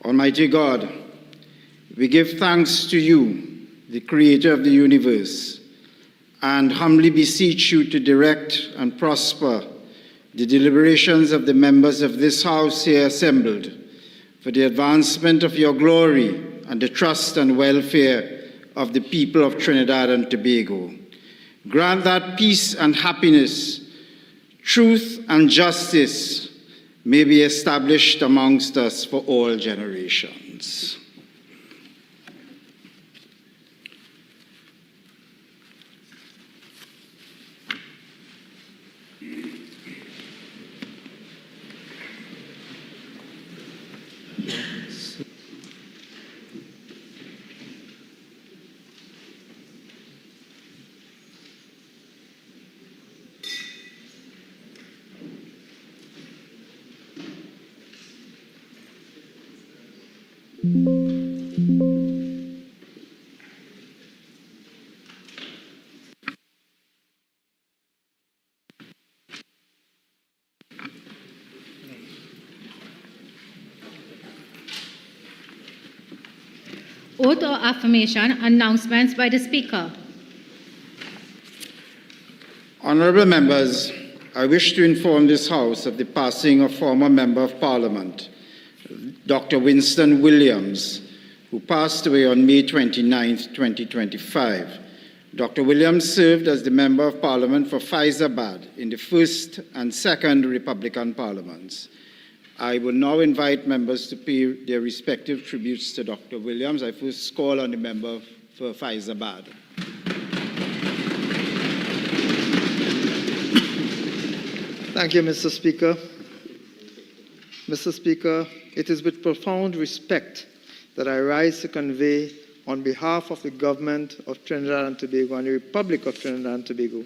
Almighty God, we give thanks to you, the Creator of the universe, and humbly beseech you to direct and prosper the deliberations of the members of this House here assembled for the advancement of your glory and the trust and welfare of the people of Trinidad and Tobago. Grant that peace and happiness, truth and justice may be established amongst us for all generations. Oath or affirmation, announcements by the Speaker. Honourable members, I wish to inform this House of the passing of former Member of Parliament, Dr. Winston Williams, who passed away on May 29, 2025. Dr. Williams served as the Member of Parliament for Faizabad in the first and second Republican Parliaments. I will now invite members to pay their respective tributes to Dr. Williams. I first call on the member for Faizabad. Thank you, Mr. Speaker. Mr. Speaker, it is with profound respect that I rise to convey, on behalf of the Government of Trinidad and Tobago and the Republic of Trinidad and Tobago,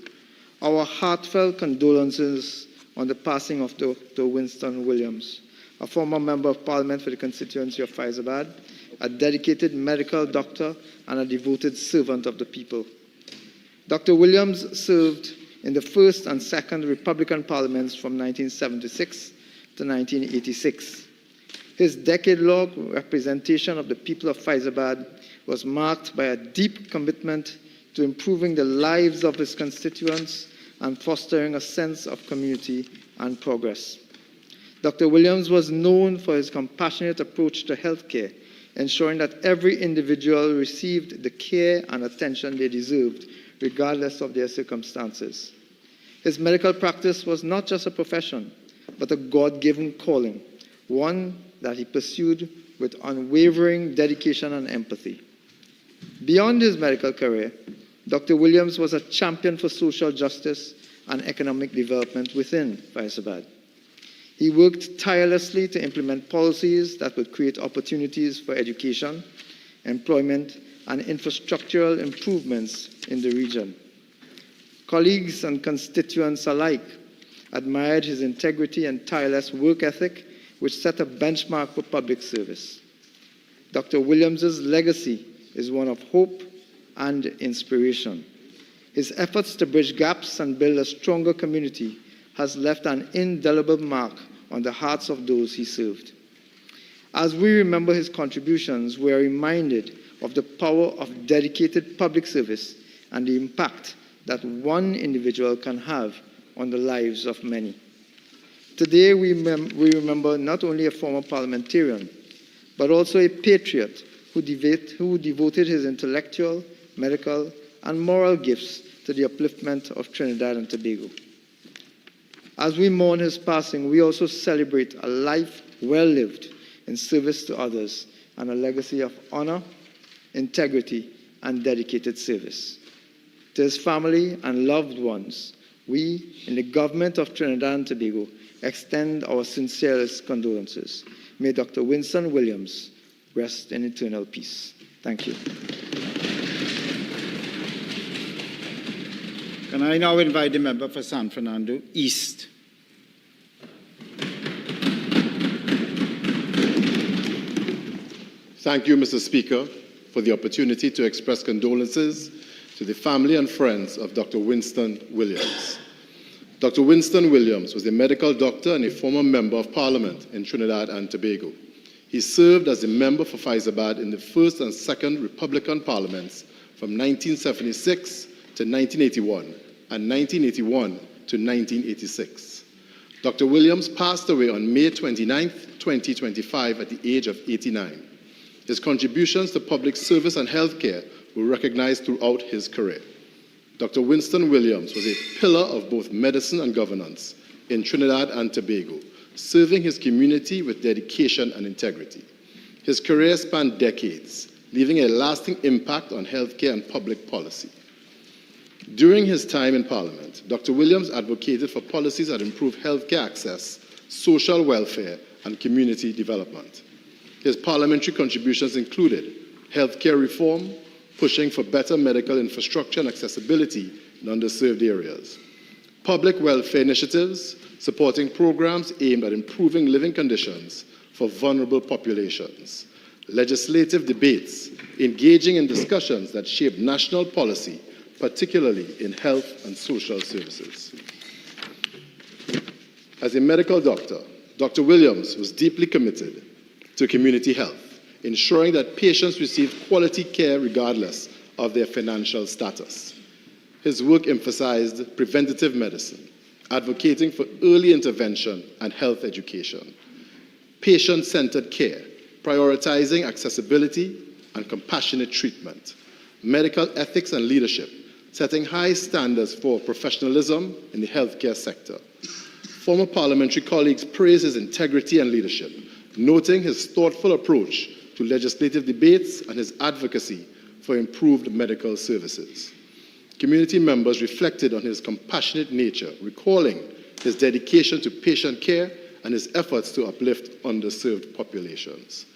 our heartfelt condolences on the passing of Dr. Winston Williams, a former Member of Parliament for the constituency of Faizabad, a dedicated medical doctor and a devoted servant of the people. Dr. Williams served in the first and second Republican Parliaments from 1976 to 1986. His decade-long representation of the people of Faizabad was marked by a deep commitment to improving the lives of his constituents and fostering a sense of community and progress. Dr. Williams was known for his compassionate approach to healthcare, ensuring that every individual received the care and attention they deserved, regardless of their circumstances. His medical practice was not just a profession, but a God-given calling, one that he pursued with unwavering dedication and empathy. Beyond his medical career, Dr. Williams was a champion for social justice and economic development within Faizabad. He worked tirelessly to implement policies that would create opportunities for education, employment, and infrastructural improvements in the region. Colleagues and constituents alike admired his integrity and tireless work ethic, which set a benchmark for public service. Dr. Williams's legacy is one of hope and inspiration. His efforts to bridge gaps and build a stronger community has left an indelible mark on the hearts of those he served. As we remember his contributions, we are reminded of the power of dedicated public service and the impact that one individual can have on the lives of many. Today, we remember not only a former parliamentarian, but also a patriot who devoted his intellectual, medical, and moral gifts to the upliftment of Trinidad and Tobago. As we mourn his passing, we also celebrate a life well lived in service to others and a legacy of honor, integrity, and dedicated service. To his family and loved ones, we, in the government of Trinidad and Tobago, extend our sincerest condolences. May Dr. Winston Williams rest in eternal peace. Thank you. Can I now invite the member for San Fernando East? Thank you, Mr. Speaker, for the opportunity to express condolences to the family and friends of Dr. Winston Williams. Dr. Winston Williams was a medical doctor and a former member of Parliament in Trinidad and Tobago. He served as a member for Faizabad in the first and second Republican parliaments from 1976 to 1981 and 1981 to 1986. Dr. Williams passed away on May 29, 2025 at the age of 89. His contributions to public service and healthcare were recognized throughout his career. Dr. Winston Williams was a pillar of both medicine and governance in Trinidad and Tobago, serving his community with dedication and integrity. His career spanned decades, leaving a lasting impact on healthcare and public policy. During his time in Parliament, Dr. Williams advocated for policies that improve healthcare access, social welfare, and community development. His parliamentary contributions included healthcare reform, pushing for better medical infrastructure and accessibility in underserved areas, public welfare initiatives, supporting programs aimed at improving living conditions for vulnerable populations, legislative debates, engaging in discussions that shape national policy, particularly in health and social services. As a medical doctor, Dr. Williams was deeply committed to community health, ensuring that patients receive quality care regardless of their financial status. His work emphasized preventative medicine, advocating for early intervention and health education, patient-centered care, prioritizing accessibility and compassionate treatment, medical ethics and leadership, setting high standards for professionalism in the healthcare sector. Former parliamentary colleagues praised his integrity and leadership, noting his thoughtful approach to legislative debates and his advocacy for improved medical services. Community members reflected on his compassionate nature, recalling his dedication to patient care and his efforts to uplift underserved populations.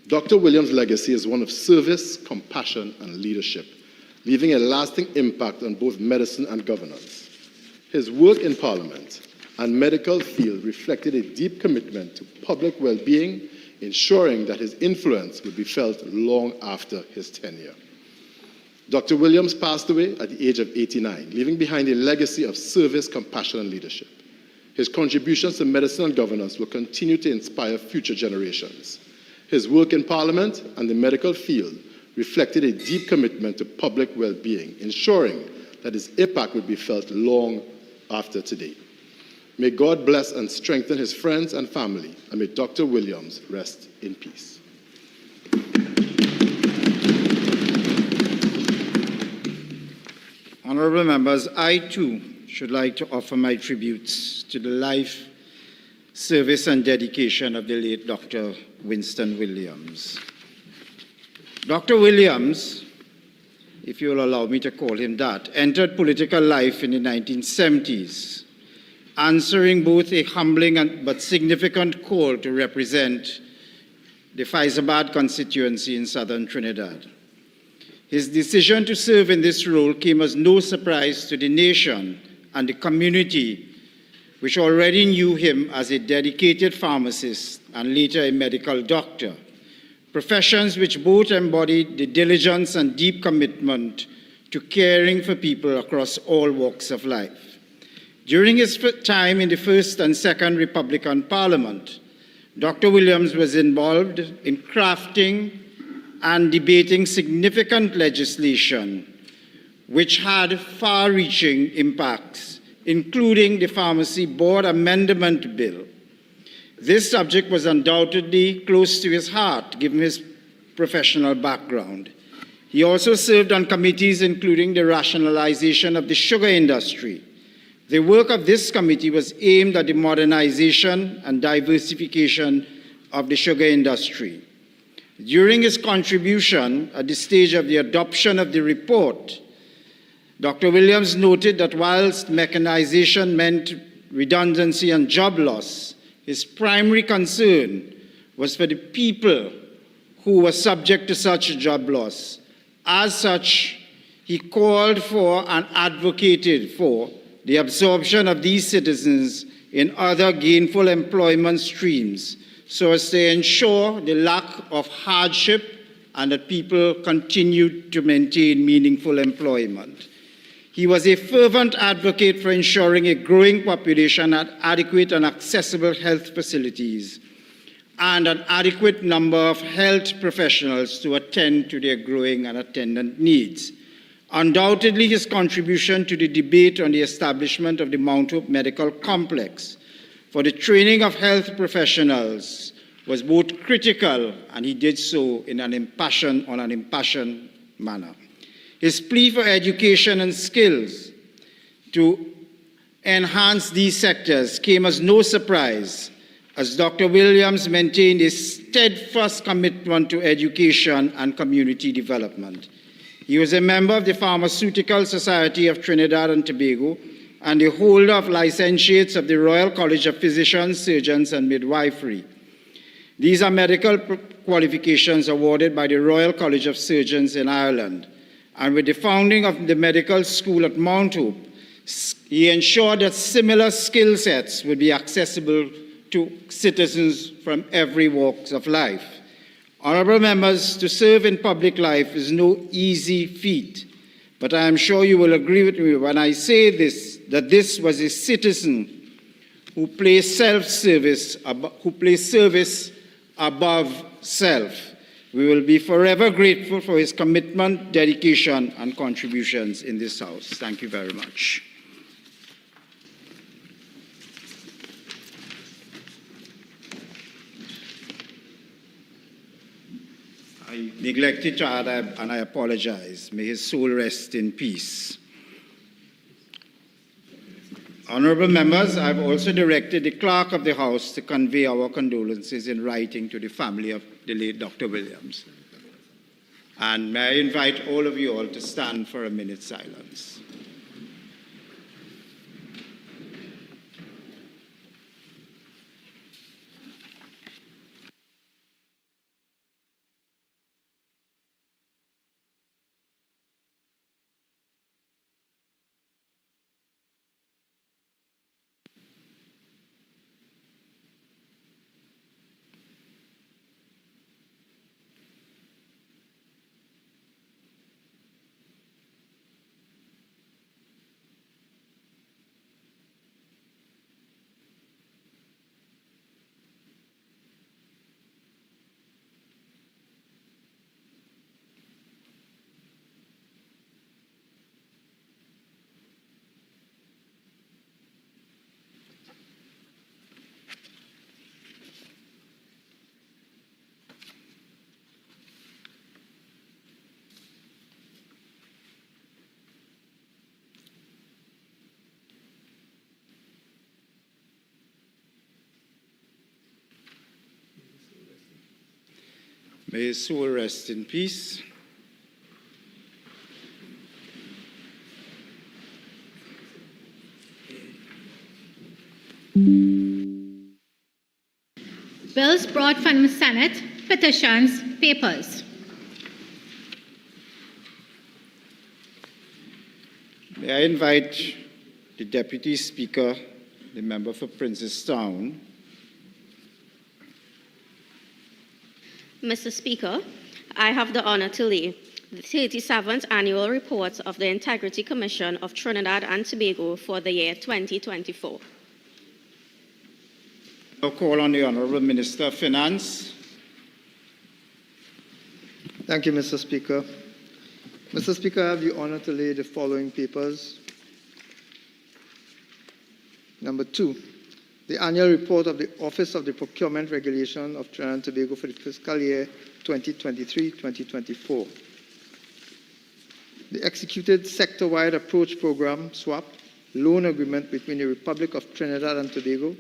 Dr. Williams' legacy is one of service, compassion, and leadership, leaving a lasting impact on both medicine and governance. His work in Parliament and medical field reflected a deep commitment to public well-being, ensuring that his influence would be felt long after his tenure. Dr. Williams passed away at the age of 89, leaving behind a legacy of service, compassion, and leadership. His contributions to medicine and governance will continue to inspire future generations. His work in Parliament and the medical field reflected a deep commitment to public well-being, ensuring that his impact would be felt long after today. May God bless and strengthen his friends and family, and may Dr. Williams rest in peace. Honorable members, I too should like to offer my tributes to the life, service, and dedication of the late Dr. Winston Williams. Dr. Williams, if you'll allow me to call him that, entered political life in the 1970s, answering both a humbling but significant call to represent the Faizabad constituency in southern Trinidad. His decision to serve in this role came as no surprise to the nation and the community, which already knew him as a dedicated pharmacist and later a medical doctor, professions which both embodied the diligence and deep commitment to caring for people across all walks of life. During his time in the first and second Republican Parliament, Dr. Williams was involved in crafting and debating significant legislation which had far-reaching impacts, including the Pharmacy Board Amendment Bill. This subject was undoubtedly close to his heart, given his professional background. He also served on committees including the rationalization of the sugar industry. The work of this committee was aimed at the modernization and diversification of the sugar industry. During his contribution at the stage of the adoption of the report, Dr. Williams noted that whilst mechanization meant redundancy and job loss, his primary concern was for the people who were subject to such job loss. As such, he called for and advocated for the absorption of these citizens in other gainful employment streams so as to ensure the lack of hardship and that people continued to maintain meaningful employment. He was a fervent advocate for ensuring a growing population had adequate and accessible health facilities and an adequate number of health professionals to attend to their growing and attendant needs. Undoubtedly, his contribution to the debate on the establishment of the Mount Hope Medical Complex for the training of health professionals was both critical, and he did so in an impassioned manner. His plea for education and skills to enhance these sectors came as no surprise, as Dr. Williams maintained a steadfast commitment to education and community development. He was a member of the Pharmaceutical Society of Trinidad and Tobago and the holder of licentiates of the Royal College of Physicians, Surgeons, and Midwifery. These are medical qualifications awarded by the Royal College of Surgeons in Ireland. And with the founding of the medical school at Mount Hope, he ensured that similar skill sets would be accessible to citizens from every walk of life. Honourable members, to serve in public life is no easy feat, but I am sure you will agree with me when I say this, that this was a citizen who placed service above self. We will be forever grateful for his commitment, dedication, and contributions in this House. Thank you very much. I neglected to add, and I apologize. May his soul rest in peace. Honourable members, I have also directed the Clerk of the House to convey our condolences in writing to the family of the late Dr. Williams. And may I invite all of you all to stand for a minute's silence. May his soul rest in peace. Bills brought from the Senate, petitions, papers. May I invite the Deputy Speaker, the member for Princestown. Mr. Speaker, I have the honor to lay the 37th Annual Report of the Integrity Commission of Trinidad and Tobago for the year 2024. I'll call on the Honourable Minister of Finance. Thank you, Mr. Speaker. Mr. Speaker, I have the honor to lay the following papers. Number 2, the annual report of the Office of the Procurement Regulation of Trinidad and Tobago for the fiscal year 2023-2024. The executed sector-wide approach program, SWAP, loan agreement between the Republic of Trinidad and Tobago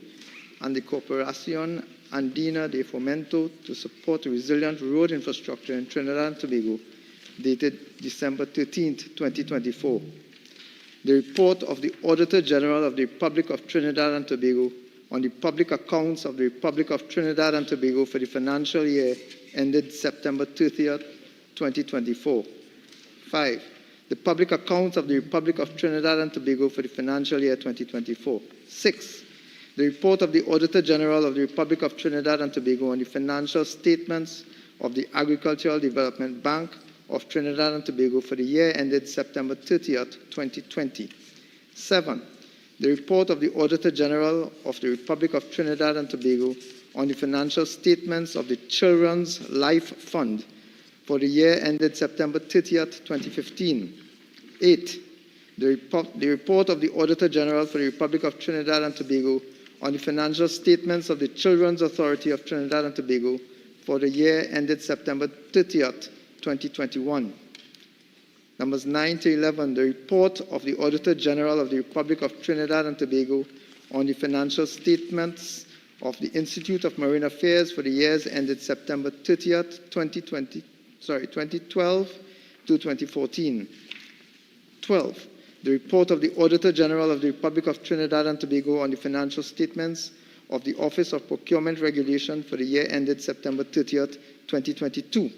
and the Corporación Andina de Fomento to support resilient road infrastructure in Trinidad and Tobago, dated December 13, 2024. The report of the Auditor General of the Republic of Trinidad and Tobago on the public accounts of the Republic of Trinidad and Tobago for the financial year ended September 30, 2024. 5. The public accounts of the Republic of Trinidad and Tobago for the financial year 2024. 6. The report of the Auditor General of the Republic of Trinidad and Tobago on the financial statements of the Agricultural Development Bank of Trinidad and Tobago for the year ended September 30th, 2020. 7. The report of the Auditor General of the Republic of Trinidad and Tobago on the financial statements of the Children's Life Fund for the year ended September 30th, 2015. 8. The report of the Auditor General for the Republic of Trinidad and Tobago on the financial statements of the Children's Authority of Trinidad and Tobago for the year ended September 30th, 2021. Numbers 9 to 11, the report of the Auditor General of the Republic of Trinidad and Tobago on the financial statements of the Institute of Marine Affairs for the years ended September 30th, 2012 to 2014. 12. The report of the Auditor General of the Republic of Trinidad and Tobago on the financial statements of the Office of Procurement Regulation for the year ended September 30th, 2022.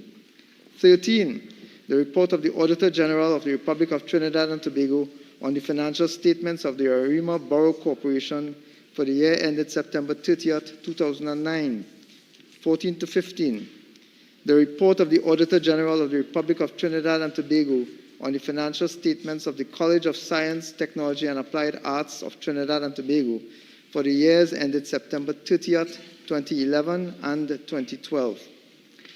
13. The report of the Auditor General of the Republic of Trinidad and Tobago on the financial statements of the Arima Borough Corporation for the year ended September 30th, 2009. 14 to 15. The report of the Auditor General of the Republic of Trinidad and Tobago on the financial statements of the College of Science, Technology and Applied Arts of Trinidad and Tobago for the years ended September 30th, 2011 and 2012.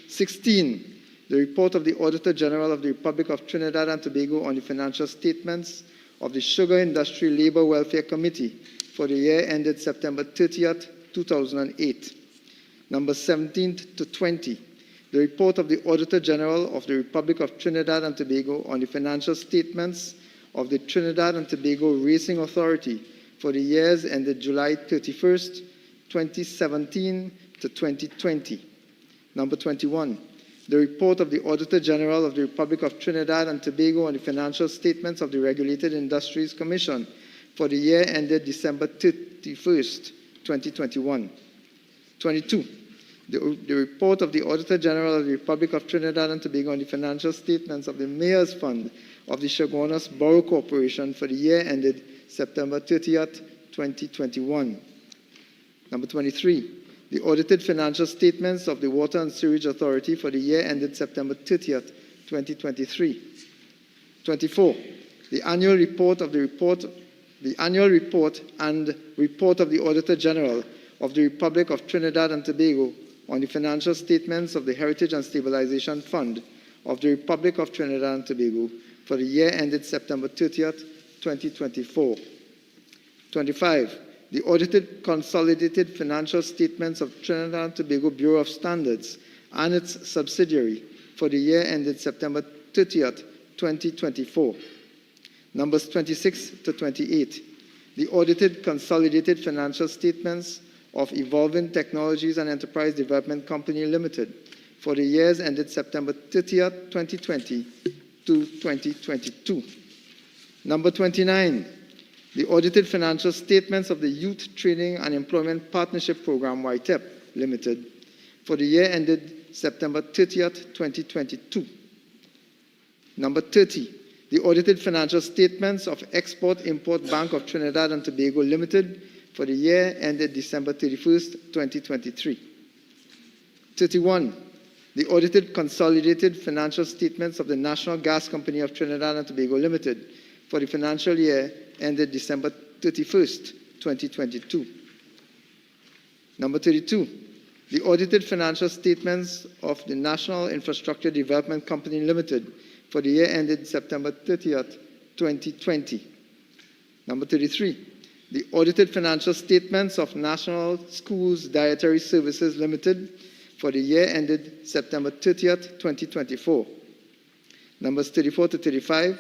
16. The report of the Auditor General of the Republic of Trinidad and Tobago on the financial statements of the Sugar Industry Labour Welfare Committee for the year ended September 30th, 2008. Number 17 to 20. The report of the Auditor General of the Republic of Trinidad and Tobago on the financial statements of the Trinidad and Tobago Racing Authority for the years ended July 31st, 2017 to 2020. Number 21. The report of the Auditor General of the Republic of Trinidad and Tobago on the financial statements of the Regulated Industries Commission for the year ended December 31st, 2021. 22. The report of the Auditor General of the Republic of Trinidad and Tobago on the financial statements of the Mayor's Fund of the Chaguanas Borough Corporation for the year ended September 30th, 2021. Number 23. The audited financial statements of the Water and Sewage Authority for the year ended September 30th, 2023. 24. The annual report and report of the Auditor General of the Republic of Trinidad and Tobago on the financial statements of the Heritage and Stabilization Fund of the Republic of Trinidad and Tobago for the year ended September 30th, 2024. 25. The audited consolidated financial statements of Trinidad and Tobago Bureau of Standards and its subsidiary for the year ended September 30th, 2024. Numbers 26 to 28. The audited consolidated financial statements of Evolving Technologies and Enterprise Development Company Limited for the years ended September 30th, 2020 to 2022. Number 29. The audited financial statements of the Youth Training and Employment Partnership Program, YTEP Limited, for the year ended September 30th, 2022. Number 30. The audited financial statements of Export-Import Bank of Trinidad and Tobago Limited for the year ended December 31st, 2023. 31. The audited consolidated financial statements of the National Gas Company of Trinidad and Tobago Limited for the financial year ended December 31st, 2022. Number 32. The audited financial statements of the National Infrastructure Development Company Limited for the year ended September 30th, 2020. Number 33. The audited financial statements of National Schools Dietary Services Limited for the year ended September 30th, 2024. Numbers 34 to 35.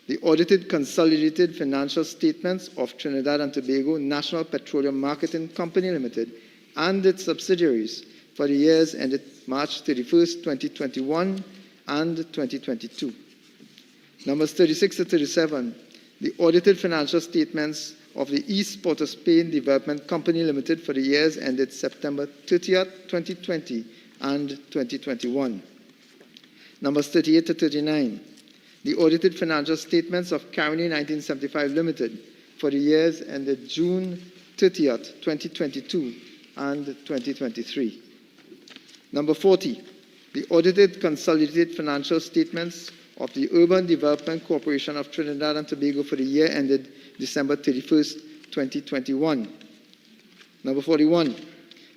The audited consolidated financial statements of Trinidad and Tobago National Petroleum Marketing Company Limited and its subsidiaries for the years ended March 31st, 2021 and 2022. Numbers 36 to 37. The audited financial statements of the East Port of Spain Development Company Limited for the years ended September 30th, 2020 and 2021. Numbers 38 to 39. The audited financial statements of Caroni 1975 Limited for the years ended June 30th, 2022 and 2023. Number 40. The audited consolidated financial statements of the Urban Development Corporation of Trinidad and Tobago for the year ended December 31st, 2021. Number 41.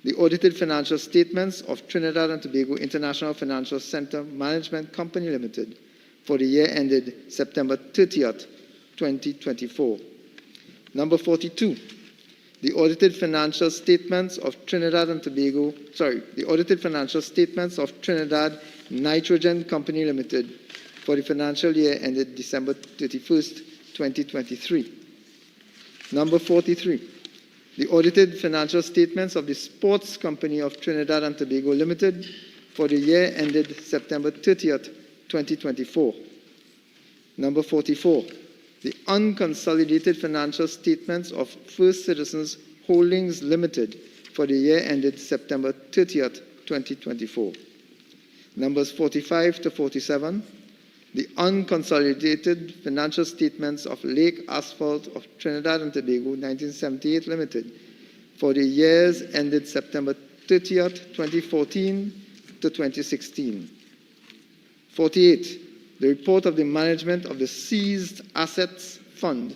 The the audited financial statements of Trinidad and Tobago International Financial Center Management Company Limited for the year ended September 30th, 2024. Number 42, the audited financial statements of Trinidad Nitrogen Company Limited for the financial year ended December 31st, 2023. Number 43, the audited financial statements of the Sports Company of Trinidad and Tobago Limited for the year ended September 30th, 2024. Number 44, the unconsolidated financial statements of First Citizens Holdings Limited for the year ended September 30th, 2024. Numbers 45 to 47, the unconsolidated financial statements of Lake Asphalt of Trinidad and Tobago 1978 Limited for the years ended September 30th, 2014 to 2016. 48, the report of the management of the Seized Assets Fund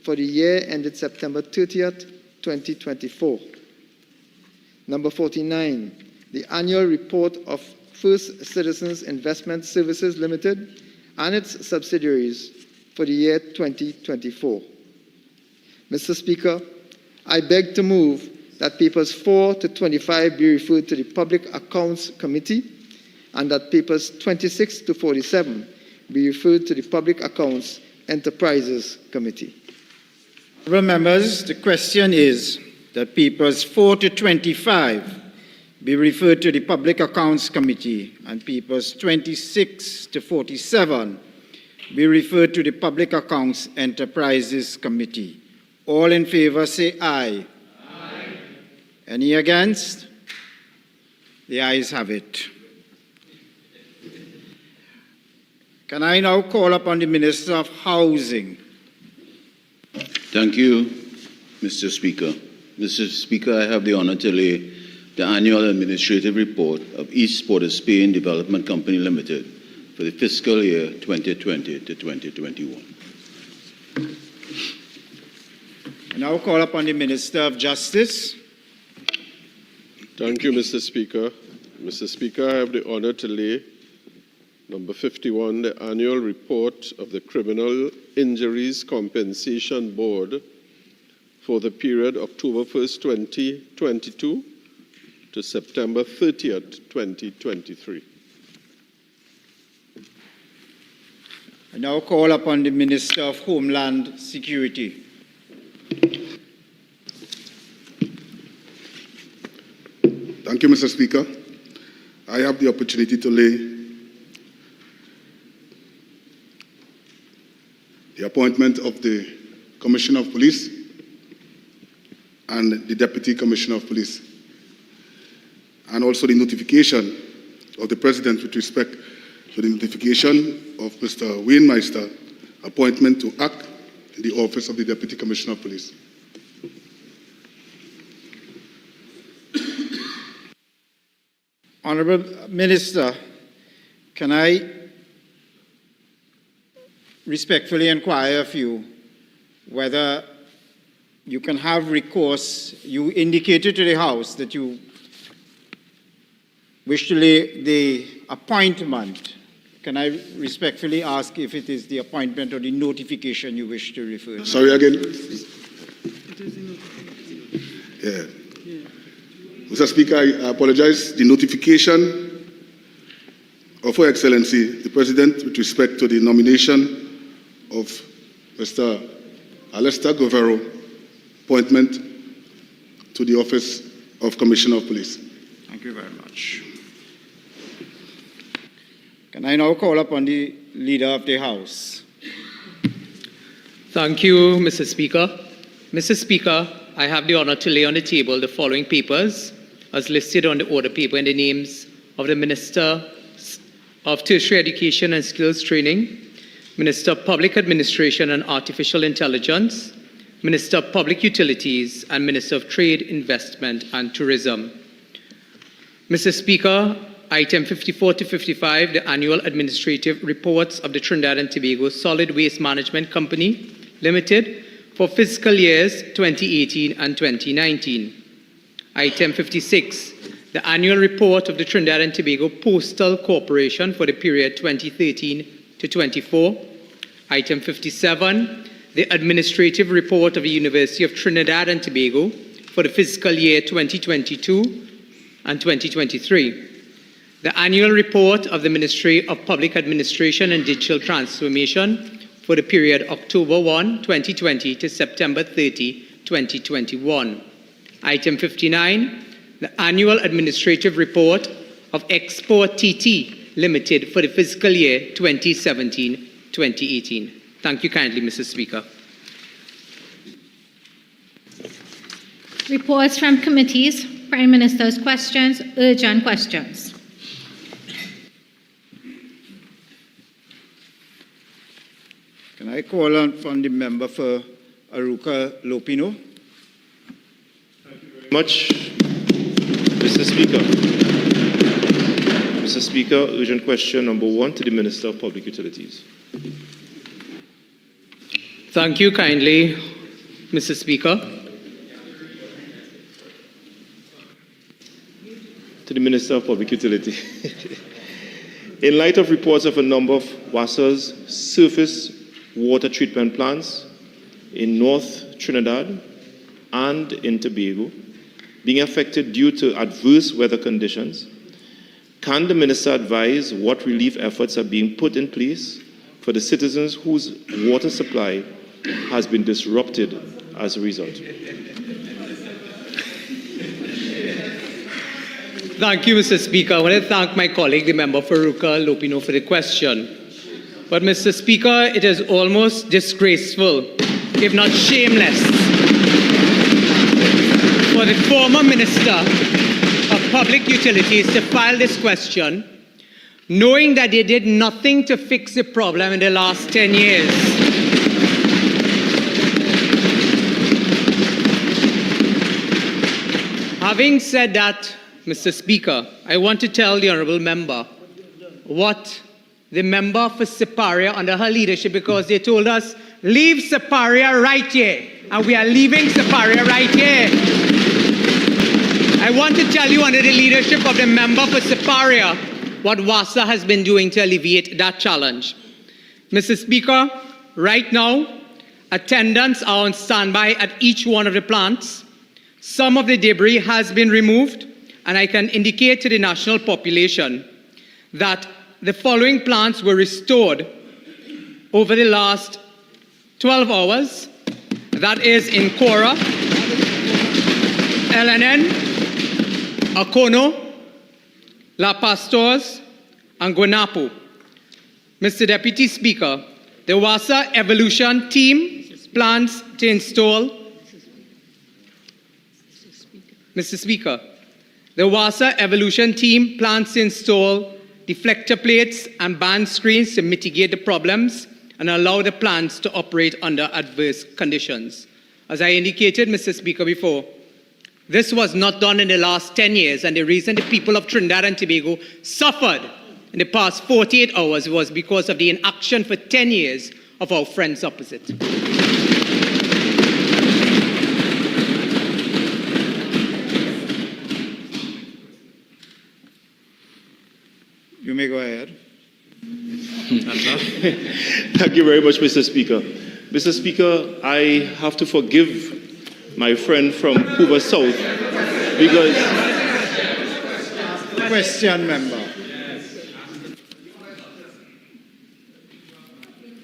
for the year ended September 30th, 2024. Number 49, the annual report of First Citizens Investment Services Limited and its subsidiaries for the year 2024. Mr. Speaker, I beg to move that papers 4 to 25 be referred to the Public Accounts Committee and that papers 26 to 47 be referred to the Public Accounts Enterprises Committee. Honourable members, the question is that papers 4 to 25 be referred to the Public Accounts Committee and papers 26 to 47 be referred to the Public Accounts Enterprises Committee. All in favour say aye. Aye. Any against? The ayes have it. Can I now call upon the Minister of Housing? Thank you, Mr. Speaker. Mr. Speaker, I have the honour to lay the annual administrative report of East Port of Spain Development Company Limited for the fiscal year 2020 to 2021. I now call upon the Minister of Justice. Thank you, Mr. Speaker. Mr. Speaker, I have the honour to lay number 51, the annual report of the Criminal Injuries Compensation Board for the period October 1st, 2022 to September 30th, 2023. I now call upon the Minister of Homeland Security. Thank you, Mr. Speaker. I have the opportunity to lay the appointment of the Commissioner of Police and the Deputy Commissioner of Police, and also the notification of the President with respect to the notification of Mr. Wayne Meister, appointment to act in the office of the Deputy Commissioner of Police. Honourable Minister, can I respectfully inquire of you whether you can have recourse? You indicated to the House that you wish to lay the appointment. Can I respectfully ask if it is the appointment or the notification you wish to refer to? Sorry again. Yeah. Mr. Speaker, I apologize. The notification of Her Excellency, the President, with respect to the nomination of Mr. Alistair Govero, appointment to the office of Commissioner of Police. Thank you very much. Can I now call upon the Leader of the House? Thank you, Mr. Speaker. Mr. Speaker, I have the honour to lay on the table the following papers as listed on the order paper in the names of the Minister of Tertiary Education and Skills Training, Minister of Public Administration and Artificial Intelligence, Minister of Public Utilities, and Minister of Trade, Investment and Tourism. Mr. Speaker, item 54 to 55, the annual administrative reports of the Trinidad and Tobago Solid Waste Management Company Limited for fiscal years 2018 and 2019. Item 56, the annual report of the Trinidad and Tobago Postal Corporation for the period 2013 to 24. Item 57, the administrative report of the University of Trinidad and Tobago for the fiscal year 2022 and 2023. The annual report of the Ministry of Public Administration and Digital Transformation for the period October 1, 2020 to September 30, 2021. Item 59, the annual administrative report of Export TT Limited for the fiscal year 2017-2018. Thank you kindly, Mr. Speaker. Reports from committees, Prime Minister's questions, urgent questions. Can I call on from the member for Aruka Lopino? Thank you very much, Mr. Speaker. Mr. Speaker, urgent question number 1 to the Minister of Public Utilities. Thank you kindly, Mr. Speaker. To the Minister of Public Utility. In light of reports of a number of WASA's surface water treatment plants in North Trinidad and in Tobago being affected due to adverse weather conditions, can the Minister advise what relief efforts are being put in place for the citizens whose water supply has been disrupted as a result? Thank you, Mr. Speaker. I want to thank my colleague, the member for Aruka Lopino, for the question. But, Mr. Speaker, it is almost disgraceful, if not shameless, for the former Minister of Public Utilities to file this question, knowing that they did nothing to fix the problem in the last 10 years. Having said that, Mr. Speaker, I want to tell the honourable member what the member for Siparia under her leadership, because they told us, leave Siparia right here. And we are leaving Siparia right here. I want to tell you under the leadership of the member for Siparia what WASA has been doing to alleviate that challenge. Mr. Speaker, right now, attendants are on standby at each one of the plants. Some of the debris has been removed, and I can indicate to the national population that the following plants were restored over the last 12 hours. That is in Cora, LNN, Akono, La Pastors, and Guanapo. Mr. Deputy Speaker, the WASA Evolution Team plans to install, Mr. Speaker, the WASA Evolution Team plans to install deflector plates and band screens to mitigate the problems and allow the plants to operate under adverse conditions. As I indicated, Mr. Speaker, before, this was not done in the last 10 years, and the reason the people of Trinidad and Tobago suffered in the past 48 hours was because of the inaction for 10 years of our friends opposite. You may go ahead. Thank you very much, Mr. Speaker. Mr. Speaker, I have to forgive my friend from Cuba South because... Question, member.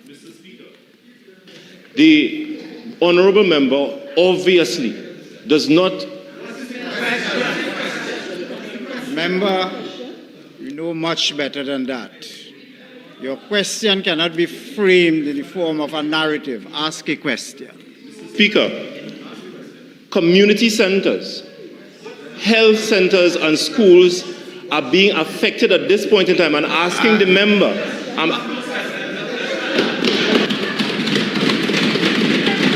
Mr. Speaker, the honourable member obviously does not... Member, you know much better than that. Your question cannot be framed in the form of a narrative. Ask a question. Speaker, community centres, health centres and schools are being affected at this point in time, and asking the member...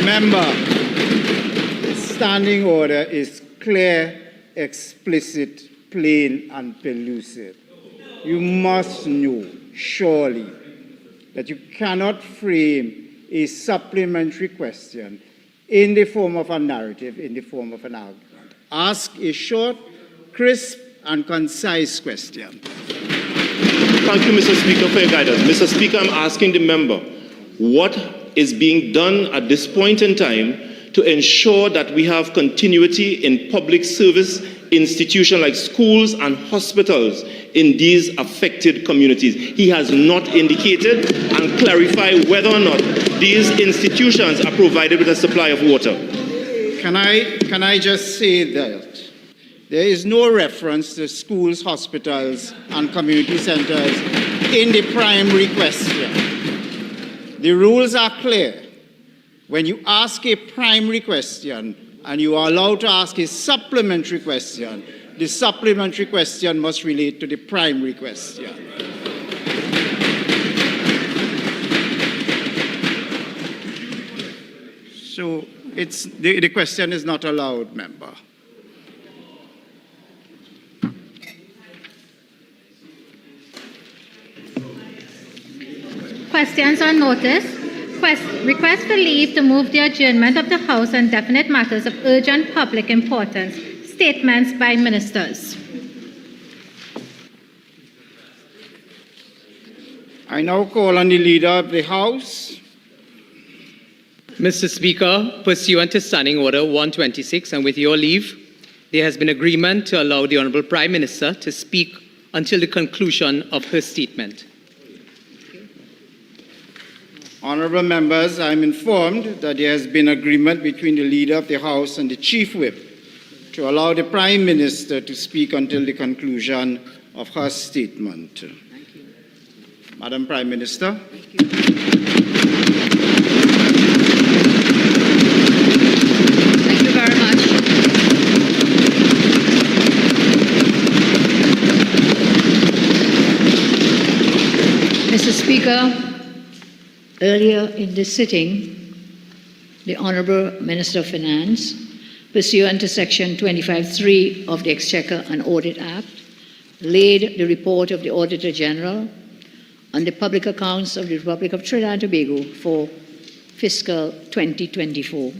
Member, the standing order is clear, explicit, plain and pellucid. You must know, surely, that you cannot frame a supplementary question in the form of a narrative, in the form of an argument. Ask a short, crisp, and concise question. Thank you, Mr. Speaker, for your guidance. Mr. Speaker, I'm asking the member, what is being done at this point in time to ensure that we have continuity in public service institutions like schools and hospitals in these affected communities? He has not indicated and clarified whether or not these institutions are provided with a supply of water. Can I just say that there is no reference to schools, hospitals, and community centers in the primary question. The rules are clear. When you ask a primary question and you are allowed to ask a supplementary question, the supplementary question must relate to the primary question. So the question is not allowed, member. Questions on notice. Request for leave to move the adjournment of the House on definite matters of urgent public importance. Statements by ministers. I now call on the Leader of the House. Mr. Speaker, pursuant to Standing Order 126, and with your leave, there has been agreement to allow the Honourable Prime Minister to speak until the conclusion of her statement. Honourable members, I am informed that there has been agreement between the Leader of the House and the Chief Whip to allow the Prime Minister to speak until the conclusion of her statement. Thank you. Madam Prime Minister. Thank you. Thank you very much. Mr. Speaker, earlier in this sitting, the Honourable Minister of Finance, pursuant to Section 25(3) of the Exchequer and Audit Act, laid the report of the Auditor General on the public accounts of the Republic of Trinidad and Tobago for fiscal 2024.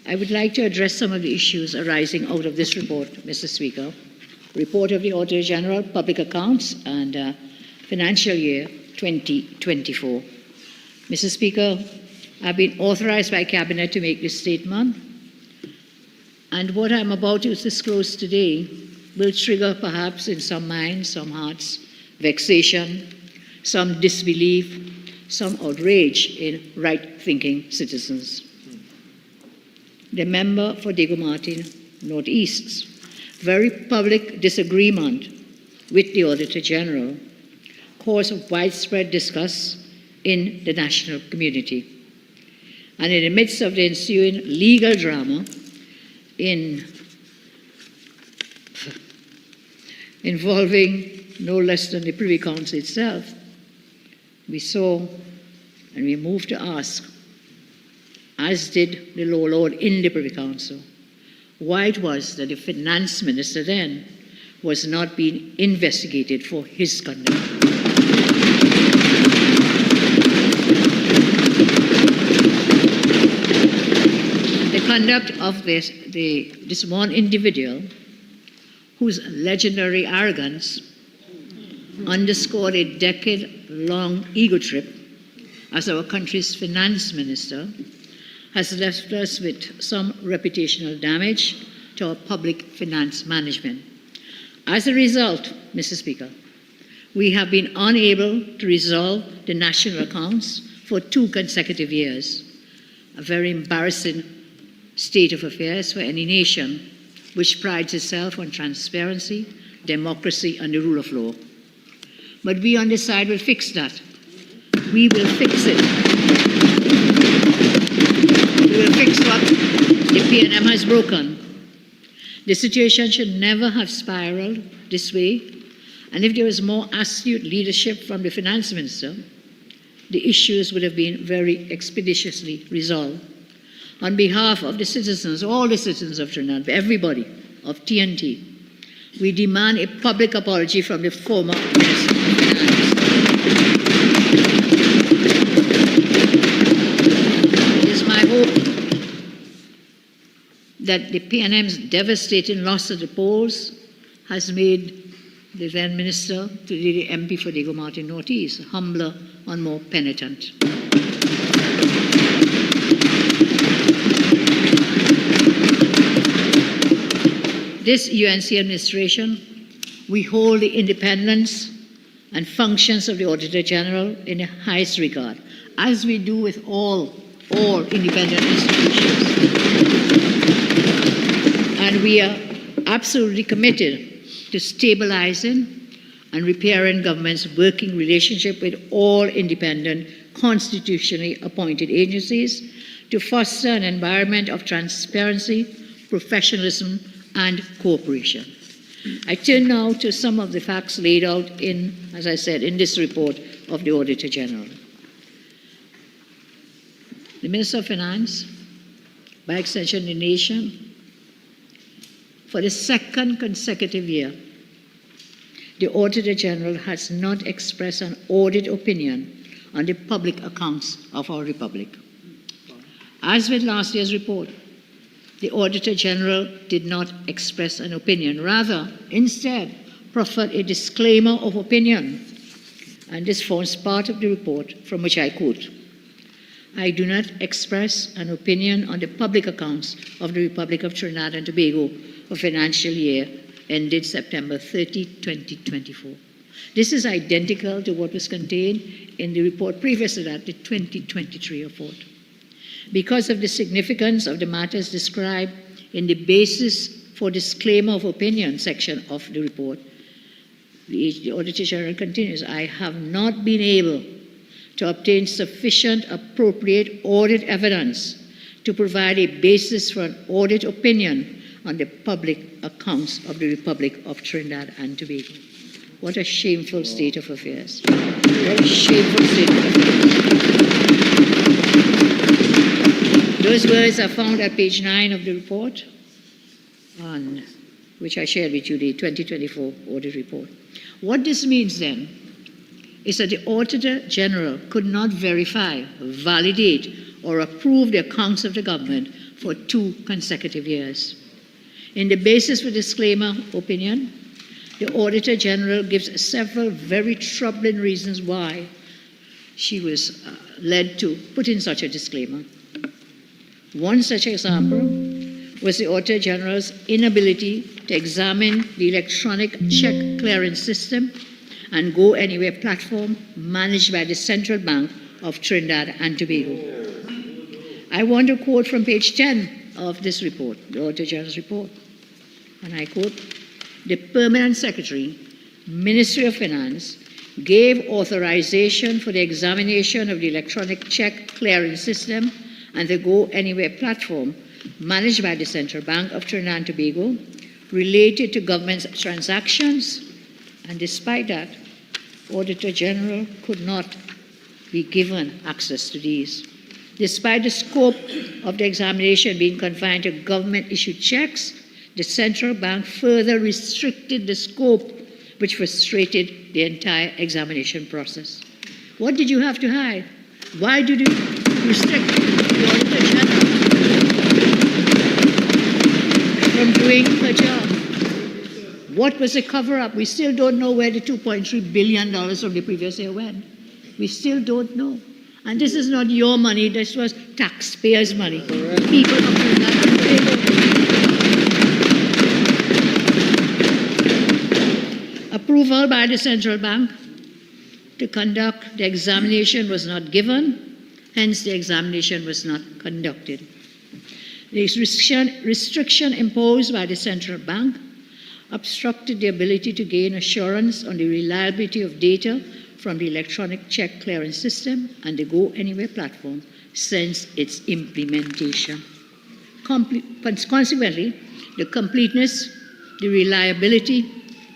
I would like to address some of the issues arising out of this report, Mr. Speaker. Report of the Auditor General, Public Accounts, and Financial Year 2024. Mr. Speaker, I've been authorized by Cabinet to make this statement, and what I'm about to disclose today will trigger perhaps in some minds, some hearts, vexation, some disbelief, some outrage in right-thinking citizens. The member for Diego Martin Northeast's very public disagreement with the Auditor General caused widespread disgust in the national community. And in the midst of the ensuing legal drama involving no less than the Privy Council itself, we saw and we moved to ask, as did the Law Lord in the Privy Council, why it was that the Finance Minister then was not being investigated for his conduct. The conduct of this one individual whose legendary arrogance underscored a decade-long ego trip as our country's finance minister has left us with some reputational damage to our public finance management. As a result, Mr. Speaker, we have been unable to resolve the national accounts for 2 consecutive years, a very embarrassing state of affairs for any nation which prides itself on transparency, democracy, and the rule of law. But we on this side will fix that. We will fix it. We will fix what the PNM has broken. The situation should never have spiraled this way, and if there was more astute leadership from the finance minister, the issues would have been very expeditiously resolved. On behalf of the citizens, all the citizens of Trinidad, everybody of TNT, we demand a public apology from the former Minister of Finance. It is my hope that the PNM's devastating loss at the polls has made the then Minister, today the MP for Diego Martin Northeast, humbler and more penitent. This UNC administration, we hold the independence and functions of the Auditor General in the highest regard, as we do with all independent institutions. And we are absolutely committed to stabilizing and repairing government's working relationship with all independent, constitutionally appointed agencies to foster an environment of transparency, professionalism, and cooperation. I turn now to some of the facts laid out in, as I said, in this report of the Auditor General. The Minister of Finance, by extension the nation, for the second consecutive year, the Auditor General has not expressed an audit opinion on the public accounts of our Republic. As with last year's report, the Auditor General did not express an opinion. Rather, instead, proffered a disclaimer of opinion. And this forms part of the report from which I quote, "I do not express an opinion on the public accounts of the Republic of Trinidad and Tobago for financial year ended September 30, 2024. This is identical to what was contained in the report previous to that, the 2023 report. Because of the significance of the matters described in the basis for disclaimer of opinion section of the report, the Auditor General continues, I have not been able to obtain sufficient appropriate audit evidence to provide a basis for an audit opinion on the public accounts of the Republic of Trinidad and Tobago." What a shameful state of affairs. What a shameful state of affairs. Those words are found at page 9 of the report, on which I shared with you the 2024 audit report. What this means then is that the Auditor General could not verify, validate, or approve the accounts of the government for 2 consecutive years. In the basis for disclaimer opinion, the Auditor General gives several very troubling reasons why she was led to put in such a disclaimer. One such example was the Auditor General's inability to examine the electronic check clearance system and Go Anywhere platform managed by the Central Bank of Trinidad and Tobago. I want to quote from page 10 of this report, the Auditor General's report, and I quote, "The Permanent Secretary, Ministry of Finance, gave authorization for the examination of the electronic check clearance system and the Go Anywhere platform managed by the Central Bank of Trinidad and Tobago related to government's transactions, and despite that, Auditor General could not be given access to these. Despite the scope of the examination being confined to government-issued checks, the Central Bank further restricted the scope, which frustrated the entire examination process." What did you have to hide? Why did you restrict the Auditor General from doing her job? What was the cover-up? We still don't know where the $2.3 billion from the previous year went. We still don't know. And this is not your money, this was taxpayers' money. People of Trinidad and Tobago. Approval by the Central Bank to conduct the examination was not given, hence the examination was not conducted. The restriction imposed by the Central Bank obstructed the ability to gain assurance on the reliability of data from the electronic check clearance system and the Go Anywhere platform since its implementation. Consequently, the completeness, the reliability,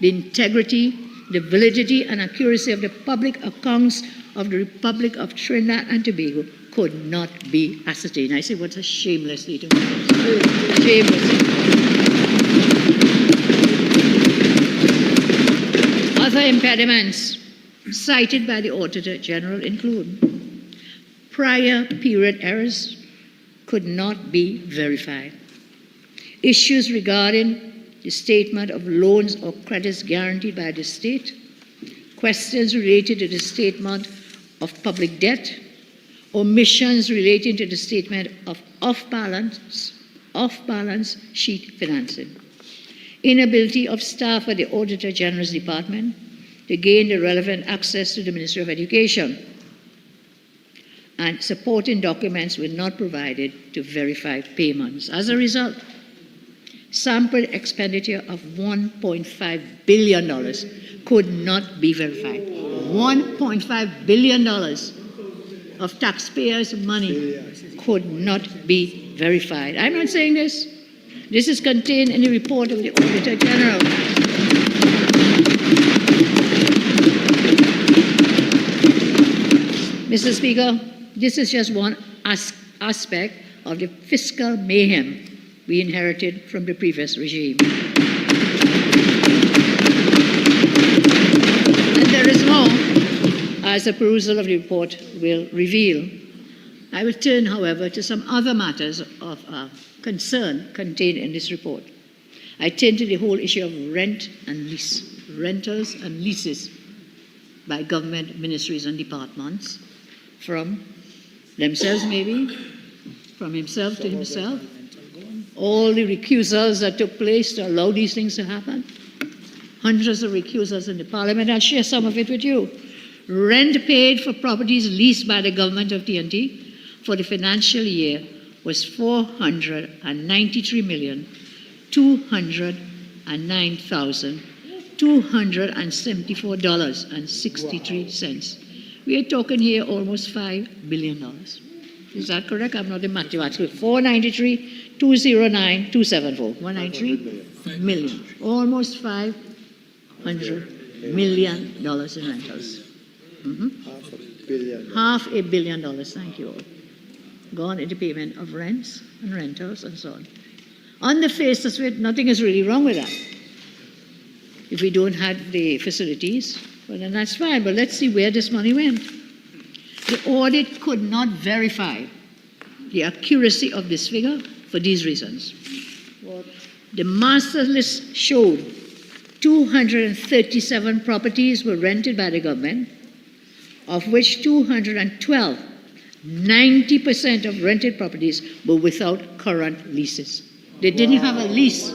the integrity, the validity and accuracy of the public accounts of the Republic of Trinidad and Tobago could not be ascertained. I say, what a shameless state of affairs. Shameless. Other impediments cited by the Auditor General include prior period errors could not be verified. issues regarding the statement of loans or credits guaranteed by the state, questions related to the statement of public debt, omissions relating to the statement of off-balance sheet financing, inability of staff at the Auditor General's Department to gain the relevant access to the Ministry of Education, and supporting documents were not provided to verify payments. As a result, sample expenditure of $1.5 billion could not be verified. $1.5 billion of taxpayers' money could not be verified. I'm not saying this. This is contained in the report of the Auditor General. Mr. Speaker, this is just one aspect of the fiscal mayhem we inherited from the previous regime. And there is more, as the perusal of the report will reveal. I will turn, however, to some other matters of concern contained in this report. I turn to the whole issue of rent and lease, rentals and leases by government ministries and departments, from themselves maybe, from himself to himself, all the recusals that took place to allow these things to happen, hundreds of recusals in the Parliament. I'll share some of it with you. Rent paid for properties leased by the government of TNT for the financial year was $493,209,274.63. We are talking here almost $5 billion. Is that correct? I'm not a mathematical. 493,209,274. 193 million. Almost $500 million in rentals. Half a billion dollars, thank you all. Gone into payment of rents and rentals and so on. On the face of it, nothing is really wrong with that. If we don't have the facilities, well, then that's fine, but let's see where this money went. The audit could not verify the accuracy of this figure for these reasons. The master list showed 237 properties were rented by the government, of which 212, 90% of rented properties were without current leases. They didn't have a lease.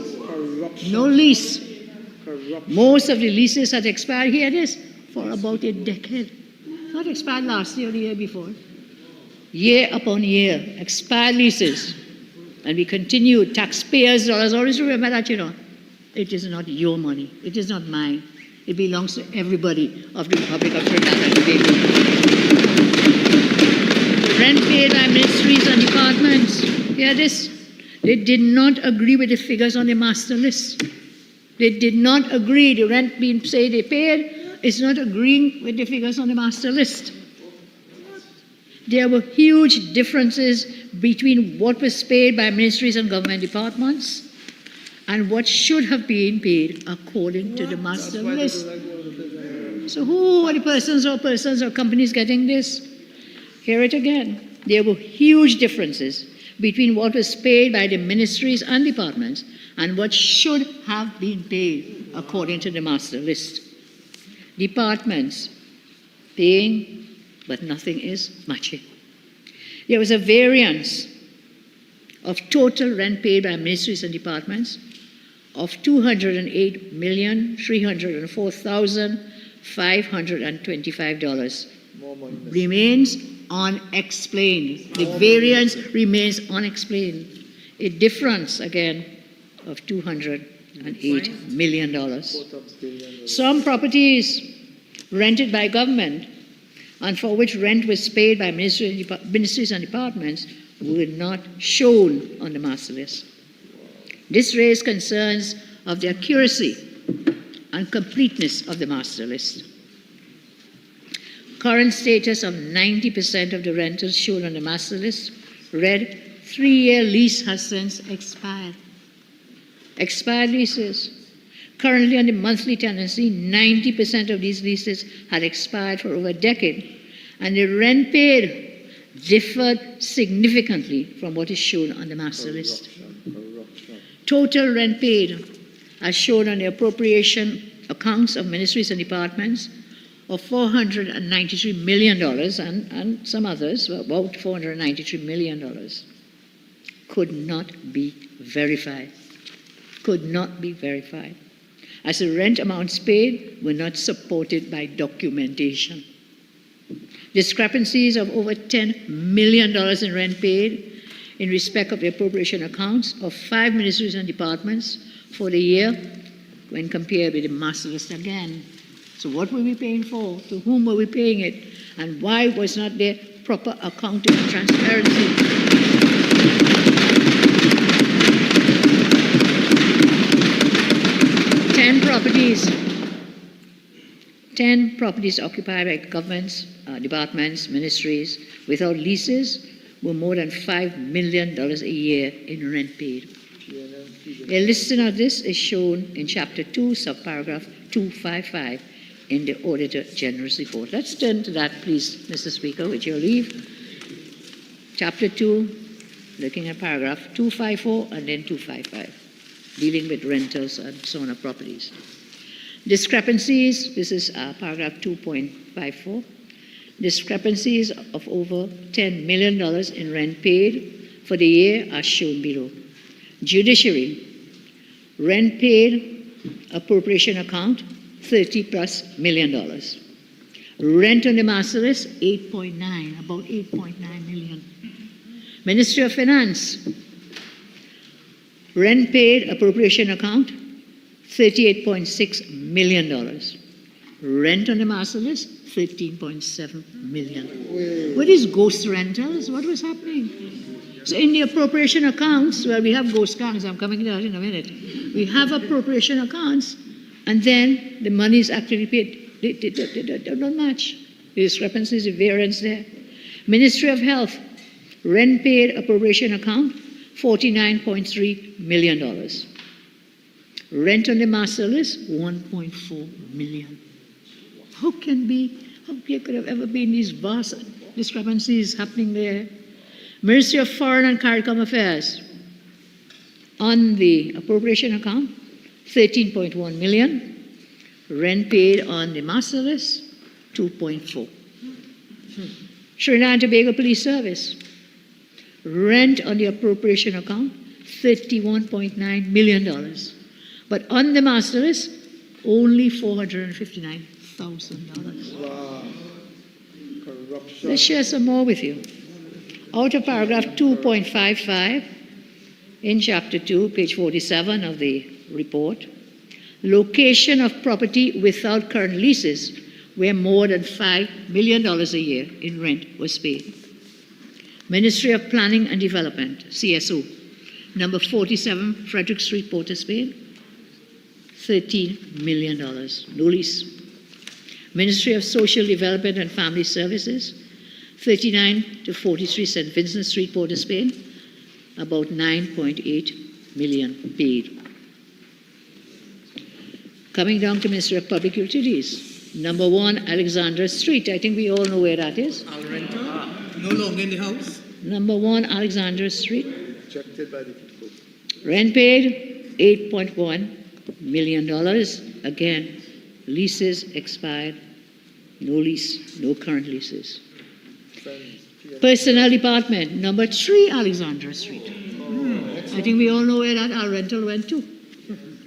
No lease. Most of the leases had expired, here it is, for about a decade. Not expired last year or the year before. Year upon year, expired leases. And we continue, taxpayers' dollars. Always remember that, it is not your money. It is not mine. It belongs to everybody of the Republic of Trinidad and Tobago. Rent paid by ministries and departments. Hear this? They did not agree with the figures on the master list. They did not agree. The rent being said they paid is not agreeing with the figures on the master list. There were huge differences between what was paid by ministries and government departments and what should have been paid according to the master list. So who are the persons or companies getting this? Hear it again. There were huge differences between what was paid by the ministries and departments and what should have been paid according to the master list. Departments paying, but nothing is matching. There was a variance of total rent paid by ministries and departments of $208,304,525. Remains unexplained. The variance remains unexplained. A difference, again, of $208 million. Some properties rented by government and for which rent was paid by ministries and departments were not shown on the master list. This raised concerns of the accuracy and completeness of the master list. Current status of 90% of the rentals shown on the master list read 3-year lease has since expired. Expired leases. Currently on the monthly tenancy, 90% of these leases had expired for over a decade, and the rent paid differed significantly from what is shown on the master list. Total rent paid, as shown on the appropriation accounts of ministries and departments, of $493 million, and some others, about $493 million, could not be verified. Could not be verified, as the rent amounts paid were not supported by documentation. Discrepancies of over $10 million in rent paid in respect of the appropriation accounts of 5 ministries and departments for the year when compared with the master list again. So what were we paying for? To whom were we paying it? And why was not there proper accounting and transparency? 10 properties occupied by governments, departments, ministries without leases were more than $5 million a year in rent paid. A listing of this is shown in Chapter 2, subparagraph 255 in the Auditor General's report. Let's turn to that, please, Mr. Speaker, with your leave. Chapter 2, looking at paragraph 254 and then 255, dealing with rentals and so on of properties. Discrepancies, this is paragraph 2.54, discrepancies of over $10 million in rent paid for the year are shown below. Judiciary, rent paid, appropriation account, $30+ million. Rent on the master list, 8.9, about 8.9 million. Ministry of Finance, rent paid, appropriation account, $38.6 million. Rent on the master list, $13.7 million. What is ghost rentals? What was happening? So in the appropriation accounts, well, we have ghost accounts, I'm coming to that in a minute. We have appropriation accounts, and then the money is actually paid. They don't match. The discrepancies, the variance there. Ministry of Health, rent paid, appropriation account, $49.3 million. Rent on the master list, $1.4 million. How could have ever been these vast discrepancies happening there? Ministry of Foreign and CARICOM Affairs, on the appropriation account, $13.1 million. Rent paid on the master list, $2.4. Trinidad and Tobago Police Service, rent on the appropriation account, $31.9 million. But on the master list, only $459,000. Wow. Corruption. Let's share some more with you. Out of paragraph 2.55 in chapter 2, page 47 of the report, location of property without current leases where more than $5 million a year in rent was paid. Ministry of Planning and Development, CSO, number 47, Frederick Street, Port of Spain, $13 million, no lease. Ministry of Social Development and Family Services, 39 to 43 St. Vincent Street, Port of Spain, about $9.8 million paid. Coming down to Ministry of Public Utilities, number 1, Alexandra Street. I think we all know where that is. Our renter, no longer in the house. Number 1, Alexandra Street. Rejected by the people. Rent paid, $8.1 million. Again, leases expired. No lease, no current leases. Personnel Department, number 3, Alexandra Street. I think we all know where that our rental went to.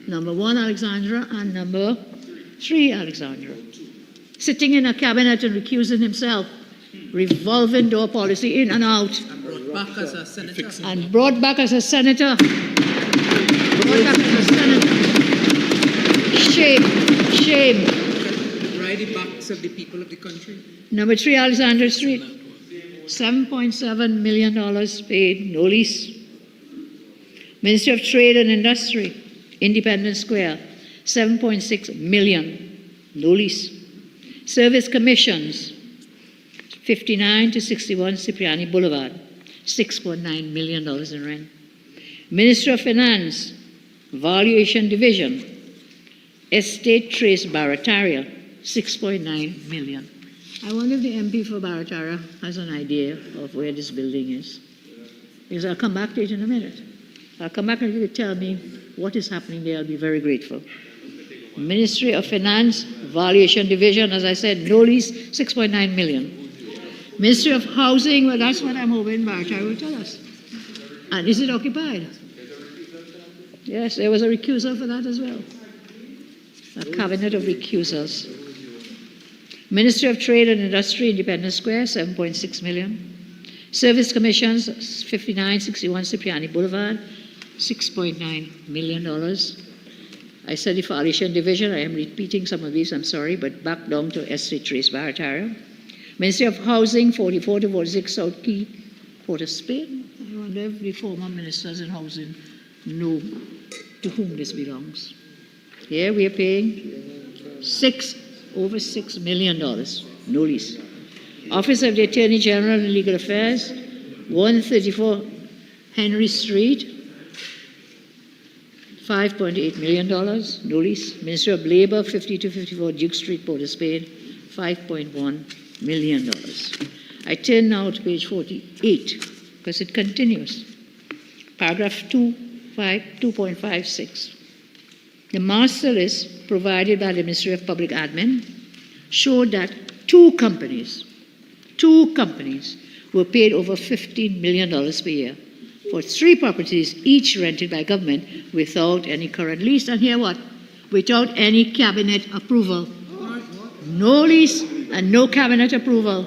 Number 1, Alexandra, and number 3, Alexandra. Sitting in a cabinet and recusing himself. Revolving door policy, in and out. And brought back as a senator. And brought back as a senator. Brought back as a senator. Shame, shame. Ride the backs of the people of the country. Number 3, Alexandra Street. $7.7 million paid, no lease. Ministry of Trade and Industry, Independence Square, $7.6 million, no lease. Service commissions, 59 to 61 Cipriani Boulevard, $6.9 million in rent. Ministry of Finance, Valuation Division, Estate Trace Barataria, $6.9 million. I wonder if the MP for Barataria has an idea of where this building is. Because I'll come back to it in a minute. I'll come back and you tell me what is happening there. I'll be very grateful. Ministry of Finance, Valuation Division, as I said, no lease, 6.9 million. Ministry of Housing, well, that's what I'm hoping Barchai will tell us. And is it occupied? Yes, there was a recusal for that as well. A cabinet of recusals. Ministry of Trade and Industry, Independence Square, 7.6 million. Service Commissions, 5961 Cipriani Boulevard, $6.9 million. I said the Valuation Division, I am repeating some of these, I'm sorry, but back down to Estate Trace Barataria. Ministry of Housing, 44 to 46 South Key, Port of Spain. I wonder if the former ministers in housing know to whom this belongs. Here we are paying over $6 million, no lease. Office of the Attorney General and Legal Affairs, 134 Henry Street, $5.8 million, no lease. Ministry of Labor, 5254 Duke Street, Port of Spain, $5.1 million. I turn now to page 48, because it continues. Paragraph 2.56. The master list provided by the Ministry of Public Admin showed that two companies were paid over $15 million per year for 3 properties, each rented by government without any current lease. And here what? Without any cabinet approval. No lease and no cabinet approval.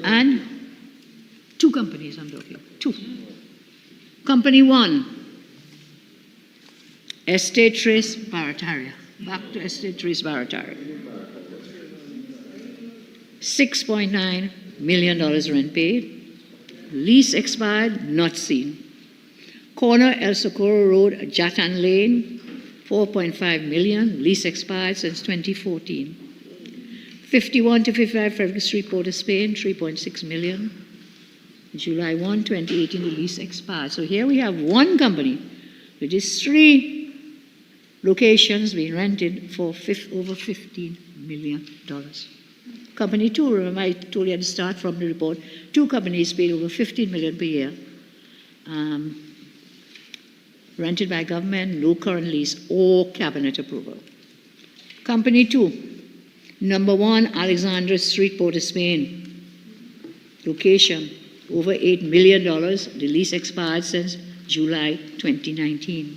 And 2 companies I'm talking. 2. Company 1, Estate Trace Barataria. Back to Estate Trace Barataria. $6.9 million rent paid. Lease expired, not seen. Corner El Socorro Road, Jatan Lane, $4.5 million. Lease expired since 2014. 51 to 55 Frederick Street, Port of Spain, $3.6 million. July 1, 2018, the lease expired. So here we have one company with these 3 locations being rented for over $15 million. Company 2, remember I told you at the start from the report, 2 companies paid over $15 million per year. Rented by government, no current lease or cabinet approval. Company 2, number 1, Alexandra Street, Port of Spain. Location, over $8 million. The lease expired since July 2019.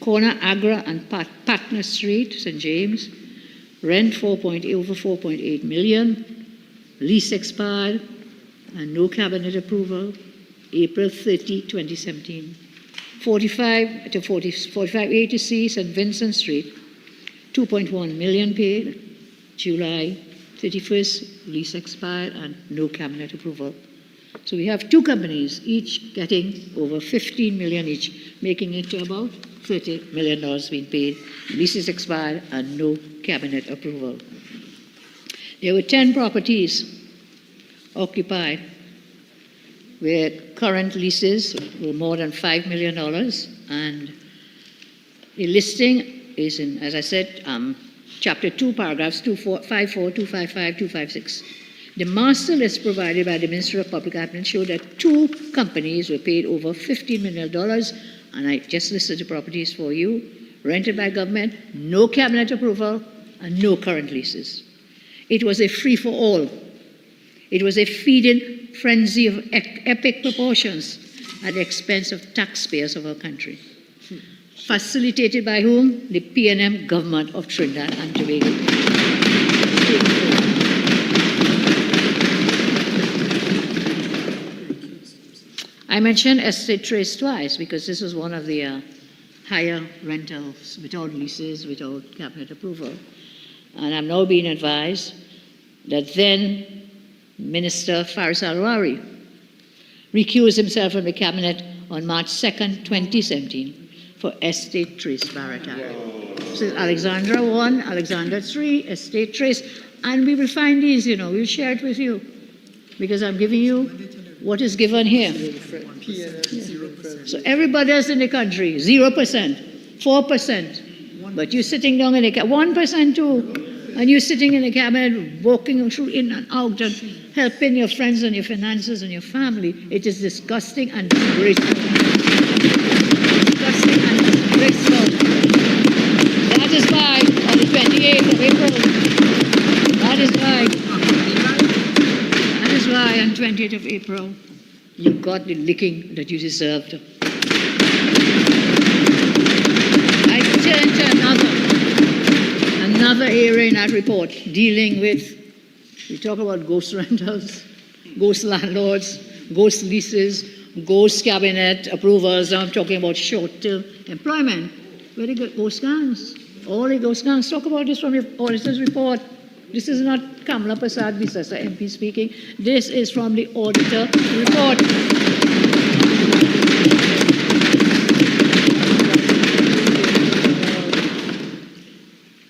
Corner Agra and Patna Street, St. James. Rent over $4.8 million. Lease expired and no cabinet approval. April 30, 2017. 45A to C, St. Vincent Street. $2.1 million paid. July 31st, lease expired and no cabinet approval. So we have 2 companies, each getting over $15 million each, making it to about $30 million being paid. Leases expired and no cabinet approval. There were 10 properties occupied where current leases were more than $5 million, and the listing is in, as I said, Chapter 2, paragraphs 254, 255, 256. The master list provided by the Ministry of Public Admin showed that 2 companies were paid over $15 million, and I just listed the properties for you. Rented by government, no cabinet approval, and no current leases. It was a free-for-all. It was a feeding frenzy of epic proportions at the expense of taxpayers of our country. Facilitated by whom? The PNM government of Trinidad and Tobago. I mentioned Estate Trace twice because this was one of the higher rentals without leases, without cabinet approval. And I'm now being advised that then Minister Faris Alwari recused himself from the cabinet on March 2nd, 2017 for Estate Trace Barataria. So Alexandra 1, Alexandra 3, Estate Trace, and we will find these, we'll share it with you because I'm giving you what is given here. So everybody else in the country, 0%, 4%, but you're sitting down in the 1% too. And you're sitting in a cabinet, walking through in and out and helping your friends and your finances and your family. It is disgusting and disgraceful. Disgusting and disgraceful. That is why on the 28th of April, that is why on 28th of April, you got the licking that you deserved. I turn to another area in that report dealing with, we talk about ghost rentals, ghost landlords, ghost leases, ghost cabinet approvals. Now I'm talking about short-term employment. Very good. Ghost gangs. All the ghost gangs. Talk about this from your auditor's report. This is not Kamala Prasad Visasa MP speaking. This is from the auditor report.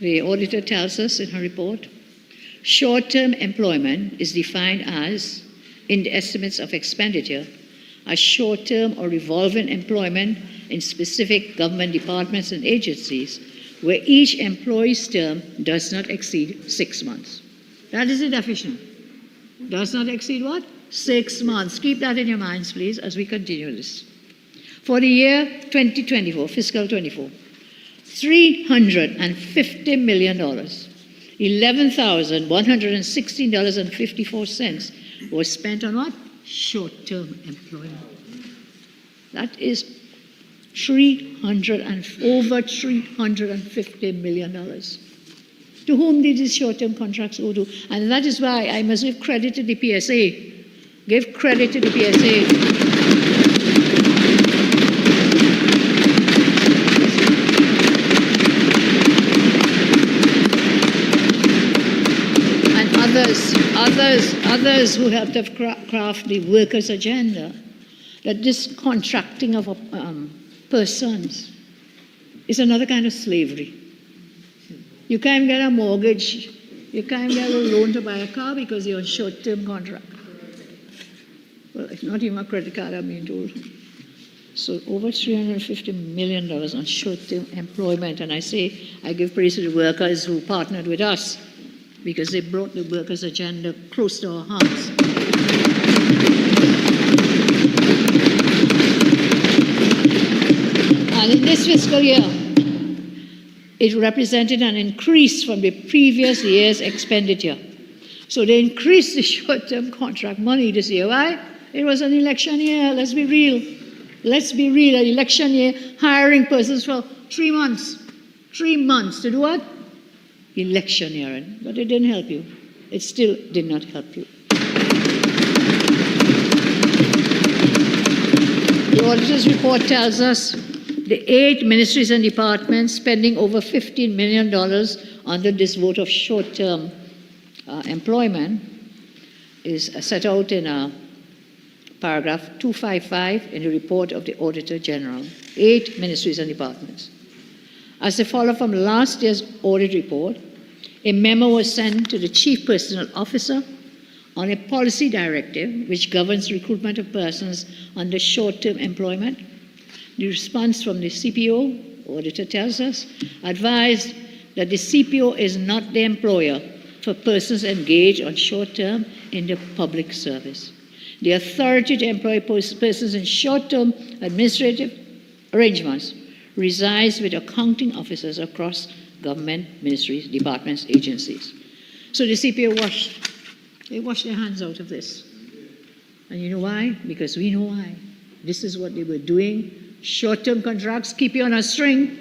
The auditor tells us in her report, short-term employment is defined as, in the estimates of expenditure, as short-term or revolving employment in specific government departments and agencies where each employee's term does not exceed 6 months. That is the definition. Does not exceed what? 6 months. Keep that in your minds, please, as we continue this. For the year 2024, fiscal 24, $350 million, $11,116.54 was spent on what? Short-term employment. That is over $350 million. To whom did these short-term contracts go to? And that is why I must give credit to the PSA. Give credit to the PSA. Others who helped to craft the workers' agenda, that this contracting of persons is another kind of slavery. You can't get a mortgage, you can't get a loan to buy a car because you're on short-term contract. Well, it's not even a credit card, I'm being told. So over $350 million on short-term employment. And I say, I give praise to the workers who partnered with us, because they brought the workers' agenda close to our hearts. And in this fiscal year, it represented an increase from the previous year's expenditure. So they increased the short-term contract money this year. Why? It was an election year. Let's be real. Let's be real. An election year, hiring persons for 3 months. 3 months to do what? Electioneering, but it didn't help you. It still did not help you. The auditor's report tells us the 8 ministries and departments spending over $15 million under this vote of short-term employment is set out in paragraph 255 in the report of the Auditor General. 8 ministries and departments. As they follow from last year's audit report, a memo was sent to the Chief Personnel Officer on a policy directive which governs recruitment of persons under short-term employment. The response from the CPO, auditor tells us, advised that the CPO is not the employer for persons engaged on short-term in the public service. The authority to employ persons in short-term administrative arrangements resides with accounting officers across government, ministries, departments, agencies. So the CPO washed their hands out of this. And you know why? Because we know why. This is what they were doing. Short-term contracts keep you on a string.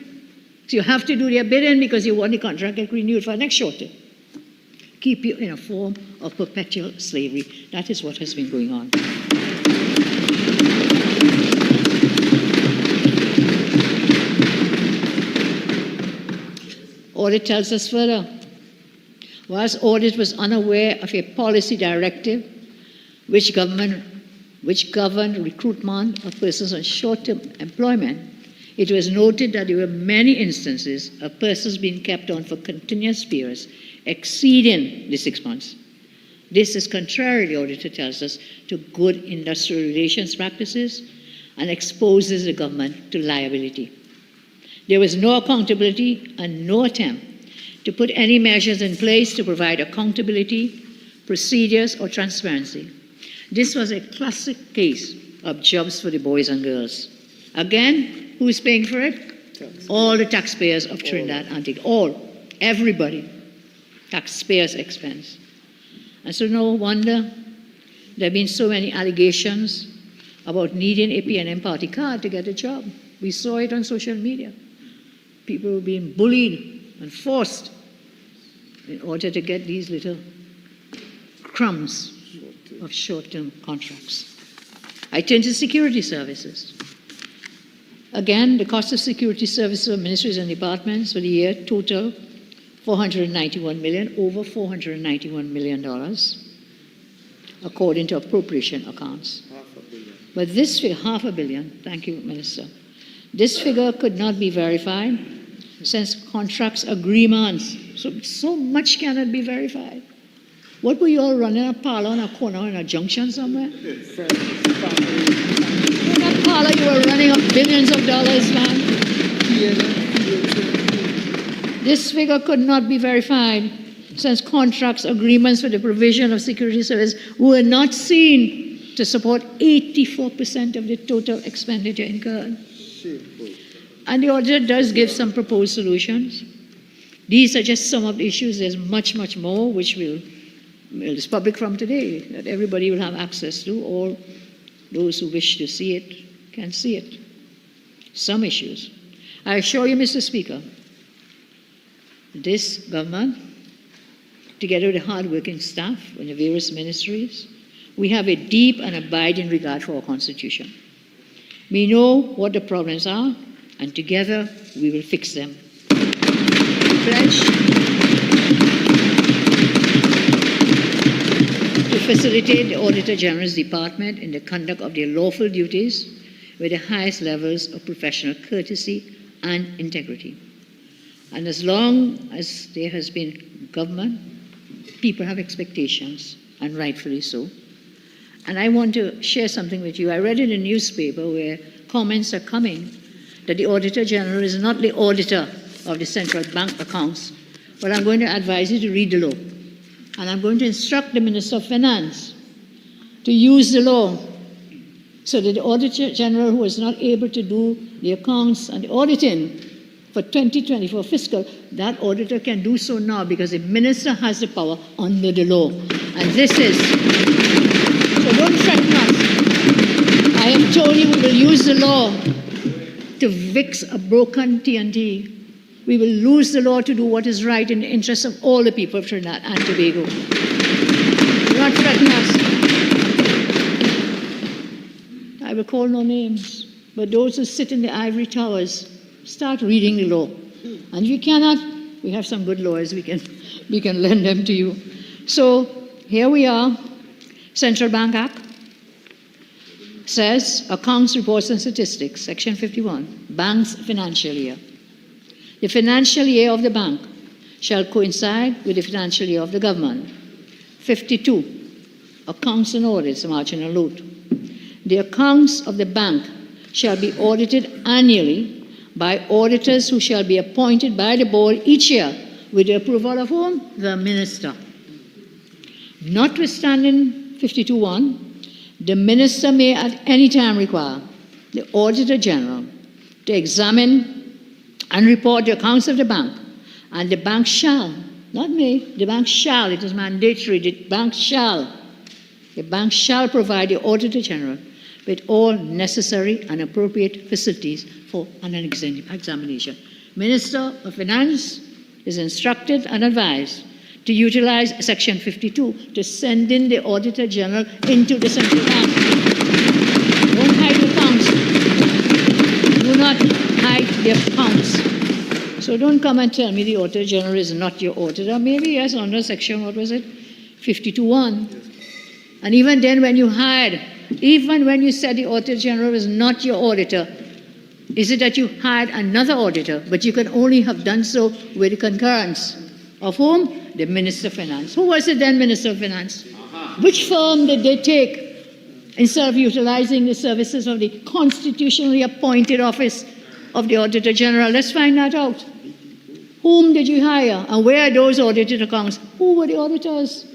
So you have to do their bidding because you want the contract to get renewed for the next short term. Keep you in a form of perpetual slavery. That is what has been going on. Audit tells us further, whilst audit was unaware of a policy directive which governed recruitment of persons on short-term employment, it was noted that there were many instances of persons being kept on for continuous periods exceeding the 6 months. This is contrary, the auditor tells us, to good industrial relations practices and exposes the government to liability. There was no accountability and no attempt to put any measures in place to provide accountability, procedures, or transparency. This was a classic case of jobs for the boys and girls. Again, who is paying for it? All the taxpayers of Trinidad and Antigua. All, everybody. Taxpayers' expense. And so no wonder there have been so many allegations about needing a PNM party card to get a job. We saw it on social media. People were being bullied and forced in order to get these little crumbs of short-term contracts. I turn to security services. Again, the cost of security services of ministries and departments for the year total $491 million, over $491 million, according to appropriation accounts. But this figure, $500 million, thank you, Minister. This figure could not be verified since contracts, agreements, so much cannot be verified. What were you all running a parlor on a corner in a junction somewhere? In a parlor you were running up billions of dollars, man. This figure could not be verified since contracts, agreements for the provision of security service were not seen to support 84% of the total expenditure incurred. And the auditor does give some proposed solutions. These are just some of the issues. There's much, much more, which is public from today, that everybody will have access to. All those who wish to see it can see it. Some issues. I assure you, Mr. Speaker, this government, together with the hard-working staff in the various ministries, we have a deep and abiding regard for our Constitution. We know what the problems are, and together we will fix them. We pledge to facilitate the Auditor General's Department in the conduct of their lawful duties with the highest levels of professional courtesy and integrity. And as long as there has been government, people have expectations, and rightfully so. And I want to share something with you. I read in the newspaper where comments are coming that the Auditor General is not the auditor of the central bank accounts. But I'm going to advise you to read the law. And I'm going to instruct the Minister of Finance to use the law so that the Auditor General, who is not able to do the accounts and the auditing for 2024 fiscal, that auditor can do so now because the minister has the power under the law. And this is, so don't threaten us. I have told you we will use the law to fix a broken TNT. We will lose the law to do what is right in the interest of all the people of Trinidad and Tobago. Do not threaten us. I will call no names, but those who sit in the ivory towers, start reading the law. And if you cannot, we have some good lawyers, we can lend them to you. So here we are. Central Bank Act says accounts, reports and statistics, section 51, bank's financial year. The financial year of the bank shall coincide with the financial year of the government. 52, accounts and audits, marginal note. The accounts of the bank shall be audited annually by auditors who shall be appointed by the board each year with the approval of whom? The minister. Notwithstanding 52.1, the minister may at any time require the Auditor General to examine and report the accounts of the bank, and the bank shall, not may, the bank shall, it is mandatory, the bank shall provide the Auditor General with all necessary and appropriate facilities for an examination. Minister of Finance is instructed and advised to utilize Section 52 to send in the Auditor General into the central bank. Don't hide the accounts. Do not hide the accounts. So don't come and tell me the Auditor General is not your auditor. Maybe yes, under Section, what was it? 52.1. And even then when you hired, even when you said the Auditor General is not your auditor, is it that you hired another auditor, but you can only have done so with the concurrence of whom? The Minister of Finance. Who was it then, Minister of Finance? Which firm did they take instead of utilizing the services of the constitutionally appointed office of the Auditor General? Let's find that out. Whom did you hire? And where are those audited accounts? Who were the auditors?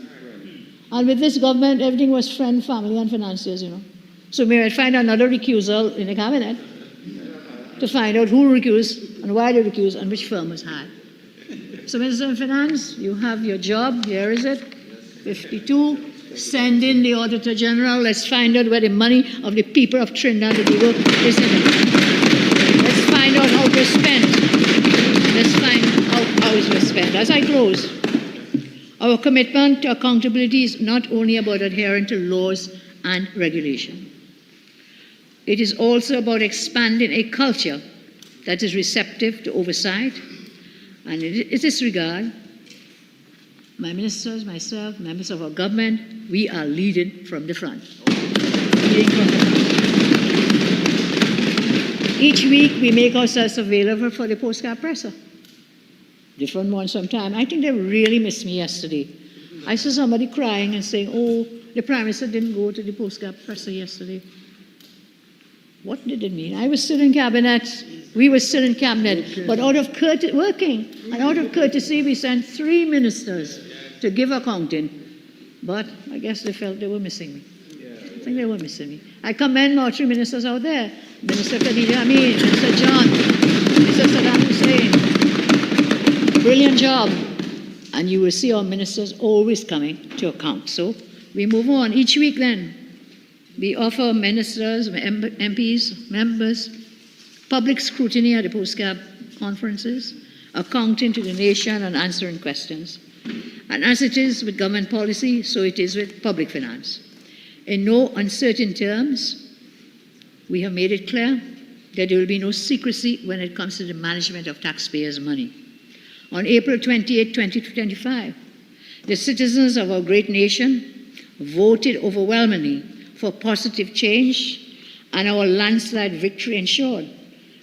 And with this government, everything was friend, family, and financiers, you know. So we might find another recusal in the cabinet to find out who recused and why they recused and which firm was hired. So, Minister of Finance, you have your job. Here is it. 52. Send in the Auditor General. Let's find out where the money of the people of Trinidad and Tobago is in. Let's find out how it was spent. Let's find out how it was spent. As I close, our commitment to accountability is not only about adhering to laws and regulation. It is also about expanding a culture that is receptive to oversight. And in this regard, my ministers, myself, members of our government, we are leading from the front. Leading from the front. Each week, we make ourselves available for the postcard presser. Different ones sometimes. I think they really missed me yesterday. I saw somebody crying and saying, oh, the Prime Minister didn't go to the postcard presser yesterday. What did it mean? I was still in cabinet. We were still in cabinet. But out of courtesy, we sent 3 ministers to give accounting. But I guess they felt they were missing me. I think they were missing me. I commend our 3 ministers out there. Minister Khadija Amin, Minister John, Minister Saddam Hussein. Brilliant job. And you will see our ministers always coming to account. So we move on. Each week then, we offer ministers, MPs, members, public scrutiny at the postcard conferences, accounting to the nation and answering questions. And as it is with government policy, so it is with public finance. In no uncertain terms, we have made it clear that there will be no secrecy when it comes to the management of taxpayers' money. On April 28, 2025, the citizens of our great nation voted overwhelmingly for positive change, and our landslide victory ensured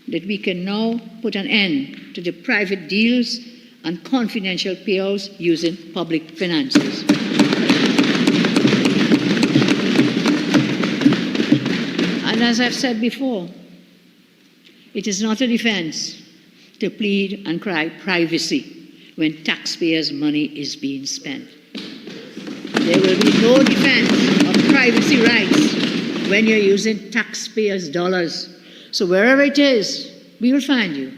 that we can now put an end to the private deals and confidential payouts using public finances. And as I've said before, it is not a defense to plead and cry privacy when taxpayers' money is being spent. There will be no defense of privacy rights when you're using taxpayers' dollars. So wherever it is, we will find you.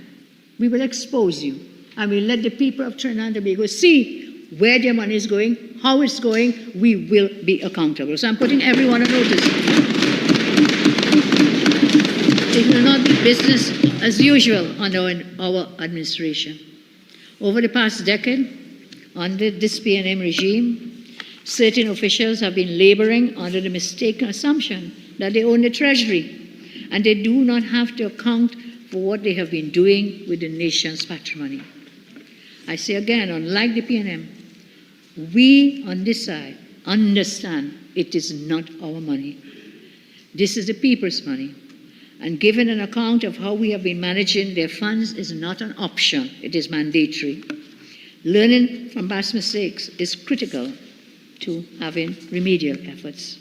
We will expose you. And we'll let the people of Trinidad and Tobago see where their money is going, how it's going. We will be accountable. So I'm putting everyone on notice. It will not be business as usual under our administration. Over the past decade, under this PNM regime, certain officials have been laboring under the mistaken assumption that they own the Treasury and they do not have to account for what they have been doing with the nation's patrimony. I say again, unlike the PNM, we on this side understand it is not our money. This is the people's money. And giving an account of how we have been managing their funds is not an option, it is mandatory. Learning from past mistakes is critical to having remedial efforts.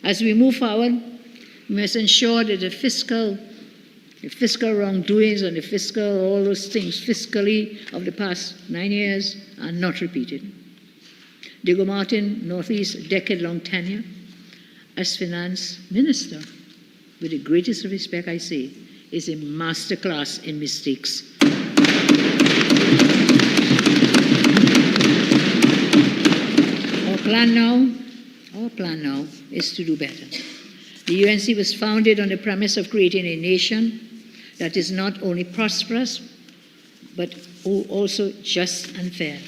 As we move forward, we must ensure that the fiscal wrongdoings and all those things fiscally of the past 9 years are not repeated. Diego Martin, Northeast, decade-long tenure as finance minister, with the greatest respect I say, is a masterclass in mistakes. Our plan now is to do better. The UNC was founded on the premise of creating a nation that is not only prosperous, but also just and fair.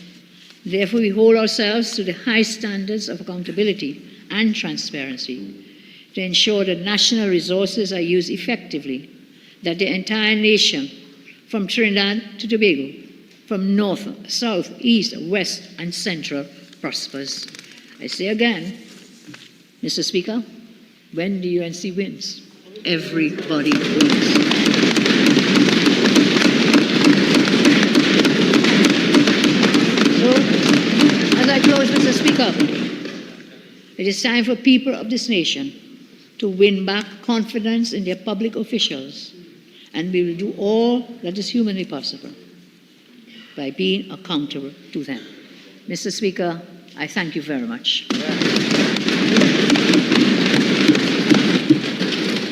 Therefore, we hold ourselves to the high standards of accountability and transparency to ensure that national resources are used effectively, that the entire nation, from Trinidad to Tobago, from north, south, east, west, and central, prospers. I say again, Mr. Speaker, when the UNC wins, everybody wins. So, as I close, Mr. Speaker, it is time for people of this nation to win back confidence in their public officials, and we will do all that is humanly possible by being accountable to them. Mr. Speaker, I thank you very much.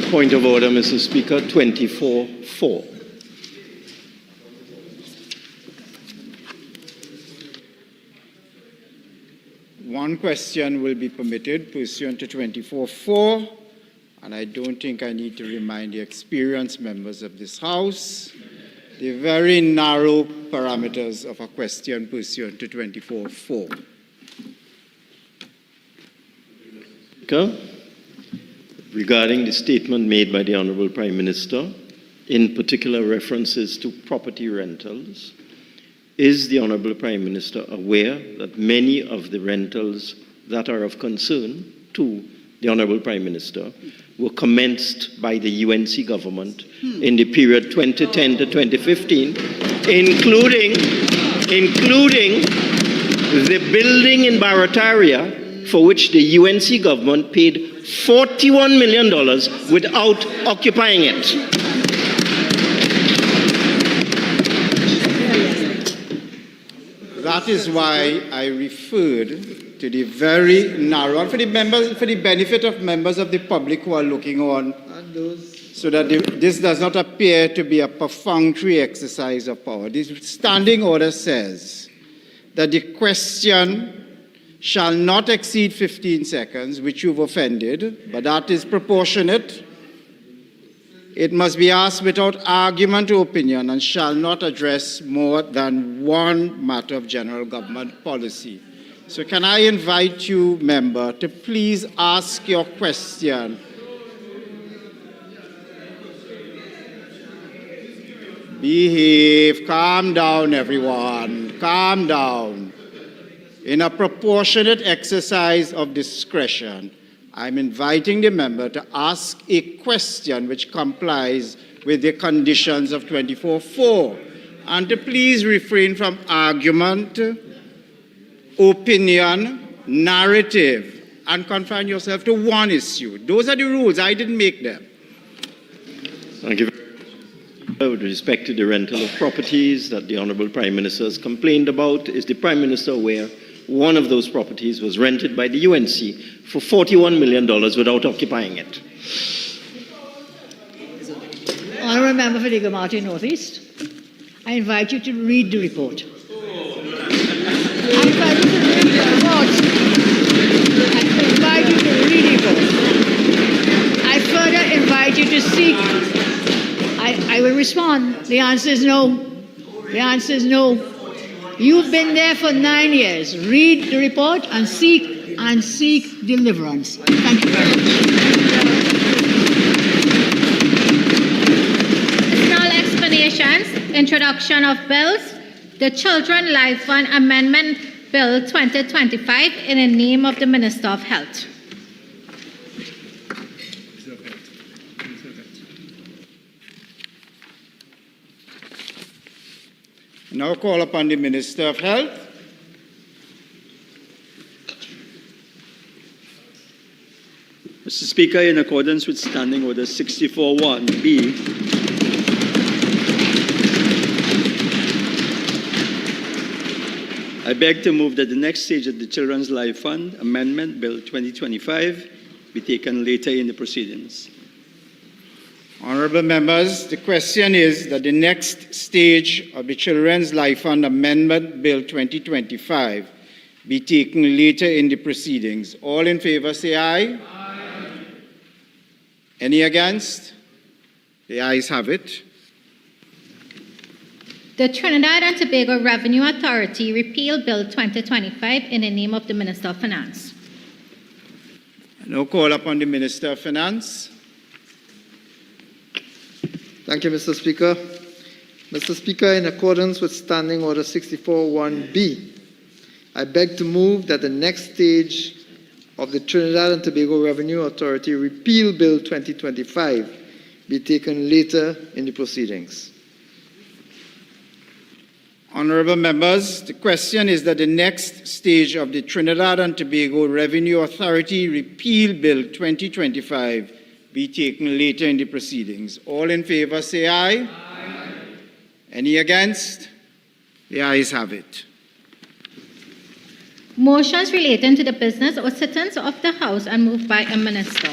Point of order, Mr. Speaker, 24-4. One question will be permitted pursuant to 24-4, and I don't think I need to remind the experienced members of this House the very narrow parameters of a question pursuant to 24-4. Speaker, regarding the statement made by the Honourable Prime Minister, in particular references to property rentals, is the Honourable Prime Minister aware that many of the rentals that are of concern to the Honourable Prime Minister were commenced by the UNC government in the period 2010 to 2015, including the building in Barataria, for which the UNC government paid $41 million without occupying it. That is why I referred to the very narrow, and for the benefit of members of the public who are looking on, so that this does not appear to be a perfunctory exercise of power. The standing order says that the question shall not exceed 15 seconds, which you've offended, but that is proportionate. It must be asked without argument or opinion and shall not address more than one matter of general government policy. So can I invite you, member, to please ask your question. Behave, calm down, everyone, calm down. In a proportionate exercise of discretion, I'm inviting the member to ask a question which complies with the conditions of 24-4, and to please refrain from argument, opinion, narrative, and confine yourself to one issue. Those are the rules. I didn't make them. Thank you. With respect to the rental of properties that the Honourable Prime Minister has complained about, is the Prime Minister aware one of those properties was rented by the UNC for $41 million without occupying it? Honourable Member for Diga Martin North East, I invite you to read the report. I invite you to read the report. I invite you to read the report. I further invite you to seek. I will respond. The answer is no. The answer is no. You've been there for 9 years. Read the report and seek deliverance. Thank you very much. Additional explanations, introduction of bills, the Children Life Fund Amendment Bill 2025 in the name of the Minister of Health. Now call upon the Minister of Health. Mr. Speaker, in accordance with Standing Order 64-1B, I beg to move that the next stage of the Children's Life Fund Amendment Bill 2025 be taken later in the proceedings. Honourable members, the question is that the next stage of the Children's Life Fund Amendment Bill 2025 be taken later in the proceedings. All in favour say aye. Aye. Any against? The ayes have it. The Trinidad and Tobago Revenue Authority Repeal Bill 2025 in the name of the Minister of Finance. I now call upon the Minister of Finance. Thank you, Mr. Speaker. Mr. Speaker, in accordance with Standing Order 64-1B, I beg to move that the next stage of the Trinidad and Tobago Revenue Authority Repeal Bill 2025 be taken later in the proceedings. Honourable members, the question is that the next stage of the Trinidad and Tobago Revenue Authority Repeal Bill 2025 be taken later in the proceedings. All in favour say aye. Aye. Any against? The ayes have it. Motions relating to the business or sittings of the House and moved by a minister.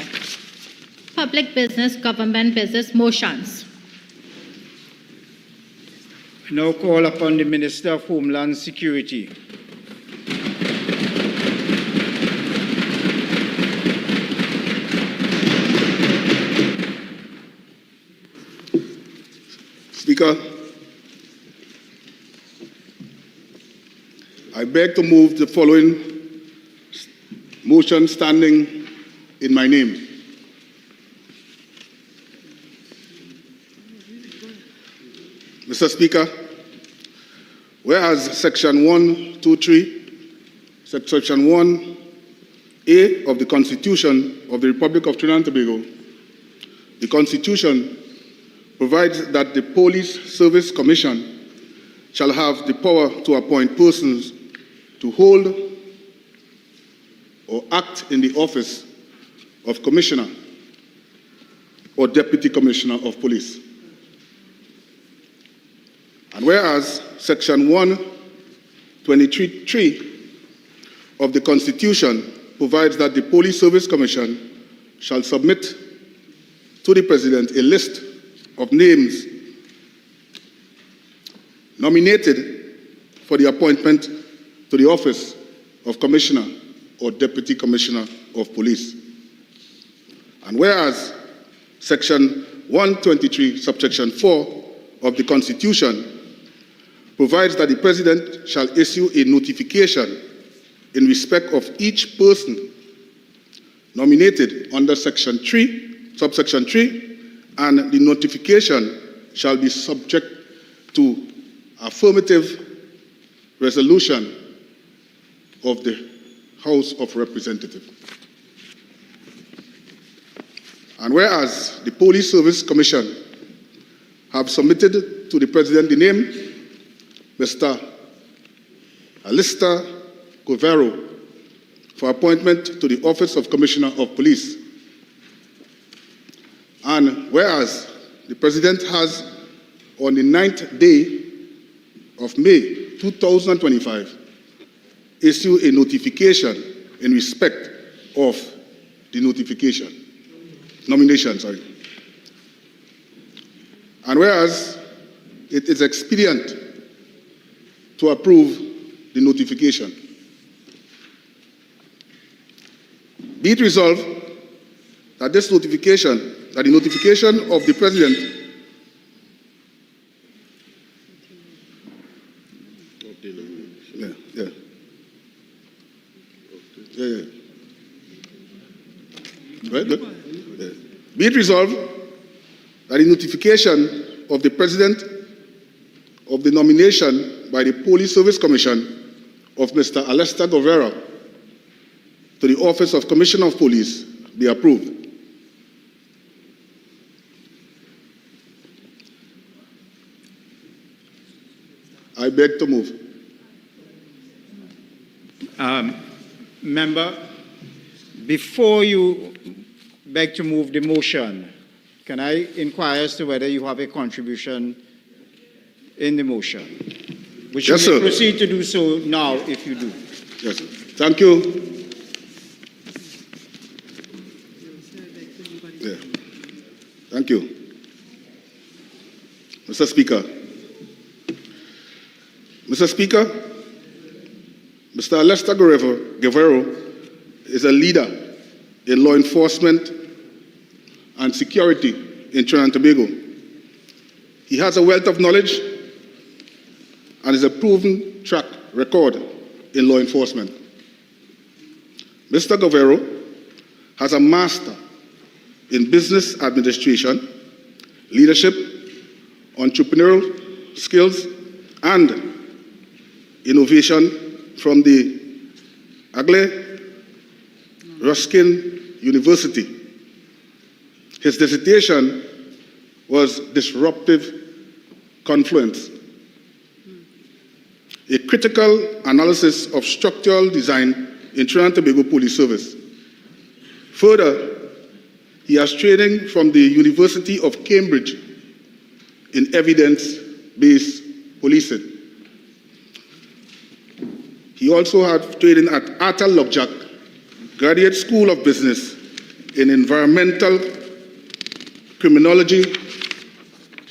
Public business, government business, motions. I now call upon the Minister of Homeland Security. Speaker, I beg to move the following motion standing in my name. Mr. Speaker, whereas Section 123, Section 1A of the Constitution of the Republic of Trinidad and Tobago, the Constitution provides that the Police Service Commission shall have the power to appoint persons to hold or act in the office of Commissioner or Deputy Commissioner of Police. And whereas Section 123(3) of the Constitution provides that the Police Service Commission shall submit to the President a list of names nominated for the appointment to the office of Commissioner or Deputy Commissioner of Police. And whereas Section 123, subsection 4 of the Constitution provides that the President shall issue a notification in respect of each person nominated under Section 3, subsection 3, and the notification shall be subject to affirmative resolution of the House of Representatives. And whereas the Police Service Commission have submitted to the President the name Mr. Alistair Govero for appointment to the office of Commissioner of Police. And whereas the President has, on the 9th day of May 2025, issued a notification in respect of the nomination. And whereas it is expedient to approve the notification, be it resolved that the notification of the President Be it resolved that the notification of the President of the nomination by the Police Service Commission of Mr. Alistair Govero to the office of Commissioner of Police be approved. I beg to move. Member, before you beg to move the motion, can I inquire as to whether you have a contribution in the motion? Which Yes, you may sir. proceed to do so now if you do. Yes, sir. Thank you. Yeah. Thank you. Mr. Speaker. Mr. Speaker, Mr. Alistair Govero is a leader in law enforcement and security in Trinidad and Tobago. He has a wealth of knowledge and is a proven track record in law enforcement. Mr. Govero has a master in business administration, leadership, entrepreneurial skills, and innovation from the Agle Ruskin University. His dissertation was Disruptive Confluence, a critical analysis of structural design in Trinidad and Tobago Police Service. Further, he has training from the University of Cambridge in evidence-based policing. also had training at Atal Lokjak Graduate School of Business in Environmental Criminology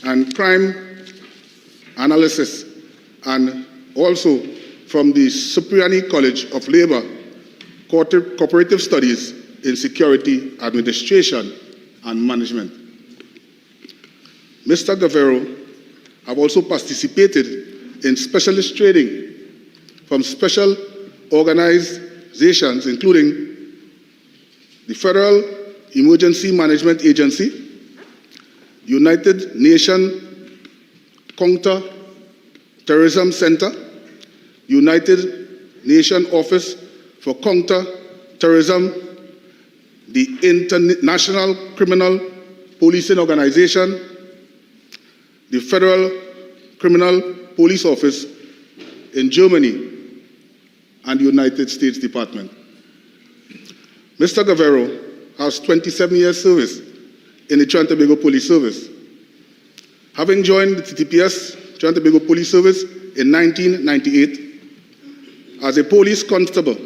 and Crime Analysis, and also from the Cipriani College of Labor, Cooperative Studies in Security Administration and Management. Mr. Guerrero have also participated in specialist training from special organizations, including the Federal Emergency Management Agency, United Nations Counter-Terrorism Center, United Nations Office for Counter-Terrorism, the International Criminal Policing Organization, the Federal Criminal Police Office in Germany, and the United States Department. Mr. Guerrero has 27 years service in the Trinidad and Tobago Police Service. Having joined the TTPS, Trinidad and Tobago Police Service, in 1998 as a police constable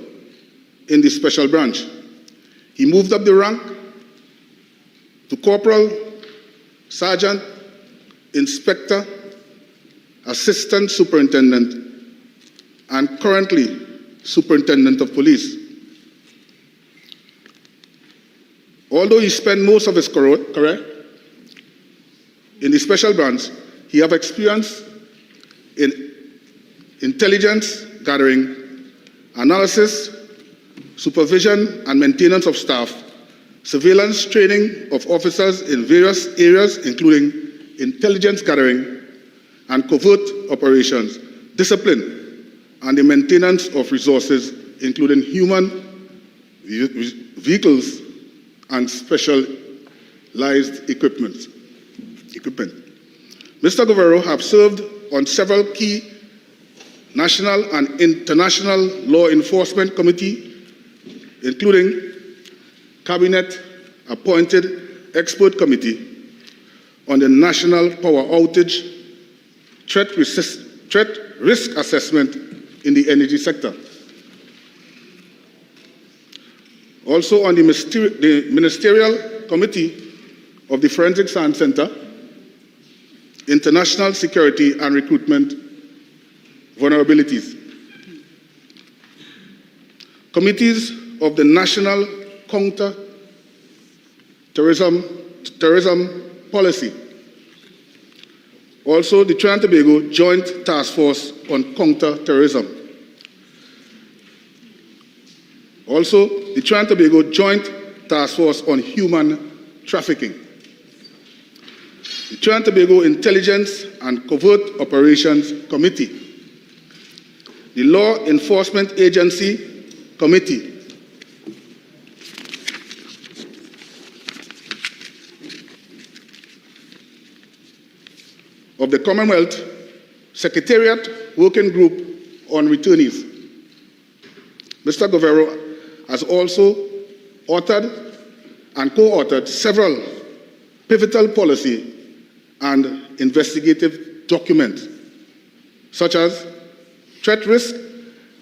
in the Special Branch, he moved up the rank to Corporal, Sergeant, Inspector, Assistant Superintendent, and currently Superintendent of Police. Although he spent most of his career in the Special Branch, he have experience in intelligence gathering, analysis, supervision and maintenance of staff, surveillance training of officers in various areas, including intelligence gathering and covert operations, discipline, and the maintenance of resources, including human, vehicles, and specialized equipment. Mr. Guerrero have served on several key national and international law enforcement committees, including Cabinet-appointed expert committee on the national power outage, threat risk assessment in the energy sector. Also on the Ministerial Committee of the Forensic Science Center, International Security and Recruitment Vulnerabilities. Committees of the National Counter-Terrorism Policy. Also the Trinidad and Tobago Joint Task Force on Counter-Terrorism. Also, the Trinidad and Tobago Joint Task Force on Human Trafficking. The Trinidad and Tobago Intelligence and Covert Operations Committee. The Law Enforcement Agency Committee. Of the Commonwealth Secretariat Working Group on Returnees. Mr. Guerrero has also authored and co-authored several pivotal policy and investigative documents, such as Threat Risk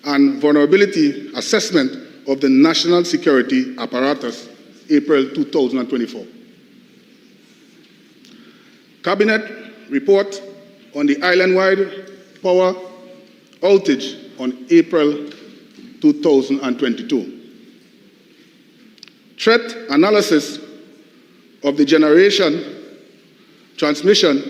and Vulnerability Assessment of the National Security Apparatus, April 2024. Cabinet Report on the island-wide power outage on April 2022. Threat analysis of the generation, transmission,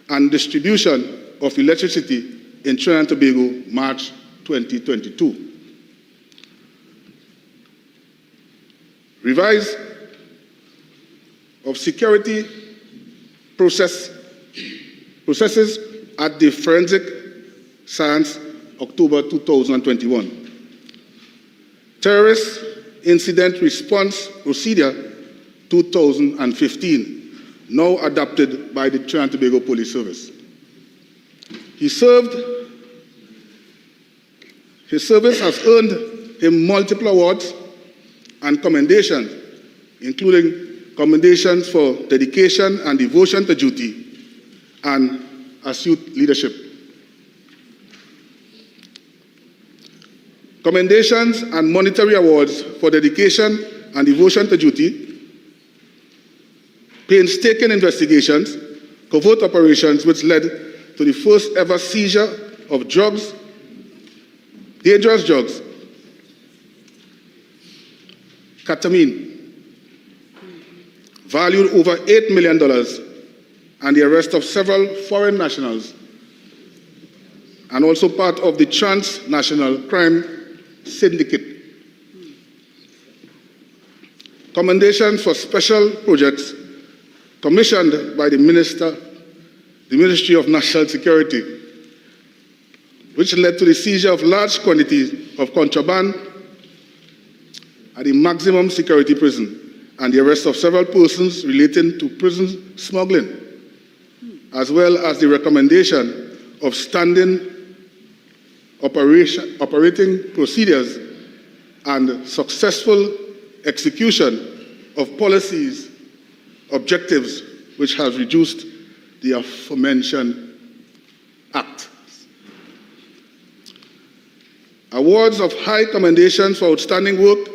and distribution of electricity in Trinidad and Tobago, March 2022. Revise of security processes at the Forensic Science, October 2021. Terrorist Incident Response Procedure 2015, now adopted by the Trinidad and Tobago Police Service. His service has earned him multiple awards and commendations, including commendations for dedication and devotion to duty and astute leadership. commendations and monetary awards for dedication and devotion to duty, painstaking investigations, covert operations which led to the first ever seizure of drugs, dangerous drugs, ketamine, valued over $8 million, and the arrest of several foreign nationals, and also part of the transnational crime syndicate. Commendations for special projects commissioned by the Ministry of National Security, which led to the seizure of large quantities of contraband at the maximum security prison and the arrest of several persons relating to prison smuggling, as well as the recommendation of standing operating procedures and successful execution of policies, objectives which has reduced the aforementioned act. Awards of high commendations for outstanding work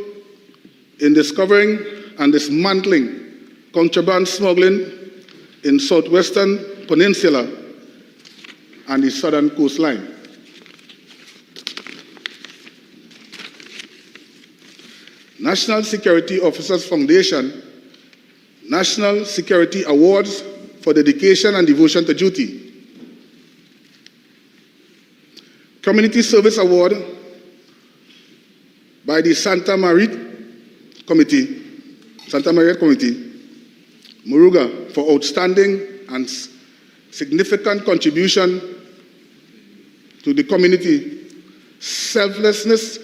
in discovering and dismantling contraband smuggling in southwestern peninsula and the southern coastline. National Security Officers Foundation, National Security Awards for dedication and devotion to duty. Community Service Award by the Santa Maria Committee, Muruga, for outstanding and significant contribution to the community, selflessness,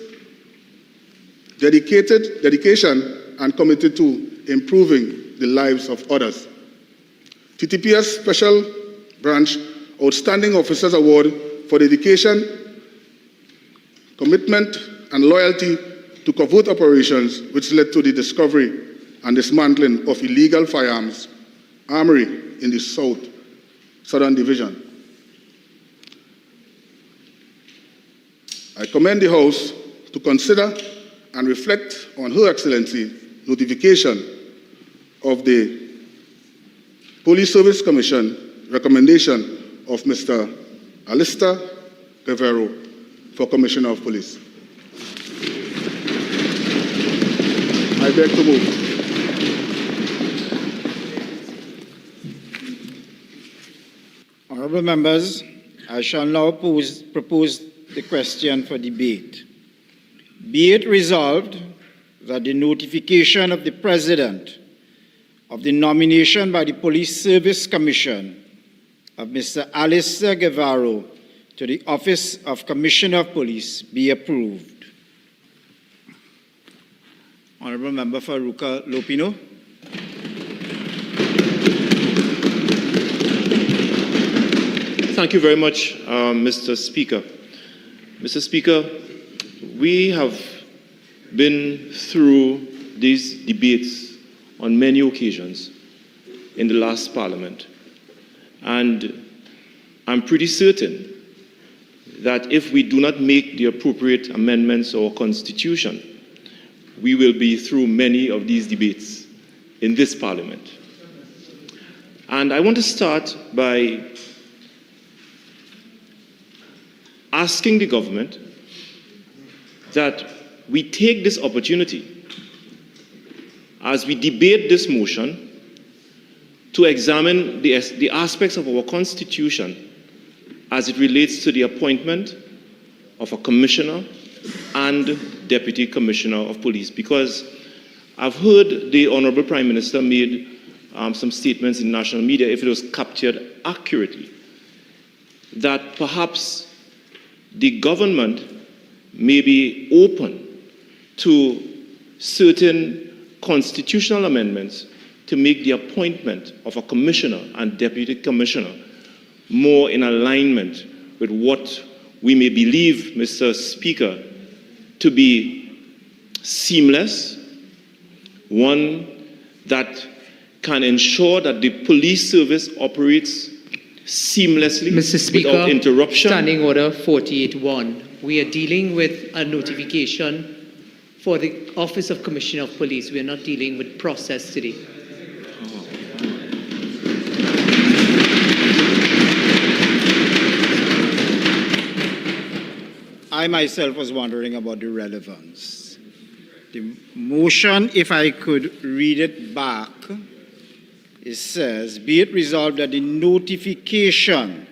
dedication, and committed to improving the lives of others. TTPS Special Branch Outstanding Officers Award for dedication, commitment, and loyalty to covert operations which led to the discovery and dismantling of illegal firearms armory in the Southern Division. I commend the House to consider and reflect on Her Excellency notification of the Police Service Commission recommendation of Mr. Alistair Guerrero for Commissioner of Police. I beg to move. Honourable members, I shall now propose the question for debate. Be it resolved that the notification of the President of the nomination by the Police Service Commission of Mr. Alistair Guerrero to the office of Commissioner of Police be approved. Honourable Member for Ruka Lopino. Thank you very much, Mr. Speaker. Mr. Speaker, we have been through these debates on many occasions in the last Parliament, and I'm pretty certain that if we do not make the appropriate amendments to our Constitution, we will be through many of these debates in this Parliament. And I want to start by asking the government that we take this opportunity as we debate this motion to examine the aspects of our Constitution as it relates to the appointment of a commissioner and deputy commissioner of police, because I've heard the Honourable Prime Minister made some statements in national media, if it was captured accurately, that perhaps the government may be open to certain constitutional amendments to make the appointment of a commissioner and deputy commissioner more in alignment with what we may believe, Mr. Speaker, to be seamless, one that can ensure that the police service operates seamlessly Mr. Speaker, without interruption. Standing Order 48-1. we are dealing with a notification for the Office of Commissioner of Police. We are not dealing with process today. I myself was wondering about the relevance. The motion, if I could read it back, it says, be it resolved that the notification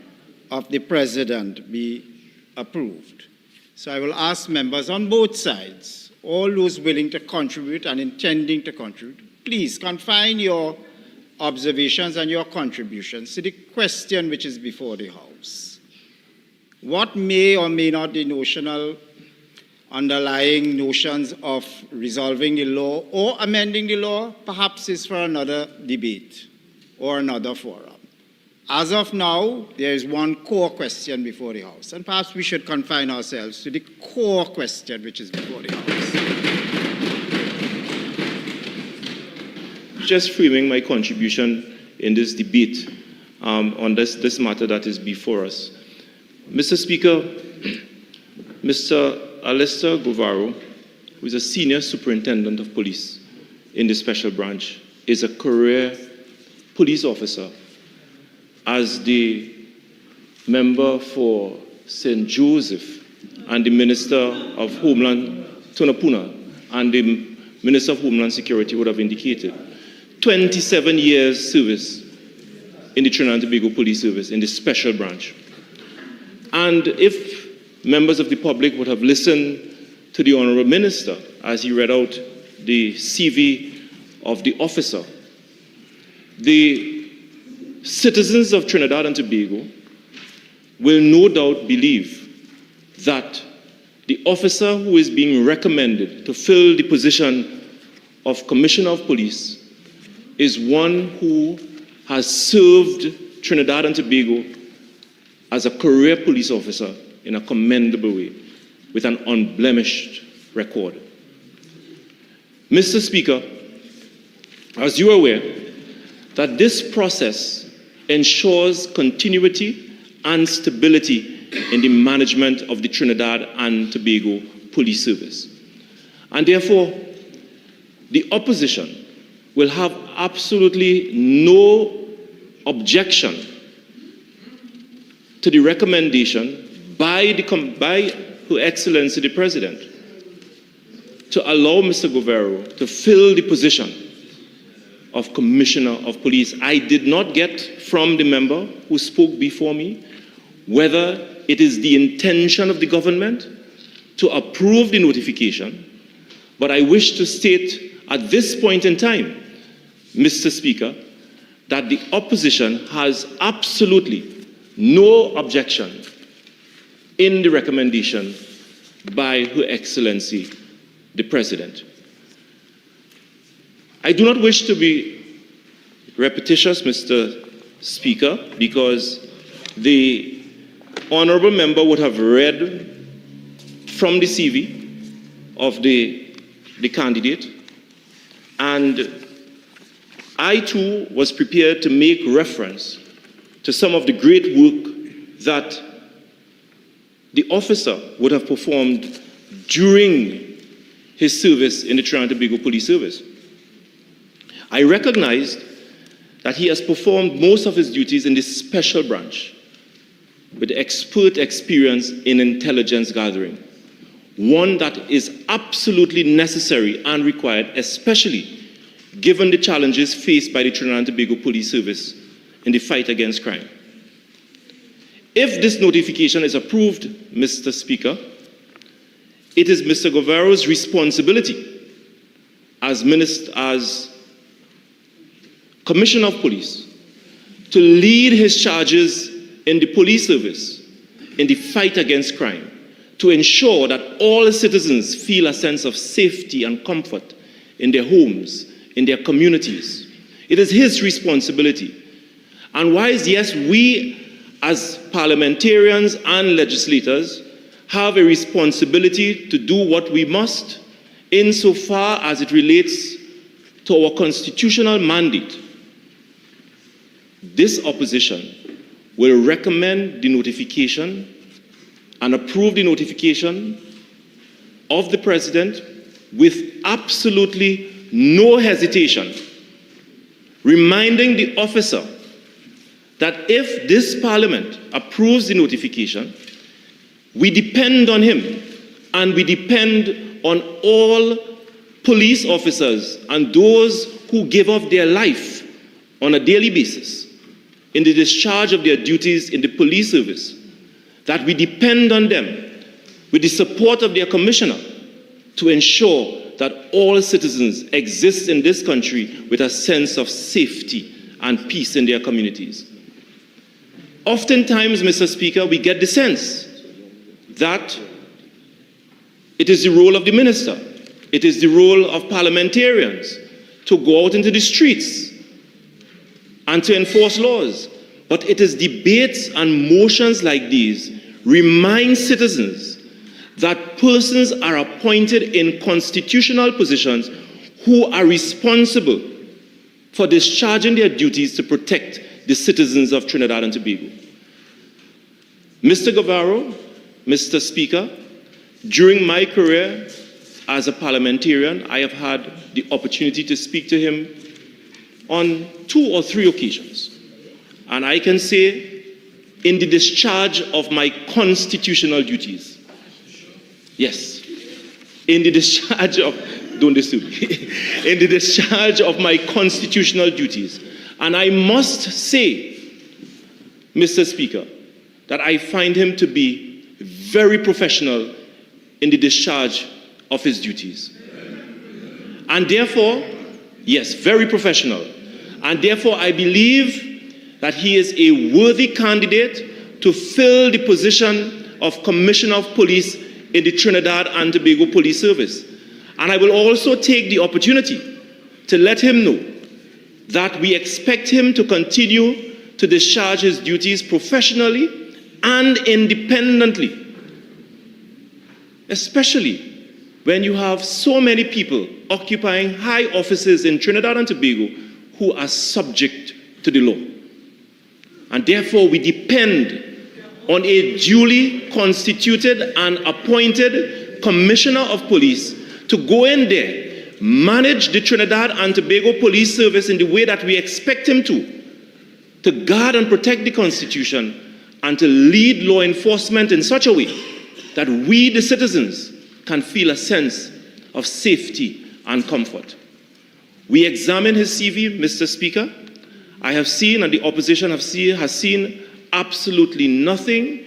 of the President be approved. So I will ask members on both sides, all those willing to contribute and intending to contribute, please confine your observations and your contributions to the question which is before the House. What may or may not the notional underlying notions of resolving the law or amending the law perhaps is for another debate or another forum. As of now, there is one core question before the House, and perhaps we should confine ourselves to the core question which is before the House. Just framing my contribution in this debate on this matter that is before us. Mr. Speaker, Mr. Alistair Guevara, who is a senior superintendent of police in the special branch, is a career police officer. As the member for St. Joseph and the Minister of Homeland, Tunapuna, and the Minister of Homeland Security would have indicated, 27 years service in the Trinidad and Tobago Police Service, in the special branch. And if members of the public would have listened to the Honourable Minister as he read out the CV of the officer, the citizens of Trinidad and Tobago will no doubt believe that the officer who is being recommended to fill the position of Commissioner of Police is one who has served Trinidad and Tobago as a career police officer in a commendable way, with an unblemished record. Mr. Speaker, as you are aware, that this process ensures continuity and stability in the management of the Trinidad and Tobago Police Service. And therefore, the opposition will have absolutely no objection to the recommendation by Her Excellency the President to allow Mr. Guevara to fill the position of Commissioner of Police. I did not get from the member who spoke before me whether it is the intention of the government to approve the notification, but I wish to state at this point in time, Mr. Speaker, that the opposition has absolutely no objection in the recommendation by Her Excellency the President. I do not wish to be repetitious, Mr. Speaker, because the honourable member would have read from the CV of the candidate, and I too was prepared to make reference to some of the great work that the officer would have performed during his service in the Trinidad and Tobago Police Service. I recognized that he has performed most of his duties in this special branch with expert experience in intelligence gathering, one that is absolutely necessary and required, especially given the challenges faced by the Trinidad and Tobago Police Service in the fight against crime. If this notification is approved, Mr. Speaker, it is Mr. Guevara's responsibility as Commissioner of Police to lead his charges in the police service in the fight against crime, to ensure that all citizens feel a sense of safety and comfort in their homes, in their communities. It is his responsibility. And whilst, yes, we as parliamentarians and legislators have a responsibility to do what we must insofar as it relates to our constitutional mandate, this opposition will recommend the notification and approve the notification of the President with absolutely no hesitation, reminding the officer that if this Parliament approves the notification, we depend on him and we depend on all police officers and those who give up their life on a daily basis in the discharge of their duties in the police service, that we depend on them with the support of their commissioner to ensure that all citizens exist in this country with a sense of safety and peace in their communities. Oftentimes, Mr. Speaker, we get the sense that it is the role of the minister, it is the role of parliamentarians to go out into the streets and to enforce laws. But it is debates and motions like these remind citizens that persons are appointed in constitutional positions who are responsible for discharging their duties to protect the citizens of Trinidad and Tobago. Mr. Guevara, Mr. Speaker, during my career as a parliamentarian, I have had the opportunity to speak to him on 2 or 3 occasions. And I can say, in the discharge of my constitutional duties, yes, in the discharge of, don't disturb me, in the discharge of my constitutional duties. And I must say, Mr. Speaker, that I find him to be very professional in the discharge of his duties. And therefore, yes, very professional. And therefore, I believe that he is a worthy candidate to fill the position of Commissioner of Police in the Trinidad and Tobago Police Service. And I will also take the opportunity to let him know that we expect him to continue to discharge his duties professionally and independently, especially when you have so many people occupying high offices in Trinidad and Tobago who are subject to the law. And therefore, we depend on a duly constituted and appointed Commissioner of Police to go in there, manage the Trinidad and Tobago Police Service in the way that we expect him to guard and protect the Constitution, and to lead law enforcement in such a way that we, the citizens, can feel a sense of safety and comfort. We examine his CV, Mr. Speaker. I have seen, and the opposition has seen, absolutely nothing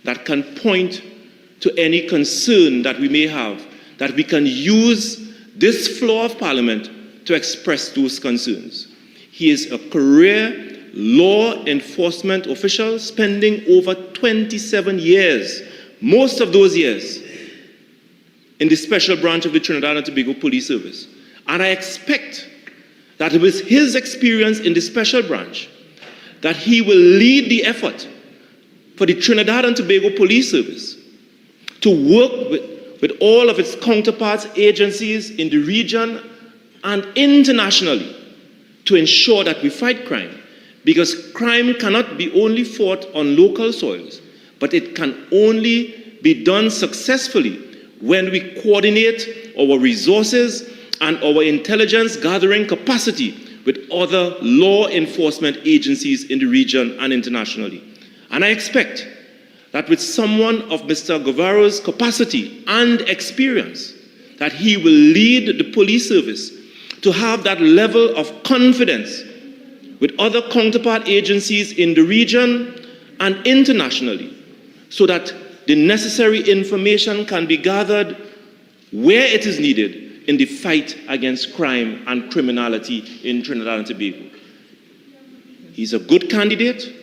that can point to any concern that we may have, that we can use this floor of Parliament to express those concerns. He is a career law enforcement official spending over 27 years, most of those years, in the special branch of the Trinidad and Tobago Police Service. And I expect that with his experience in the special branch, that he will lead the effort for the Trinidad and Tobago Police Service to work with all of its counterparts, agencies in the region and internationally to ensure that we fight crime. Because crime cannot be only fought on local soils, but it can only be done successfully when we coordinate our resources and our intelligence gathering capacity with other law enforcement agencies in the region and internationally. And I expect that with someone of Mr. Guevara's capacity and experience, that he will lead the police service to have that level of confidence with other counterpart agencies in the region and internationally, so that the necessary information can be gathered where it is needed in the fight against crime and criminality in Trinidad and Tobago. He's a good candidate,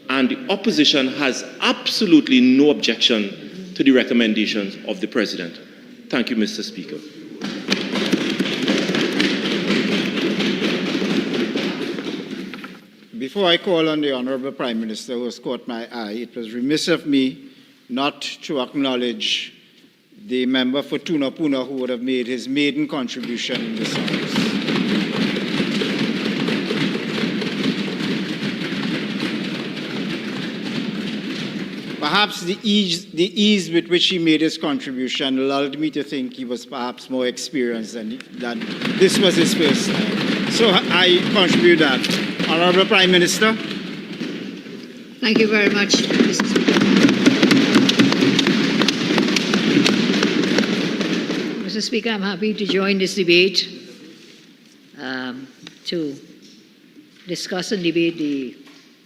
and the opposition has absolutely no objection to the recommendations of the President. Thank you, Mr. Speaker. Before I call on the Honorable Prime Minister, who has caught my eye, it was remiss of me not to acknowledge the member for Tunapuna who would have made his maiden contribution in this House. perhaps the ease with which he made his contribution lulled me to think he was perhaps more experienced than that this was his first time. So I contribute that. Honorable Prime Minister. Thank you very much, Mr. Speaker. Mr. Speaker, I'm happy to join this debate to discuss and debate the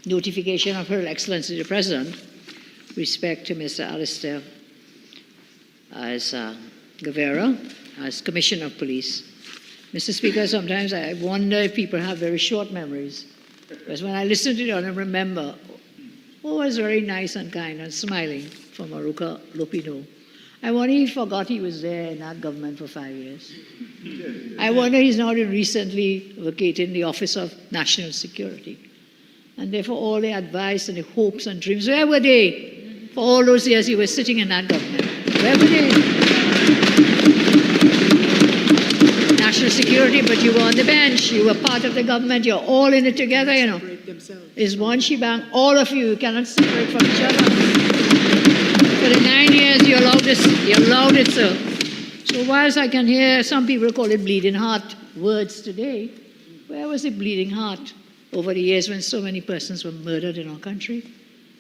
notification of Her Excellency the President with respect to Mr. Alistair as Guevara, as Commissioner of Police. Mr. Speaker, sometimes I wonder if people have very short memories. Because when I listen to it, I remember, oh, it was very nice and kind and smiling from Maruka Lopino. I wonder he forgot he was there in that government for 5 years. I wonder he's not recently vacated the Office of National Security. And therefore, all the advice and the hopes and dreams, where were they for all those years he was sitting in that government? Where were they? National Security, but you were on the bench. You were part of the government. You're all in it together, you know. It's one shebang. All of you cannot separate from each other. For the 9 years, you allowed it, sir. So whilst I can hear some people call it bleeding heart words today, where was the bleeding heart over the years when so many persons were murdered in our country?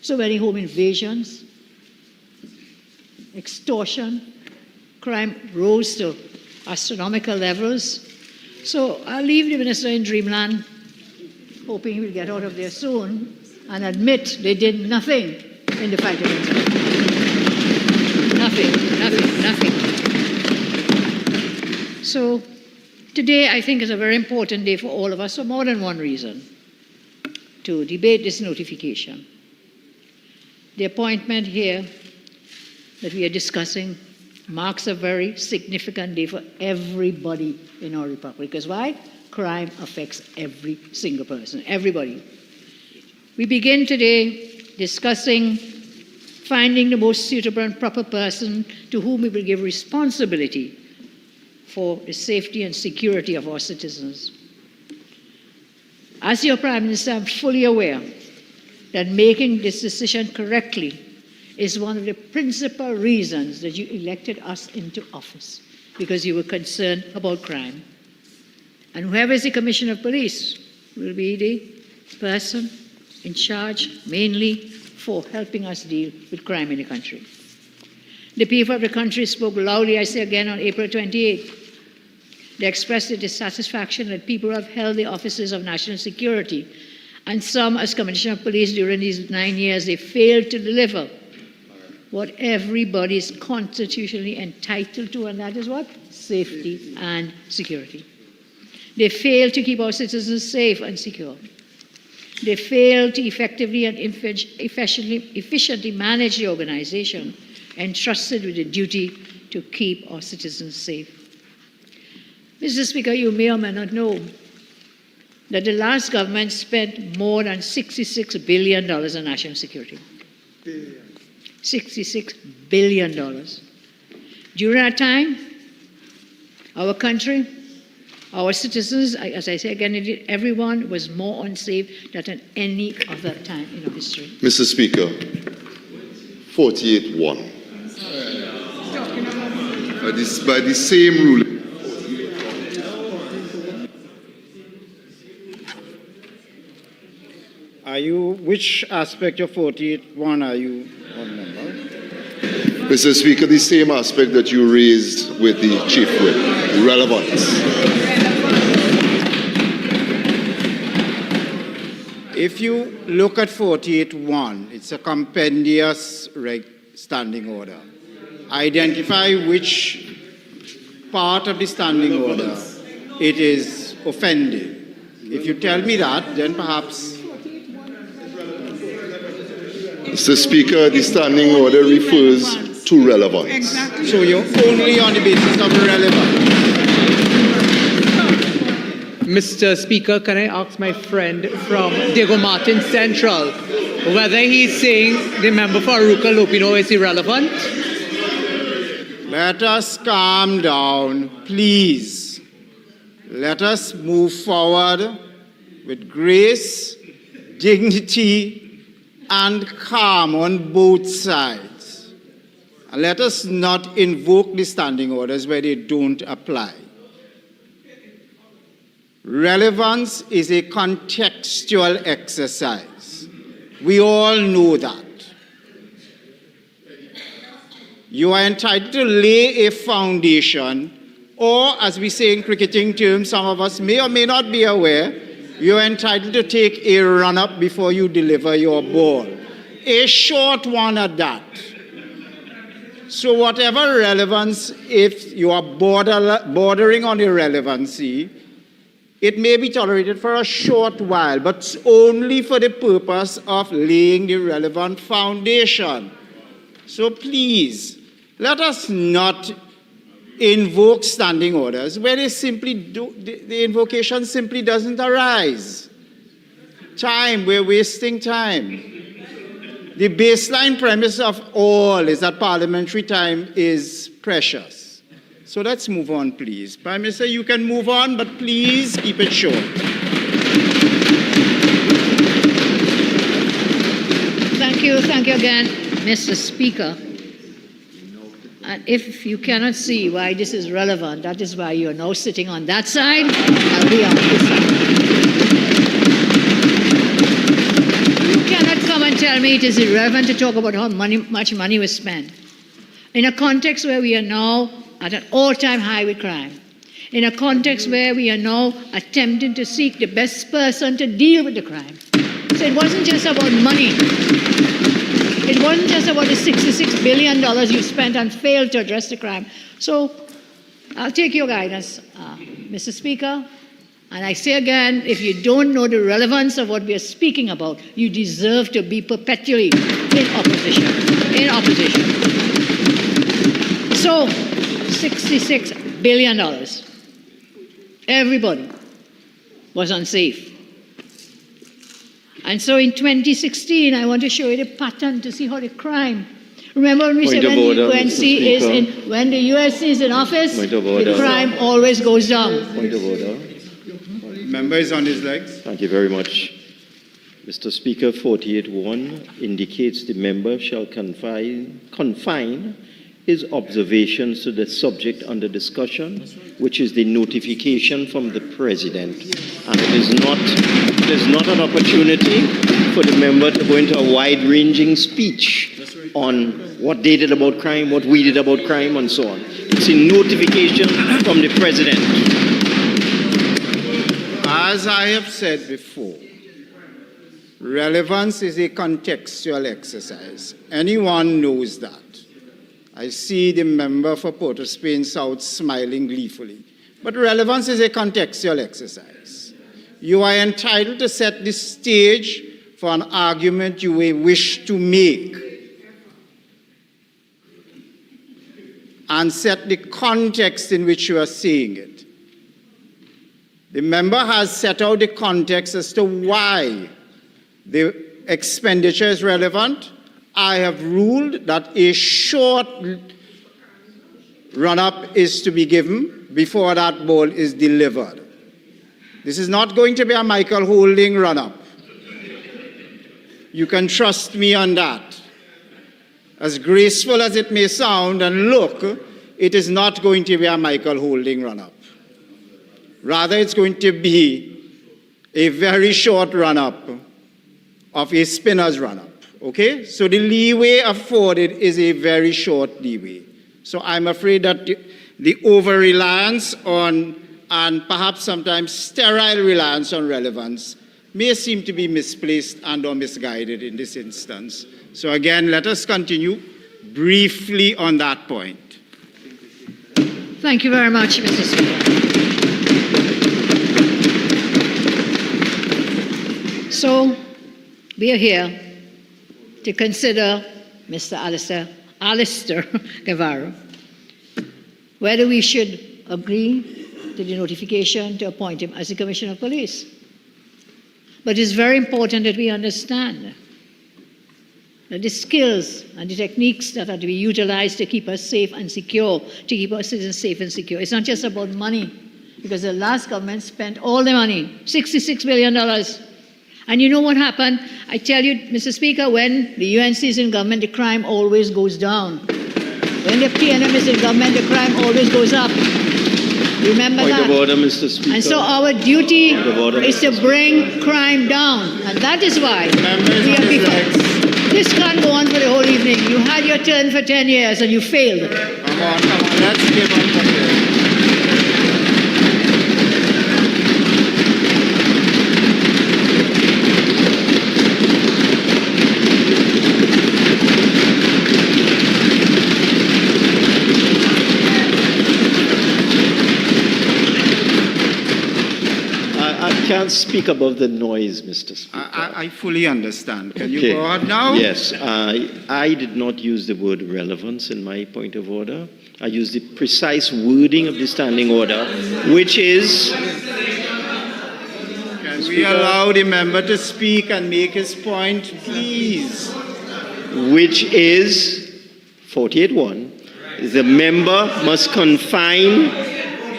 So many home invasions, extortion, crime rose to astronomical levels. So I'll leave the minister in dreamland, hoping he will get out of there soon and admit they did nothing in the fight against crime. Nothing. So today I think is a very important day for all of us for more than one reason to debate this notification. The appointment here that we are discussing marks a very significant day for everybody in our republic. Because why? Crime affects every single person, everybody. We begin today discussing finding the most suitable and proper person to whom we will give responsibility for the safety and security of our citizens. As your Prime Minister, I'm fully aware that making this decision correctly is one of the principal reasons that you elected us into office, because you were concerned about crime. And whoever is the Commissioner of Police will be the person in charge mainly for helping us deal with crime in the country. The people of the country spoke loudly, I say again, on April 28th. They expressed their dissatisfaction that people who have held the offices of national security, and some as Commissioner of Police during these 9 years, they failed to deliver what everybody is constitutionally entitled to, and that is what? Safety and security. They failed to keep our citizens safe and secure. They failed to effectively and efficiently manage the organization entrusted with the duty to keep our citizens safe. Mr. Speaker, you may or may not know that the last government spent more than $66 billion on national security. $66 billion. During that time, our country, our citizens, as I say again, everyone was more unsafe than at any other time in our history. Mr. Speaker, 48-1. By the same ruling. Which aspect of 48-1 are you on, member? Mr. Speaker, the same aspect that you raised with the Chief Whip, relevance. If you look at 48.1, it's a compendious standing order. Identify which part of the standing order it is offending. If you tell me that, then perhaps... Mr. Speaker, the standing order refers to relevance. Exactly. So you're only on the basis of relevance. Mr. Speaker, can I ask my friend from Diego Martin Central whether he's saying the member for Aruca Lopino is irrelevant? Let us calm down, please. Let us move forward with grace, dignity, and calm on both sides. And let us not invoke the standing orders where they don't apply. Relevance is a contextual exercise. We all know that. You are entitled to lay a foundation, or as we say in cricketing terms, some of us may or may not be aware, you are entitled to take a run-up before you deliver your ball. A short one at that. So whatever relevance, if you are bordering on irrelevancy, it may be tolerated for a short while, but only for the purpose of laying the relevant foundation. So please, let us not invoke standing orders where they simply the invocation simply doesn't arise. We're wasting time. The baseline premise of all is that parliamentary time is precious. So let's move on, please. Prime Minister, you can move on, but please keep it short. Thank you again, Mr. Speaker. And if you cannot see why this is relevant, that is why you are now sitting on that side and we on this side. You cannot come and tell me it is irrelevant to talk about how much money was spent. In a context where we are now at an all-time high with crime, in a context where we are now attempting to seek the best person to deal with the crime. So it wasn't just about money. It wasn't just about the $66 billion you spent and failed to address the crime. So I'll take your guidance, Mr. Speaker. And I say again, if you don't know the relevance of what we are speaking about, you deserve to be perpetually in opposition. So, $66 billion. Everybody was unsafe. And so in 2016, I want to show you the pattern to see how the crime. Remember when we said when the UNC is in office, the crime always goes down. Point of order. Member is on his legs. Thank you very much. Mr. Speaker, 48.1 indicates the member shall confine his observations to the subject under discussion, which is the notification from the President. And it is not an opportunity for the member to go into a wide-ranging speech on what they did about crime, what we did about crime, and so on. It's a notification from the President. As I have said before, relevance is a contextual exercise. Anyone knows that. I see the member for Port of Spain South smiling gleefully. But relevance is a contextual exercise. You are entitled to set the stage for an argument you may wish to make and set the context in which you are saying it. The member has set out the context as to why the expenditure is relevant. I have ruled that a short run-up is to be given before that ball is delivered. This is not going to be a Michael Holding run-up. You can trust me on that. As graceful as it may sound and look, it is not going to be a Michael Holding run-up. Rather, it's going to be a very short run-up of a spinner's run-up. Okay? So the leeway afforded is a very short leeway. So I'm afraid that the over-reliance on, and perhaps sometimes sterile reliance on relevance may seem to be misplaced and or misguided in this instance. So again, let us continue briefly on that point. Thank you very much, Mr. Speaker. So, we are here to consider Mr. Alistair Guevara, whether we should agree to the notification to appoint him as the Commissioner of Police. But it's very important that we understand that the skills and the techniques that are to be utilized to keep us safe and secure, to keep our citizens safe and secure, it's not just about money, because the last government spent all the money, $66 billion. And you know what happened? I tell you, Mr. Speaker, when the UNC is in government, the crime always goes down. When the PNM is in government, the crime always goes up. Remember Point that. of order, Mr. Speaker. And so our duty order, is to bring crime down. And that is why we are before. This can't go on for the whole evening. You had your turn for 10 years and you failed. Come on, let's give up the bill. I can't speak above the noise, Mr. Speaker. I fully understand. Can Okay. you go on now? Yes, I did not use the word relevance in my point of order. I used the precise wording of the standing order, which is... Can we allow the member to speak and make his point, please? Which is 48.1. The member must confine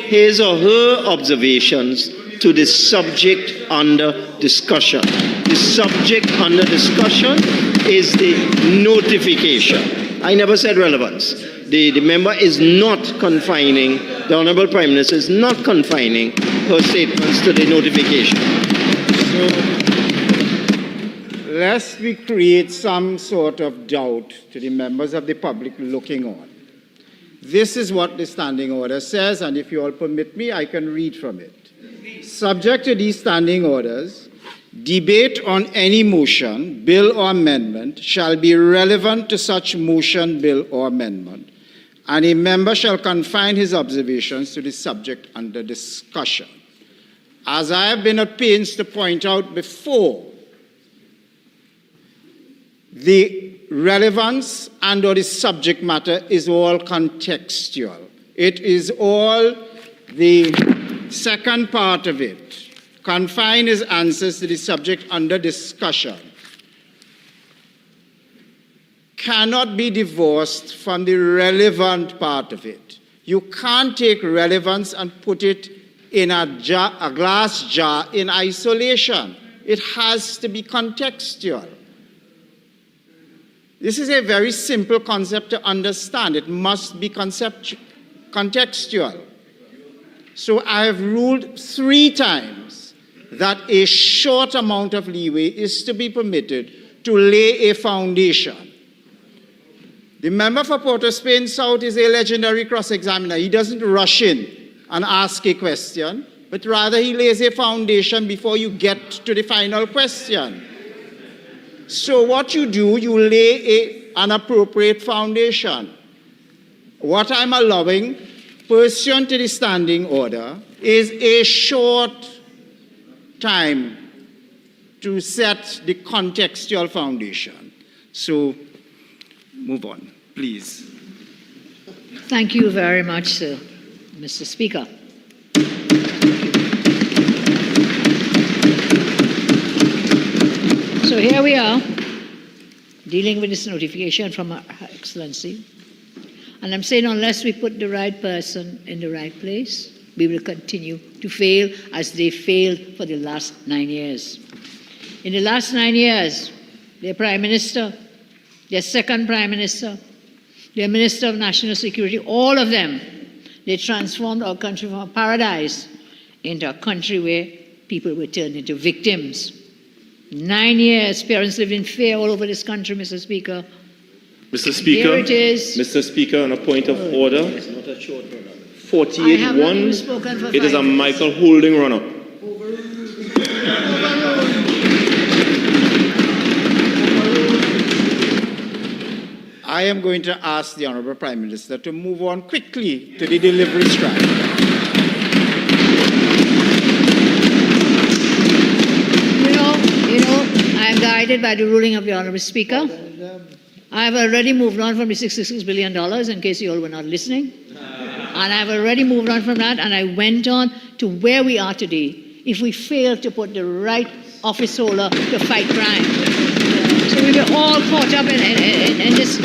his or her observations to the subject under discussion. The subject under discussion is the notification. I never said relevance. The member is not confining, the Honorable Prime Minister is not confining her statements to the notification. So, lest we create some sort of doubt to the members of the public looking on. This is what the standing order says, and if you all permit me, I can read from it. Subject to these standing orders, debate on any motion, bill, or amendment shall be relevant to such motion, bill, or amendment, and a member shall confine his observations to the subject under discussion. As I have been at pains to point out before, the relevance and/or the subject matter is all contextual. It is all the second part of it. Confine his answers to the subject under discussion. Cannot be divorced from the relevant part of it. You can't take relevance and put it in a glass jar in isolation. It has to be contextual. This is a very simple concept to understand. It must be contextual. So I have ruled 3 times that a short amount of leeway is to be permitted to lay a foundation. The member for Port of Spain South is a legendary cross-examiner. He doesn't rush in and ask a question, but rather he lays a foundation before you get to the final question. So what you do, you lay an appropriate foundation. What I'm allowing, pursuant to the standing order, is a short time to set the contextual foundation. So, move on, please. Thank you very much, sir, Mr. Speaker. So here we are, dealing with this notification from Her Excellency. And I'm saying unless we put the right person in the right place, we will continue to fail as they failed for the last 9 years. In the last 9 years, their Prime Minister, their second Prime Minister, their Minister of National Security, all of them, they transformed our country from a paradise into a country where people were turned into victims. 9 years, parents lived in fear all over this country, Mr. Speaker. Mr. Speaker, Here it is. Mr. Speaker, on a point of order, I have not 48.1, spoken for it is a 5 minutes. Michael Holding run-up. I am going to ask the Honourable Prime Minister to move on quickly to the delivery strike. You know, I am guided by the ruling of the Honourable Speaker. I have already moved on from the $66 billion, in case you all were not listening. And I've already moved on from that, and I went on to where we are today. If we fail to put the right office holder to fight crime. So we were all caught up in this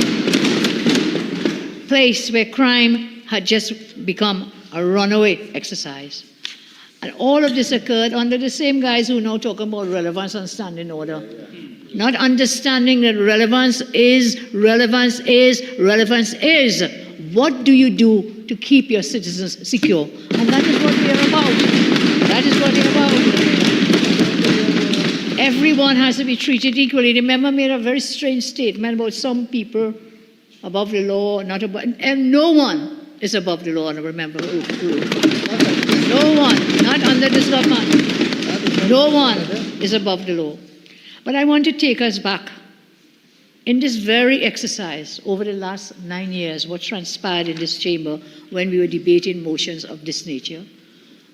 place where crime had just become a runaway exercise. And all of this occurred under the same guys who now talk about relevance and standing order. Not understanding that relevance is. What do you do to keep your citizens secure? And that is what we are about. That is what we are about. Everyone has to be treated equally. Remember, I made a very strange statement about some people above the law, not above, and no one is above the law, and remember. No one, not under this government. No one is above the law. But I want to take us back. In this very exercise, over the last 9 years, what transpired in this chamber when we were debating motions of this nature.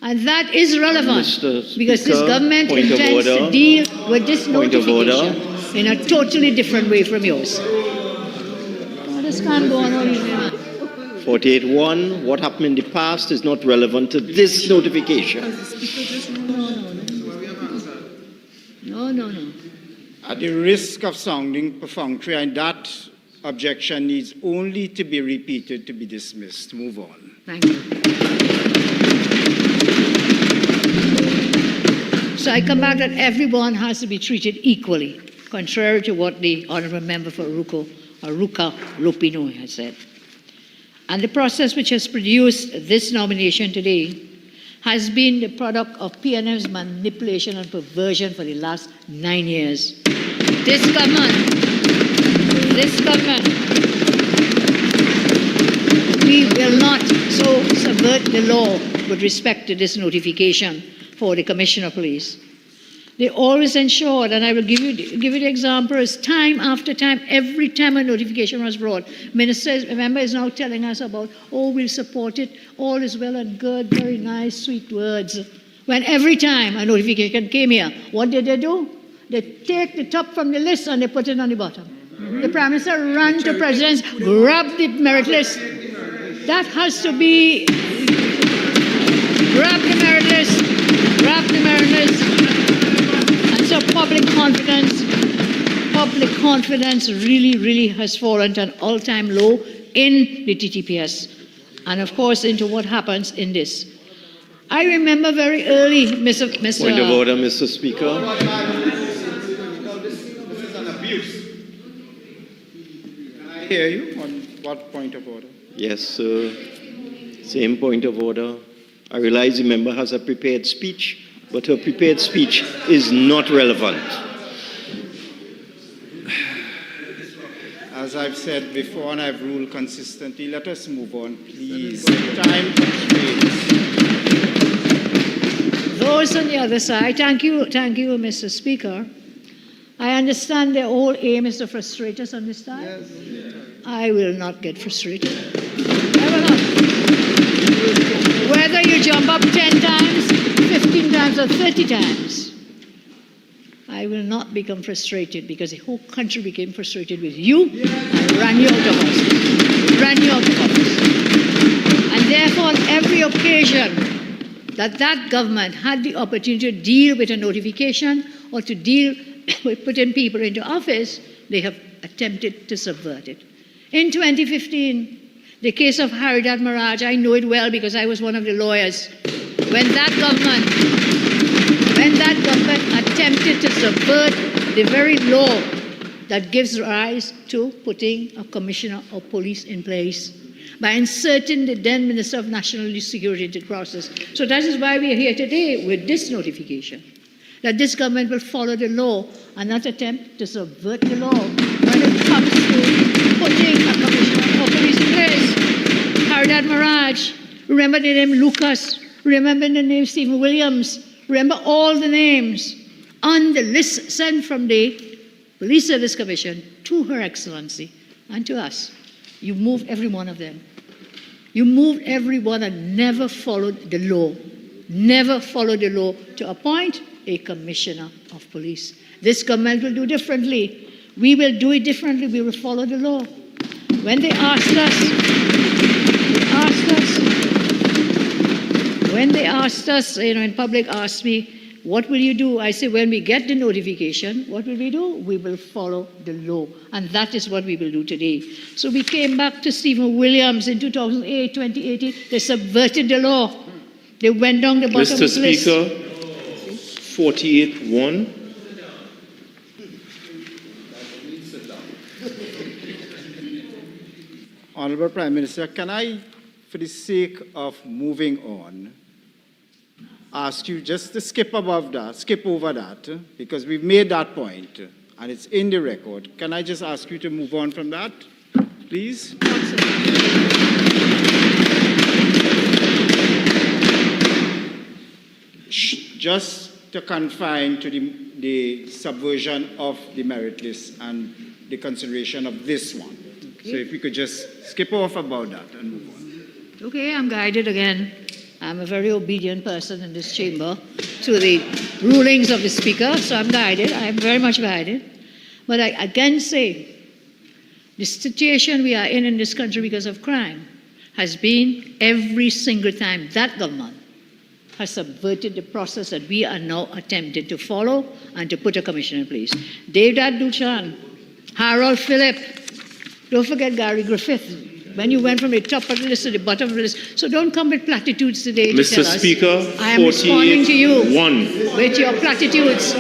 And that is relevant because this government intends to deal with this notification in a totally different way from yours. Oh, this can't go on all evening. 48.1, what happened in the past is not relevant to this notification. No. At the risk of sounding perfunctory, and that objection needs only to be repeated to be dismissed. Move on. Thank you. So I come back that everyone has to be treated equally, contrary to what the Honourable Member for Ruka Lupino has said. And the process which has produced this nomination today has been the product of PNM's manipulation and perversion for the last 9 years. This government, we will not so subvert the law with respect to this notification for the Commissioner of Police. They always ensured, and I will give you the example, is time after time, every time a notification was brought, Minister, remember, is now telling us about, oh, we'll support it, all is well and good, very nice, sweet words. When every time a notification came here, what did they do? They take the top from the list and they put it on the bottom. The Prime Minister ran to Presidents, grab the merit list. That has to be, grab the merit list. And so public confidence really has fallen to an all-time low in the TTPS. And of course, into what happens in this. I remember very early, Mr. Point of order, Mr. Speaker. This is an abuse. Can I hear you on what point of order? Yes, sir. Same point of order. I realize the member has a prepared speech, but her prepared speech is not relevant. As I've said before, and I've ruled consistently, let us move on, please. Time constraints. Those on the other side, thank you, Mr. Speaker. I understand their whole aim is to frustrate us on this side. Yes. I will not get frustrated. I will not. Whether you jump up 10 times, 15 times, or 30 times, I will not become frustrated because the whole country became frustrated with you and ran you out of office. And therefore, on every occasion that government had the opportunity to deal with a notification or to deal with putting people into office, they have attempted to subvert it. In 2015, the case of Haridad Maraj, I know it well because I was one of the lawyers. When that government attempted to subvert the very law that gives rise to putting a commissioner of police in place by inserting the then Minister of National Security into the process. So that is why we are here today with this notification, that this government will follow the law and not attempt to subvert the law when it comes to putting a commissioner of police in place. Haridad Maraj, remember the name Lucas, remember the name Stephen Williams, remember all the names on the list sent from the Police Service Commission to Her Excellency and to us. You moved every one of them. You moved every one and never followed the law. Never followed the law to appoint a commissioner of police. This government will do differently. We will do it differently. We will follow the law. When they asked us, in public asked me, what will you do? I say, when we get the notification, what will we do? We will follow the law. And that is what we will do today. So we came back to Stephen Williams in 2008, 2018. They subverted the law. They went down the bottom Mr. of the list. Speaker, 48-1. Honorable Prime Minister, can I, for the sake of moving on, ask you just to skip over that, because we've made that point and it's in the record. Can I just ask you to move on from that, please? Just to confine to the subversion of the merit list and the consideration of this one. So if we could just skip off about that and move on. Okay, I'm guided again. I'm a very obedient person in this chamber to the rulings of the Speaker, so I'm guided. I'm very much guided. But I again say, the situation we are in this country because of crime has been every single time that government has subverted the process that we are now attempting to follow and to put a commission in place. David Duchan, Harold Phillip, don't forget Gary Griffith, when you went from the top of the list to the bottom of the list. So don't come with platitudes today to tell Mr. us. Speaker, I am responding to you 48-1. with your platitudes.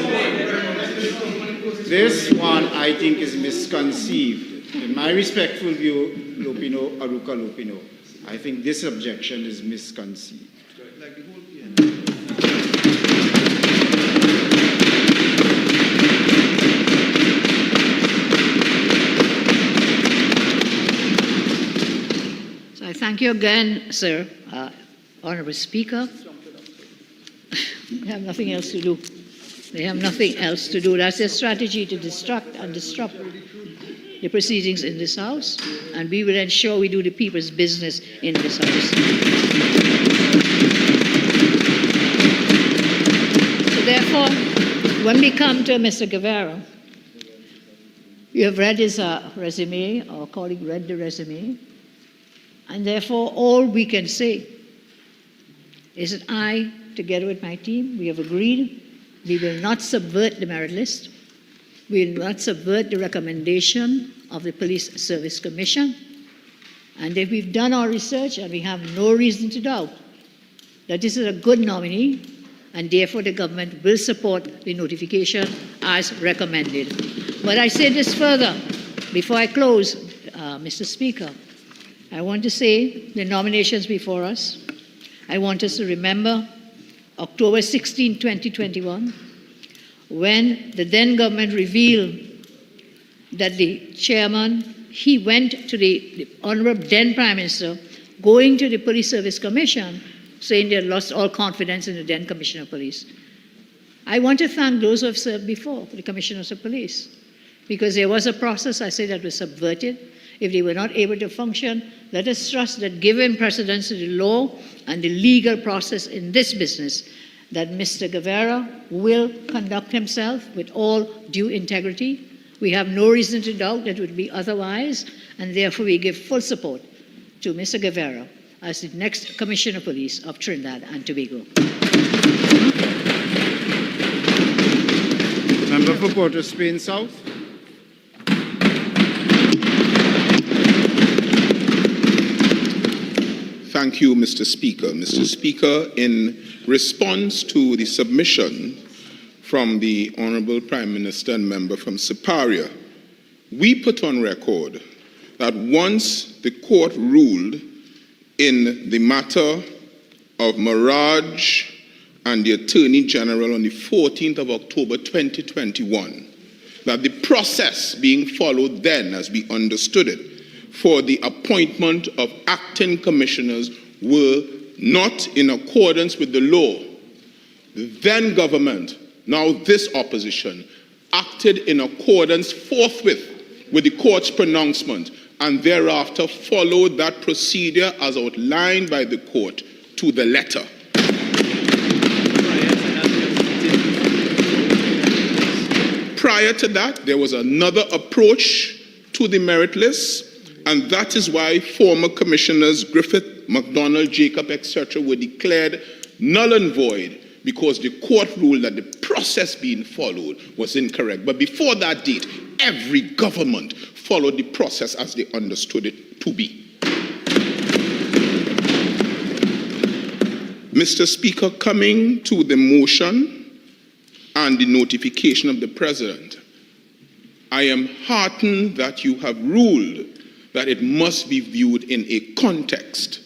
This one, I think, is misconceived. In my respectful view, Lupino, Aruka Lupino, I think this objection is misconceived. So I thank you again, sir, Honourable Speaker. They have nothing else to do. They have nothing else to do. That's their strategy, to distract and disrupt the proceedings in this House, and we will ensure we do the people's business in this House. So therefore, when we come to Mr. Guevara, you have read his resume, our colleague read the resume, and therefore all we can say is that I, together with my team, we have agreed we will not subvert the merit list. We will not subvert the recommendation of the Police Service Commission. And if we've done our research and we have no reason to doubt that this is a good nominee, and therefore the government will support the notification as recommended. But I say this further, before I close, Mr. Speaker, I want to say the nominations before us. I want us to remember October 16, 2021, when the then government revealed that the chairman, he went to the Honourable then Prime Minister, going to the Police Service Commission, saying they had lost all confidence in the then Commissioner of Police. I want to thank those who have served before, the Commissioners of Police, because there was a process, I say, that was subverted. If they were not able to function, let us trust that given precedence to the law and the legal process in this business, that Mr. Guevara will conduct himself with all due integrity. We have no reason to doubt that it would be otherwise, and therefore we give full support to Mr. Guevara as the next Commissioner of Police of Trinidad and Tobago. Member for Port of Spain South. Thank you, Mr. Speaker. Mr. Speaker, in response to the submission from the Honourable Prime Minister and member from Siparia, we put on record that once the court ruled in the matter of Maraj and the Attorney General on the 14th of October 2021, that the process being followed then, as we understood it, for the appointment of acting commissioners were not in accordance with the law. The then government, now this opposition, acted in accordance forthwith with the court's pronouncement and thereafter followed that procedure as outlined by the court to the letter. Prior to that, there was another approach to the merit list, and that is why former Commissioners Griffith, MacDonald, Jacob, etc. were declared null and void, because the court ruled that the process being followed was incorrect. But before that date, every government followed the process as they understood it to be. Mr. Speaker, coming to the motion and the notification of the President, I am heartened that you have ruled that it must be viewed in a context,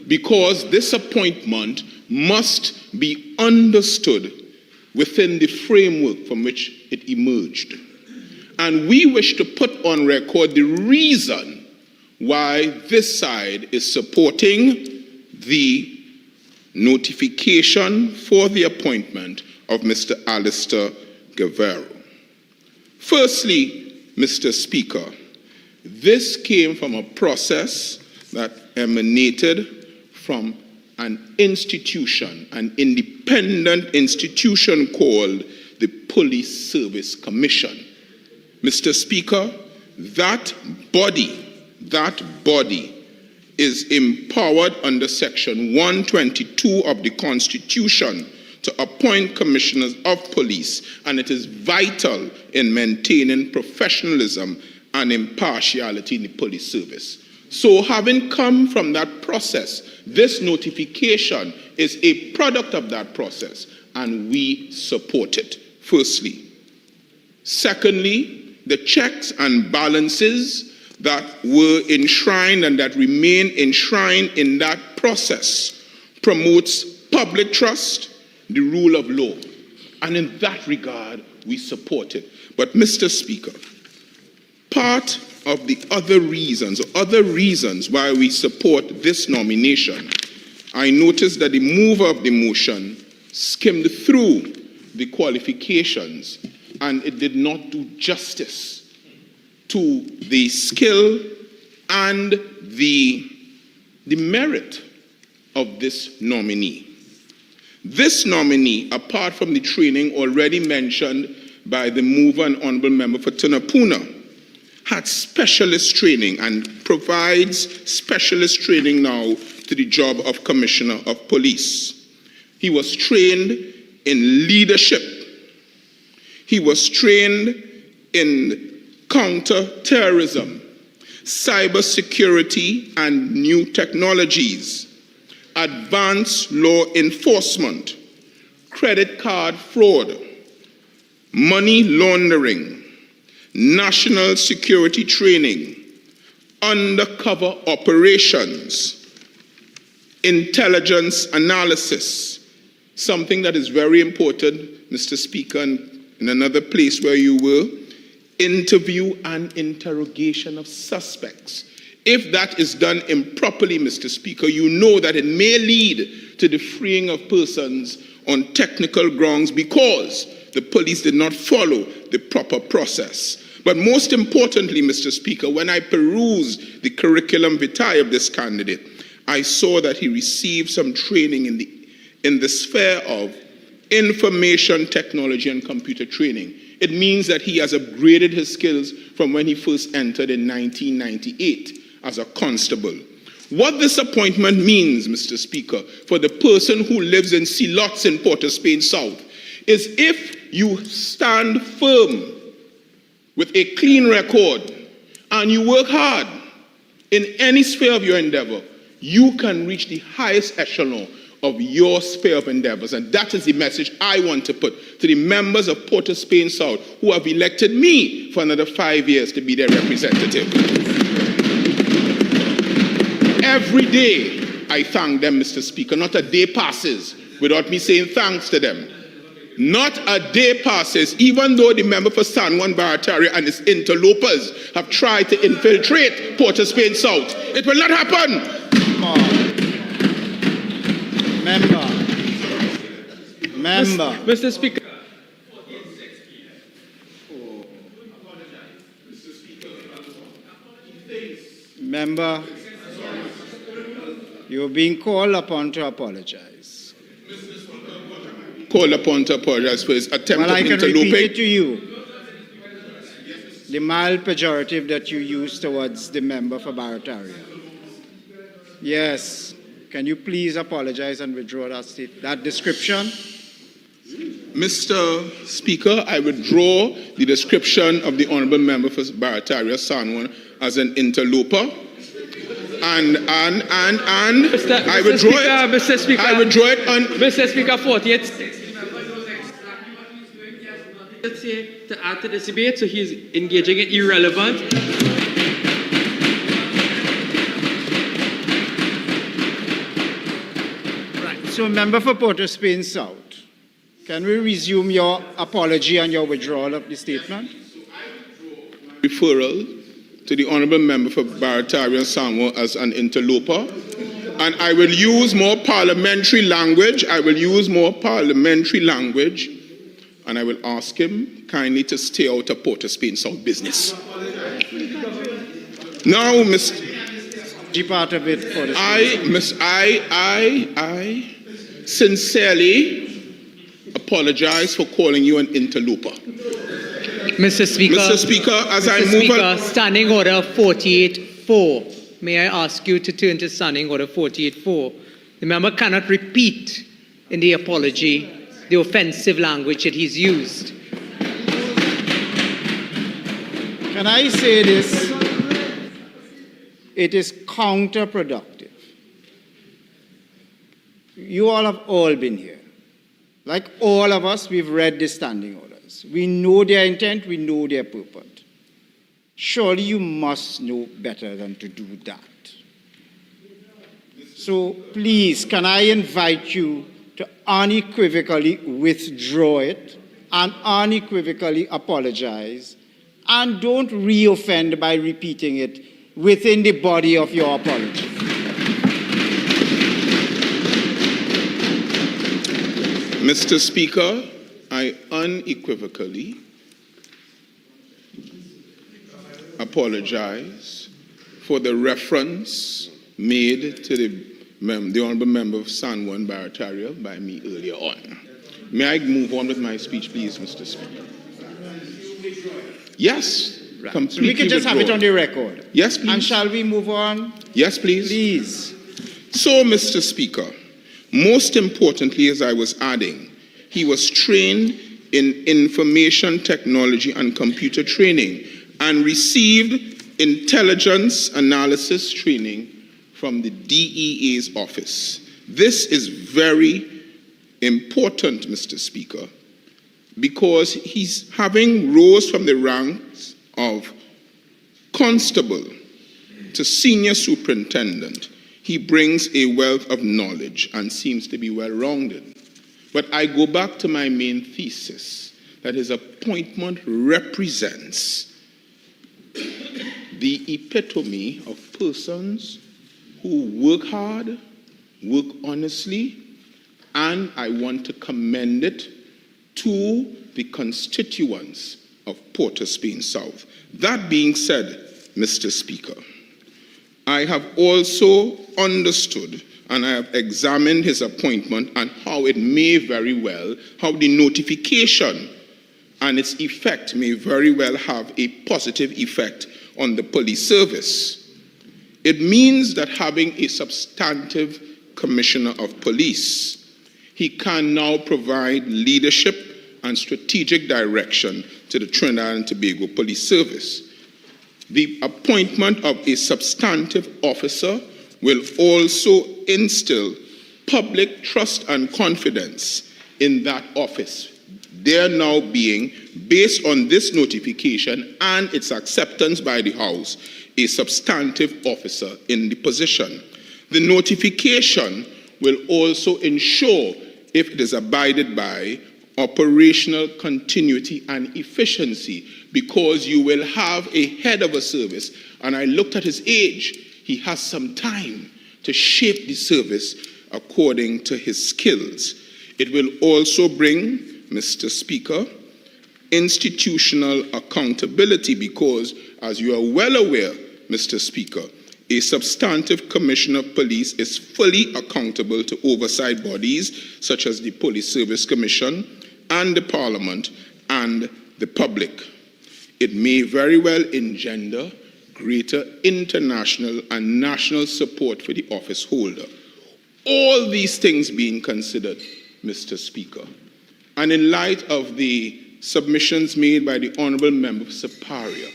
because this appointment must be understood within the framework from which it emerged. And we wish to put on record the reason why this side is supporting the notification for the appointment of Mr. Alistair Guerrero. Firstly, Mr. Speaker, this came from a process that emanated from an institution, an independent institution called the Police Service Commission. Mr. Speaker, that body is empowered under Section 122 of the Constitution to appoint commissioners of police, and it is vital in maintaining professionalism and impartiality in the police service. So having come from that process, this notification is a product of that process, and we support it, firstly. Secondly, the checks and balances that were enshrined and that remain enshrined in that process promotes public trust, the rule of law. And in that regard, we support it. But Mr. Speaker, part of the other reasons why we support this nomination, I noticed that the mover of the motion skimmed through the qualifications and it did not do justice to the skill and the merit of this nominee. This nominee, apart from the training already mentioned by the mover and honorable member for Tunapuna, had specialist training and provides specialist training now to the job of Commissioner of Police. He was trained in leadership. He was trained in counter-terrorism, cybersecurity and new technologies, advanced law enforcement, credit card fraud, money laundering, national security training, undercover operations, intelligence analysis, something that is very important, Mr. Speaker, and in another place where you were, interview and interrogation of suspects. If that is done improperly, Mr. Speaker, you know that it may lead to the freeing of persons on technical grounds because the police did not follow the proper process. But most importantly, Mr. Speaker, when I perused the curriculum vitae of this candidate, I saw that he received some training in the sphere of information technology and computer training. It means that he has upgraded his skills from when he first entered in 1998 as a constable. What this appointment means, Mr. Speaker, for the person who lives in Silots in Port of Spain South, is if you stand firm with a clean record and you work hard in any sphere of your endeavor, you can reach the highest echelon of your sphere of endeavors. And that is the message I want to put to the members of Port of Spain South who have elected me for another 5 years to be their representative. Every day I thank them, Mr. Speaker. Not a day passes without me saying thanks to them. Not a day passes, even though the member for San Juan Barataria and his interlopers have tried to infiltrate Port of Spain South. It will not happen. Member. Mr. Speaker. Member, you're being called upon to apologize. Called upon to apologize for his attempt well, to I can interlope. repeat it to you. The mild pejorative that you used towards the member for Barataria. Yes. Can you please apologize and withdraw that description? Mr. Speaker, I withdraw the description of the honourable member for Barataria San Juan as an interloper. And I withdraw it. Mr. Speaker, I withdraw it on. Mr. Speaker, 48. To add to this debate, so he's engaging in irrelevant. Right. So, member for Port of Spain South, can we resume your apology and your withdrawal of the statement? Referral to the honourable member for Barataria and Samoa as an interloper, and I will use more parliamentary language. And I will ask him kindly to stay out of Port of Spain South business. Now, Mr. Part of it for the I sincerely apologize for calling you an interloper. Mr. Speaker, as I Mr. move Speaker, on. Standing Order 48.4. May I ask you to turn to Standing Order 48.4? The member cannot repeat in the apology the offensive language that he's used. Can I say this? It is counterproductive. You all have all been here. Like all of us, we've read the standing orders. We know their intent, we know their purport. Surely you must know better than to do that. So please, can I invite you to unequivocally withdraw it and unequivocally apologize, and don't re-offend by repeating it within the body of your apology. Mr. Speaker, I unequivocally apologize for the reference made to the Honourable Member of San Juan Barataria by me earlier on. May I move on with my speech, please, Mr. Speaker? Yes. Right. Completely So we can just have it withdrawn. on the record. Yes, please. And shall we move on? Yes, please. Please. So, Mr. Speaker, most importantly, as I was adding, he was trained in information technology and computer training and received intelligence analysis training from the DEA's office. This is very important, Mr. Speaker, because he's having rose from the ranks of constable to senior superintendent. He brings a wealth of knowledge and seems to be well-rounded. But I go back to my main thesis, that his appointment represents the epitome of persons who work hard, work honestly, and I want to commend it to the constituents of Port of Spain South. That being said, Mr. Speaker, I have also understood and I have examined his appointment and how it may very well, how the notification and its effect may very well have a positive effect on the police service. It means that having a substantive commissioner of police, he can now provide leadership and strategic direction to the Trinidad and Tobago Police Service. The appointment of a substantive officer will also instill public trust and confidence in that office. There now being, based on this notification and its acceptance by the House, a substantive officer in the position. The notification will also ensure, if it is abided by, operational continuity and efficiency, because you will have a head of a service, and I looked at his age, he has some time to shape the service according to his skills. It will also bring, Mr. Speaker, institutional accountability because, as you are well aware, Mr. Speaker, a substantive commissioner of police is fully accountable to oversight bodies such as the Police Service Commission and the Parliament and the public. It may very well engender greater international and national support for the office holder. All these things being considered, Mr. Speaker, and in light of the submissions made by the Honourable Member of Siparia,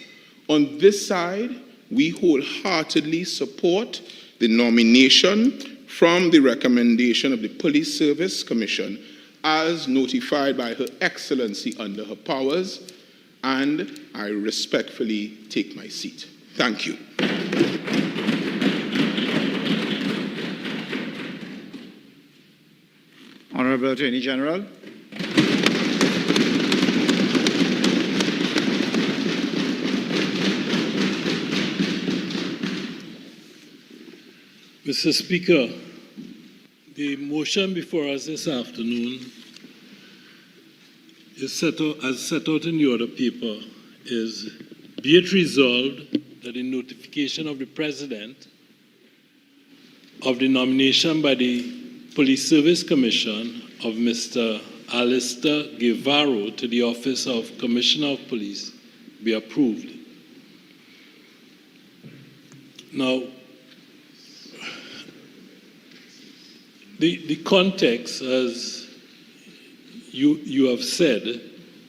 on this side, we wholeheartedly support the nomination from the recommendation of the Police Service Commission as notified by Her Excellency under her powers, and I respectfully take my seat. Thank you. Honorable Attorney General. Mr. Speaker, the motion before us this afternoon is as set out in the order paper is, be it resolved that the notification of the President of the nomination by the Police Service Commission of Mr. Alistair Guevara to the office of Commissioner of Police be approved. Now, the context, as you have said,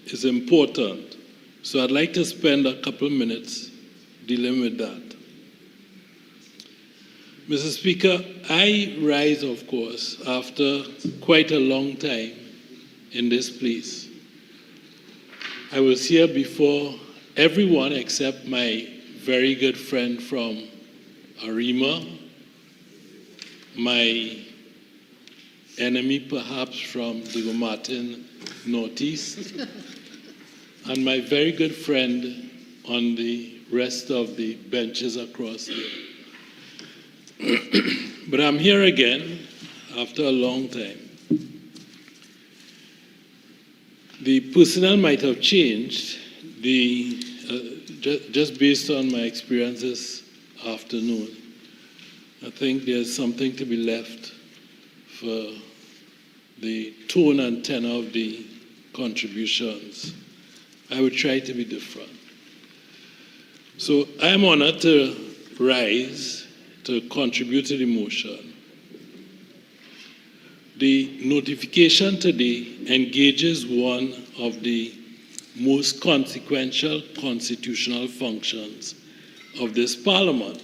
is important. So I'd like to spend a couple of minutes dealing with that. Mr. Speaker, I rise, of course, after quite a long time in this place. I was here before everyone except my very good friend from Arima, my enemy perhaps from Diego Martin Northeast, and my very good friend on the rest of the benches across there. But I'm here again after a long time. The personnel might have changed, just based on my experience this afternoon. I think there's something to be left for the tone and tenor of the contributions. I would try to be different. So I'm honored to rise to contribute to the motion. The notification today engages one of the most consequential constitutional functions of this Parliament.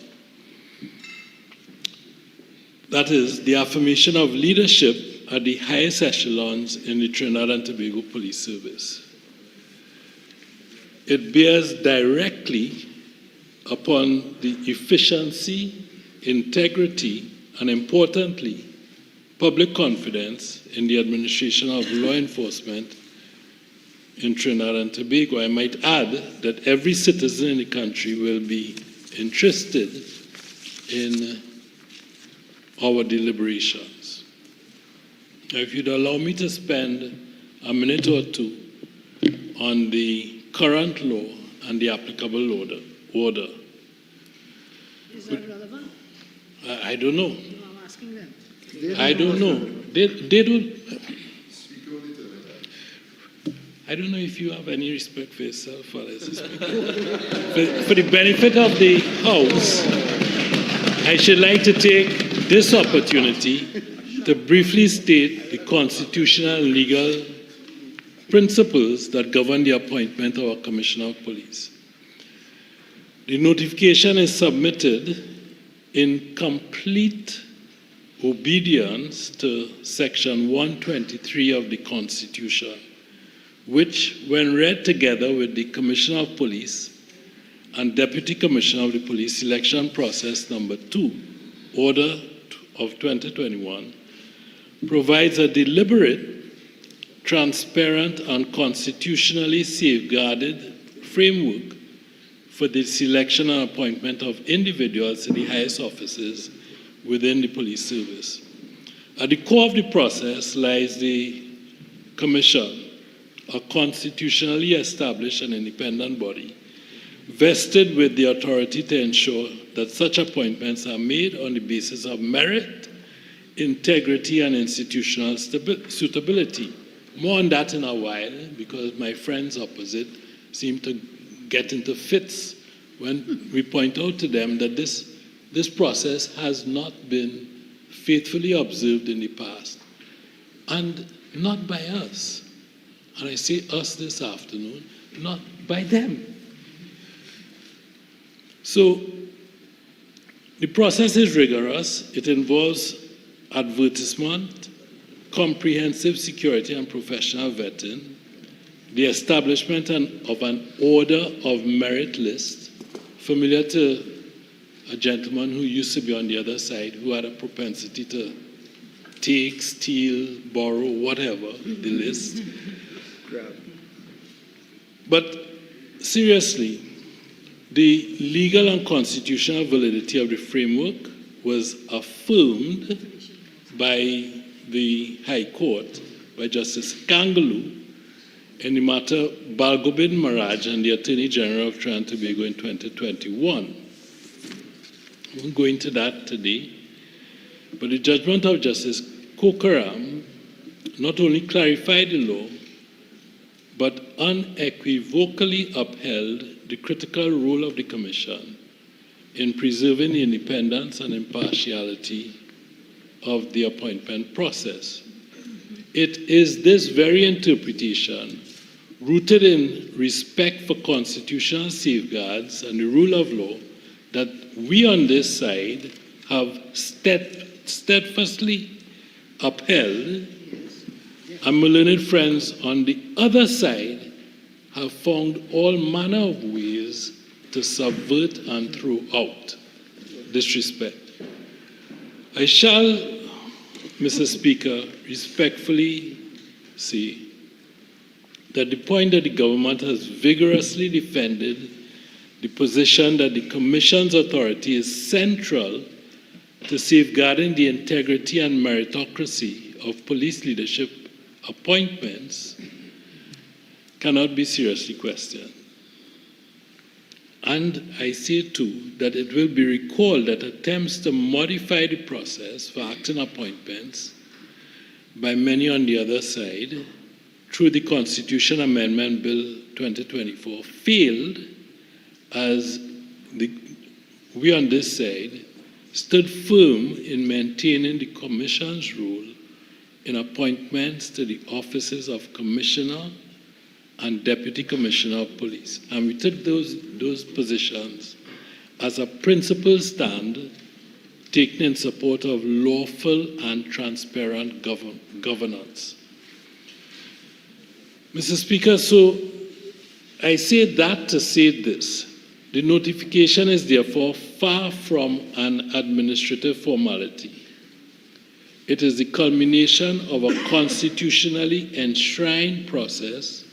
That is, the affirmation of leadership at the highest echelons in the Trinidad and Tobago Police Service. It bears directly upon the efficiency, integrity, and importantly, public confidence in the administration of law enforcement in Trinidad and Tobago. I might add that every citizen in the country will be interested in our deliberations. Now, if you'd allow me to spend a minute or two on the current law and the applicable order. Is that relevant? I don't know. No, I'm asking them. I don't know. They don't. I don't know if you have any respect for yourself, as a speaker. For the benefit of the House, I should like to take this opportunity to briefly state the constitutional and legal principles that govern the appointment of a Commissioner of Police. The notification is submitted in complete obedience to Section 123 of the Constitution, which, when read together with the Commissioner of Police and Deputy Commissioner of the Police Selection Process Number 2, Order of 2021, provides a deliberate, transparent, and constitutionally safeguarded framework for the selection and appointment of individuals to the highest offices within the police service. At the core of the process lies the Commission, a constitutionally established and independent body, vested with the authority to ensure that such appointments are made on the basis of merit, integrity, and institutional suitability. More on that in a while, because my friends opposite seem to get into fits when we point out to them that this process has not been faithfully observed in the past, and not by us. And I say us this afternoon, not by them. So The process is rigorous. It involves advertisement, comprehensive security and professional vetting, the establishment of an order of merit list, familiar to a gentleman who used to be on the other side, who had a propensity to take, steal, borrow, whatever, the list. But seriously, the legal and constitutional validity of the framework was affirmed by the High Court, by Justice Kangaloo, in the matter Balgobin Maraj and the Attorney General of Trinidad and Tobago in 2021. I won't go into that today, but the judgment of Justice Kokaram not only clarified the law, but unequivocally upheld the critical role of the Commission in preserving the independence and impartiality of the appointment process. It is this very interpretation, rooted in respect for constitutional safeguards and the rule of law, that we on this side have steadfastly upheld, and my learned friends on the other side have found all manner of ways to subvert and throw out disrespect. I shall, Mr. Speaker, respectfully say that the point that the government has vigorously defended the position that the Commission's authority is central to safeguarding the integrity and meritocracy of police leadership appointments cannot be seriously questioned. And I say too that it will be recalled that attempts to modify the process for acting appointments by many on the other side through the Constitution Amendment Bill 2024 failed, as we on this side stood firm in maintaining the Commission's role in appointments to the offices of Commissioner and Deputy Commissioner of Police. And we took those positions as a principled stand taken in support of lawful and transparent governance. Mr. Speaker, so I say that to say this. The notification is therefore far from an administrative formality. It is the culmination of a constitutionally enshrined process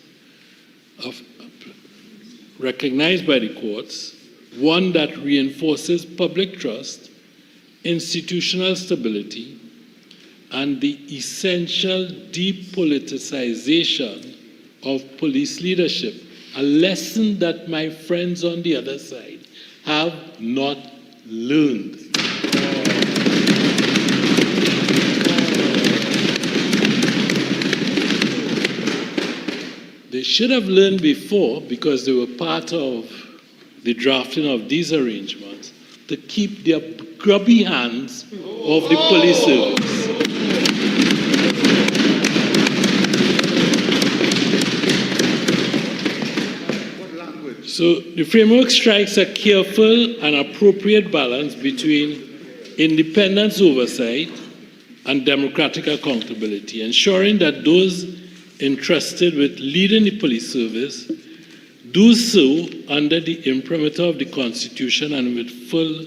recognized by the courts, one that reinforces public trust, institutional stability, and the essential depoliticization of police leadership, a lesson that my friends on the other side have not learned. They should have learned before, because they were part of the drafting of these arrangements, to keep their grubby hands off the police service. So the framework strikes a careful and appropriate balance between independence oversight and democratic accountability, ensuring that those entrusted with leading the police service do so under the imprimatur of the Constitution and with full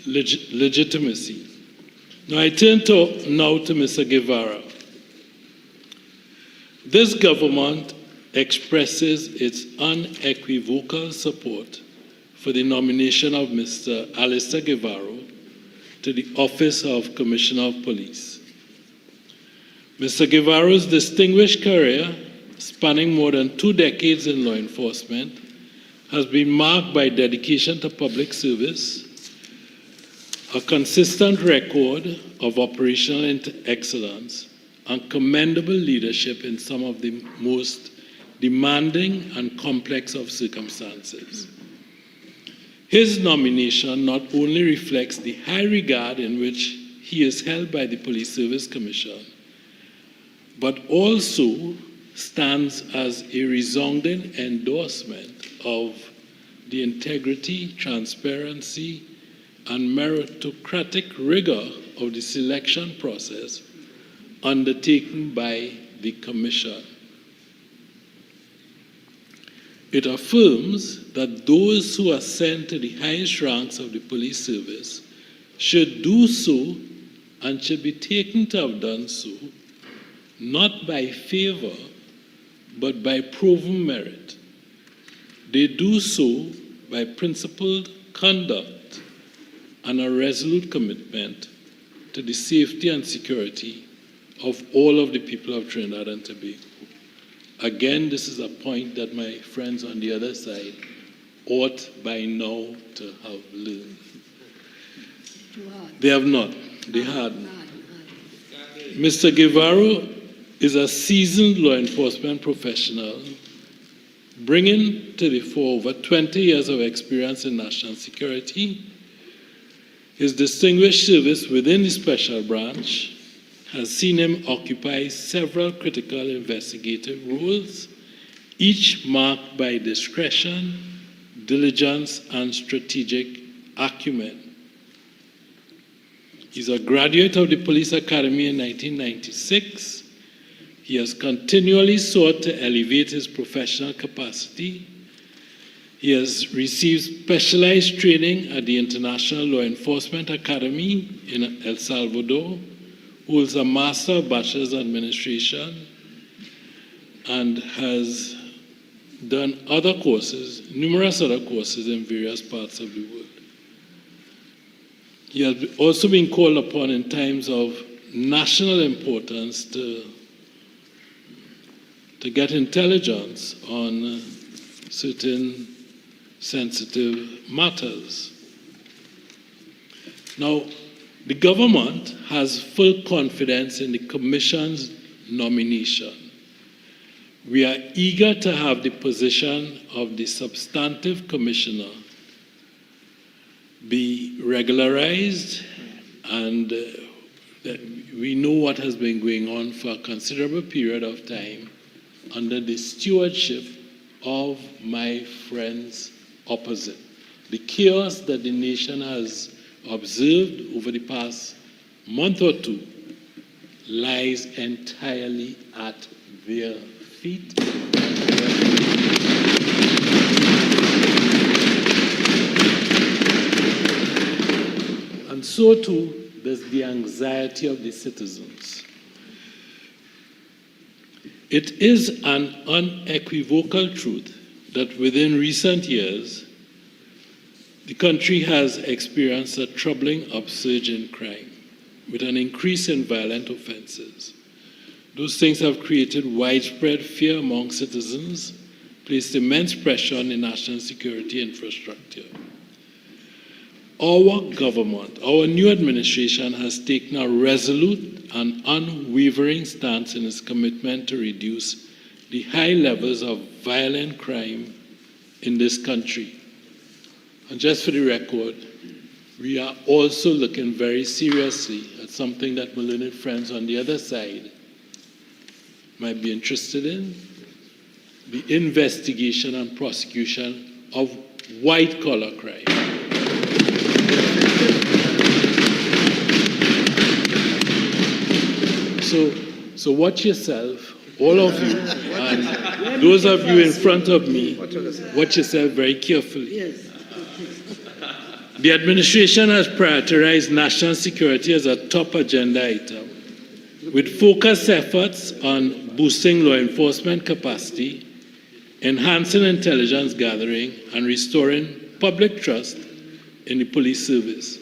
legitimacy. Now I turn now to Mr. Guevara. This government expresses its unequivocal support for the nomination of Mr. Alistair Guevara to the office of Commissioner of Police. Mr. Guevara's distinguished career, spanning more than 2 decades in law enforcement, has been marked by dedication to public service, a consistent record of operational excellence, and commendable leadership in some of the most demanding and complex of circumstances. His nomination not only reflects the high regard in which he is held by the Police Service Commission, but also stands as a resounding endorsement of the integrity, transparency, and meritocratic rigor of the selection process undertaken by the Commission. It affirms that those who ascend to the highest ranks of the police service should do so and should be taken to have done so, not by favor, but by proven merit. They do so by principled conduct and a resolute commitment to the safety and security of all of the people of Trinidad and Tobago. Again, this is a point that my friends on the other side ought by now to have learned. They have not. They hadn't. Mr. Guevara is a seasoned law enforcement professional, bringing to the fore over 20 years of experience in national security. His distinguished service within the special branch has seen him occupy several critical investigative roles, each marked by discretion, diligence, and strategic acumen. He's a graduate of the Police Academy in 1996. He has continually sought to elevate his professional capacity. He has received specialized training at the International Law Enforcement Academy in El Salvador, holds a Master of Bachelor's Administration, and has done other courses, numerous other courses in various parts of the world. He has also been called upon in times of national importance to get intelligence on certain sensitive matters. Now, the government has full confidence in the Commission's nomination. We are eager to have the position of the substantive commissioner be regularized, and we know what has been going on for a considerable period of time under the stewardship of my friends opposite. The chaos that the nation has observed over the past month or two lies entirely at their feet. And so too does the anxiety of the citizens. It is an unequivocal truth that within recent years, the country has experienced a troubling upsurge in crime, with an increase in violent offenses. Those things have created widespread fear among citizens, placed immense pressure on the national security infrastructure. Our government, our new administration, has taken a resolute and unwavering stance in its commitment to reduce the high levels of violent crime in this country. And just for the record, we are also looking very seriously at something that my learned friends on the other side might be interested in: the investigation and prosecution of white-collar crime. So watch yourself, all of you, and those of you in front of me, watch yourself very carefully. The administration has prioritized national security as a top agenda item, with focused efforts on boosting law enforcement capacity, enhancing intelligence gathering, and restoring public trust in the police service.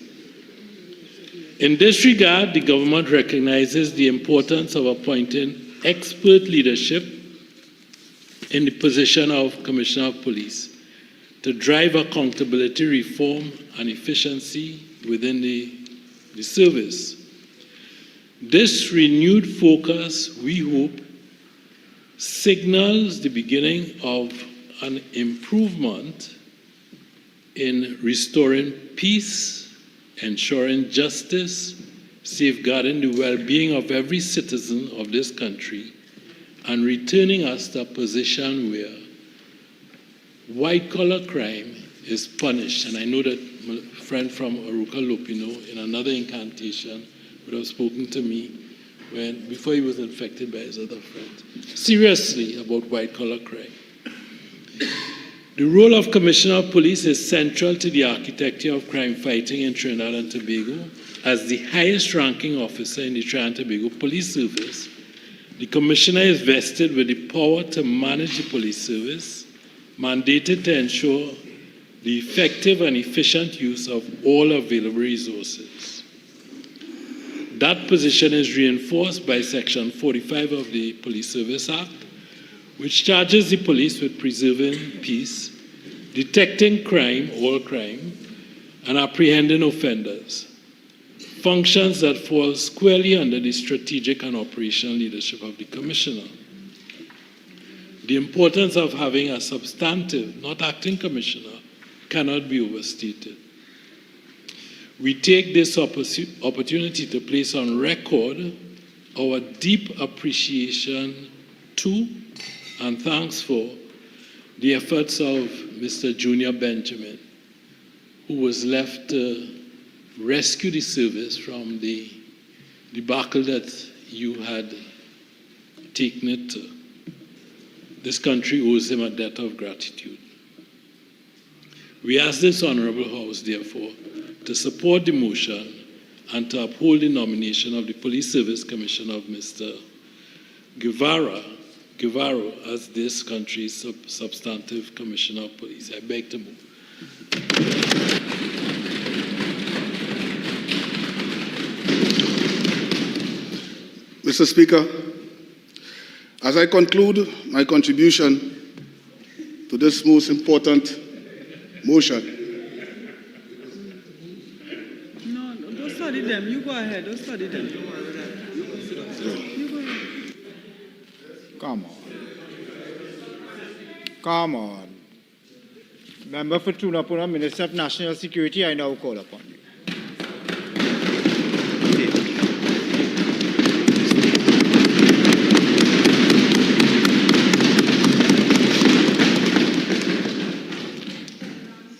In this regard, the government recognizes the importance of appointing expert leadership in the position of Commissioner of Police to drive accountability, reform, and efficiency within the service. This renewed focus, we hope, signals the beginning of an improvement in restoring peace, ensuring justice, safeguarding the well-being of every citizen of this country, and returning us to a position where white-collar crime is punished. And I know that my friend from Aruca Lupino in another incantation would have spoken to me before he was infected by his other friends, seriously about white-collar crime. The role of Commissioner of Police is central to the architecture of crime fighting in Trinidad and Tobago. As the highest-ranking officer in the Trinidad and Tobago Police Service, the Commissioner is vested with the power to manage the police service, mandated to ensure the effective and efficient use of all available resources. That position is reinforced by Section 45 of the Police Service Act, which charges the police with preserving peace, detecting crime, all crime, and apprehending offenders, functions that fall squarely under the strategic and operational leadership of the Commissioner. The importance of having a substantive, not acting commissioner cannot be overstated. We take this opportunity to place on record our deep appreciation to and thanks for the efforts of Mr. Junior Benjamin, who was left to rescue the service from the debacle that you had taken it to. This country owes him a debt of gratitude. We ask this Honorable House, therefore, to support the motion and to uphold the nomination of the Police Service Commissioner of Mr. Guevara as this country's substantive Commissioner of Police. I beg to move. Mr. Speaker, as I conclude my contribution to this most important motion, No, don't study them. You go ahead. Don't study them. Don't worry about that. You go ahead. Come on. Come on. Member for Tunapuna, Minister of National Security, I now call upon you.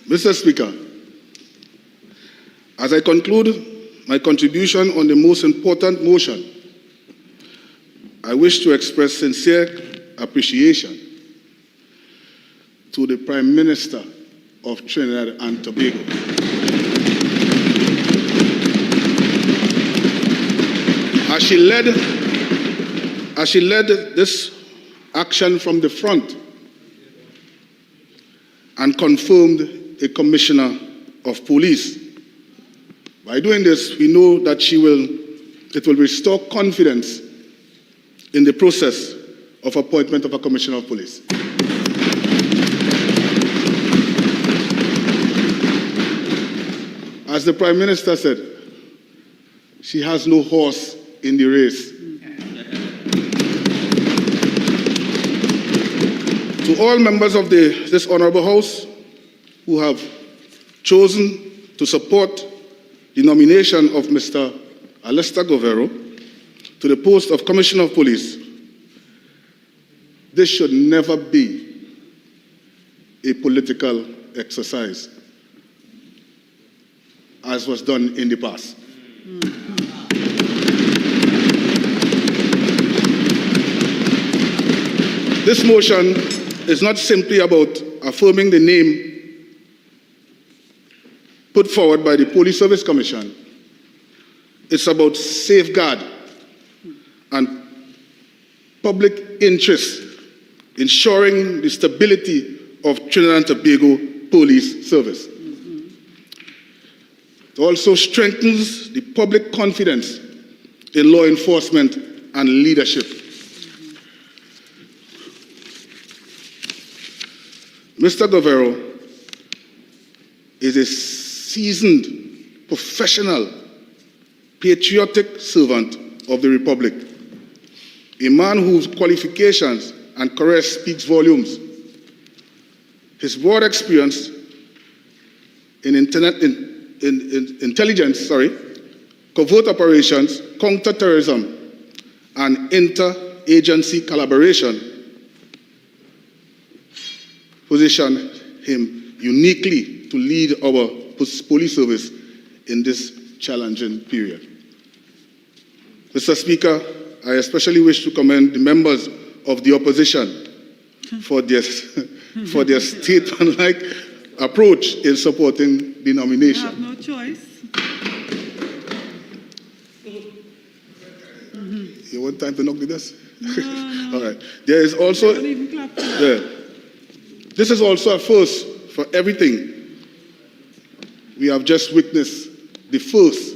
Mr. Speaker, as I conclude my contribution on the most important motion, I wish to express sincere appreciation to the Prime Minister of Trinidad and Tobago. As she led this action from the front and confirmed a Commissioner of Police. By doing this, we know that it will restore confidence in the process of appointment of a Commissioner of Police. As the Prime Minister said, she has no horse in the race. To all members of this Honourable House who have chosen to support the nomination of Mr. Alistair Govero to the post of Commissioner of Police, this should never be a political exercise, as was done in the past. This motion is not simply about affirming the name put forward by the Police Service Commission. It's about safeguard and public interest, ensuring the stability of Trinidad and Tobago Police Service. It also strengthens the public confidence in law enforcement and leadership. Mr. Govero is a seasoned, professional, patriotic servant of the Republic, a man whose qualifications and career speaks volumes. His broad experience in intelligence, covert operations, counterterrorism, and interagency collaboration position him uniquely to lead our police service in this challenging period. Mr. Speaker, I especially wish to commend the members of the opposition for their statesman-like approach in supporting the nomination. You have no choice. You want time to knock the desk? No. All right. There is also, Don't even clap. this is also a first for everything we have just witnessed, the first.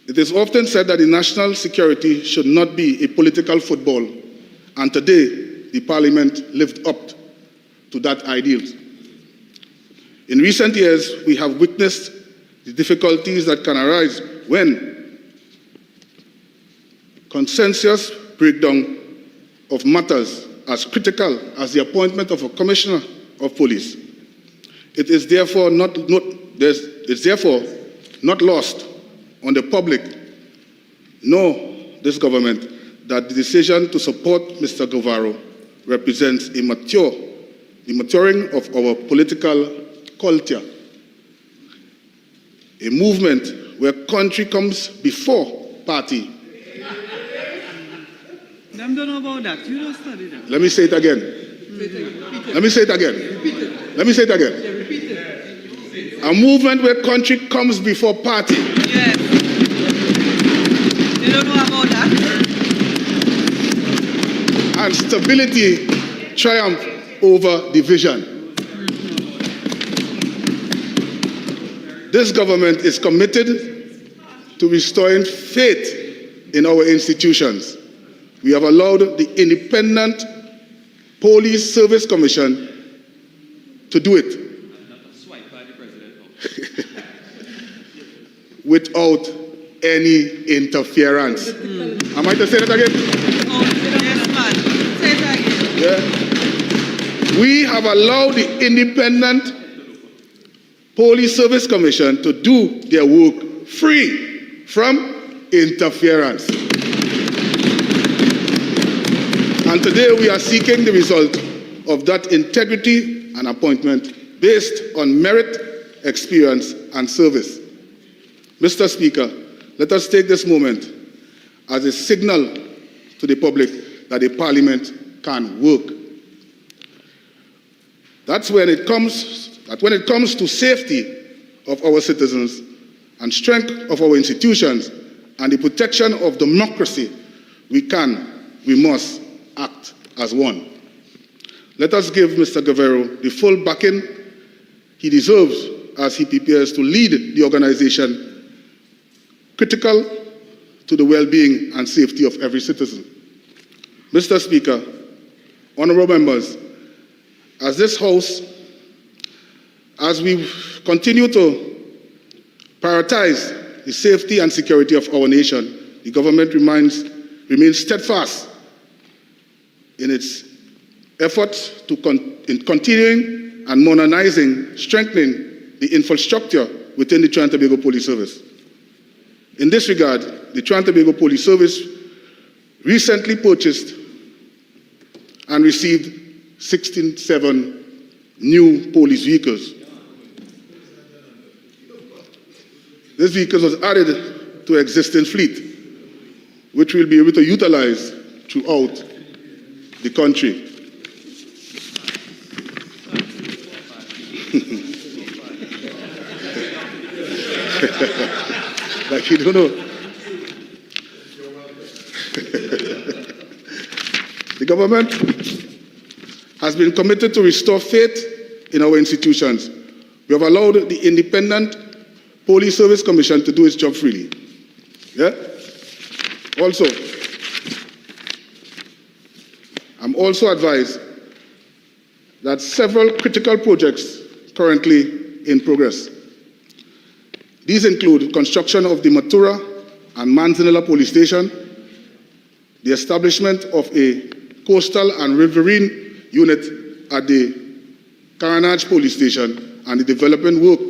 It is often said that the national security should not be a political football, and today the Parliament lived up to that ideal. In recent years, we have witnessed the difficulties that can arise when consensus breakdown of matters as critical as the appointment of a commissioner of police. It is therefore not lost on the public nor this government that the decision to support Mr. Guevara represents the maturing of our political culture, a movement where country comes before party. Them don't know about that. You don't study that. Let me say it again. Let me say it again. Let me say it again. A movement where country comes before party. Yes. You don't know about that. And stability triumph over division. This government is committed to restoring faith in our institutions. We have allowed the Independent Police Service Commission to do it without any interference. Am I to say that again? Yes, man. Say that again. Yeah. We have allowed the Independent Police Service Commission to do their work free from interference. And today we are seeking the result of that integrity and appointment based on merit, experience, and service. Mr. Speaker, let us take this moment as a signal to the public that the Parliament can work. When it comes to safety of our citizens and strength of our institutions and the protection of democracy, we must act as one. Let us give Mr. Guevara the full backing he deserves as he prepares to lead the organization critical to the well-being and safety of every citizen. Mr. Speaker, honorable members, as this House, as we continue to prioritize the safety and security of our nation, the government remains steadfast in its efforts in continuing and modernizing, strengthening the infrastructure within the Trinidad and Tobago Police Service. In this regard, the Trinidad and Tobago Police Service recently purchased and received 67 new police vehicles. These vehicles was added to existing fleet, which we'll be able to utilize throughout the country. Like you don't know. The government has been committed to restore faith in our institutions. We have allowed the Independent Police Service Commission to do its job freely. Yeah? Also, I'm also advised that several critical projects currently in progress. These include construction of the Matura and Manzanilla Police Station, the establishment of a coastal and riverine unit at the Caranage Police Station, and the development work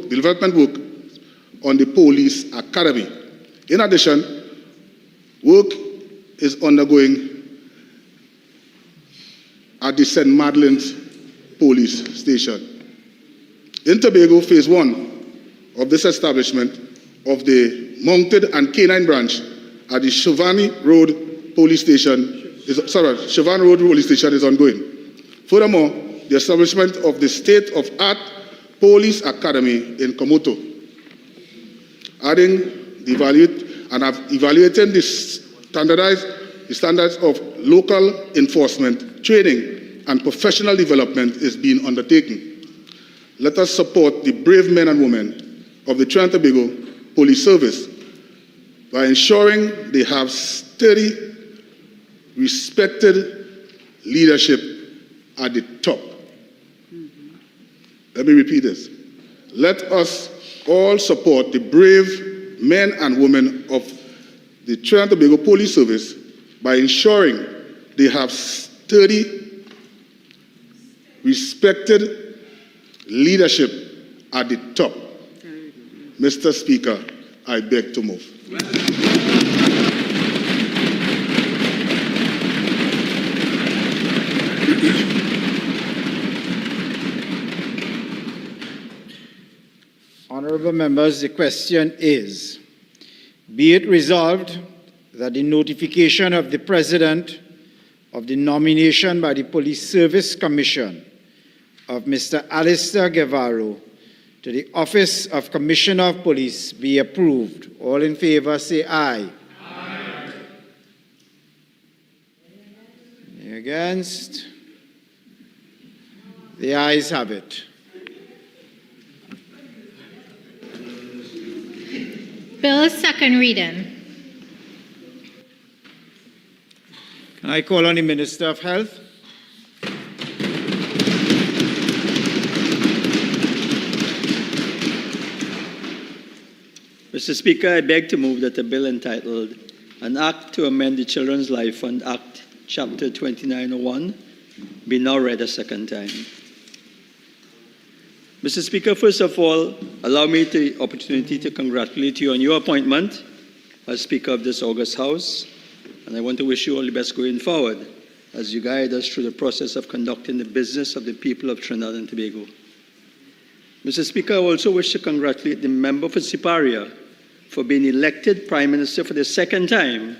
on the Police Academy. In addition, work is undergoing at the St. Madeline's Police Station. In Tobago, phase 1 of this establishment of the mounted and canine branch at the Chauvin Road Police Station is ongoing. Furthermore, the establishment of the state-of-art Police Academy in Komoto, evaluating the standards of local enforcement, training, and professional development is being undertaken. Let us support the brave men and women of the Trinidad and Tobago Police Service by ensuring they have steady, respected leadership at the top. Let me repeat this. Let us all support the brave men and women of the Trinidad and Tobago Police Service by ensuring they have steady, respected leadership at the top. Mr. Speaker, I beg to move. Honourable members, the question is, be it resolved that the notification of the President of the nomination by the Police Service Commission of Mr. Alistair Guevara to the Office of Commissioner of Police be approved. All in favour say aye. Aye. Any against? The ayes have it. Bill second reading. Can I call on the Minister of Health? Mr. Speaker, I beg to move that the bill entitled An Act to Amend the Children's Life Fund Act, Chapter 2901, be now read a second time. Mr. Speaker, first of all, allow me the opportunity to congratulate you on your appointment as Speaker of this August House, and I want to wish you all the best going forward as you guide us through the process of conducting the business of the people of Trinidad and Tobago. Mr. Speaker, I also wish to congratulate the member for Siparia for being elected Prime Minister for the second time,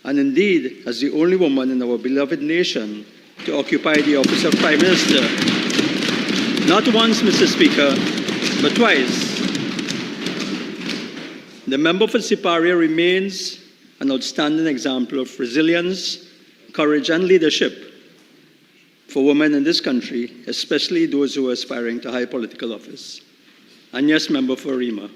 and indeed as the only woman in our beloved nation to occupy the office of Prime Minister. Not once, Mr. Speaker, but twice. The member for Siparia remains an outstanding example of resilience, courage, and leadership for women in this country, especially those who are aspiring to high political office. And yes, member for Rima,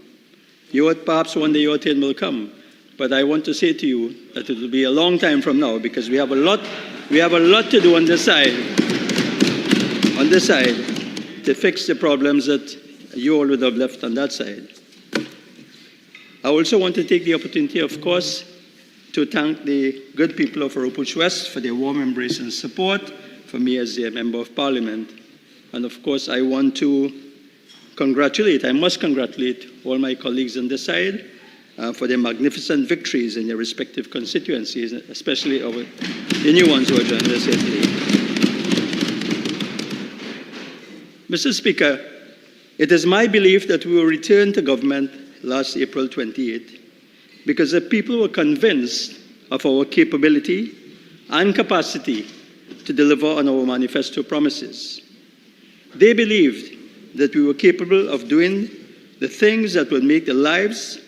perhaps one day your turn will come, but I want to say to you that it will be a long time from now because we have a lot to do on this side, to fix the problems that you all would have left on that side. I also want to take the opportunity, of course, to thank the good people of Oropuch West for their warm embrace and support for me as their Member of Parliament. And of course, I must congratulate all my colleagues on this side for their magnificent victories in their respective constituencies, especially the new ones who are joining us here today. Mr. Speaker, it is my belief that we will return to government last April 28 because the people were convinced of our capability and capacity to deliver on our manifesto promises. They believed that we were capable of doing the things that would make their lives,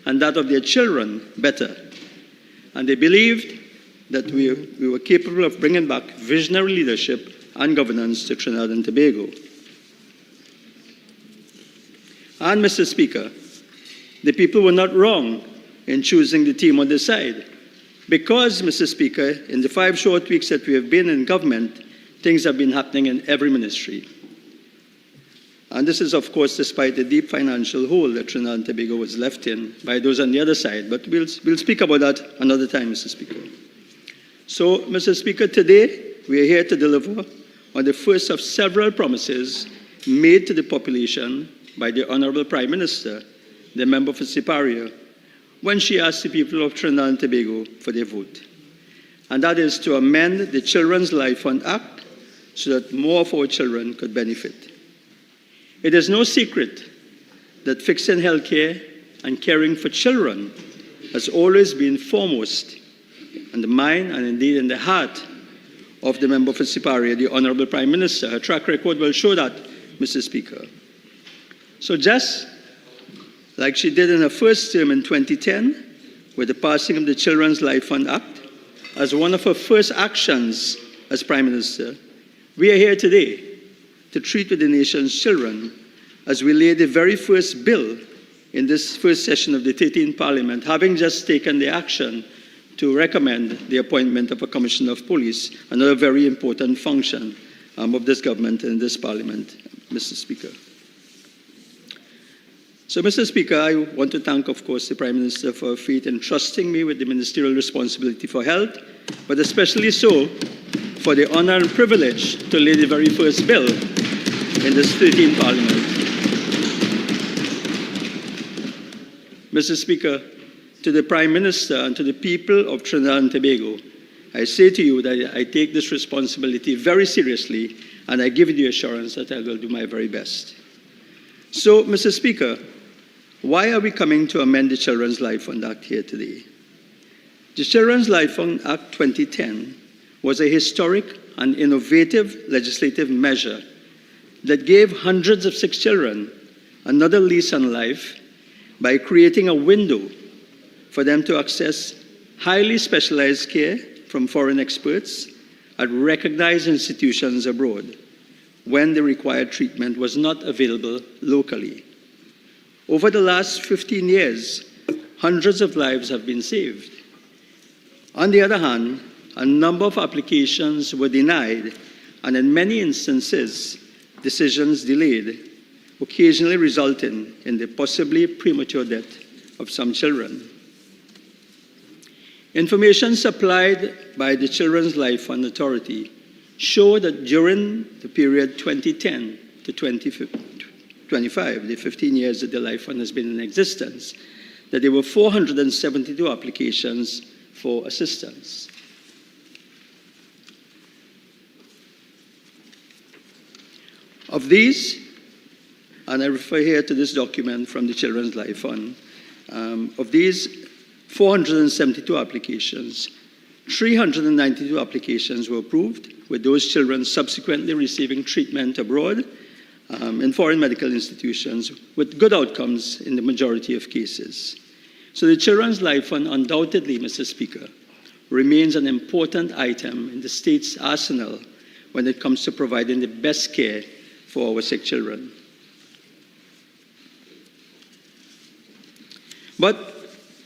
and that of their children better. And they believed that we were capable of bringing back visionary leadership and governance to Trinidad and Tobago. And Mr. Speaker, the people were not wrong in choosing the team on this side. Because, Mr. Speaker, in the 5 short weeks that we have been in government, things have been happening in every ministry. And this is, of course, despite the deep financial hole that Trinidad and Tobago was left in by those on the other side. But we'll speak about that another time, Mr. Speaker. So, Mr. Speaker, today we are here to deliver on the first of several promises made to the population by the Honourable Prime Minister, the member for Siparia, when she asked the people of Trinidad and Tobago for their vote. And that is to amend the Children's Life Fund Act so that more of our children could benefit. It is no secret that fixing healthcare and caring for children has always been foremost in the mind and indeed in the heart of the member for Siparia, the Honorable Prime Minister. Her track record will show that, Mr. Speaker. So just like she did in her first term in 2010, with the passing of the Children's Life Fund Act, as one of her first actions as Prime Minister, we are here today to treat with the nation's children as we lay the very first bill in this first session of the 13th Parliament, having just taken the action to recommend the appointment of a Commissioner of Police, another very important function of this government and this Parliament, Mr. Speaker. So, Mr. Speaker, I want to thank, of course, the Prime Minister for her faith in trusting me with the ministerial responsibility for health, but especially so for the honor and privilege to lay the very first bill in this 13th Parliament. Mr. Speaker, to the Prime Minister and to the people of Trinidad and Tobago, I say to you that I take this responsibility very seriously, and I give you the assurance that I will do my very best. So, Mr. Speaker, why are we coming to amend the Children's Life Fund Act here today? The Children's Life Fund Act 2010 was a historic and innovative legislative measure that gave hundreds of sick children another lease on life by creating a window for them to access highly specialized care from foreign experts at recognized institutions abroad when the required treatment was not available locally. Over the last 15 years, hundreds of lives have been saved. On the other hand, a number of applications were denied, and in many instances, decisions delayed, occasionally resulting in the possibly premature death of some children. Information supplied by the Children's Life Fund Authority show that during the period 2010 to 2025, the 15 years that the Life Fund has been in existence, that there were 472 applications for assistance. Of these, and I refer here to this document from the Children's Life Fund, of these 472 applications, 392 applications were approved, with those children subsequently receiving treatment abroad in foreign medical institutions with good outcomes in the majority of cases. So the Children's Life Fund undoubtedly, Mr. Speaker, remains an important item in the state's arsenal when it comes to providing the best care for our sick children. But,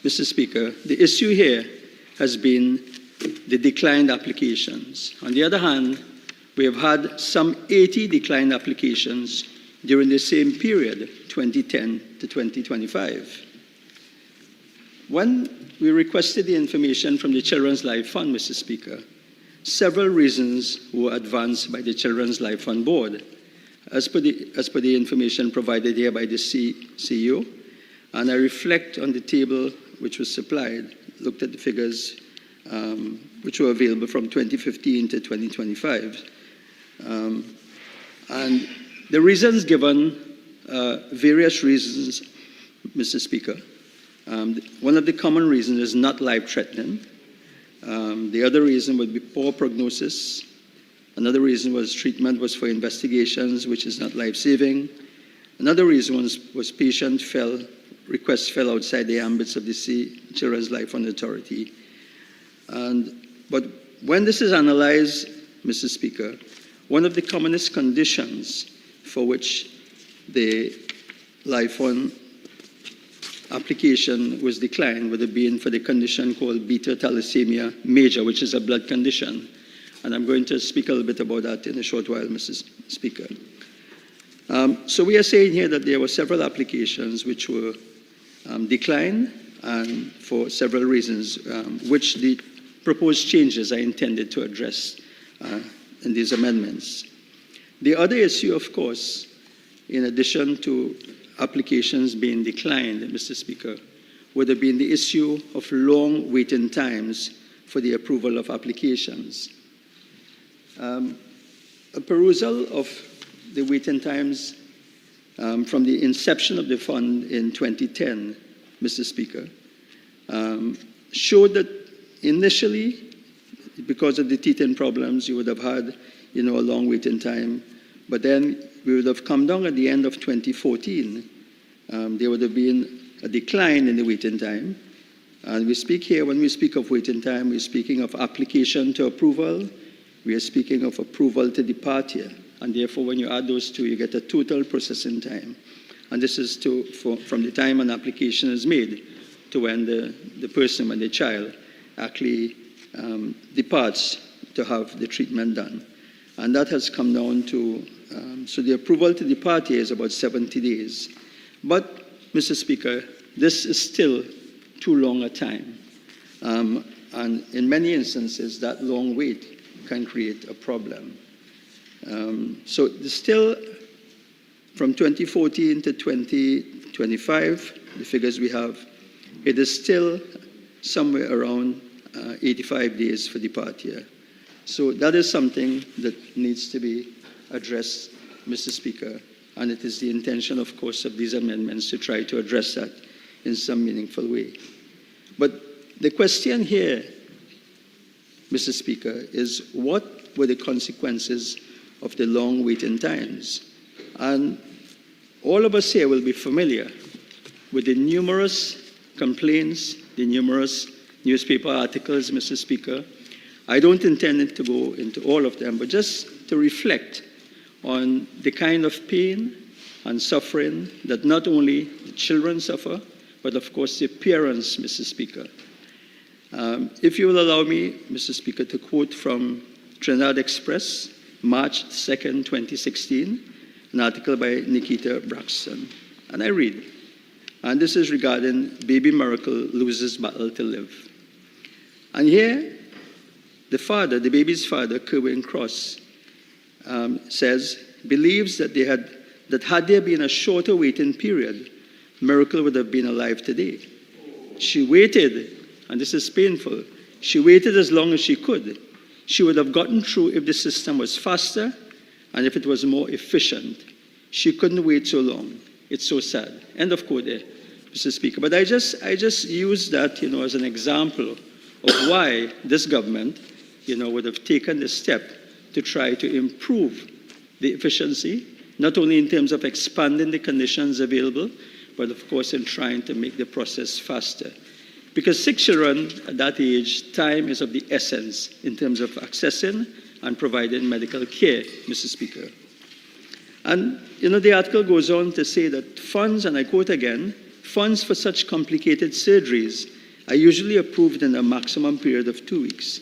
Mr. Speaker, the issue here has been the declined applications. On the other hand, we have had some 80 declined applications during the same period, 2010 to 2025. When we requested the information from the Children's Life Fund, Mr. Speaker, several reasons were advanced by the Children's Life Fund Board, as per the information provided here by the CEO, and I reflect on the table which was supplied, looked at the figures which were available from 2015 to 2025. And the reasons given, various reasons, Mr. Speaker. One of the common reasons is not life-threatening. The other reason would be poor prognosis. Another reason was treatment was for investigations, which is not life-saving. Another reason was patient requests fell outside the ambits of the Children's Life Fund Authority. But when this is analyzed, Mr. Speaker, one of the commonest conditions for which the Life Fund application was declined would have been for the condition called beta thalassemia major, which is a blood condition. And I'm going to speak a little bit about that in a short while, Mr. Speaker. So we are saying here that there were several applications which were declined, and for several reasons, which the proposed changes are intended to address in these amendments. The other issue, of course, in addition to applications being declined, Mr. Speaker, would have been the issue of long waiting times for the approval of applications. A perusal of the waiting times from the inception of the fund in 2010, Mr. Speaker, showed that initially, because of the teething problems, you would have had, a long waiting time. But then we would have come down at the end of 2014. There would have been a decline in the waiting time. And we speak here, when we speak of waiting time, we're speaking of application to approval. We are speaking of approval to departure. And therefore, when you add those two, you get a total processing time. And this is from the time an application is made to when the person, when the child actually departs to have the treatment done. And that has come down to, so the approval to depart here is about 70 days. But, Mr. Speaker, this is still too long a time. And in many instances, that long wait can create a problem. So still, from 2014 to 2025, the figures we have, it is still somewhere around 85 days for departure. So that is something that needs to be addressed, Mr. Speaker, and it is the intention, of course, of these amendments to try to address that in some meaningful way. But the question here, Mr. Speaker, is what were the consequences of the long waiting times? And all of us here will be familiar with the numerous complaints, the numerous newspaper articles, Mr. Speaker. I don't intend to go into all of them, but just to reflect on the kind of pain and suffering that not only the children suffer, but of course the parents, Mr. Speaker. If you will allow me, Mr. Speaker, to quote from Trinidad Express, March 2nd, 2016, an article by Nikita Braxton. And I read, and this is regarding Baby Miracle loses battle to live. And here, the father, the baby's father, Kerwin Cross, says, believes that had there been a shorter waiting period, Miracle would have been alive today. She waited, and this is painful, she waited as long as she could. She would have gotten through if the system was faster and if it was more efficient. She couldn't wait so long. It's so sad. End of quote there, Mr. Speaker. But I just use that, as an example of why this government, would have taken the step to try to improve the efficiency, not only in terms of expanding the conditions available, but of course in trying to make the process faster. Because 6 children at that age, time is of the essence in terms of accessing and providing medical care, Mr. Speaker. And, the article goes on to say that funds, and I quote again, funds for such complicated surgeries are usually approved in a maximum period of 2 weeks.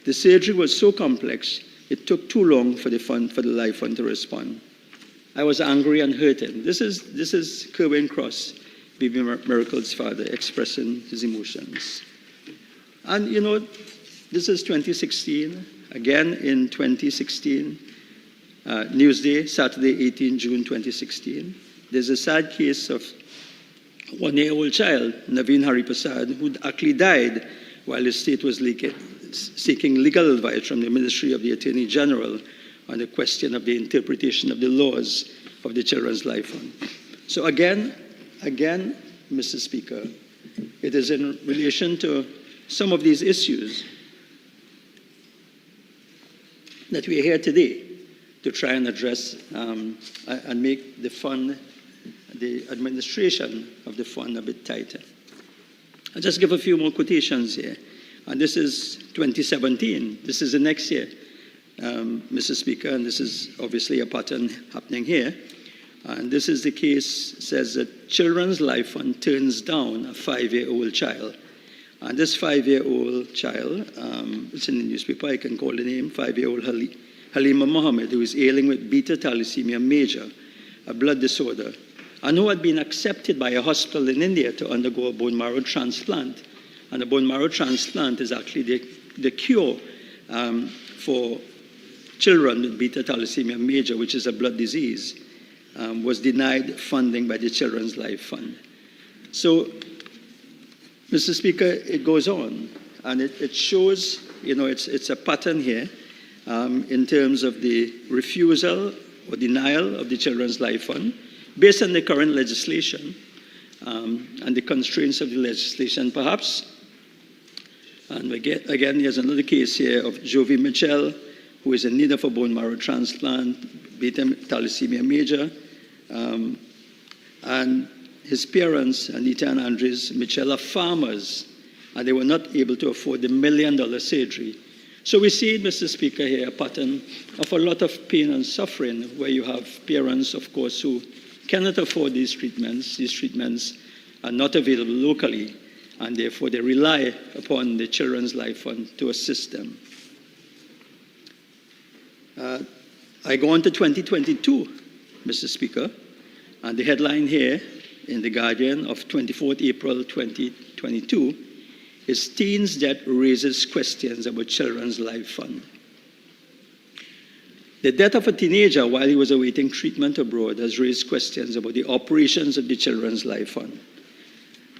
The surgery was so complex, it took too long for the Life Fund to respond. I was angry and hurting. This is Kerwin Cross, Baby Miracle's father, expressing his emotions. And, this is 2016. Again, in 2016, Newsday, Saturday, 18 June 2016, there's a sad case of a 1-year-old child, Naveen Hariprasad, who actually died while the state was seeking legal advice from the Ministry of the Attorney General on the question of the interpretation of the laws of the Children's Life Fund. So again, Mr. Speaker, it is in relation to some of these issues that we are here today to try and address and make the fund, the administration of the fund a bit tighter. I'll just give a few more quotations here. And this is 2017. This is the next year, Mr. Speaker, and this is obviously a pattern happening here. And this is the case, says that Children's Life Fund turns down a 5-year-old child. And this 5-year-old child, it's in the newspaper, I can call the name, 5-year-old Halima Mohammed, who is ailing with beta thalassemia major, a blood disorder, and who had been accepted by a hospital in India to undergo a bone marrow transplant. And a bone marrow transplant is actually the cure for children with beta thalassemia major, which is a blood disease, was denied funding by the Children's Life Fund. So, Mr. Speaker, it goes on, and it shows, it's a pattern here in terms of the refusal or denial of the Children's Life Fund. based on the current legislation and the constraints of the legislation, perhaps. And again, here's another case here of Jovi Mitchell, who is in need of a bone marrow transplant, beta thalassemia major, and his parents, Anita and Andres Mitchell, are farmers, and they were not able to afford the $1 million surgery. So we see, Mr. Speaker, here a pattern of a lot of pain and suffering, where you have parents, of course, who cannot afford these treatments. These treatments are not available locally, and therefore they rely upon the Children's Life Fund to assist them. I go on to 2022, Mr. Speaker, and the headline here in The Guardian of 24th April 2022 is Teens Death Raises Questions About Children's Life Fund. The death of a teenager while he was awaiting treatment abroad has raised questions about the operations of the Children's Life Fund.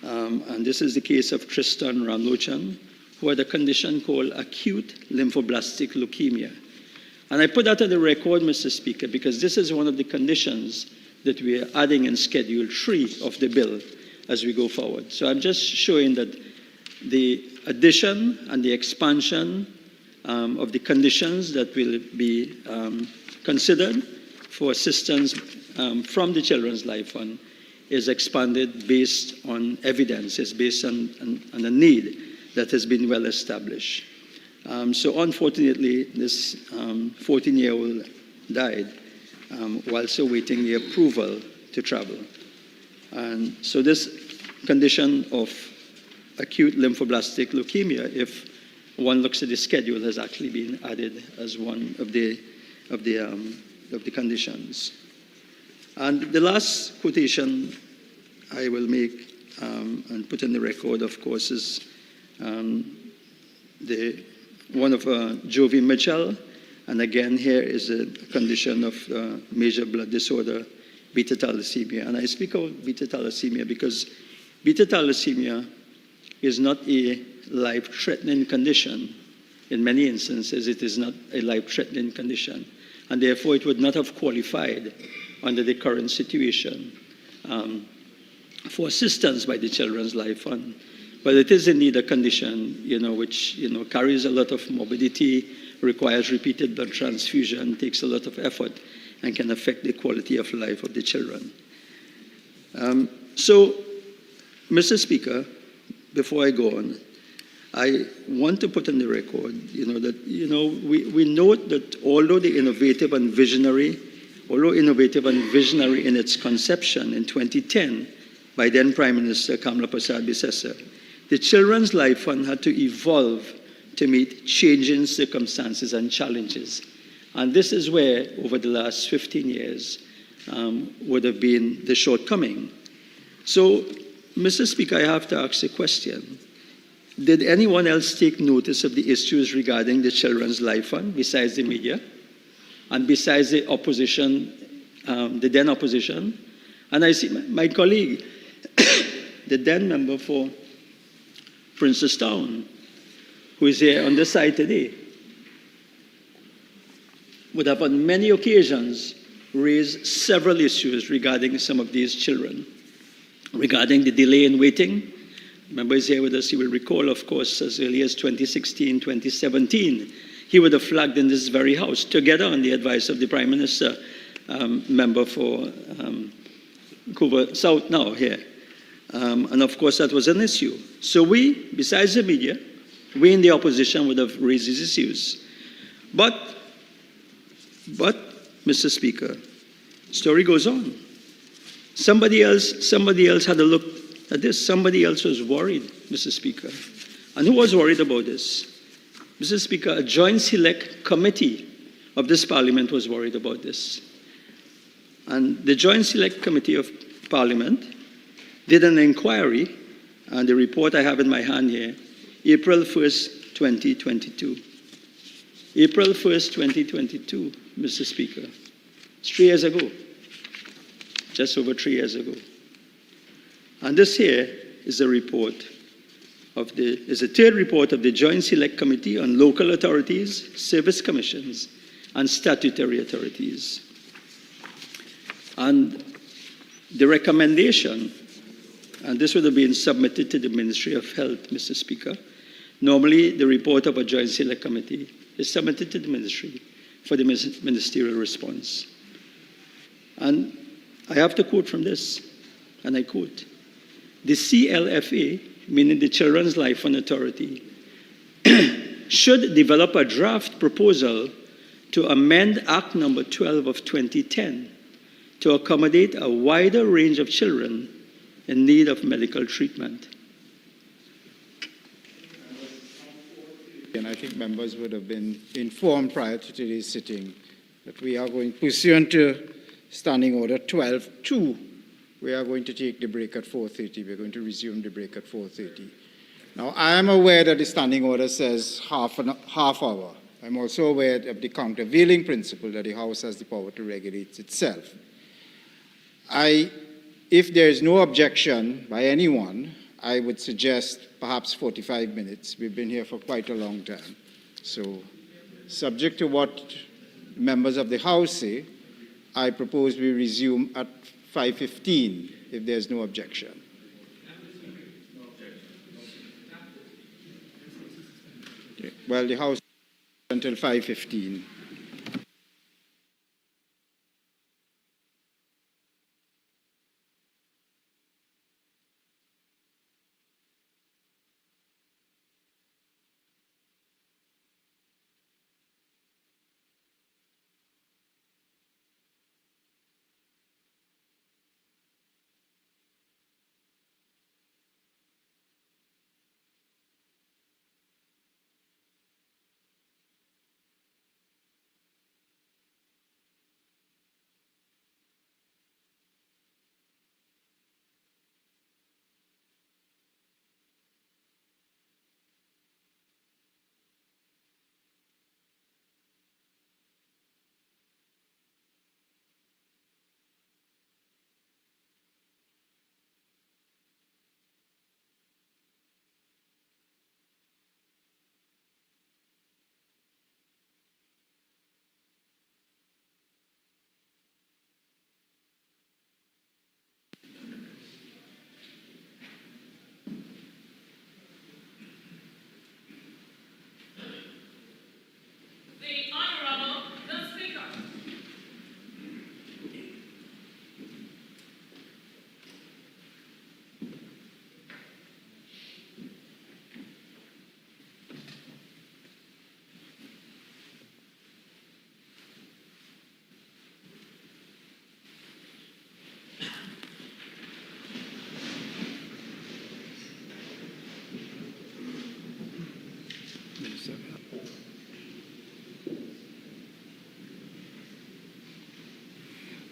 And this is the case of Tristan Ramlochan, who had a condition called acute lymphoblastic leukemia. And I put that on the record, Mr. Speaker, because this is one of the conditions that we are adding in Schedule 3 of the bill as we go forward. So I'm just showing that the addition and the expansion of the conditions that will be considered for assistance from the Children's Life Fund is expanded based on evidence, is based on a need that has been well established. So unfortunately, this 14-year-old died whilst awaiting the approval to travel. And so this condition of acute lymphoblastic leukemia, if one looks at the schedule, has actually been added as one of the conditions. And the last quotation I will make and put in the record, of course, is one of Jovi Mitchell. And again, here is a condition of major blood disorder, beta thalassemia. And I speak of beta thalassemia because beta thalassemia is not a life-threatening condition. In many instances, it is not a life-threatening condition. And therefore, it would not have qualified under the current situation for assistance by the Children's Life Fund. But it is indeed a condition, which, carries a lot of morbidity, requires repeated blood transfusion, takes a lot of effort, and can affect the quality of life of the children. So, Mr. Speaker, before I go on, I want to put on the record, we note that although innovative and visionary in its conception in 2010 by then Prime Minister Kamla Prasad Bisesa, the Children's Life Fund had to evolve to meet changing circumstances and challenges. And this is where, over the last 15 years, would have been the shortcoming. So, Mr. Speaker, I have to ask a question. Did anyone else take notice of the issues regarding the Children's Life Fund besides the media and besides the opposition, the then opposition? And I see my colleague, the then member for Princestown, who is here on the side today, would have on many occasions raised several issues regarding some of these children, regarding the delay in waiting. Remember, he's here with us. He will recall, of course, as early as 2016, 2017, he would have flagged in this very house, together on the advice of the Prime Minister, member for Vancouver South now here. And of course, that was an issue. So we, besides the media, we in the opposition would have raised these issues. But, Mr. Speaker, story goes on. Somebody else had a look at this. Somebody else was worried, Mr. Speaker. And who was worried about this? Mr. Speaker, a joint select committee of this Parliament was worried about this. And the Joint Select Committee of Parliament did an inquiry, and the report I have in my hand here, April 1st, 2022. April 1st, 2022, Mr. Speaker. It's 3 years ago. Just over 3 years ago. And this here is a report is a third report of the Joint Select Committee on Local Authorities, Service Commissions, and Statutory Authorities. And the recommendation, and this would have been submitted to the Ministry of Health, Mr. Speaker. Normally, the report of a Joint Select Committee is submitted to the Ministry for the ministerial response. And I have to quote from this, and I quote, "The CLFA, meaning the Children's Life Fund Authority, should develop a draft proposal to amend Act Number 12 of 2010 to accommodate a wider range of children in need of medical treatment." And I think members would have been informed prior to today's sitting that we are going, pursuant to Standing Order 12.2, we are going to take the break at 4:30. We're going to resume the break at 4:30. Now, I am aware that the standing order says half hour. I'm also aware of the countervailing principle that the House has the power to regulate itself. If there is no objection by anyone, I would suggest perhaps 45 minutes. We've been here for quite a long time. So, subject to what members of the House say, I propose we resume at 5:15 if there's no objection. Well, the House until 5:15.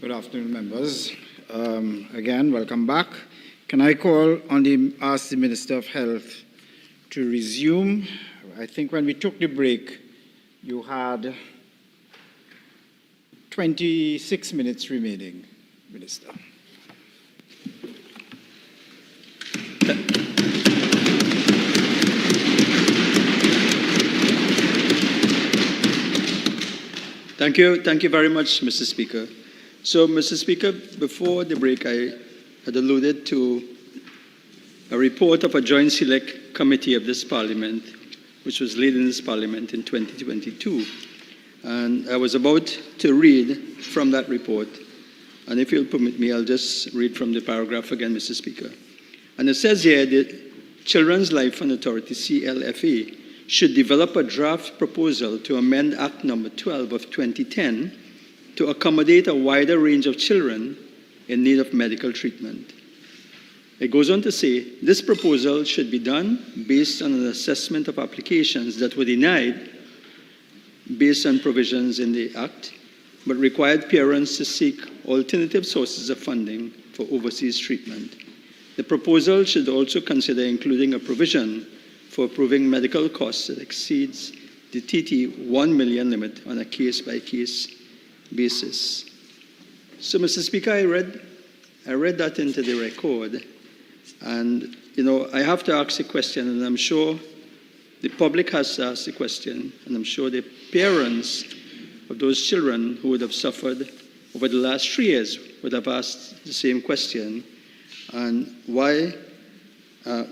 Good afternoon, members. Again, welcome back. Can I ask the Minister of Health to resume? I think when we took the break, you had 26 minutes remaining, Minister. Thank you very much, Mr. Speaker. So, Mr. Speaker, before the break, I had alluded to a report of a Joint Select Committee of this Parliament, which was led in this Parliament in 2022. And I was about to read from that report. And if you'll permit me, I'll just read from the paragraph again, Mr. Speaker. And it says here that Children's Life Fund Authority, CLFA, should develop a draft proposal to amend Act Number 12 of 2010 to accommodate a wider range of children in need of medical treatment. It goes on to say, this proposal should be done based on an assessment of applications that were denied based on provisions in the Act, but required parents to seek alternative sources of funding for overseas treatment. The proposal should also consider including a provision for approving medical costs that exceeds the TT 1 million limit on a case-by-case basis. So, Mr. Speaker, I read that into the record, and I have to ask a question, and I'm sure the public has to ask the question, and I'm sure the parents of those children who would have suffered over the last 3 years would have asked the same question, and why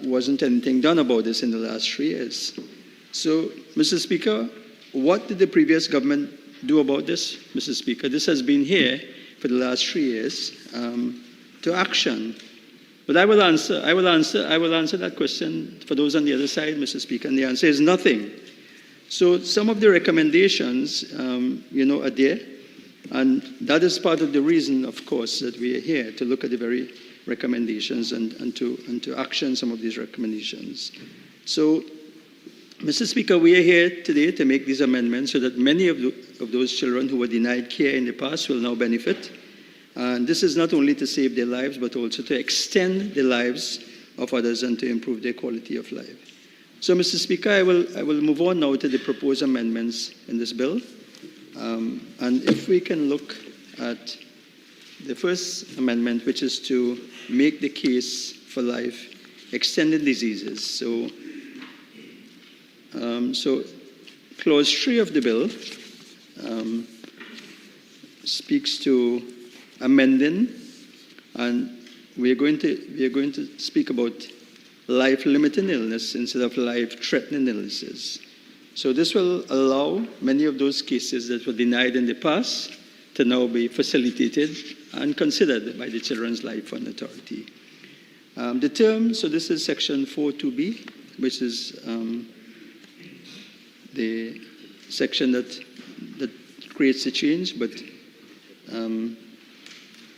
wasn't anything done about this in the last 3 years? So, Mr. Speaker, what did the previous government do about this, Mr. Speaker? This has been here for the last 3 years to action. But I will answer that question for those on the other side, Mr. Speaker, and the answer is nothing. So some of the recommendations, are there, and that is part of the reason, of course, that we are here, to look at the very recommendations and to action some of these recommendations. So, Mr. Speaker, we are here today to make these amendments so that many of those children who were denied care in the past will now benefit. And this is not only to save their lives, but also to extend the lives of others and to improve their quality of life. So, Mr. Speaker, I will move on now to the proposed amendments in this bill. And if we can look at the first amendment, which is to make the case for life extended diseases. So Clause 3 of the bill speaks to amending, and we are going to speak about life-limiting illness instead of life-threatening illnesses. So this will allow many of those cases that were denied in the past to now be facilitated and considered by the Children's Life Fund Authority. The term, so this is section 4.2b, which is the section that creates the change, but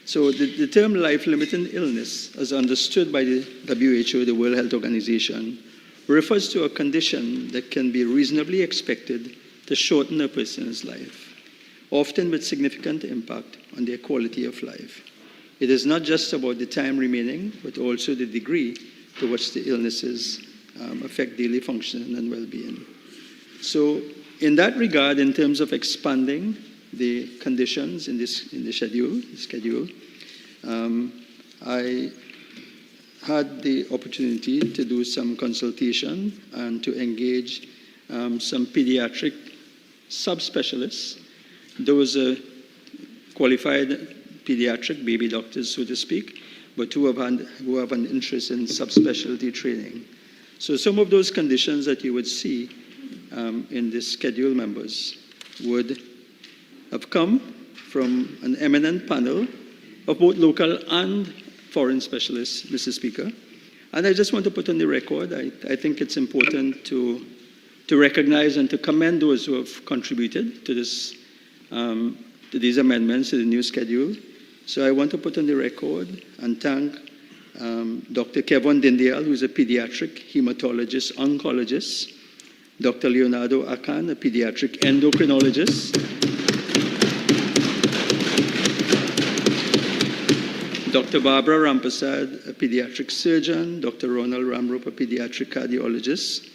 so the term life-limiting illness, as understood by the WHO, the World Health Organization, refers to a condition that can be reasonably expected to shorten a person's life, often with significant impact on their quality of life. It is not just about the time remaining, but also the degree to which the illnesses affect daily functioning and well-being. So in that regard, in terms of expanding the conditions in the schedule, I had the opportunity to do some consultation and to engage some pediatric subspecialists. Those are qualified pediatric baby doctors, so to speak, but who have an interest in subspecialty training. So some of those conditions that you would see in the schedule members would have come from an eminent panel of both local and foreign specialists, Mr. Speaker. And I just want to put on the record, I think it's important to recognize and to commend those who have contributed to this, to these amendments to the new schedule. So I want to put on the record and thank Dr. Kevin Dindial, who is a pediatric hematologist, oncologist, Dr. Leonardo Akan, a pediatric endocrinologist, Dr. Barbara Rampasad, a pediatric surgeon, Dr. Ronald Ramrup, a pediatric cardiologist,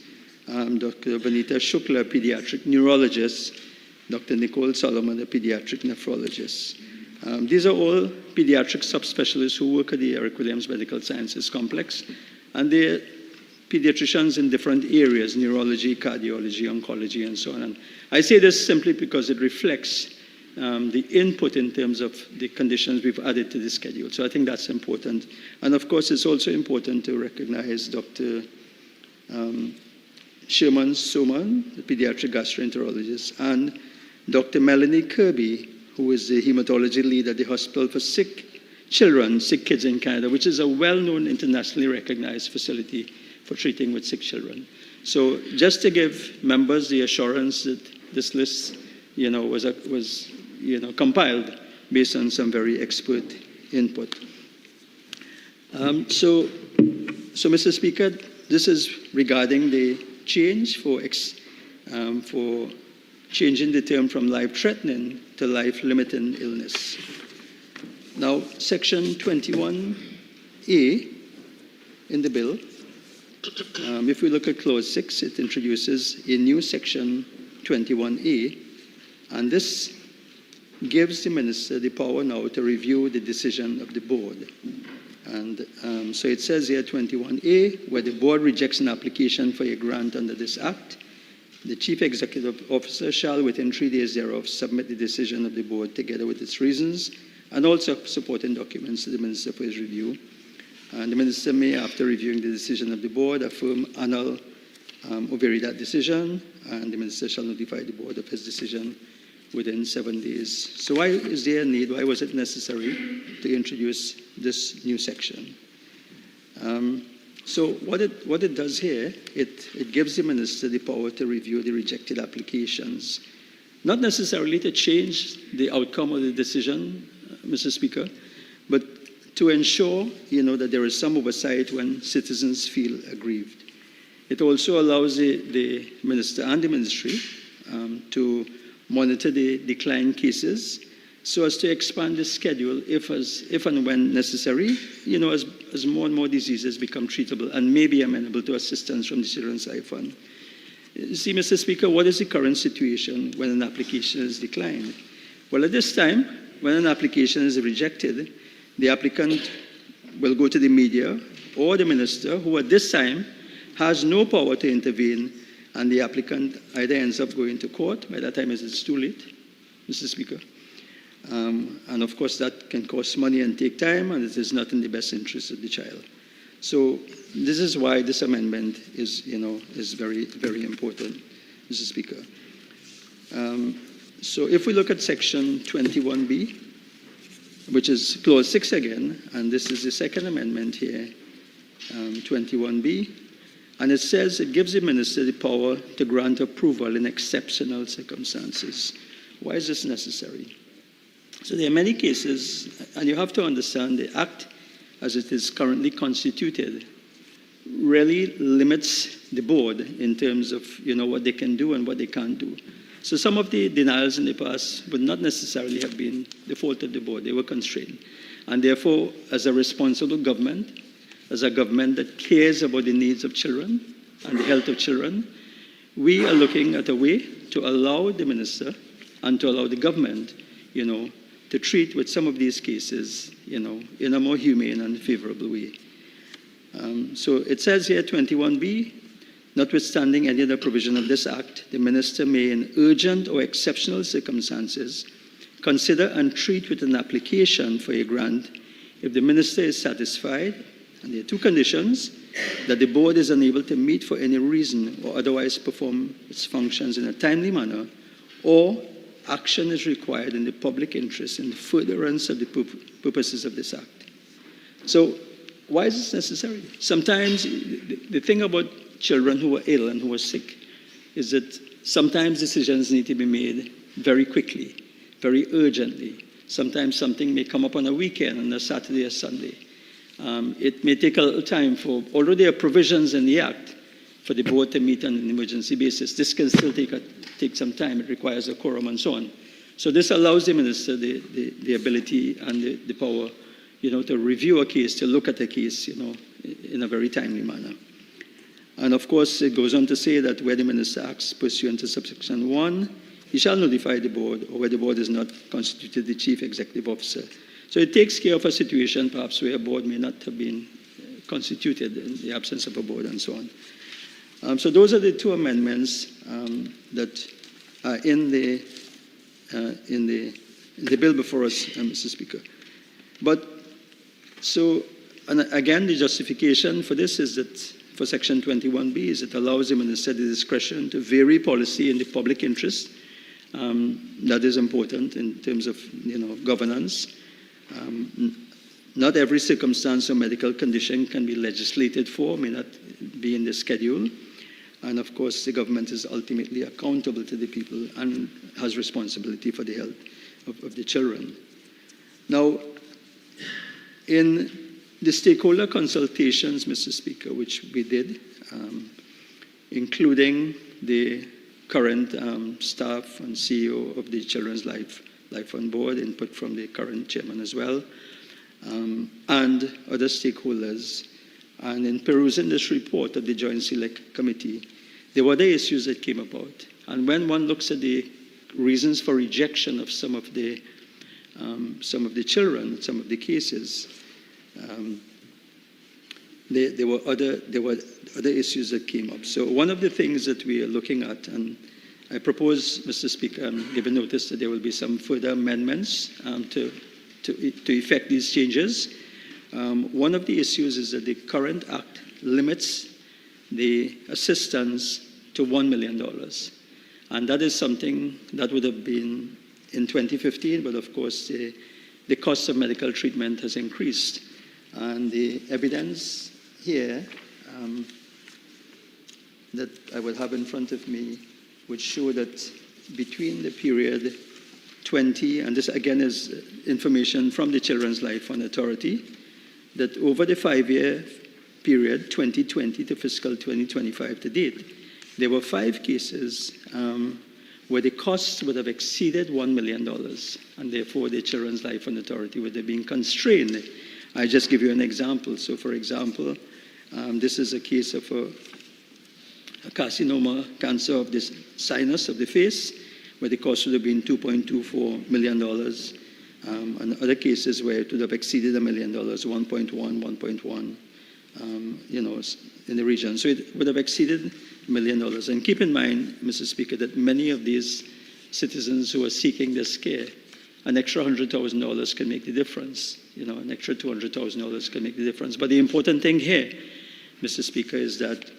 Dr. Vanita Shukla, a pediatric neurologist, Dr. Nicole Solomon, a pediatric nephrologist. These are all pediatric subspecialists who work at the Eric Williams Medical Sciences Complex, and they're pediatricians in different areas, neurology, cardiology, oncology, and so on. And I say this simply because it reflects the input in terms of the conditions we've added to the schedule. So I think that's important. And of course, it's also important to recognize Dr. Sherman Soman, the pediatric gastroenterologist, and Dr. Melanie Kirby, who is the hematology lead at the Hospital for Sick Kids in Canada, which is a well-known, internationally recognized facility for treating with sick children. So just to give members the assurance that this list, was compiled based on some very expert input. So, Mr. Speaker, this is regarding the change for changing the term from life-threatening to life-limiting illness. Now, Section 21A in the bill, if we look at Clause 6, it introduces a new Section 21A, and this gives the minister the power now to review the decision of the board. And so it says here 21A, where the board rejects an application for a grant under this act, The Chief Executive Officer shall, within 3 days thereof, submit the decision of the board together with its reasons and also supporting documents to the Minister for his review. And the Minister may, after reviewing the decision of the board, affirm, annul, or vary that decision, and the Minister shall notify the board of his decision within 7 days. So why is there a need, why was it necessary to introduce this new section? So what it does here, it gives the Minister the power to review the rejected applications, not necessarily to change the outcome of the decision, Mr. Speaker, but to ensure, that there is some oversight when citizens feel aggrieved. It also allows the Minister and the Ministry to monitor the decline cases so as to expand the schedule if and when necessary, as more and more diseases become treatable and may be amenable to assistance from the Children's Life Fund. See, Mr. Speaker, what is the current situation when an application is declined? Well, at this time, when an application is rejected, the applicant will go to the media or the Minister, who at this time has no power to intervene, and the applicant either ends up going to court. By that time, it's too late, Mr. Speaker. And of course, that can cost money and take time, and it is not in the best interest of the child. So this is why this amendment is very, very important, Mr. Speaker. So if we look at section 21B, which is clause 6 again, and this is the second amendment here, 21B, and it says it gives the Minister the power to grant approval in exceptional circumstances. Why is this necessary? So there are many cases, and you have to understand the Act as it is currently constituted really limits the board in terms of what they can do and what they can't do. So some of the denials in the past would not necessarily have been the fault of the board. They were constrained. And therefore, as a responsible government, as a government that cares about the needs of children and the health of children, we are looking at a way to allow the Minister and to allow the government, to treat with some of these cases, in a more humane and favorable way. So it says here, 21B, notwithstanding any other provision of this Act, the Minister may, in urgent or exceptional circumstances, consider and treat with an application for a grant if the Minister is satisfied, and there are two conditions, that the board is unable to meet for any reason or otherwise perform its functions in a timely manner, or action is required in the public interest in furtherance of the purposes of this Act. So why is this necessary? Sometimes the thing about children who are ill and who are sick is that sometimes decisions need to be made very quickly, very urgently. Sometimes something may come up on a weekend, on a Saturday or Sunday. It may take a little time although there are provisions in the Act for the board to meet on an emergency basis, this can still take some time. It requires a quorum and so on. So this allows the Minister the ability and the power, to review a case, to look at a case, in a very timely manner. And of course, it goes on to say that where the Minister acts pursuant to subsection 1, he shall notify the board, or where the board is not constituted the Chief Executive Officer. So it takes care of a situation perhaps where a board may not have been constituted in the absence of a board and so on. So those are the two amendments that are in the bill before us, Mr. Speaker. But so, and again, the justification for this is that for Section 21B is it allows the Minister the discretion to vary policy in the public interest. That is important in terms of governance. Not every circumstance or medical condition can be legislated for, may not be in the schedule. And of course, the government is ultimately accountable to the people and has responsibility for the health of the children. Now, in the stakeholder consultations, Mr. Speaker, which we did, including the current staff and CEO of the Children's Life Fund Board, input from the current chairman as well, and other stakeholders, and in perusing this report of the Joint Select Committee, there were the issues that came about. And when one looks at the reasons for rejection of some of the children, some of the cases, there were other issues that came up. So one of the things that we are looking at, and I propose, Mr. Speaker, I'm giving notice that there will be some further amendments to effect these changes. One of the issues is that the current act limits the assistance to $1 million. And that is something that would have been in 2015, but of course the cost of medical treatment has increased. And the evidence here that I will have in front of me would show that between the period 20, and this again is information from the Children's Life Fund Authority, that over the 5-year period, 2020 to fiscal 2025 to date, there were 5 cases where the costs would have exceeded $1 million, and therefore the Children's Life Fund Authority would have been constrained. I just give you an example. So, for example, this is a case of a carcinoma, cancer of the sinus of the face, where the cost would have been $2.24 million, and other cases where it would have exceeded $1 million, 1.1, in the region. So it would have exceeded $1 million. And keep in mind, Mr. Speaker, that many of these citizens who are seeking this care, an extra $100,000 can make the difference. An extra $200,000 can make the difference. But the important thing here, Mr. Speaker, is that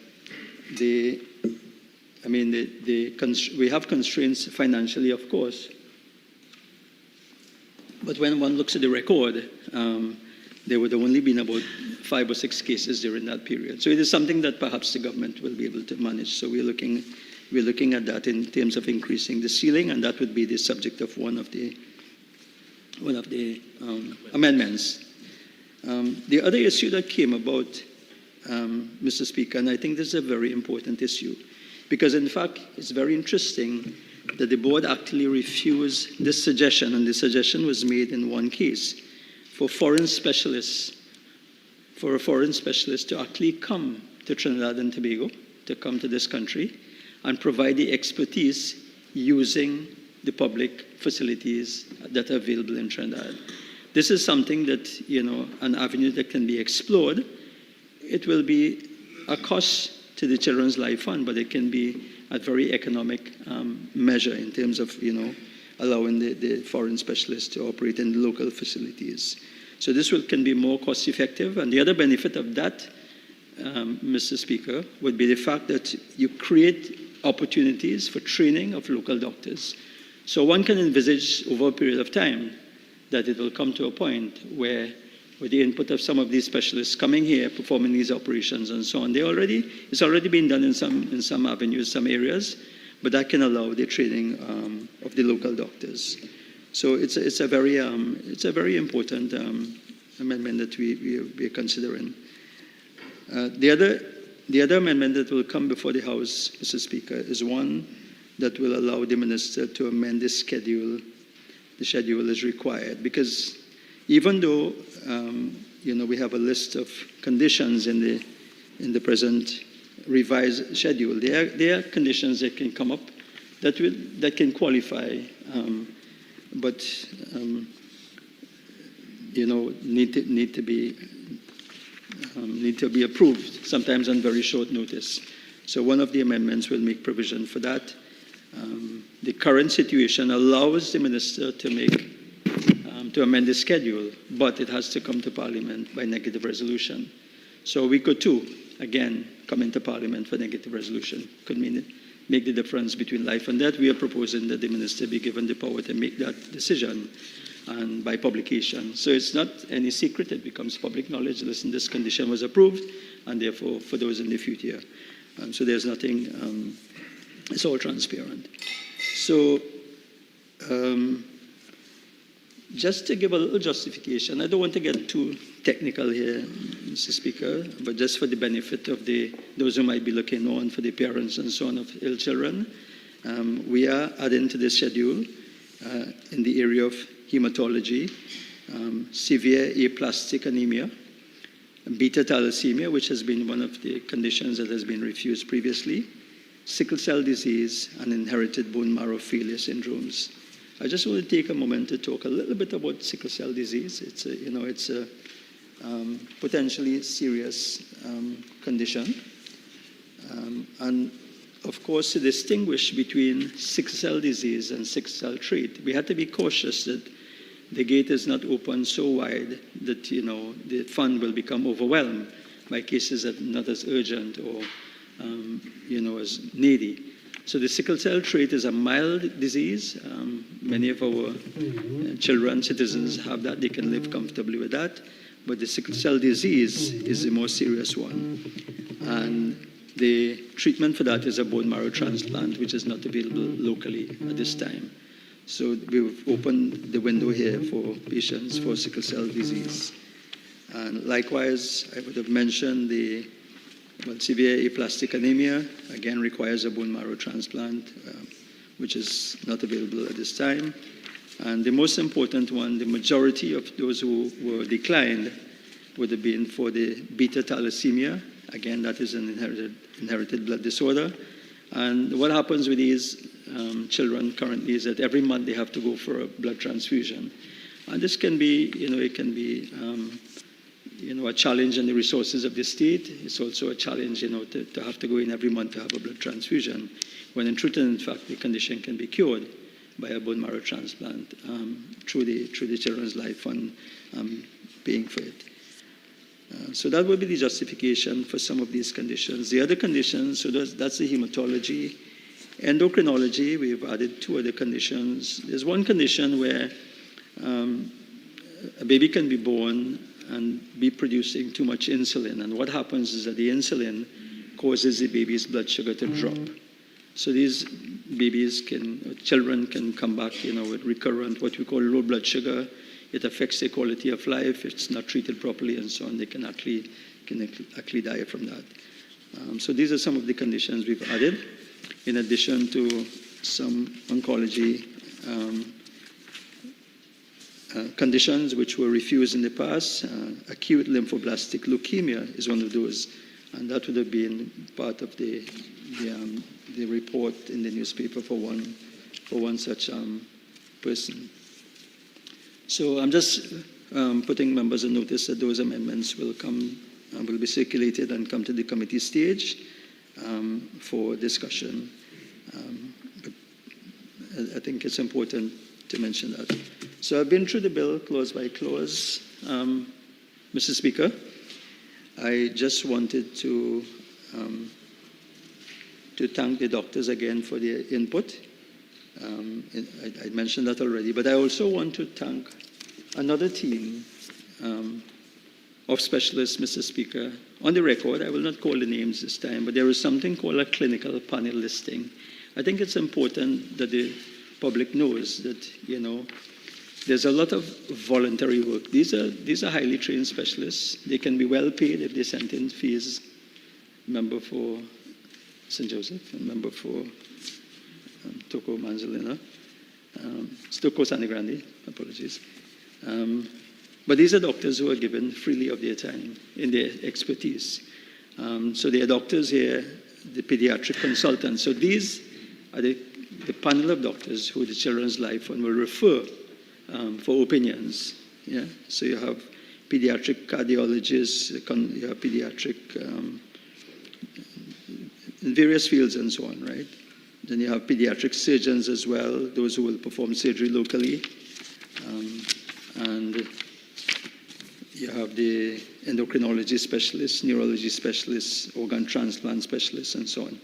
we have constraints financially, of course, but when one looks at the record, there would have only been about 5 or 6 cases during that period. So it is something that perhaps the government will be able to manage. So we're looking at that in terms of increasing the ceiling, and that would be the subject of one of the amendments. The other issue that came about, Mr. Speaker, and I think this is a very important issue, because in fact it's very interesting that the board actually refused this suggestion, and the suggestion was made in one case for a foreign specialist to actually come to Trinidad and Tobago, to come to this country and provide the expertise using the public facilities that are available in Trinidad. This is something that, an avenue that can be explored. It will be a cost to the Children's Life Fund, but it can be a very economic measure in terms of, allowing the foreign specialists to operate in local facilities. So this can be more cost effective. And the other benefit of that, Mr. Speaker, would be the fact that you create opportunities for training of local doctors. So one can envisage over a period of time that it will come to a point where, with the input of some of these specialists coming here, performing these operations and so on, it's already been done in some avenues, some areas, but that can allow the training of the local doctors. So it's a very important amendment that we are considering. The other amendment that will come before the House, Mr. Speaker, is one that will allow the minister to amend the schedule. The schedule is required because even though we have a list of conditions in the present revised schedule, there are conditions that can come up that can qualify, but need to be approved, sometimes on very short notice. So one of the amendments will make provision for that. The current situation allows the minister to amend the schedule, but it has to come to Parliament by negative resolution. So we could too, again, come into Parliament for negative resolution. Could make the difference between life and death. We are proposing that the minister be given the power to make that decision, and by publication. So it's not any secret, it becomes public knowledge. Listen, this condition was approved, and therefore for those in the future. So there's nothing, it's all transparent. So just to give a little justification, I don't want to get too technical here, Mr. Speaker, but just for the benefit of those who might be looking on, for the parents and so on of ill children, we are adding to the schedule in the area of hematology, severe aplastic anemia, beta thalassemia, which has been one of the conditions that has been refused previously, sickle cell disease, and inherited bone marrow failure syndromes. I just want to take a moment to talk a little bit about sickle cell disease. It's potentially serious condition. And of course, to distinguish between sickle cell disease and sickle cell trait, we had to be cautious that the gate is not open so wide that the fund will become overwhelmed by cases that are not as urgent or as needy. So the sickle cell trait is a mild disease. Many of our children, citizens have that. They can live comfortably with that. But the sickle cell disease is the more serious one. And the treatment for that is a bone marrow transplant, which is not available locally at this time. So we've opened the window here for patients for sickle cell disease. And likewise, I would have mentioned the severe aplastic anemia, again requires a bone marrow transplant, which is not available at this time. And the most important one, the majority of those who were declined would have been for the beta thalassemia. Again, that is an inherited blood disorder. And what happens with these children currently is that every month they have to go for a blood transfusion. And this can be, it can be, a challenge in the resources of the state. It's also a challenge, to have to go in every month to have a blood transfusion, when in truth and in fact the condition can be cured by a bone marrow transplant through the Children's Life Fund paying for it. So that would be the justification for some of these conditions. The other conditions, so that's the hematology. Endocrinology, we've added 2 other conditions. There's one condition where a baby can be born and be producing too much insulin. And what happens is that the insulin causes the baby's blood sugar to drop. So these children can come back, with recurrent, what we call low blood sugar. It affects their quality of life. It's not treated properly and so on. They can actually die from that. So these are some of the conditions we've added, in addition to some oncology conditions which were refused in the past. Acute lymphoblastic leukemia is one of those, and that would have been part of the report in the newspaper for one such person. So I'm just putting members on notice that those amendments will be circulated and come to the committee stage for discussion. But I think it's important to mention that. So I've been through the bill clause by clause. Mr. Speaker, I just wanted to thank the doctors again for their input. I mentioned that already, but I also want to thank another team of specialists, Mr. Speaker. On the record, I will not call the names this time, but there is something called a clinical panel listing. I think it's important that the public knows that, there's a lot of voluntary work. These are highly trained specialists. They can be well paid if they sent in fees. Member for St. Joseph and member for Toko Manzolina, Toko Sanigrande, apologies. But these are doctors who are given freely of their time in their expertise. So they are doctors here, the pediatric consultants. So these are the panel of doctors who the Children's Life Fund will refer for opinions. Yeah? So you have pediatric cardiologists, you have pediatric in various fields and so on, right? Then you have pediatric surgeons as well, those who will perform surgery locally. And you have the endocrinology specialists, neurology specialists, organ transplant specialists, and so on.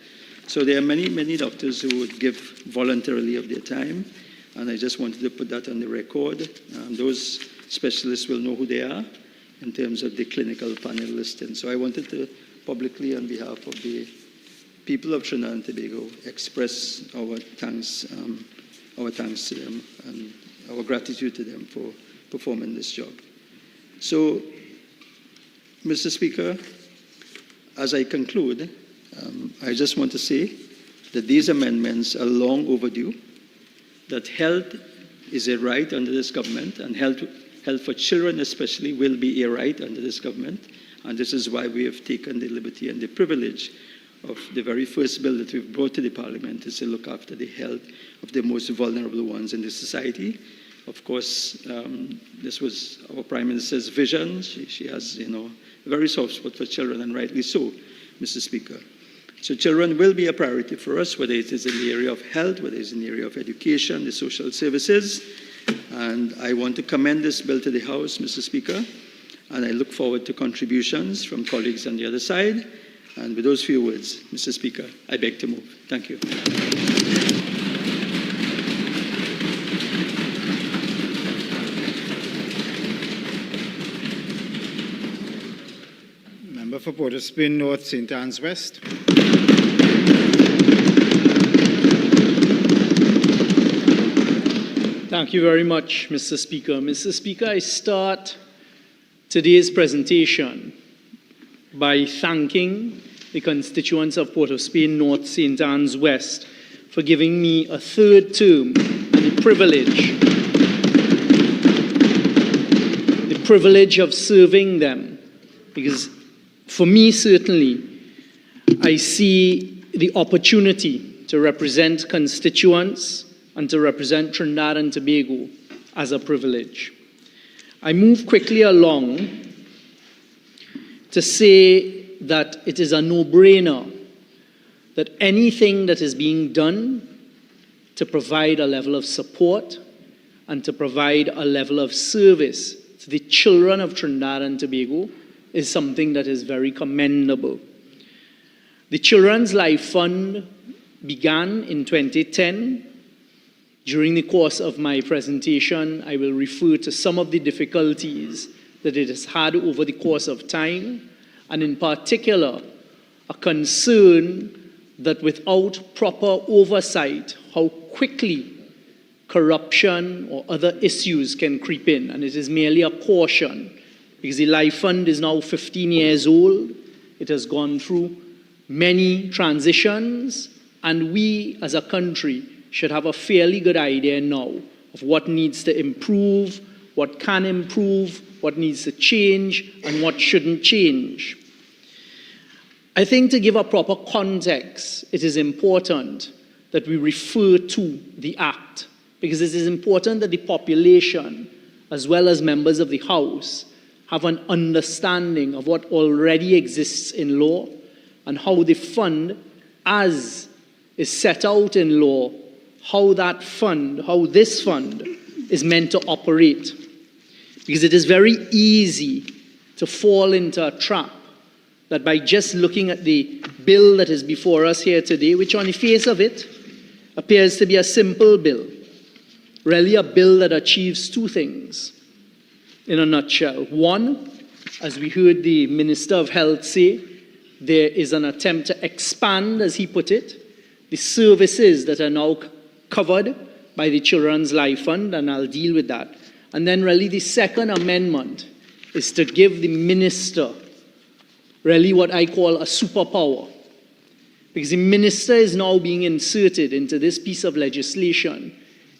So there are many, many doctors who would give voluntarily of their time, and I just wanted to put that on the record. Those specialists will know who they are in terms of the clinical panel listing. So I wanted to publicly, on behalf of the people of Trinidad and Tobago, express our thanks to them and our gratitude to them for performing this job. So, Mr. Speaker, as I conclude, I just want to say that these amendments are long overdue, that health is a right under this government, and health for children especially will be a right under this government, and this is why we have taken the liberty and the privilege of the very first bill that we've brought to the Parliament is to look after the health of the most vulnerable ones in the society. Of course, this was our Prime Minister's vision. She has, a very soft spot for children, and rightly so, Mr. Speaker. So children will be a priority for us, whether it is in the area of health, whether it's in the area of education, the social services. And I want to commend this bill to the House, Mr. Speaker, and I look forward to contributions from colleagues on the other side. And with those few words, Mr. Speaker, I beg to move. Thank you. Member for Port of Spain North, St. Anne's West. Thank you very much, Mr. Speaker. Mr. Speaker, I start today's presentation by thanking the constituents of Port of Spain North, St. Anne's West for giving me a third term and the privilege of serving them. Because for me, certainly, I see the opportunity to represent constituents and to represent Trinidad and Tobago as a privilege. I move quickly along to say that it is a no-brainer that anything that is being done to provide a level of support and to provide a level of service to the children of Trinidad and Tobago is something that is very commendable. The Children's Life Fund began in 2010. During the course of my presentation, I will refer to some of the difficulties that it has had over the course of time, and in particular, a concern that without proper oversight, how quickly corruption or other issues can creep in. And it is merely a caution, because the Life Fund is now 15 years old. It has gone through many transitions, and we as a country should have a fairly good idea now of what needs to improve, what can improve, what needs to change, and what shouldn't change. I think to give a proper context, it is important that we refer to the Act, because it is important that the population, as well as members of the House, have an understanding of what already exists in law and how the fund, as is set out in law, how this fund is meant to operate. Because it is very easy to fall into a trap that by just looking at the bill that is before us here today, which on the face of it appears to be a simple bill, really a bill that achieves two things in a nutshell. One, as we heard the Minister of Health say, there is an attempt to expand, as he put it, the services that are now covered by the Children's Life Fund, and I'll deal with that. And then really the second amendment is to give the minister really what I call a superpower. Because the minister is now being inserted into this piece of legislation,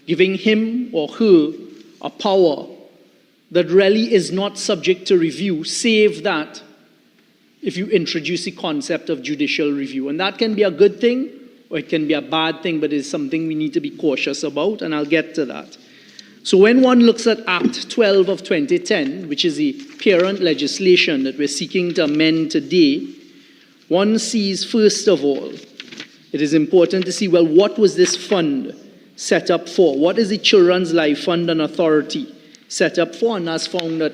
giving him or her a power that really is not subject to review, save that if you introduce the concept of judicial review. And that can be a good thing, or it can be a bad thing, but it's something we need to be cautious about, and I'll get to that. So when one looks at Act 12 of 2010, which is the parent legislation that we're seeking to amend today, one sees, first of all, it is important to see, well, what was this fund set up for? What is the Children's Life Fund and Authority set up for? And that's found at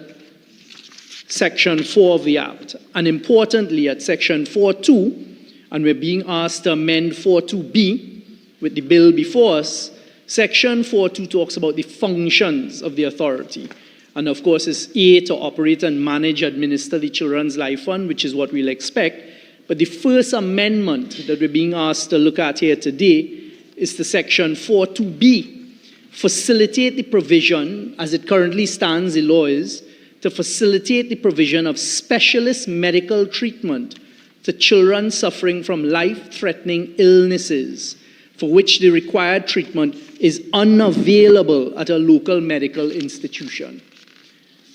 Section 4 of the Act. And importantly, at Section 4.2, and we're being asked to amend 4.2b with the bill before us, Section 4.2 talks about the functions of the authority. And of course, it's A, to operate and manage, administer the Children's Life Fund, which is what we'll expect. But the first amendment that we're being asked to look at here today is to Section 4.2b, facilitate the provision, as it currently stands, the law is, to facilitate the provision of specialist medical treatment to children suffering from life-threatening illnesses for which the required treatment is unavailable at a local medical institution.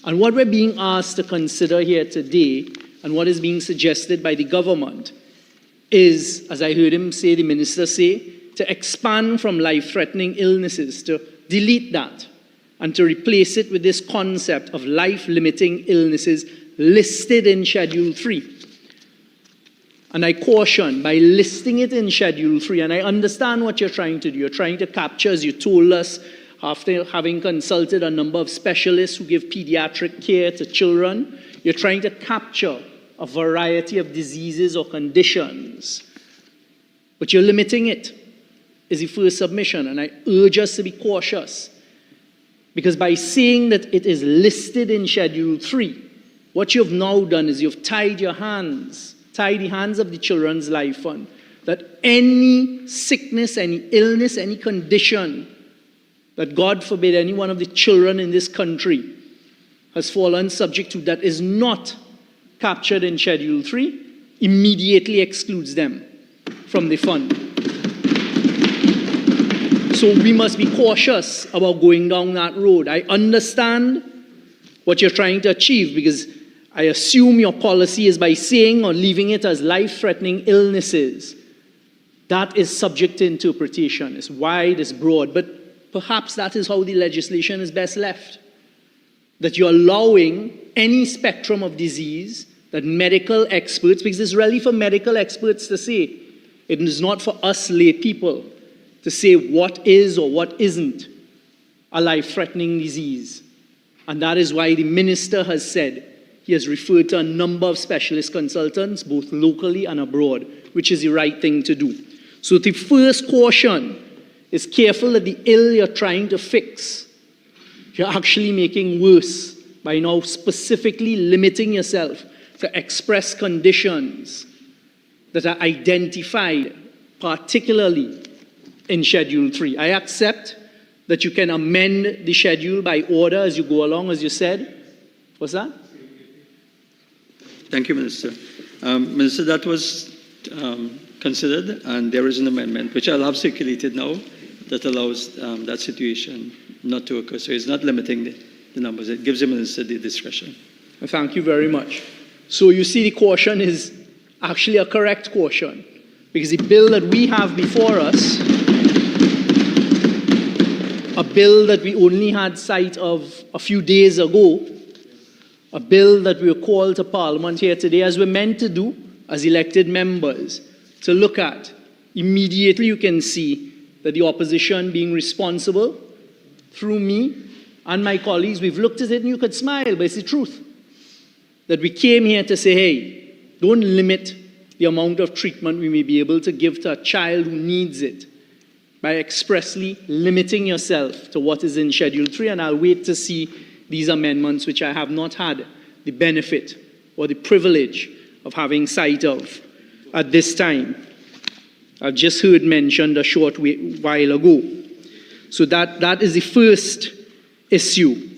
And what we're being asked to consider here today, and what is being suggested by the government, is, as I heard him say, the minister say, to expand from life-threatening illnesses, to delete that, and to replace it with this concept of life-limiting illnesses listed in Schedule 3. And I caution, by listing it in Schedule 3, and I understand what you're trying to do. You're trying to capture, as you told us, after having consulted a number of specialists who give pediatric care to children, you're trying to capture a variety of diseases or conditions. But you're limiting it, is the first submission, and I urge us to be cautious. Because by saying that it is listed in Schedule 3, what you've now done is you've tied the hands of the Children's Life Fund, that any sickness, any illness, any condition that, God forbid, any one of the children in this country has fallen subject to that is not captured in Schedule 3, immediately excludes them from the fund. So we must be cautious about going down that road. I understand what you're trying to achieve, because I assume your policy is by saying or leaving it as life-threatening illnesses. That is subject to interpretation. It's wide, it's broad, but perhaps that is how the legislation is best left. That you're allowing any spectrum of disease that medical experts, because it's really for medical experts to say, it is not for us lay people to say what is or what isn't a life-threatening disease. And that is why the minister has said he has referred to a number of specialist consultants, both locally and abroad, which is the right thing to do. So the first caution is careful that the ill you're trying to fix, you're actually making worse by now specifically limiting yourself to express conditions that are identified, particularly in Schedule 3. I accept that you can amend the schedule by order as you go along, as you said. What's that? Thank you, Minister. Minister, that was considered, and there is an amendment, which I'll have circulated now, that allows that situation not to occur. So it's not limiting the numbers. It gives the Minister the discretion. Thank you very much. So you see, the caution is actually a correct caution, because the bill that we have before us, a bill that we only had sight of a few days ago, a bill that we were called to Parliament here today, as we're meant to do as elected members, to look at. Immediately you can see that the opposition being responsible, through me and my colleagues, we've looked at it and you could smile, but it's the truth. That we came here to say, hey, don't limit the amount of treatment we may be able to give to a child who needs it by expressly limiting yourself to what is in Schedule 3, and I'll wait to see these amendments, which I have not had the benefit or the privilege of having sight of at this time. I've just heard mentioned a short while ago. So that is the first issue.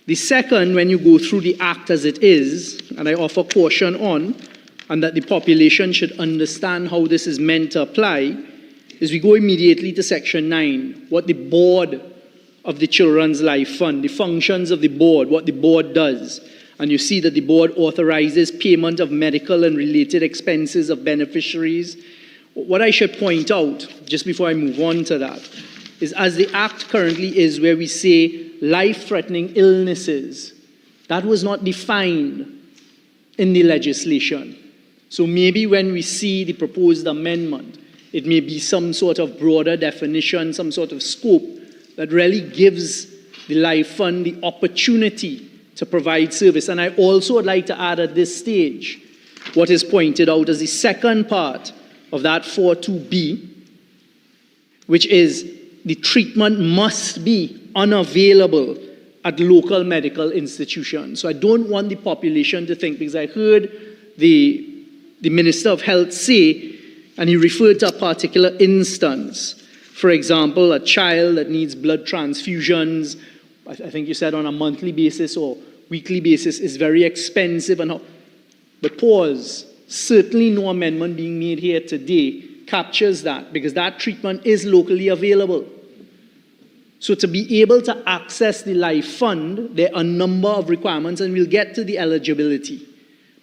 The second, when you go through the Act as it is, and I offer caution on, and that the population should understand how this is meant to apply, is we go immediately to Section 9, what the board of the Children's Life Fund, the functions of the board, what the board does. And you see that the board authorizes payment of medical and related expenses of beneficiaries. What I should point out, just before I move on to that, is as the Act currently is, where we say life-threatening illnesses, that was not defined in the legislation. So maybe when we see the proposed amendment, it may be some sort of broader definition, some sort of scope that really gives the Life Fund the opportunity to provide service. And I also would like to add at this stage what is pointed out as the second part of that 4.2b, which is the treatment must be unavailable at local medical institutions. So I don't want the population to think, because I heard the Minister of Health say, and he referred to a particular instance. For example, a child that needs blood transfusions, I think you said on a monthly basis or weekly basis, is very expensive. But pause, certainly no amendment being made here today captures that, because that treatment is locally available. So to be able to access the Life Fund, there are a number of requirements, and we'll get to the eligibility.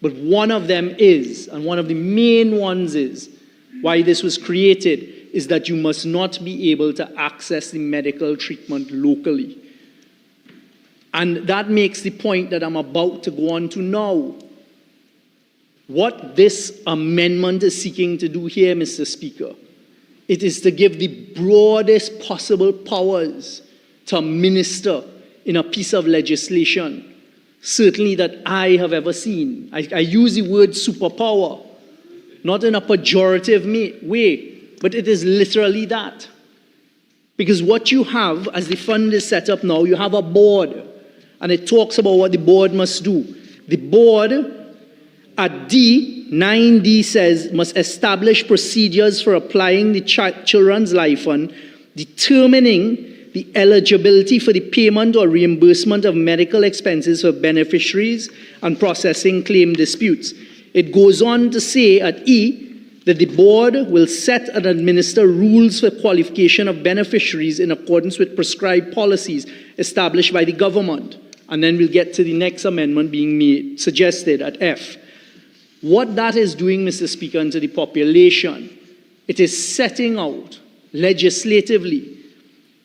But one of them is, and one of the main ones is, why this was created, is that you must not be able to access the medical treatment locally. And that makes the point that I'm about to go on to now. What this amendment is seeking to do here, Mr. Speaker, it is to give the broadest possible powers to a minister in a piece of legislation, certainly that I have ever seen. I use the word superpower, not in a pejorative way, but it is literally that. Because what you have, as the fund is set up now, you have a board, and it talks about what the board must do. The board, at D, 9D says, must establish procedures for applying the Children's Life Fund, determining the eligibility for the payment or reimbursement of medical expenses for beneficiaries and processing claim disputes. It goes on to say at E that the board will set and administer rules for qualification of beneficiaries in accordance with prescribed policies established by the government. And then we'll get to the next amendment being suggested at F. What that is doing, Mr. Speaker, and to the population, it is setting out legislatively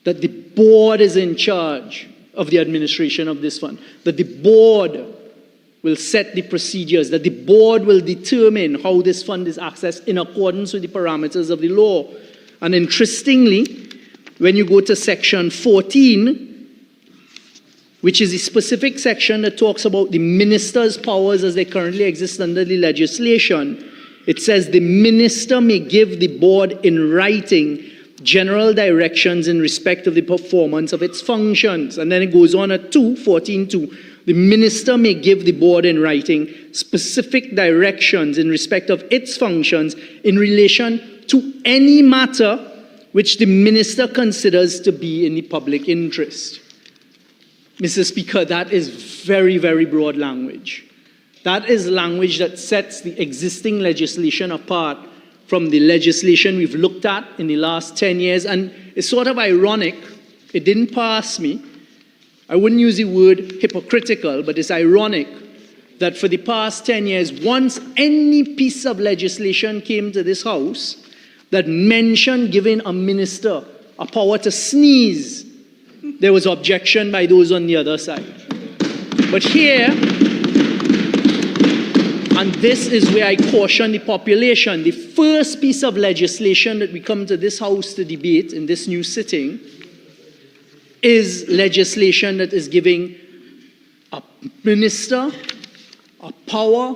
that the board is in charge of the administration of this fund, that the board will set the procedures, that the board will determine how this fund is accessed in accordance with the parameters of the law. And interestingly, when you go to section 14, which is a specific section that talks about the minister's powers as they currently exist under the legislation, it says the minister may give the board in writing general directions in respect of the performance of its functions. And then it goes on at 14.2. The minister may give the board in writing specific directions in respect of its functions in relation to any matter which the minister considers to be in the public interest. Mr. Speaker, that is very, very broad language. That is language that sets the existing legislation apart from the legislation we've looked at in the last 10 years. And it's sort of ironic, it didn't pass me. I wouldn't use the word hypocritical, but it's ironic that for the past 10 years, once any piece of legislation came to this House that mentioned giving a minister a power to sneeze, there was objection by those on the other side. But here, and this is where I caution the population, the first piece of legislation that we come to this House to debate in this new sitting is legislation that is giving a minister a power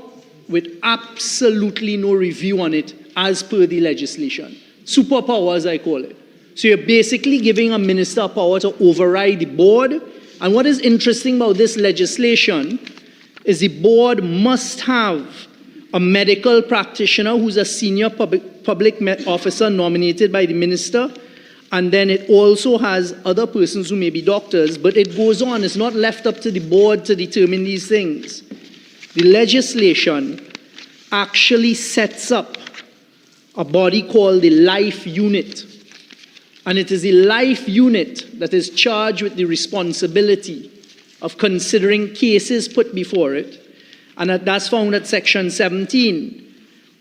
with absolutely no review on it as per the legislation. Superpower, as I call it. So you're basically giving a minister a power to override the board. And what is interesting about this legislation is the board must have a medical practitioner who's a senior public officer nominated by the minister. And then it also has other persons who may be doctors, but it goes on. It's not left up to the board to determine these things. The legislation actually sets up a body called the Life Unit. And it is the Life Unit that is charged with the responsibility of considering cases put before it. And that's found at section 17.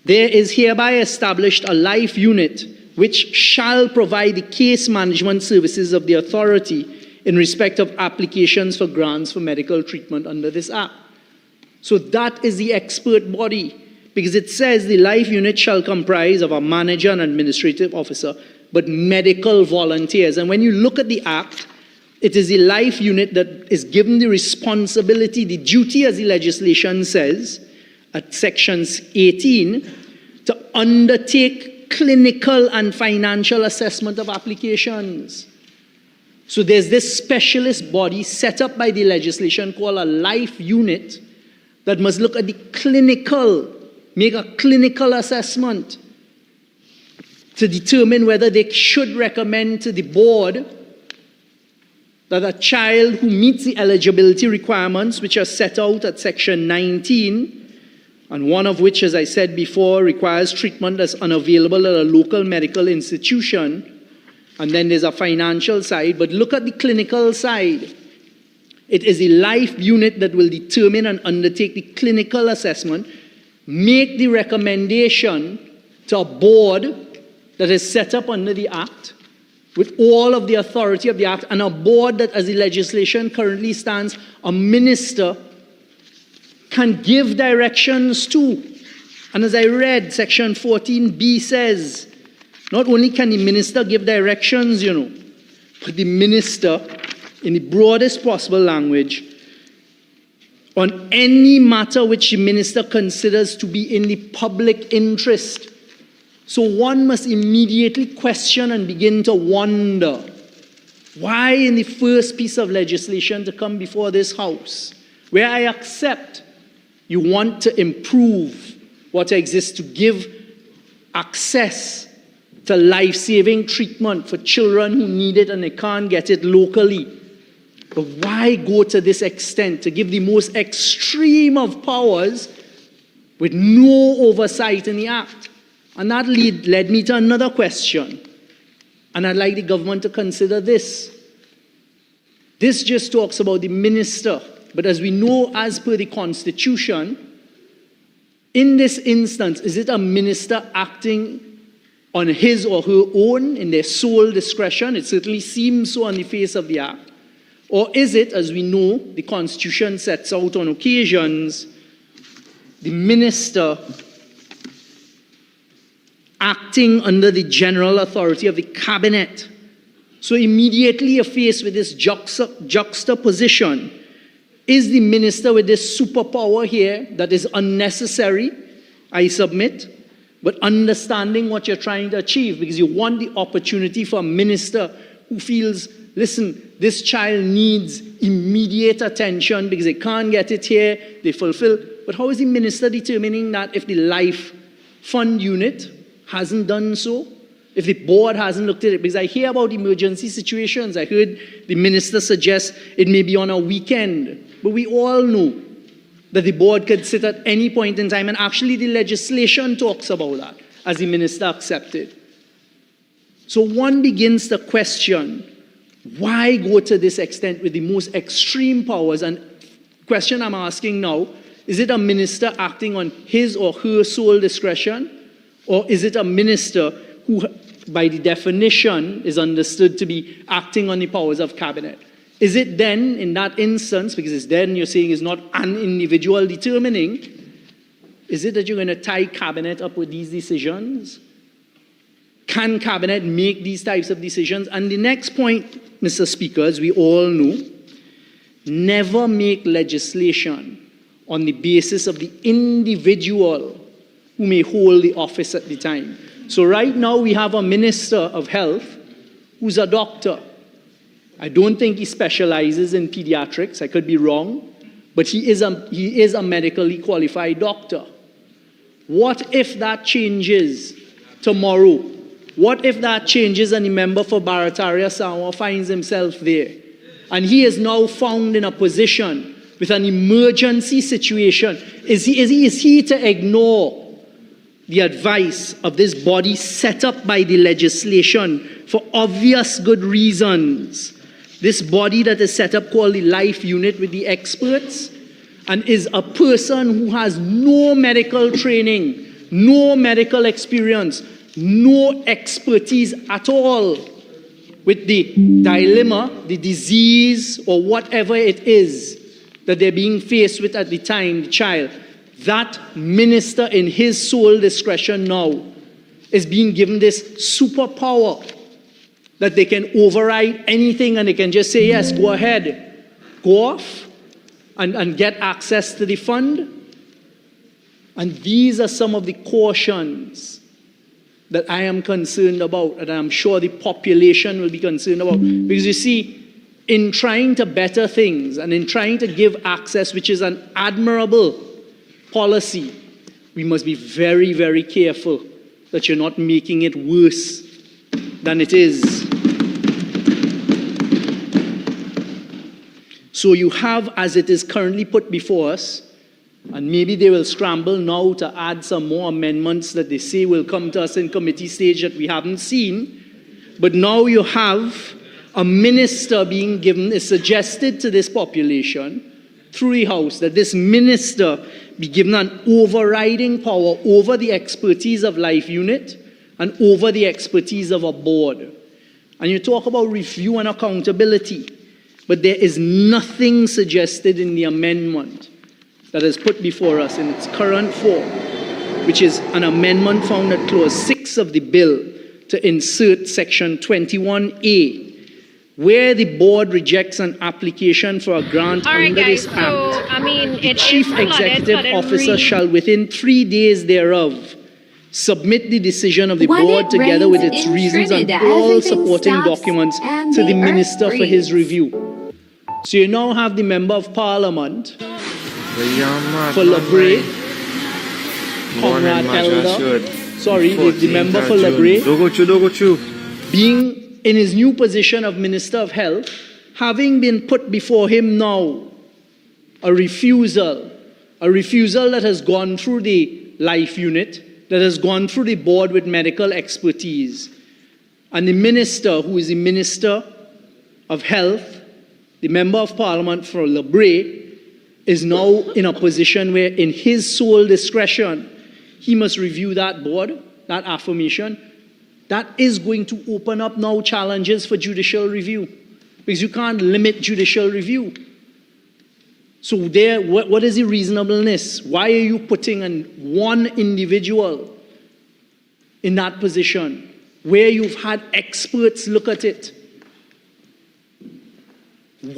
There is hereby established a Life Unit which shall provide the case management services of the authority in respect of applications for grants for medical treatment under this Act. So that is the expert body, because it says the Life Unit shall comprise of a manager and administrative officer, but medical volunteers. And when you look at the Act, it is the Life Unit that is given the responsibility, the duty, as the legislation says, at sections 18, to undertake clinical and financial assessment of applications. So there's this specialist body set up by the legislation called a Life Unit that must look at the clinical, make a clinical assessment to determine whether they should recommend to the board that a child who meets the eligibility requirements, which are set out at section 19, and one of which, as I said before, requires treatment that's unavailable at a local medical institution, and then there's a financial side, but look at the clinical side. It is a Life Unit that will determine and undertake the clinical assessment, make the recommendation to a board that is set up under the Act, with all of the authority of the Act, and a board that, as the legislation currently stands, a minister can give directions to. And as I read, Section 14B says, not only can the minister give directions, but the minister, in the broadest possible language, on any matter which the minister considers to be in the public interest. So one must immediately question and begin to wonder, why in the first piece of legislation to come before this House, where I accept you want to improve what exists to give access to life-saving treatment for children who need it and they can't get it locally. But why go to this extent to give the most extreme of powers with no oversight in the Act? And that led me to another question. And I'd like the government to consider this. This just talks about the minister. But as we know, as per the Constitution, in this instance, is it a minister acting on his or her own in their sole discretion? It certainly seems so on the face of the Act. Or is it, as we know, the Constitution sets out on occasions, the minister acting under the general authority of the cabinet? So immediately you're faced with this juxtaposition. Is the minister with this superpower here that is unnecessary, I submit, but understanding what you're trying to achieve, because you want the opportunity for a minister who feels, listen, this child needs immediate attention because they can't get it here, they fulfill. But how is the minister determining that if the Life Fund unit hasn't done so? If the board hasn't looked at it? Because I hear about emergency situations. I heard the minister suggest it may be on a weekend. But we all know that the board could sit at any point in time, and actually the legislation talks about that, as the minister accepted. So one begins to question, why go to this extent with the most extreme powers? And the question I'm asking now, is it a minister acting on his or her sole discretion? Or is it a minister who, by the definition, is understood to be acting on the powers of cabinet? Is it then, in that instance, because it's then you're saying is not an individual determining, is it that you're going to tie cabinet up with these decisions? Can cabinet make these types of decisions? And the next point, Mr. Speaker, as we all know, never make legislation on the basis of the individual who may hold the office at the time. So right now we have a minister of health who's a doctor. I don't think he specializes in pediatrics. I could be wrong, but he is a medically qualified doctor. What if that changes tomorrow? What if that changes and the member for Barataria Sawa finds himself there? And he is now found in a position with an emergency situation. Is he to ignore the advice of this body set up by the legislation for obvious good reasons? This body that is set up called the Life Unit with the experts, and is a person who has no medical training, no medical experience, no expertise at all with the dilemma, the disease, or whatever it is that they're being faced with at the time, the child. That minister in his sole discretion now is being given this superpower that they can override anything and they can just say, yes, go ahead, go off and get access to the fund. And these are some of the cautions that I am concerned about, and I'm sure the population will be concerned about. Because you see, in trying to better things and in trying to give access, which is an admirable policy, we must be very, very careful that you're not making it worse than it is. So you have, as it is currently put before us, and maybe they will scramble now to add some more amendments that they say will come to us in committee stage that we haven't seen. But now you have a minister being given, is suggested to this population through the House that this minister be given an overriding power over the expertise of Life Unit and over the expertise of a board. And you talk about review and accountability, but there is nothing suggested in the amendment that is put before us in its current form, which is an amendment found at Clause 6 of the bill to insert Section 21A, where the board rejects an application for a grant All right, under guys, this so, Act. I mean, The it Chief is flooded, Executive flooded Officer really. shall, within 3 days thereof, submit the decision of the When board it together with rains its in reasons and Trinidad, all everything supporting stops documents and to the the earth minister for his breathes. review. So you now have the Member of Parliament for La Labre, Conrad Elder, sorry, the member for Labre, being in his new position of Minister of Health, having been put before him now a refusal that has gone through the life unit, that has gone through the board with medical expertise. And the minister, who is the Minister of Health, the Member of Parliament for Labre, is now in a position where, in his sole discretion, he must review that board, that affirmation. That is going to open up now challenges for judicial review, because you can't limit judicial review. So there, what is the reasonableness? Why are you putting one individual in that position where you've had experts look at it?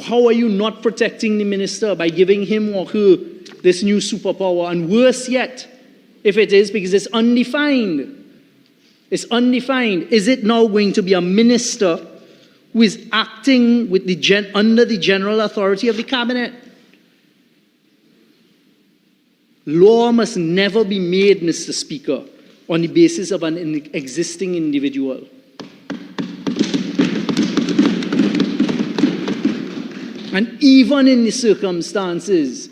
How are you not protecting the minister by giving him or her this new superpower? And worse yet, if it is, because it's undefined. It's undefined. Is it now going to be a minister who is acting with under the general authority of the cabinet? Law must never be made, Mr. Speaker, on the basis of an existing individual. And even in the circumstances,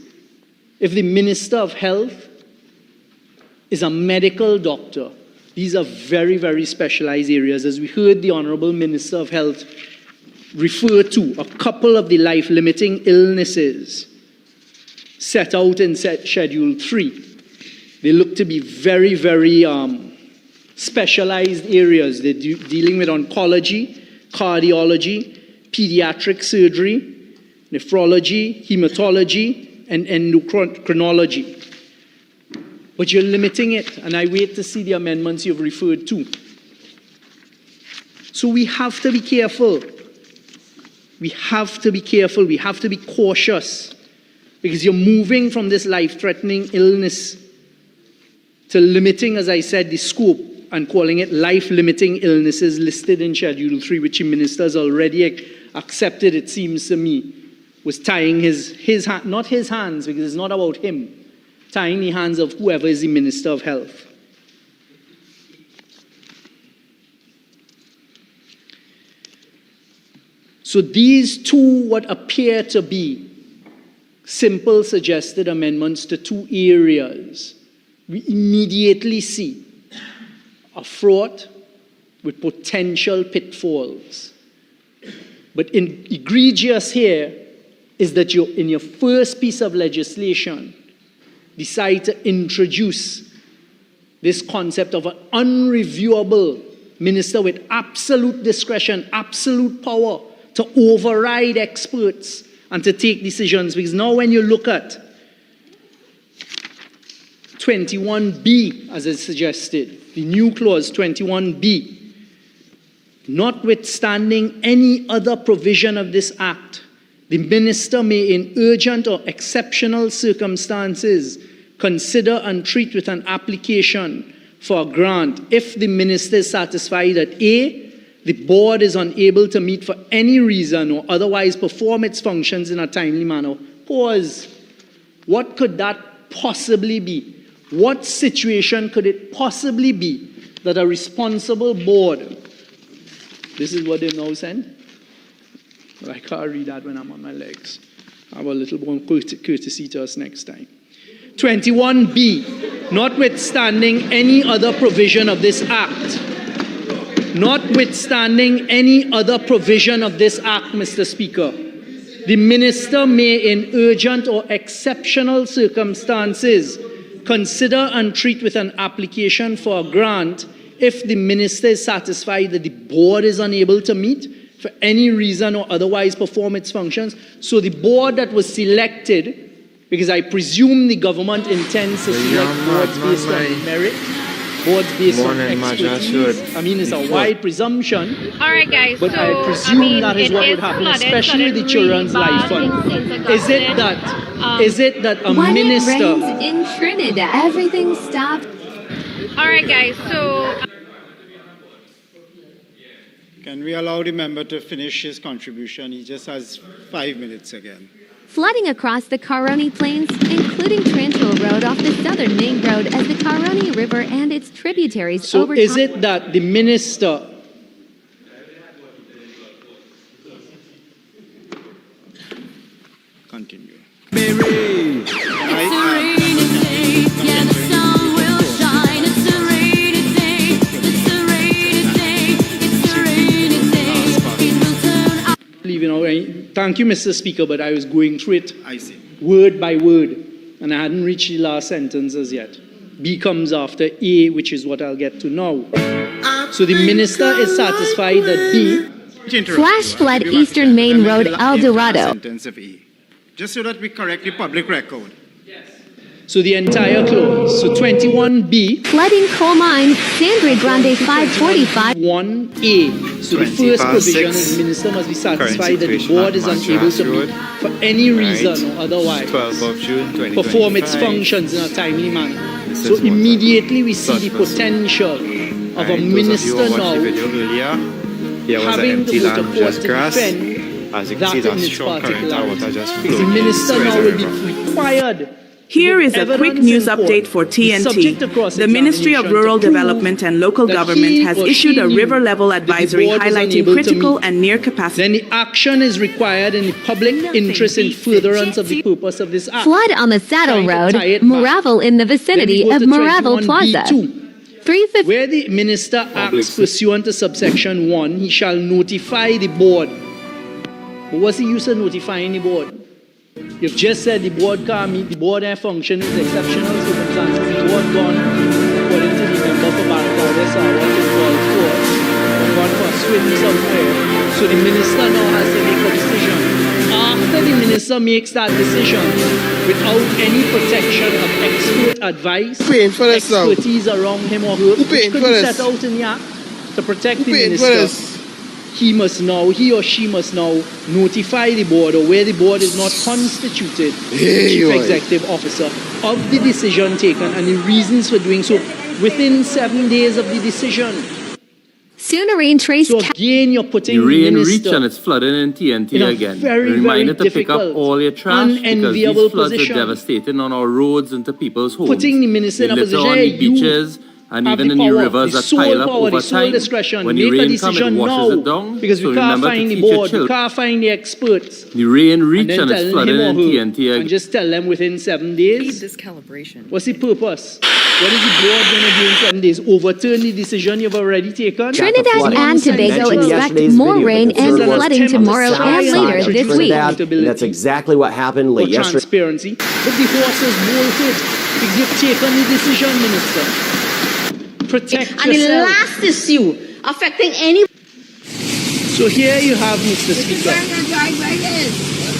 if the Minister of Health is a medical doctor, these are very, very specialized areas. As we heard the Honourable Minister of Health refer to a couple of the life-limiting illnesses set out in Schedule 3. They look to be very, very specialized areas. They're dealing with oncology, cardiology, pediatric surgery, nephrology, hematology, and endocrinology. But you're limiting it, and I wait to see the amendments you've referred to. So we have to be careful. We have to be careful. We have to be cautious, because you're moving from this life-threatening illness to limiting, as I said, the scope and calling it life-limiting illnesses listed in Schedule 3, which the minister has already accepted, it seems to me, was tying his hand, not his hands, because it's not about him, tying the hands of whoever is the Minister of Health. So these two, what appear to be simple suggested amendments to two areas, we immediately see are fraught with potential pitfalls. But egregious here is that you, in your first piece of legislation, decide to introduce this concept of an unreviewable minister with absolute discretion, absolute power to override experts and to take decisions. Because now when you look at 21B, as is suggested, the new clause 21B, notwithstanding any other provision of this Act, the minister may, in urgent or exceptional circumstances, consider and treat with an application for a grant if the minister is satisfied that A, the board is unable to meet for any reason or otherwise perform its functions in a timely manner. Pause. What could that possibly be? What situation could it possibly be that a responsible board, this is what they now send? But I can't read that when I'm on my legs. I have a little more courtesy to us next time. 21B, notwithstanding any other provision of this Act. Notwithstanding any other provision of this Act, Mr. Speaker, the minister may, in urgent or exceptional circumstances, consider and treat with an application for a grant if the minister is satisfied that the board is unable to meet for any reason or otherwise perform its functions, so the board that was selected, because I presume the government intends to select boards based on merit, boards based on expertise. I mean, it's a wide presumption. All right, guys. But so, I presume that is what it would happen, flooded, especially with the Children's really Life bad Fund. since Is it that a When minister? it rains in Trinidad, everything stopped. All right, guys. So. Can we allow the member to finish his contribution? He just has 5 minutes again. Flooding across the Caroni Plains, including Tranquil Road off the southern main road as the Caroni River and its tributaries So overtop. is it that the minister Continue. Thank you, Mr. Speaker, but I was going through it I see. word by word, and I hadn't reached the last sentence as yet. B comes after A, which is what I'll get to now. So the minister is satisfied that B. Flash flood Eastern Main Road, El Dorado. Sentence of E. Just so that we correct the public record. So the entire clause. So 21B. Flooding coal mine, Sangre Grande 545. 1A. So the first provision is the minister must be satisfied that the board is unable to meet for any reason or otherwise 12 of June 2025. perform its functions in a timely manner. So immediately we see the potential of a minister now having to go to court to defend as you that can see, in that's its strong current water particular. just Because the flowing. minister now will be required. Here is a quick news update for TNT. The Ministry of Rural Development and Local Government has issued a river level advisory highlighting critical and near capacity. Then the action is required in the public interest in furtherance of the purpose of this act. Flood on the Saddle Road, Maraval in the vicinity of Maraval Plaza. 350. Where the minister acts pursuant to subsection 1, he shall notify the board. But what's the use of notifying the board? You've just said the board can't meet, the board and function is exceptional circumstances. The board gone, according to the member for Barracuda, what is called for, gone for a swim somewhere. So the minister now has to make a decision. After the minister makes that decision, without any protection of expert advice, expertise around him or her, which could be set out in the act to protect the minister, he or she must now notify the board, or where the board is not constituted, the chief executive officer, of the decision taken and the reasons for doing so within 7 days of the decision. Sooner rain trace. So again, you're putting The rain the reach minister and it's flooding in TNT in a again. very, Reminder very to pick up difficult, all your trash because unenviable these floods position. are devastating on our roads into people's homes. Putting the minister in a They position litter on where the beaches and have even the in the power, rivers the that sole pile up power, over the sole time. discretion. When Make the a rain decision comes, it washes now, it down. because So we can't remember to find the teach your board, we children. can't find the experts. The rain reach And then and it's tell flooding him in or her, TNT again. and just tell them within 7 days. This calibration. What's the purpose? What is the board going to do in 7 days? Overturn the decision you've already taken? Trinidad and Tobago expect more rain and flooding tomorrow and later this week. That's exactly what happened For late yesterday. transparency. But the horse is bolted because you've taken the decision, Minister. Protect And the yourself. last issue affecting any. So here you have, Mr. Speaker,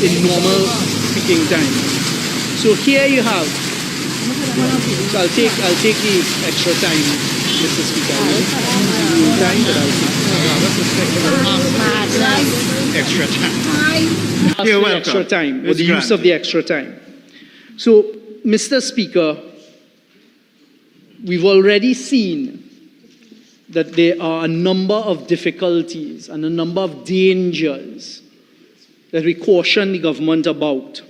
in normal speaking time. So here you have. So I'll take the extra time, Mr. Speaker. I won't use the time, but I'll take extra time. You're welcome. Extra time, or It's the use of the extra time. So, Mr. Speaker, we've already seen that there are a number of difficulties and a number of dangers that we caution the government about.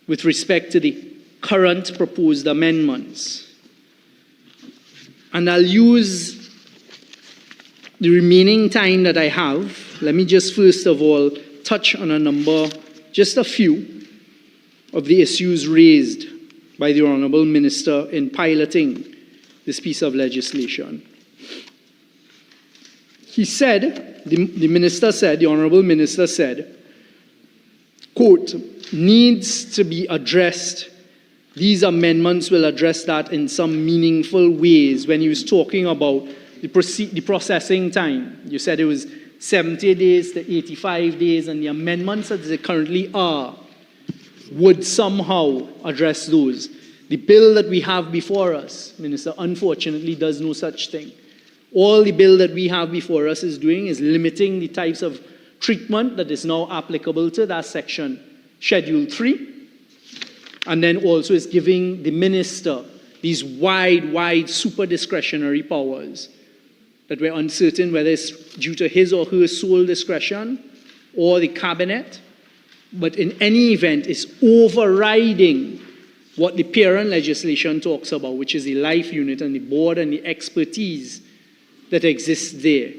With respect to the current proposed amendments. And I'll use the remaining time that I have. Let me just first of all touch on a number, just a few, of the issues raised by the Honourable Minister in piloting this piece of legislation. He said, the Minister said, the Honourable Minister said, quote, needs to be addressed these amendments will address that in some meaningful ways. When he was talking about the processing time, you said it was 70 days to 85 days, and the amendments as they currently are would somehow address those. The bill that we have before us, Minister, unfortunately does no such thing. All the bill that we have before us is doing is limiting the types of treatment that is now applicable to that section, Schedule 3, and then also is giving the minister these wide, super discretionary powers that we're uncertain whether it's due to his or her sole discretion or the cabinet, but in any event, it's overriding what the parent legislation talks about, which is the life unit and the board and the expertise that exists there.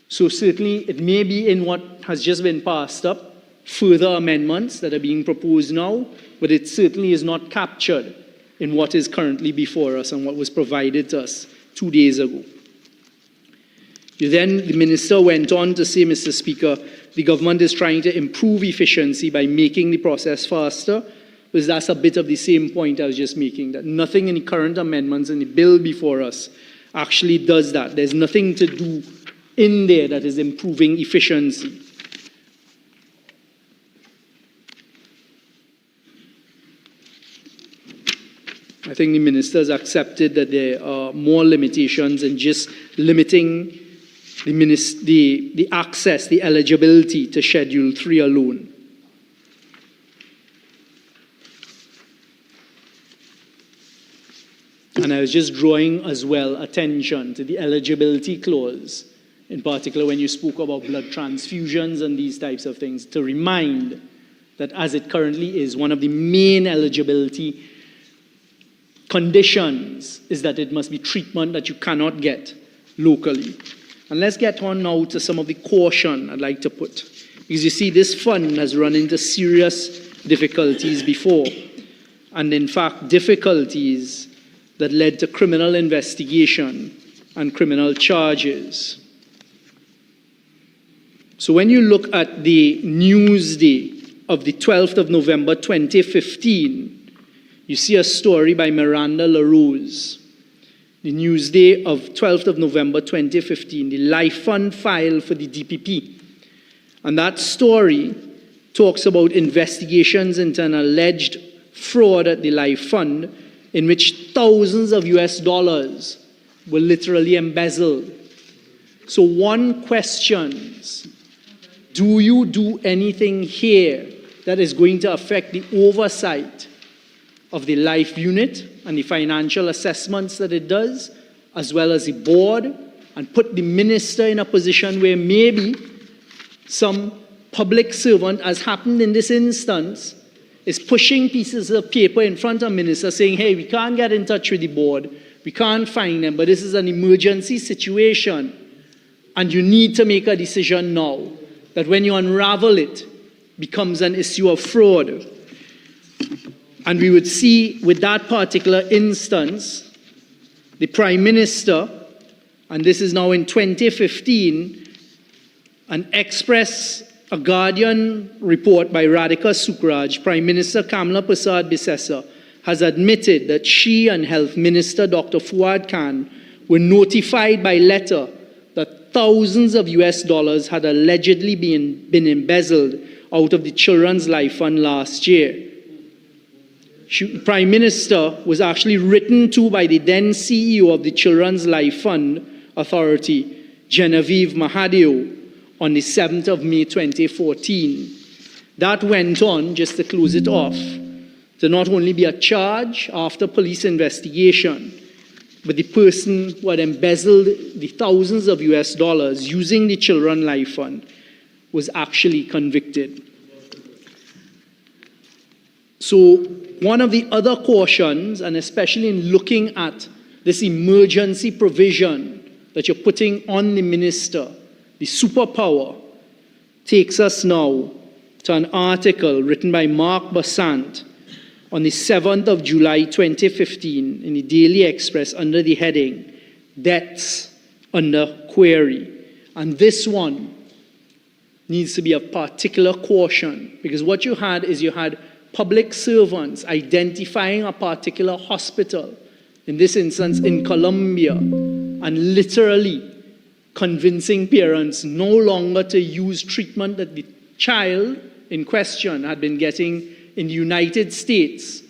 So certainly it may be in what has just been passed up, further amendments that are being proposed now, but it certainly is not captured in what is currently before us and what was provided to us 2 days ago. Then the minister went on to say, Mr. Speaker, the government is trying to improve efficiency by making the process faster, because that's a bit of the same point I was just making, that nothing in the current amendments in the bill before us actually does that. There's nothing to do in there that is improving efficiency. I think the ministers accepted that there are more limitations in just limiting the access, the eligibility to Schedule 3 alone. And I was just drawing as well attention to the eligibility clause, in particular when you spoke about blood transfusions and these types of things, to remind that as it currently is, one of the main eligibility conditions is that it must be treatment that you cannot get locally. And let's get on now to some of the caution I'd like to put. Because you see, this fund has run into serious difficulties before. And in fact, difficulties that led to criminal investigation and criminal charges. So when you look at the Newsday of the 12th of November 2015, you see a story by Miranda LaRose. The Newsday of 12th of November 2015, the Life Fund file for the DPP. And that story talks about investigations into an alleged fraud at the Life Fund in which thousands of US dollars were literally embezzled. So one questions, do you do anything here that is going to affect the oversight of the Life Unit and the financial assessments that it does, as well as the board, and put the minister in a position where maybe some public servant, as happened in this instance, is pushing pieces of paper in front of minister saying, hey, we can't get in touch with the board, we can't find them, but this is an emergency situation, and you need to make a decision now, that when you unravel it, becomes an issue of fraud. And we would see with that particular instance, the Prime Minister, and this is now in 2015, a Guardian report by Radhika Sukraj, Prime Minister Kamala Prasad Bisesa, has admitted that she and Health Minister Dr. Fuad Khan were notified by letter that thousands of US dollars had allegedly been embezzled out of the Children's Life Fund last year. Prime Minister was actually written to by the then CEO of the Children's Life Fund Authority, Genevieve Mahadeo, on the 7th of May 2014. That went on, just to close it off, to not only be a charge after police investigation, but the person who had embezzled the thousands of US dollars using the Children's Life Fund was actually convicted. So one of the other cautions, and especially in looking at this emergency provision that you're putting on the minister, the superpower, takes us now to an article written by Mark Bassant on the 7th of July 2015 in the Daily Express under the heading, Deaths Under Query. And this one needs to be a particular caution, because what you had is you had public servants identifying a particular hospital, in this instance in Colombia, and literally convincing parents no longer to use treatment that the child in question had been getting in the United States,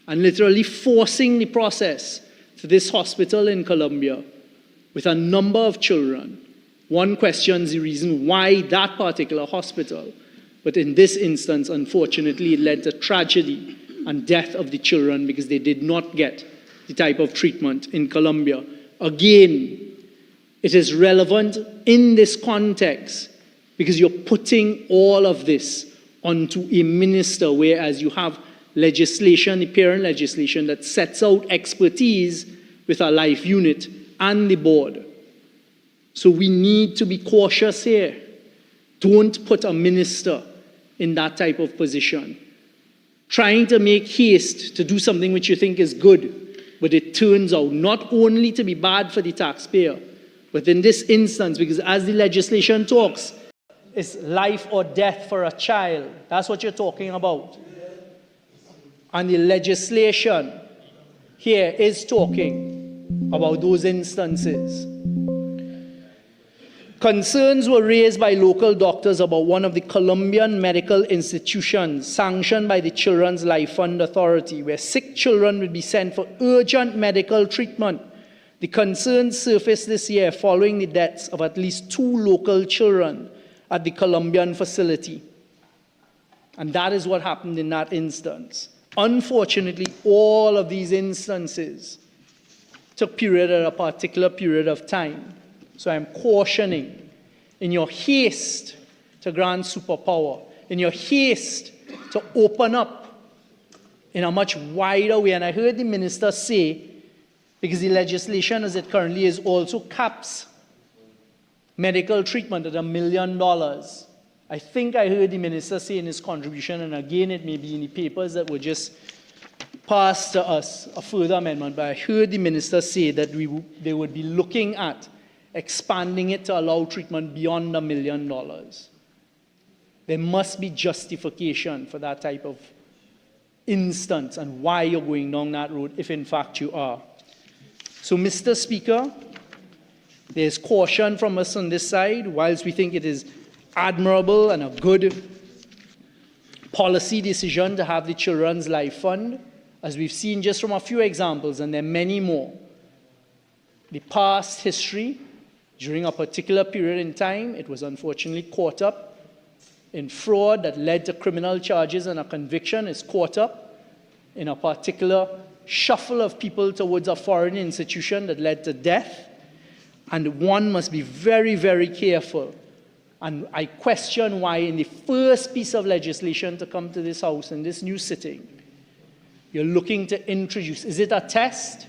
and literally forcing the process to this hospital in Colombia with a number of children. One questions the reason why that particular hospital, but in this instance, unfortunately, it led to tragedy and death of the children because they did not get the type of treatment in Colombia. Again, it is relevant in this context because you're putting all of this onto a minister, whereas you have legislation, the parent legislation, that sets out expertise with a life unit and the board. So we need to be cautious here. Don't put a minister in that type of position. Trying to make haste to do something which you think is good, but it turns out not only to be bad for the taxpayer, but in this instance, because as the legislation talks, it's life or death for a child. That's what you're talking about. And the legislation here is talking about those instances. Concerns were raised by local doctors about one of the Colombian medical institutions sanctioned by the Children's Life Fund Authority, where sick children would be sent for urgent medical treatment. The concerns surfaced this year following the deaths of at least 2 local children at the Colombian facility. And that is what happened in that instance. Unfortunately, all of these instances took period at a particular period of time. So I'm cautioning, in your haste to grant superpower, in your haste to open up in a much wider way, and I heard the minister say, because the legislation as it currently is also caps medical treatment at $1 million. I think I heard the minister say in his contribution, and again it may be in the papers that were just passed to us, a further amendment, but I heard the minister say that they would be looking at expanding it to allow treatment beyond $1 million. There must be justification for that type of instance and why you're going down that road, if in fact you are. So, Mr. Speaker, there's caution from us on this side. Whilst we think it is admirable and a good policy decision to have the Children's Life Fund, as we've seen just from a few examples, and there are many more, the past history, during a particular period in time, it was unfortunately caught up in fraud that led to criminal charges and a conviction, is caught up in a particular shuffle of people towards a foreign institution that led to death. And one must be very, very careful. And I question why in the first piece of legislation to come to this House in this new sitting, you're looking to introduce, is it a test?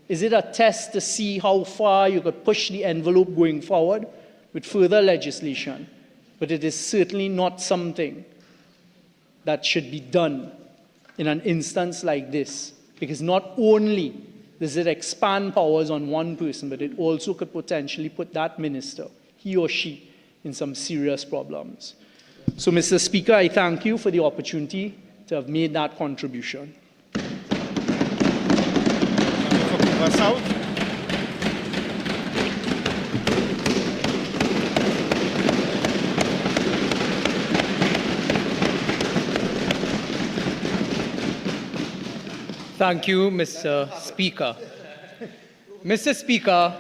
Is it a test to see how far you could push the envelope going forward with further legislation? But it is certainly not something that should be done in an instance like this, because not only does it expand powers on one person, but it also could potentially put that minister, he or she, in some serious problems. So, Mr. Speaker, I thank you for the opportunity to have made that contribution. South. Thank you, Mr. Speaker. Mr. Speaker,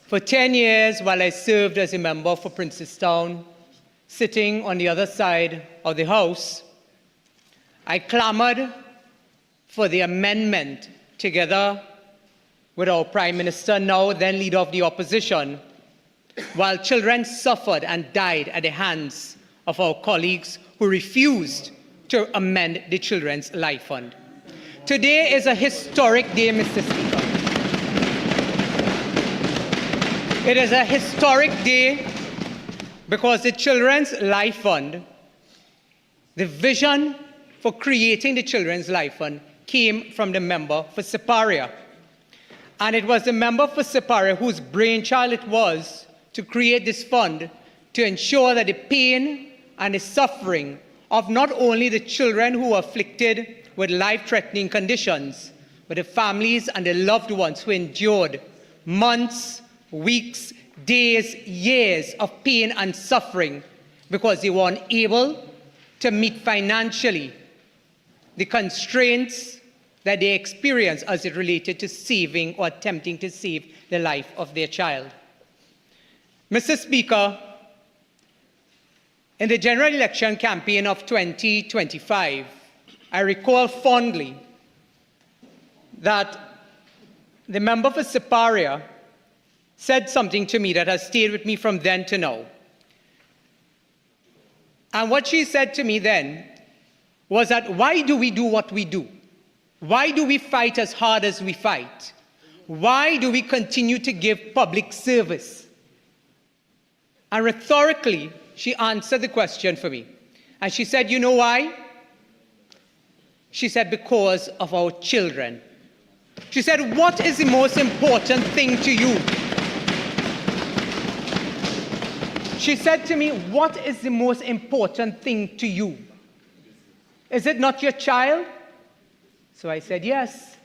for 10 years while I served as a member for Princestown, sitting on the other side of the House, I clamored for the amendment together with our Prime Minister, now then Leader of the Opposition, while children suffered and died at the hands of our colleagues who refused to amend the Children's Life Fund. Today is a historic day, Mr. Speaker. It is a historic day because the Children's Life Fund, the vision for creating the Children's Life Fund came from the member for Siparia. And it was the member for Siparia whose brainchild it was to create this fund to ensure that the pain and the suffering of not only the children who are afflicted with life-threatening conditions, but the families and the loved ones who endured months, weeks, days, years of pain and suffering because they were unable to meet financially the constraints that they experienced as it related to saving or attempting to save the life of their child. Mr. Speaker, in the general election campaign of 2025, I recall fondly that the member for Siparia said something to me that has stayed with me from then to now. And what she said to me then was that, why do we do what we do? Why do we fight as hard as we fight? Why do we continue to give public service? And rhetorically, she answered the question for me. And she said, you know why? She said, because of our children. She said, what is the most important thing to you? She said to me, what is the most important thing to you? Is it not your child? So I said, yes.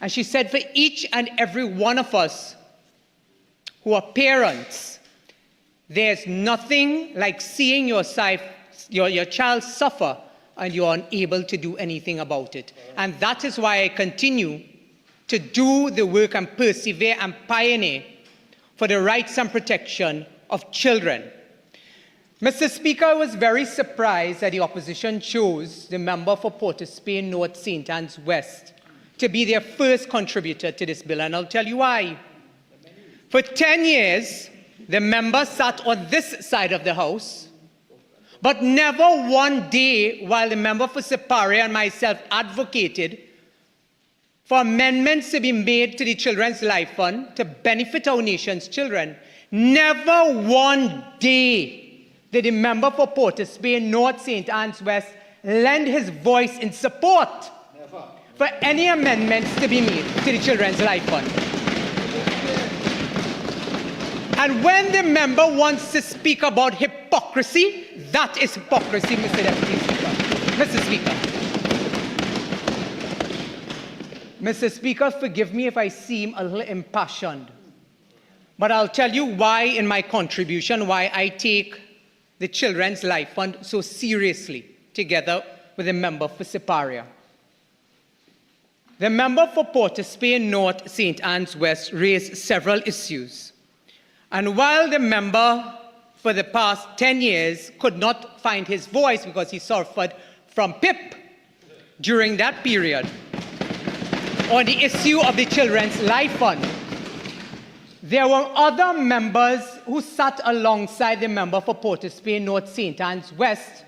And she said, for each and every one of us who are parents, there's nothing like seeing your child suffer and you're unable to do anything about it. And that is why I continue to do the work and persevere and pioneer for the rights and protection of children. Mr. Speaker, I was very surprised that the opposition chose the member for Port of Spain North St. Anne's West to be their first contributor to this bill, and I'll tell you why. For 10 years, the member sat on this side of the House, but never one day while the member for Siparia and myself advocated for amendments to be made to the Children's Life Fund to benefit our nation's children. Never one day did the member for Port of Spain North St. Anne's West lend his voice in support for any amendments to be made to the Children's Life Fund. And when the member wants to speak about hypocrisy, that is hypocrisy, Mr. Deputy Speaker. Mr. Speaker. Mr. Speaker, forgive me if I seem a little impassioned, but I'll tell you why in my contribution, why I take the Children's Life Fund so seriously, together with the member for Siparia. The member for Port of Spain North St. Anne's West raised several issues. And while the member for the past 10 years could not find his voice because he suffered from PIP during that period, on the issue of the Children's Life Fund, there were other members who sat alongside the member for Port of Spain North St. Anne's West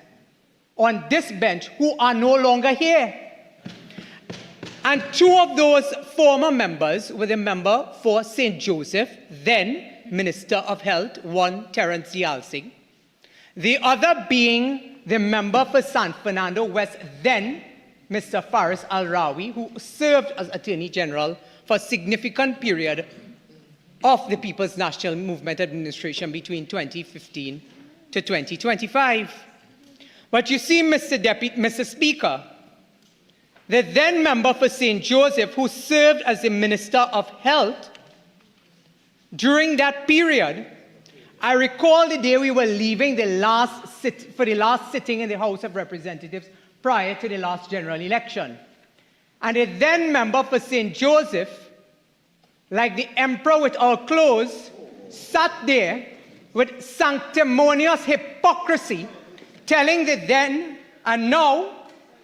on this bench who are no longer here. And two of those former members were the member for St. Joseph, then Minister of Health, one Terence Yalsing, the other being the member for San Fernando West, then Mr. Faris Al-Rawi, who served as Attorney General for a significant period of the People's National Movement Administration between 2015 to 2025. But you see, Mr. Speaker, the then member for St. Joseph, who served as the Minister of Health during that period, I recall the day we were leaving for the last sitting in the House of Representatives prior to the last general election. And the then member for St. Joseph, like the emperor with our clothes, sat there with sanctimonious hypocrisy, telling the then and now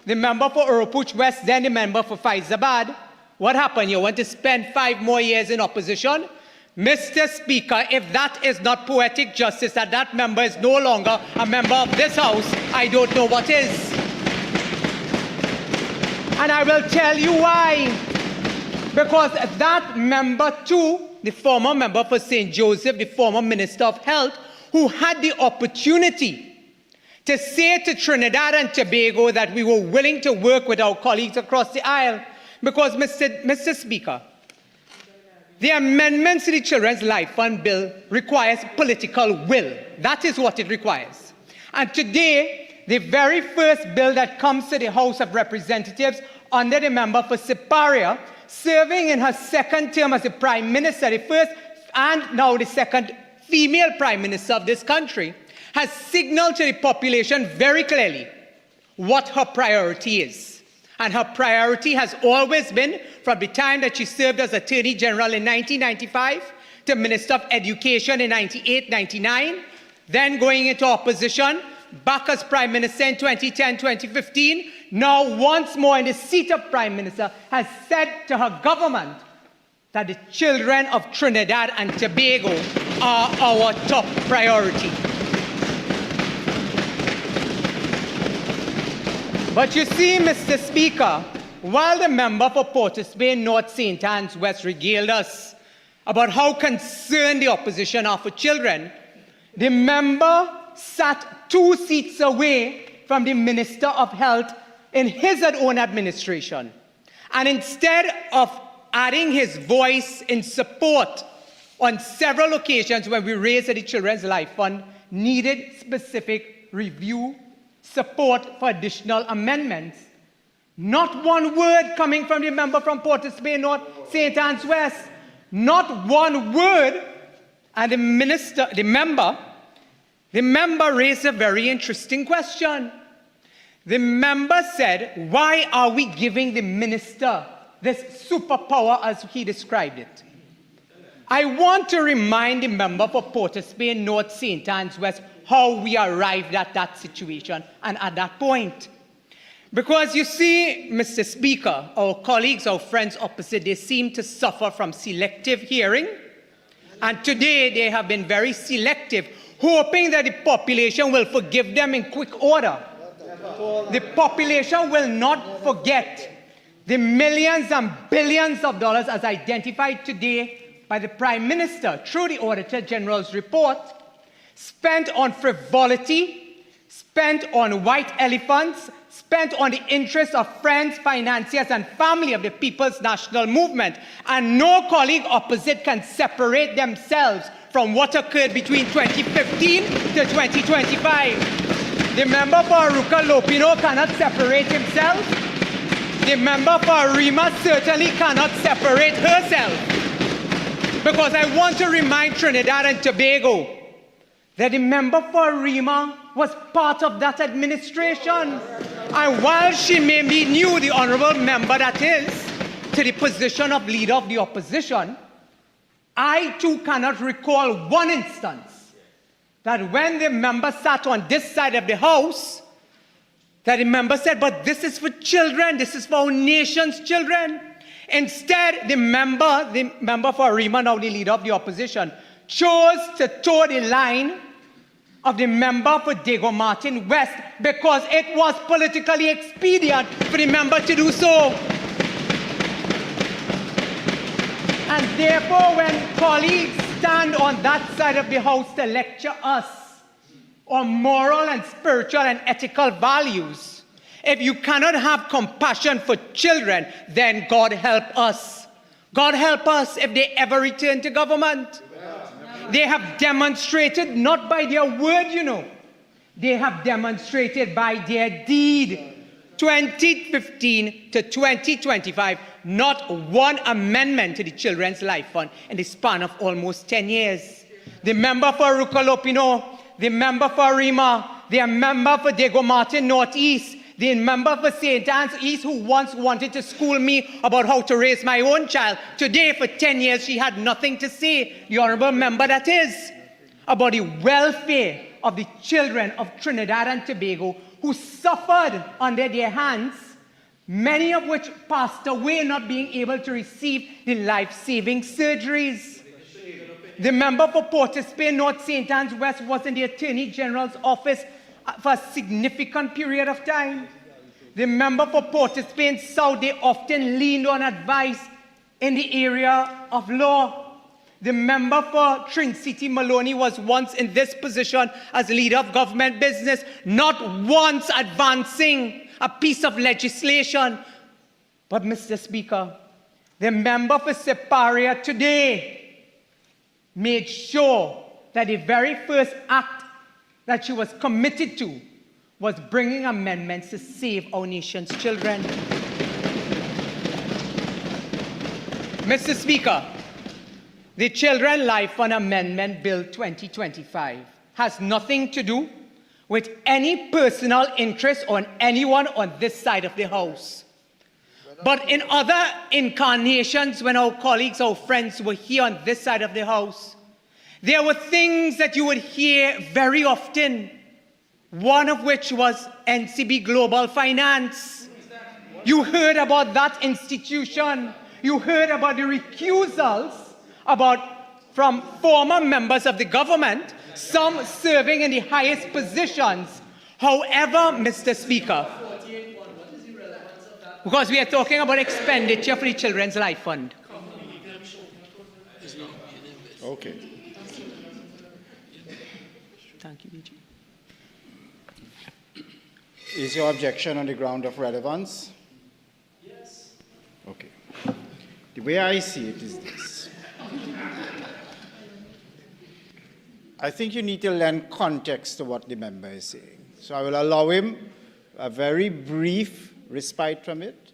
the member for Urupuch West, then the member for Faizabad, what happened? You want to spend 5 more years in opposition? Mr. Speaker, if that is not poetic justice, that that member is no longer a member of this House, I don't know what is. And I will tell you why. Because that member too, the former member for St. Joseph, the former Minister of Health, who had the opportunity to say to Trinidad and Tobago that we were willing to work with our colleagues across the aisle. Because, Mr. Speaker, the amendments to the Children's Life Fund bill requires political will. That is what it requires. And today, the very first bill that comes to the House of Representatives under the member for Siparia, serving in her second term as the Prime Minister, the first and now the second female Prime Minister of this country, has signaled to the population very clearly what her priority is. And her priority has always been, from the time that she served as Attorney General in 1995 to Minister of Education in 98-99, then going into opposition, back as Prime Minister in 2010-2015, now once more in the seat of Prime Minister, has said to her government that the children of Trinidad and Tobago are our top priority. But you see, Mr. Speaker, while the member for Portisbay North St. Anne's West regaled us about how concerned the opposition are for children, the member sat 2 seats away from the Minister of Health in his own administration. And instead of adding his voice in support on several occasions when we raised that the Children's Life Fund needed specific review, support for additional amendments, not one word coming from the member from Portisbay North St. Anne's West, not one word. And the member raised a very interesting question. The member said, why are we giving the minister this superpower as he described it? I want to remind the member for Portisbay North St. Anne's West how we arrived at that situation and at that point. Because you see, Mr. Speaker, our colleagues, our friends opposite, they seem to suffer from selective hearing. And today they have been very selective, hoping that the population will forgive them in quick order. The population will not forget the millions and billions of dollars as identified today by the Prime Minister through the Auditor General's report, spent on frivolity, spent on white elephants, spent on the interests of friends, financiers, and family of the People's National Movement. And no colleague opposite can separate themselves from what occurred between 2015 to 2025. The member for Aruka Lopino cannot separate himself. The member for Arima certainly cannot separate herself. Because I want to remind Trinidad and Tobago that the member for Arima was part of that administration. And while she may be new, the honorable member that is, to the position of leader of the opposition, I too cannot recall one instance that when the member sat on this side of the House, that the member said, but this is for children, this is for our nation's children. Instead, the member for Arima, now the leader of the opposition, chose to toe the line of the member for Diego Martin West because it was politically expedient for the member to do so. And therefore, when colleagues stand on that side of the House to lecture us on moral and spiritual and ethical values, if you cannot have compassion for children, then God help us. God help us if they ever return to government. They have demonstrated, not by their word, they have demonstrated by their deed. 2015 to 2025, not one amendment to the Children's Life Fund in the span of almost 10 years. The member for Aruka Lopino, the member for Arima, the member for Diego Martin Northeast, the member for St. Anne's East who once wanted to school me about how to raise my own child. Today, for 10 years, she had nothing to say, the honorable member that is, about the welfare of the children of Trinidad and Tobago who suffered under their hands, many of which passed away not being able to receive the life-saving surgeries. The member for Portisbay North St. Anne's West was in the Attorney General's office for a significant period of time. The member for Portisbay South, they often leaned on advice in the area of law. The member for Tring City Maloney was once in this position as leader of government business, not once advancing a piece of legislation. But Mr. Speaker, the member for Siparia today made sure that the very first act that she was committed to was bringing amendments to save our nation's children. Mr. Speaker, the Children Life Fund Amendment Bill 2025 has nothing to do with any personal interest on anyone on this side of the House. But in other incarnations, when our colleagues, our friends were here on this side of the House, there were things that you would hear very often, one of which was NCB Global Finance. You heard about that institution. You heard about the recusals from former members of the government, some serving in the highest positions. However, Mr. Speaker, because we are talking about expenditure for the Children's Life Fund. Okay. Thank you, BG. Is your objection on the ground of relevance? Yes. Okay. The way I see it is this. I think you need to lend context to what the member is saying. So I will allow him a very brief respite from it,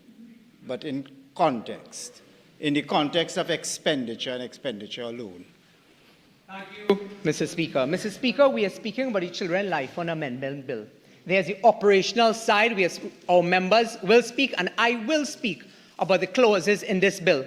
but in the context of expenditure and expenditure alone. Thank you, Mr. Speaker. Mr. Speaker, we are speaking about the Children Life Fund Amendment Bill. There's the operational side. Our members will speak, and I will speak about the clauses in this bill.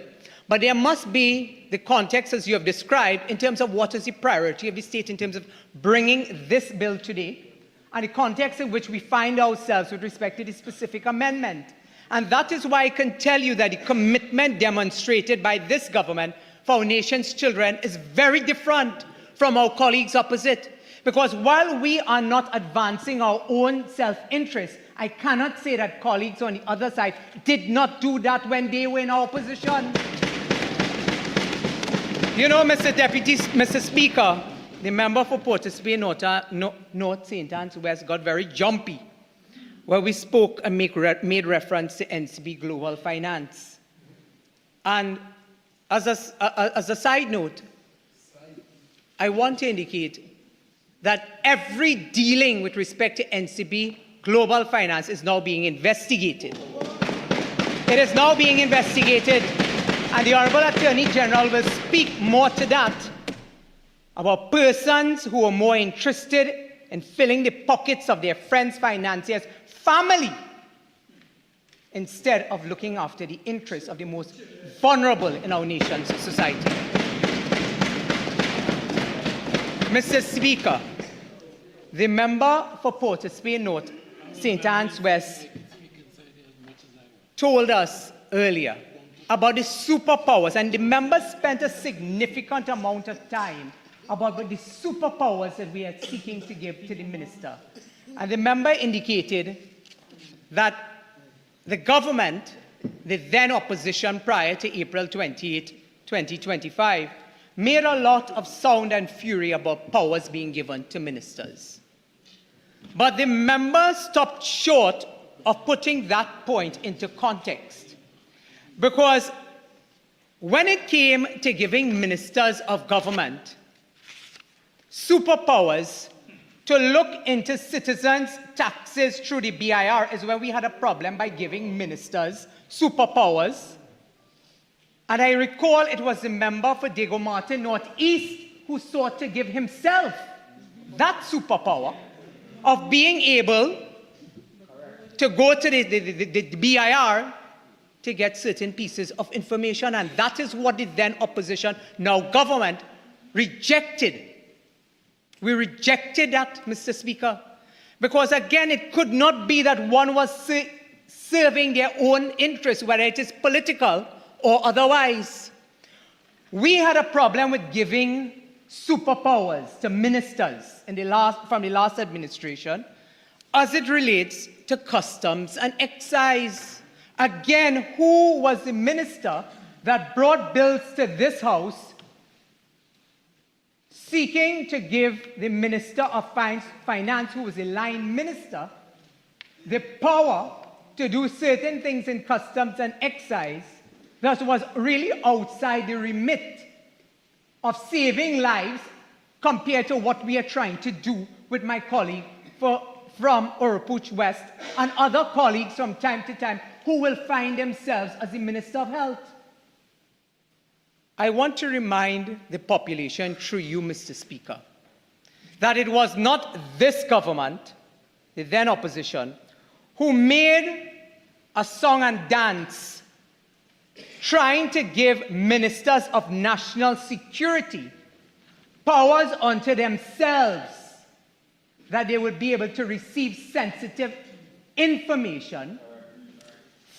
But there must be the context, as you have described, in terms of what is the priority of the state in terms of bringing this bill today, and the context in which we find ourselves with respect to the specific amendment. And that is why I can tell you that the commitment demonstrated by this government for our nation's children is very different from our colleagues opposite. Because while we are not advancing our own self-interest, I cannot say that colleagues on the other side did not do that when they were in our position. You know, Mr. Speaker, the member for Port of Spain, North St. Anne's West, got very jumpy where we spoke and made reference to NCB Global Finance. And as a side note, I want to indicate that every dealing with respect to NCB Global Finance is now being investigated. It is now being investigated, and the Honorable Attorney General will speak more to that, about persons who are more interested in filling the pockets of their friends, financiers, family, instead of looking after the interests of the most vulnerable in our nation's society. Mr. Speaker, the member for Port of Spain North, St. Anne's West, told us earlier about the superpowers, and the member spent a significant amount of time about the superpowers that we are seeking to give to the minister. And the member indicated that the government, the then opposition prior to April 28, 2025, made a lot of sound and fury about powers being given to ministers. But the member stopped short of putting that point into context. Because when it came to giving ministers of government superpowers to look into citizens' taxes through the BIR is when we had a problem by giving ministers superpowers. And I recall it was the member for Diego Martin Northeast who sought to give himself that superpower of being able to go to the BIR to get certain pieces of information. And that is what the then opposition, now government, rejected. We rejected that, Mr. Speaker, because again, it could not be that one was serving their own interests, whether it is political or otherwise. We had a problem with giving superpowers to ministers from the last administration as it relates to customs and excise. Again, who was the minister that brought bills to this House seeking to give the Minister of Finance, who was a line minister, the power to do certain things in customs and excise that was really outside the remit of saving lives compared to what we are trying to do with my colleague for from Urupuch West and other colleagues from time to time who will find themselves as the Minister of Health. I want to remind the population, through you, Mr. Speaker, that it was not this government, the then opposition, who made a song and dance trying to give ministers of national security powers unto themselves that they would be able to receive sensitive information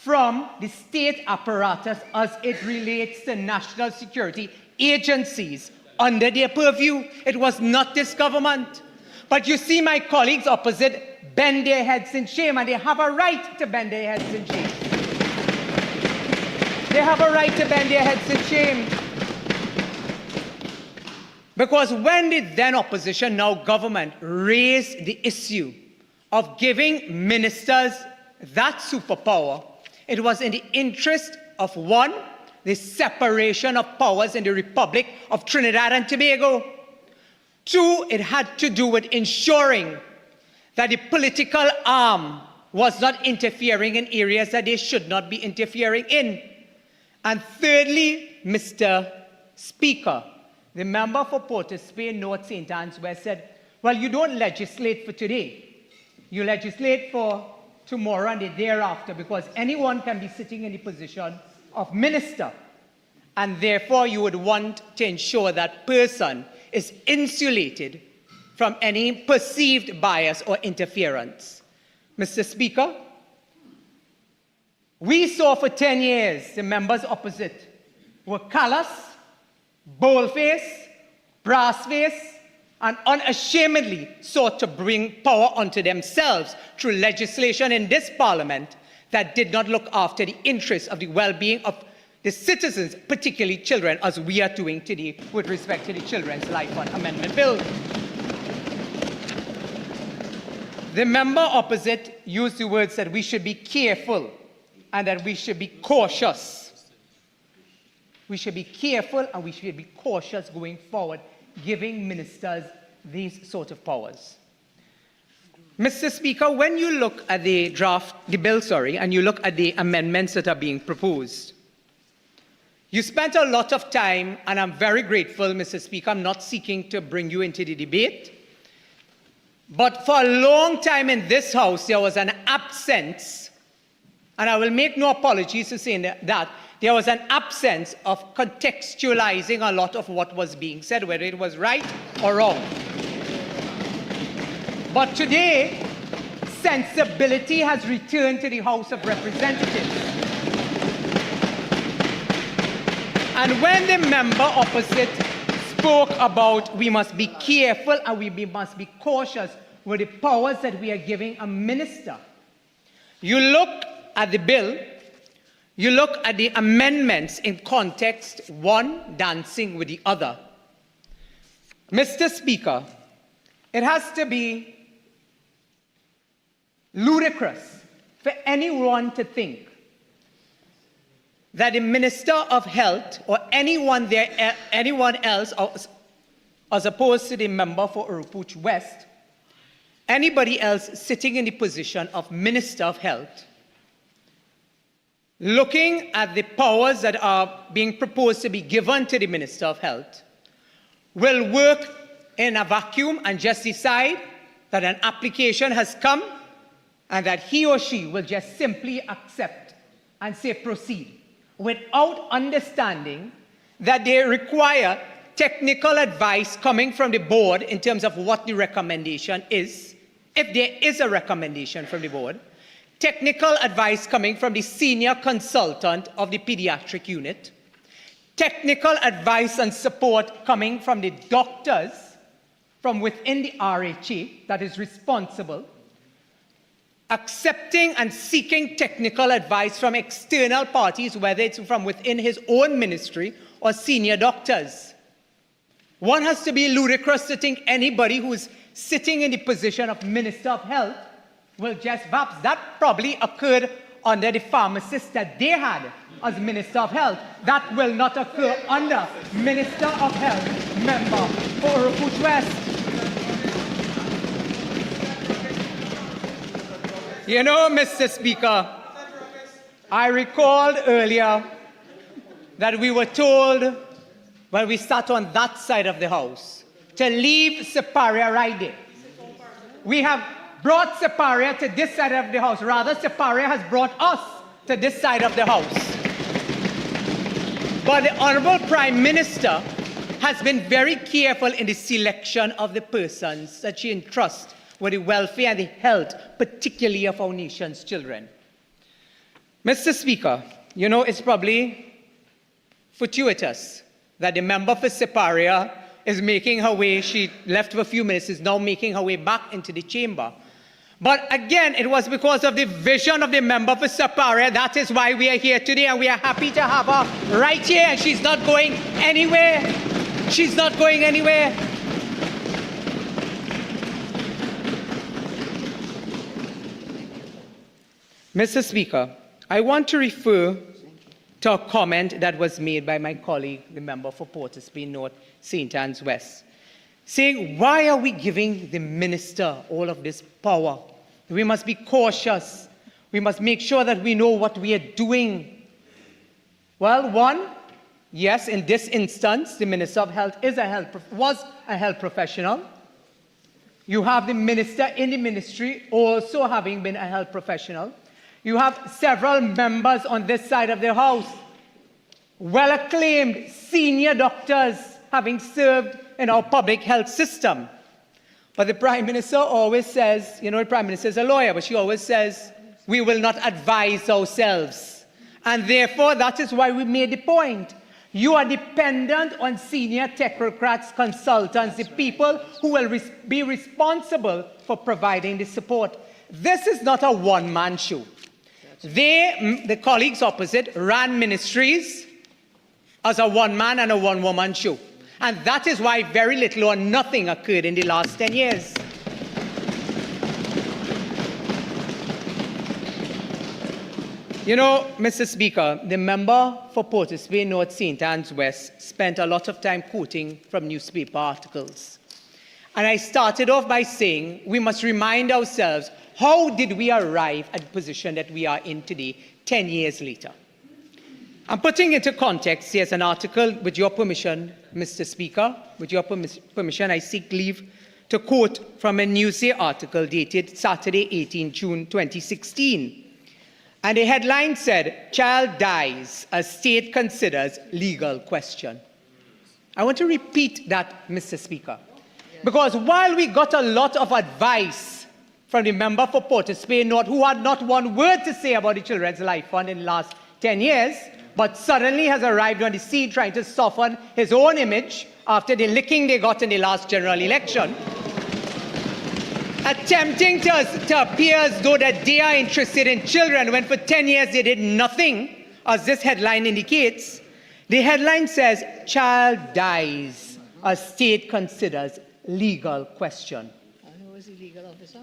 from the state apparatus as it relates to national security agencies under their purview. It was not this government. But you see my colleagues opposite bend their heads in shame, and they have a right to bend their heads in shame. They have a right to bend their heads in shame. Because when the then opposition, now government, raised the issue of giving ministers that superpower, it was in the interest of, one, the separation of powers in the Republic of Trinidad and Tobago. Two, it had to do with ensuring that the political arm was not interfering in areas that they should not be interfering in. And thirdly, Mr. Speaker, the member for Port of Spain, North St. Anne's West, said, well, you don't legislate for today. You legislate for tomorrow and the day thereafter, because anyone can be sitting in the position of minister. And therefore, you would want to ensure that person is insulated from any perceived bias or interference. Mr. Speaker, we saw for 10 years the members opposite were callous, bold-faced, brass-faced, and unashamedly sought to bring power onto themselves through legislation in this parliament that did not look after the interests of the well-being of the citizens, particularly children, as we are doing today with respect to the Children's Life Fund Amendment Bill. The member opposite used the words that we should be careful and that we should be cautious. We should be careful and we should be cautious going forward, giving ministers these sort of powers. Mr. Speaker, when you look at the bill, and you look at the amendments that are being proposed, you spent a lot of time, and I'm very grateful, Mr. Speaker, I'm not seeking to bring you into the debate, but for a long time in this House, there was an absence, and I will make no apologies for saying that, there was an absence of contextualizing a lot of what was being said, whether it was right or wrong. But today, sensibility has returned to the House of Representatives. And when the member opposite spoke about we must be careful and we must be cautious with the powers that we are giving a minister, you look at the bill, you look at the amendments in context, one dancing with the other. Mr. Speaker, it has to be ludicrous for anyone to think that the Minister of Health or anyone else, as opposed to the member for Urupuch West, anybody else sitting in the position of Minister of Health, looking at the powers that are being proposed to be given to the Minister of Health, will work in a vacuum and just decide that an application has come and that he or she will just simply accept and say proceed, without understanding that they require technical advice coming from the board in terms of what the recommendation is, if there is a recommendation from the board, technical advice coming from the senior consultant of the pediatric unit, technical advice and support coming from the doctors from within the RHA that is responsible, accepting and seeking technical advice from external parties, whether it's from within his own ministry or senior doctors. One has to be ludicrous to think anybody who's sitting in the position of Minister of Health will just, perhaps that probably occurred under the pharmacist that they had as Minister of Health. That will not occur under Minister of Health member for Urupuch West. You know, Mr. Speaker, I recalled earlier that we were told when we sat on that side of the House to leave Siparia right there. We have brought Siparia to this side of the House. Rather, Siparia has brought us to this side of the House. But the Honorable Prime Minister has been very careful in the selection of the persons that she entrusts with the welfare and the health, particularly of our nation's children. Mr. Speaker, you know, it's probably fortuitous that the member for Siparia is making her way, she left for a few minutes, is now making her way back into the chamber. But again, it was because of the vision of the member for Siparia. That is why we are here today, and we are happy to have her right here, and she's not going anywhere. She's not going anywhere. Mr. Speaker, I want to refer to a comment that was made by my colleague, the member for Port of Spain North, St. Anne's West, saying, why are we giving the minister all of this power? We must be cautious. We must make sure that we know what we are doing. Well, one, yes, in this instance, the Minister of Health was a health professional. You have the minister in the ministry also having been a health professional. You have several members on this side of the House, well-acclaimed senior doctors having served in our public health system. But the Prime Minister always says, you know, the Prime Minister is a lawyer, but she always says, we will not advise ourselves. And therefore, that is why we made the point. You are dependent on senior technocrats, consultants, the people who will be responsible for providing the support. This is not a one-man show. The colleagues opposite, ran ministries as a one-man and a one-woman show. And that is why very little or nothing occurred in the last 10 years. You know, Mr. Speaker, the member for Port of Spain North, St. Anne's West spent a lot of time quoting from newspaper articles. And I started off by saying we must remind ourselves, how did we arrive at the position that we are in today, 10 years later? I'm putting into context, here's an article, with your permission, Mr. Speaker, with your permission, I seek leave to quote from a Newsday article dated Saturday, 18 June 2016. And the headline said, child dies as state considers legal question. I want to repeat that, Mr. Speaker, because while we got a lot of advice from the member for Port of Spain North, who had not one word to say about the Children's Life Fund in the last 10 years, but suddenly has arrived on the scene trying to soften his own image after the licking they got in the last general election, attempting to appear as though that they are interested in children when for 10 years they did nothing, as this headline indicates. The headline says, child dies as state considers legal question. And who was the legal officer?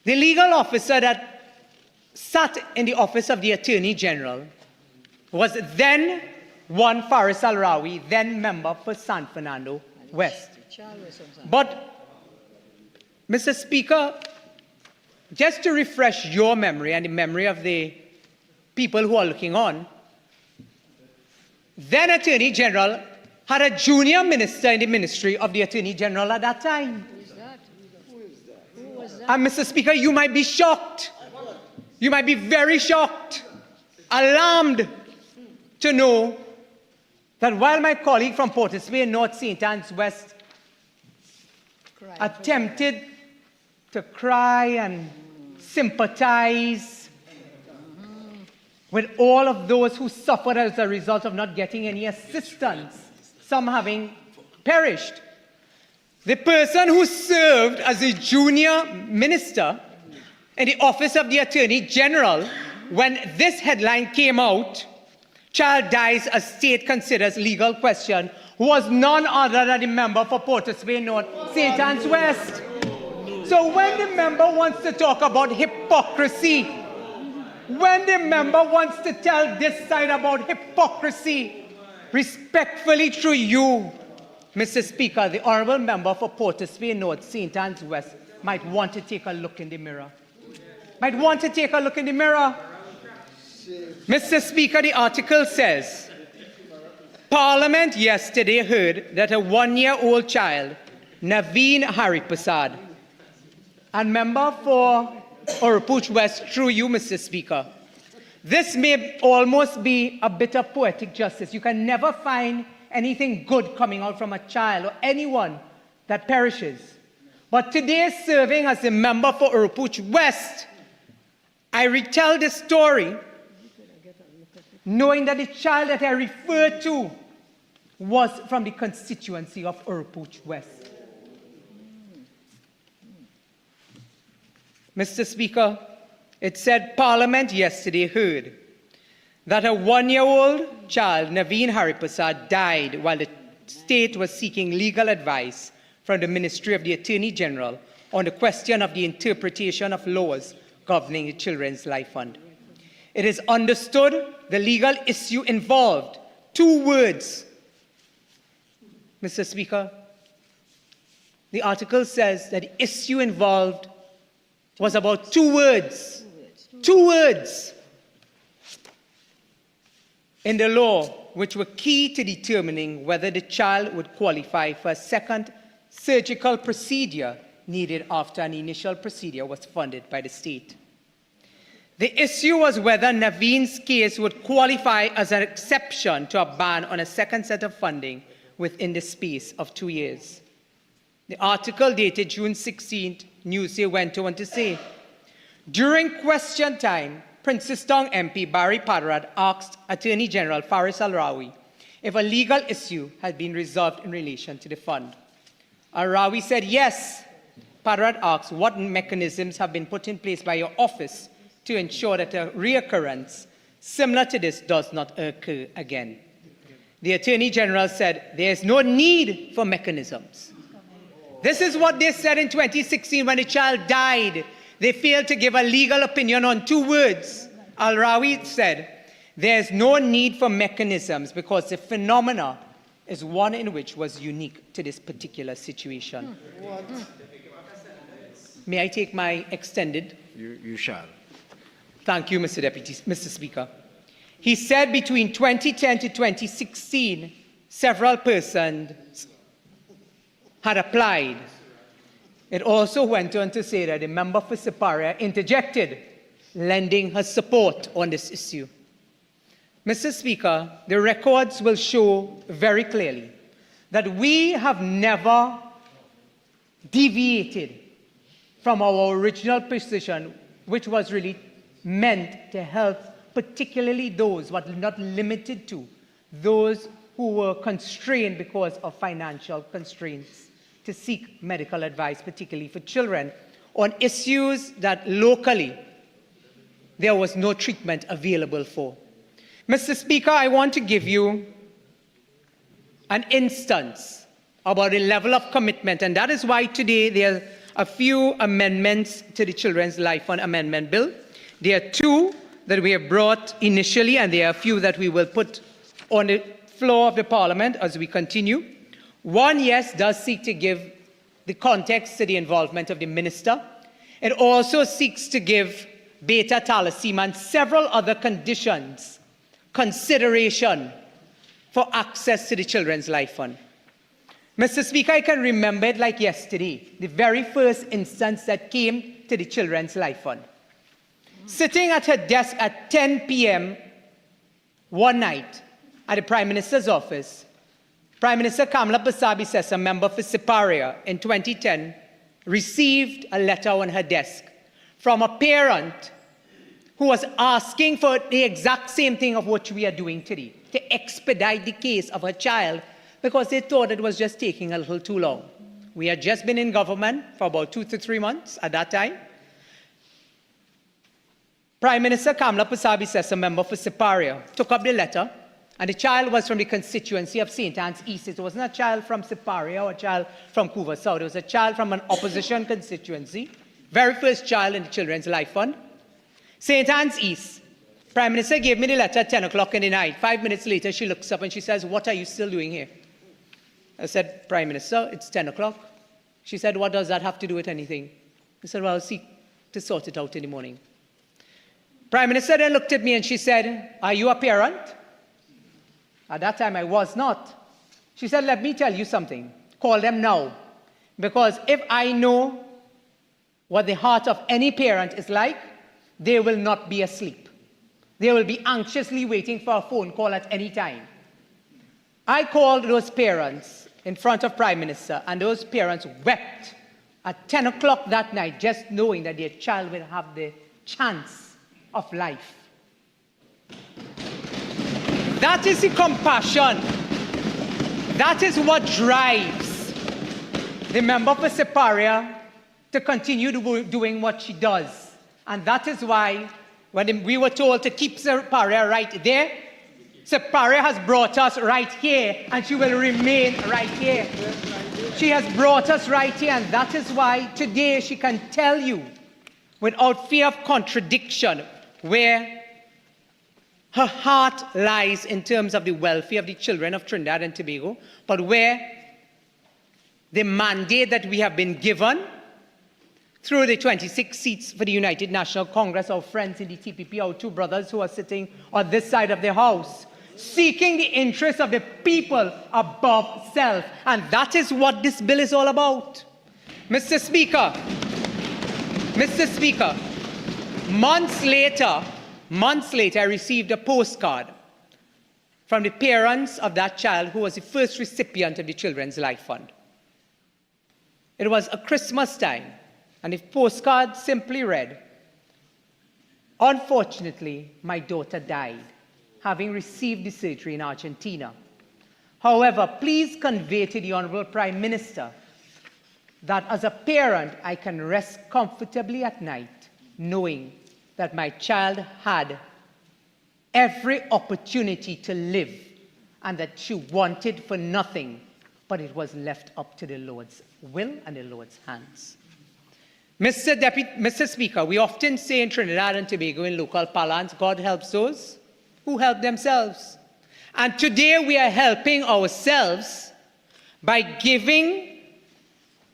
The legal officer that sat in the office of the Attorney General was then one Faris Al-Rawi, then member for San Fernando West. But, Mr. Speaker, just to refresh your memory and the memory of the people who are looking on, then Attorney General had a junior minister in the Ministry of the Attorney General at that time. And Mr. Speaker, you might be shocked. You might be very shocked, alarmed to know that while my colleague from Port of Spain North, St. Anne's West attempted to cry and sympathize with all of those who suffered as a result of not getting any assistance, some having perished, the person who served as a junior minister in the office of the Attorney General, when this headline came out, child dies as state considers legal question, was none other than the member for Port of Spain North, St. Anne's West. So when the member wants to talk about hypocrisy, when the member wants to tell this side about hypocrisy, respectfully through you, Mr. Speaker, the honourable member for Port of Spain North, St. Anne's West, might want to take a look in the mirror. might want to take a look in the mirror. Mr. Speaker, the article says, Parliament yesterday heard that a 1-year-old child, Naveen Hariprasad, and member for Oropouche West, through you, Mr. Speaker. This may almost be a bit of poetic justice. You can never find anything good coming out from a child or anyone that perishes. But today, serving as a member for Oropouche West, I retell this story knowing that the child that I referred to was from the constituency of Oropouche West. Mr. Speaker, it said Parliament yesterday heard that a 1-year-old child, Naveen Hariprasad, died while the state was seeking legal advice from the Ministry of the Attorney General on the question of the interpretation of laws governing the Children's Life Fund. It is understood the legal issue involved 2 words. Mr. Speaker, the article says that the issue involved was about 2 words. 2 words in the law which were key to determining whether the child would qualify for a second surgical procedure needed after an initial procedure was funded by the state. The issue was whether Naveen's case would qualify as an exception to a ban on a second set of funding within the space of 2 years. The article dated June 16th, Newsday went on to say, during question time, Princetown MP Barry Padrad asked Attorney General Faris Al-Rawi if a legal issue had been resolved in relation to the fund. Al-Rawi said yes. Padrad asked what mechanisms have been put in place by your office to ensure that a reoccurrence similar to this does not occur again. The Attorney General said there is no need for mechanisms. This is what they said in 2016 when the child died. They failed to give a legal opinion on 2 words. Al-Rawi said, there is no need for mechanisms because the phenomena is one in which was unique to this particular situation. May I take my extended? You shall. Thank you, Mr. Speaker. He said between 2010 to 2016, several persons had applied. It also went on to say that the member for Siparia interjected, lending her support on this issue. Mr. Speaker, the records will show very clearly that we have never deviated from our original position, which was really meant to help particularly those, but not limited to, those who were constrained because of financial constraints to seek medical advice, particularly for children, on issues that locally there was no treatment available for. Mr. Speaker, I want to give you an instance about the level of commitment, and that is why today there are a few amendments to the Children's Life Fund Amendment Bill. There are 2 that we have brought initially, and there are a few that we will put on the floor of the Parliament as we continue. One, yes, does seek to give the context to the involvement of the minister. It also seeks to give beta thalassemia and several other conditions consideration for access to the Children's Life Fund. Mr. Speaker, I can remember it like yesterday, the very first instance that came to the Children's Life Fund. Sitting at her desk at 10 p.m. one night at the Prime Minister's office, Prime Minister Kamala Basabi-Sessa, member for Siparia, in 2010, received a letter on her desk from a parent who was asking for the exact same thing of what we are doing today, to expedite the case of her child because they thought it was just taking a little too long. We had just been in government for about 2 to 3 months at that time. Prime Minister Kamala Basabi-Sessa, member for Siparia, took up the letter, and the child was from the constituency of St. Anne's East. It wasn't a child from Siparia or a child from Couva South. It was a child from an opposition constituency, very first child in the Children's Life Fund. St. Anne's East. Prime Minister gave me the letter at 10 o'clock in the night. 5 minutes later, she looks up and she says, "What are you still doing here?" I said, "Prime Minister, it's 10 o'clock. She said, "What does that have to do with anything?" I said, "Well, I'll seek to sort it out in the morning." Prime Minister then looked at me and she said, "Are you a parent?" At that time, I was not. She said, "Let me tell you something. Call them now. Because if I know what the heart of any parent is like, they will not be asleep. They will be anxiously waiting for a phone call at any time." I called those parents in front of Prime Minister, and those parents wept at 10 o'clock that night, just knowing that their child will have the chance of life. That is the compassion. That is what drives the member for Separia to continue doing what she does. And that is why, when we were told to keep Separia right there, Separia has brought us right here, and she will remain right here. She has brought us right here, and that is why today she can tell you, without fear of contradiction, where her heart lies in terms of the welfare of the children of Trinidad and Tobago, but where the mandate that we have been given through the 26 seats for the United National Congress, our friends in the TPP, our two brothers who are sitting on this side of the House, seeking the interests of the people above self. And that is what this bill is all about. Mr. Speaker, months later, I received a postcard from the parents of that child who was the first recipient of the Children's Life Fund. It was a Christmas time, and the postcard simply read, "Unfortunately, my daughter died, having received the surgery in Argentina. However, please convey to the Honorable Prime Minister that as a parent, I can rest comfortably at night knowing that my child had every opportunity to live and that she wanted for nothing, but it was left up to the Lord's will and the Lord's hands." Mr. Speaker, we often say in Trinidad and Tobago in local parlance, God helps those who help themselves. And today we are helping ourselves by giving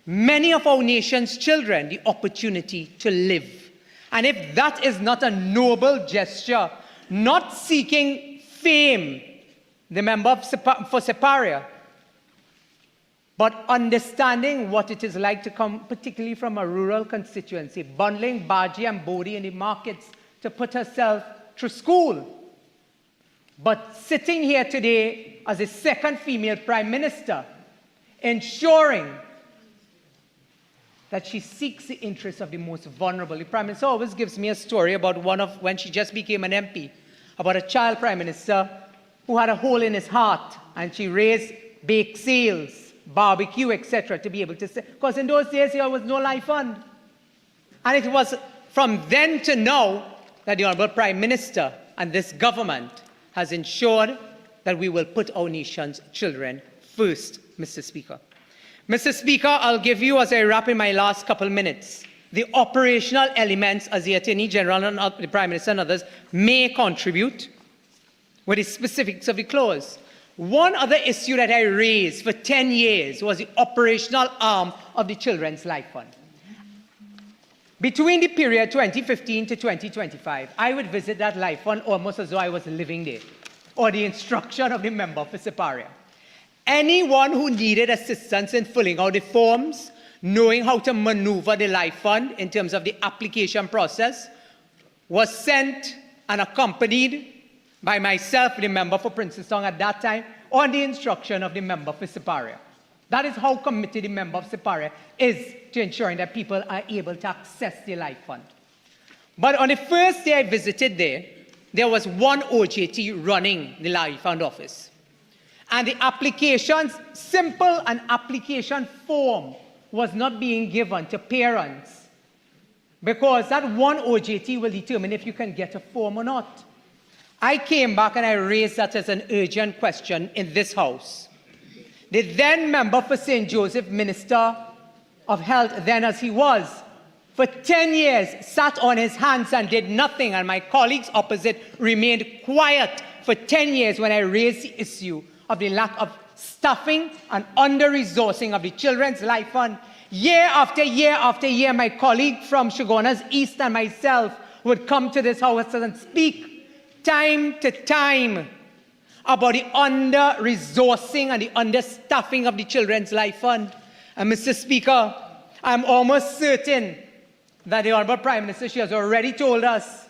many of our nation's children the opportunity to live. And if that is not a noble gesture, not seeking fame, the member for Separia, but understanding what it is like to come particularly from a rural constituency, bundling Baji and Bodhi in the markets to put herself through school, but sitting here today as a second female prime minister, ensuring that she seeks the interests of the most vulnerable. The Prime Minister always gives me a story about when she just became an MP, about a child Prime Minister who had a hole in his heart, and she raised baked seals, barbecue, etc., to be able to say, because in those days there was no life fund. And it was from then to now that the Honorable Prime Minister and this government has ensured that we will put our nation's children first, Mr. Speaker. Mr. Speaker, I'll give you, as I wrap in my last couple minutes, the operational elements as the Attorney General and the Prime Minister and others may contribute with the specifics of the clause. One other issue that I raised for 10 years was the operational arm of the Children's Life Fund. Between the period 2015 to 2025, I would visit that Life Fund almost as though I was living there, or the instruction of the member for Separia. Anyone who needed assistance in filling out the forms, knowing how to maneuver the Life Fund in terms of the application process, was sent and accompanied by myself, the member for Princetown at that time, on the instruction of the member for Separia. That is how committed the member of Separia is to ensuring that people are able to access the Life Fund. But on the first day I visited there was one OJT running the Life Fund office. And the applications, simple an application form was not being given to parents, because that one OJT will determine if you can get a form or not. I came back and I raised that as an urgent question in this House. The then member for St. Joseph, Minister of Health, then as he was, for 10 years sat on his hands and did nothing, and my colleagues opposite remained quiet for 10 years when I raised the issue of the lack of staffing and under-resourcing of the Children's Life Fund. Year after year after year, my colleague from Shogunas East and myself would come to this house and speak time to time about the under-resourcing and the understaffing of the Children's Life Fund. And Mr. Speaker, I'm almost certain that the Honourable Prime Minister, she has already told us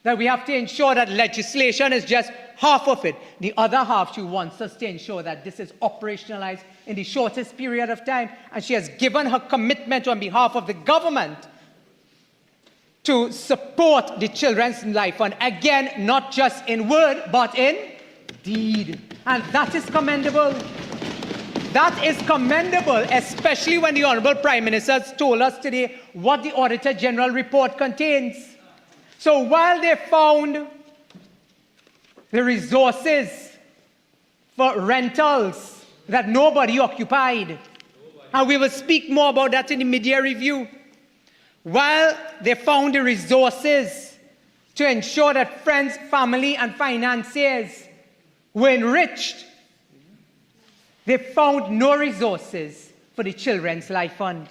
that we have to ensure that legislation is just half of it. The other half, she wants us to ensure that this is operationalized in the shortest period of time. And she has given her commitment on behalf of the government to support the Children's Life Fund. Again, not just in word, but in deed. And that is commendable. That is commendable, especially when the Honourable Prime Minister has told us today what the Auditor General report contains. So while they found the resources for rentals that nobody occupied, and we will speak more about that in the mid-year review, while they found the resources to ensure that friends, family, and financiers were enriched, they found no resources for the Children's Life Fund.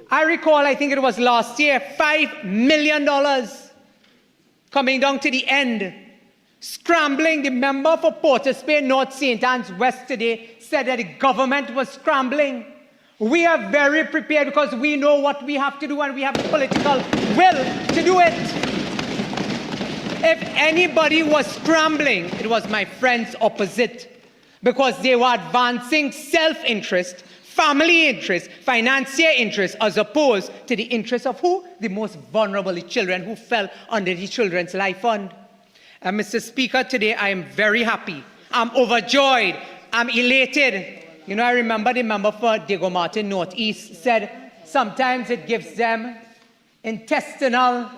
I recall, I think it was last year, $5 million coming down to the end. Scrambling, the member for Port of Spain, North St. Anne's West today said that the government was scrambling. We are very prepared because we know what we have to do and we have the political will to do it. If anybody was scrambling, it was my friends opposite, because they were advancing self-interest, family interest, financier interest, as opposed to the interest of who? The most vulnerable, the children who fell under the Children's Life Fund. And Mr. Speaker, today I am very happy. I'm overjoyed. I'm elated. You know, I remember the member for Diego Martin Northeast said sometimes it gives them intestinal,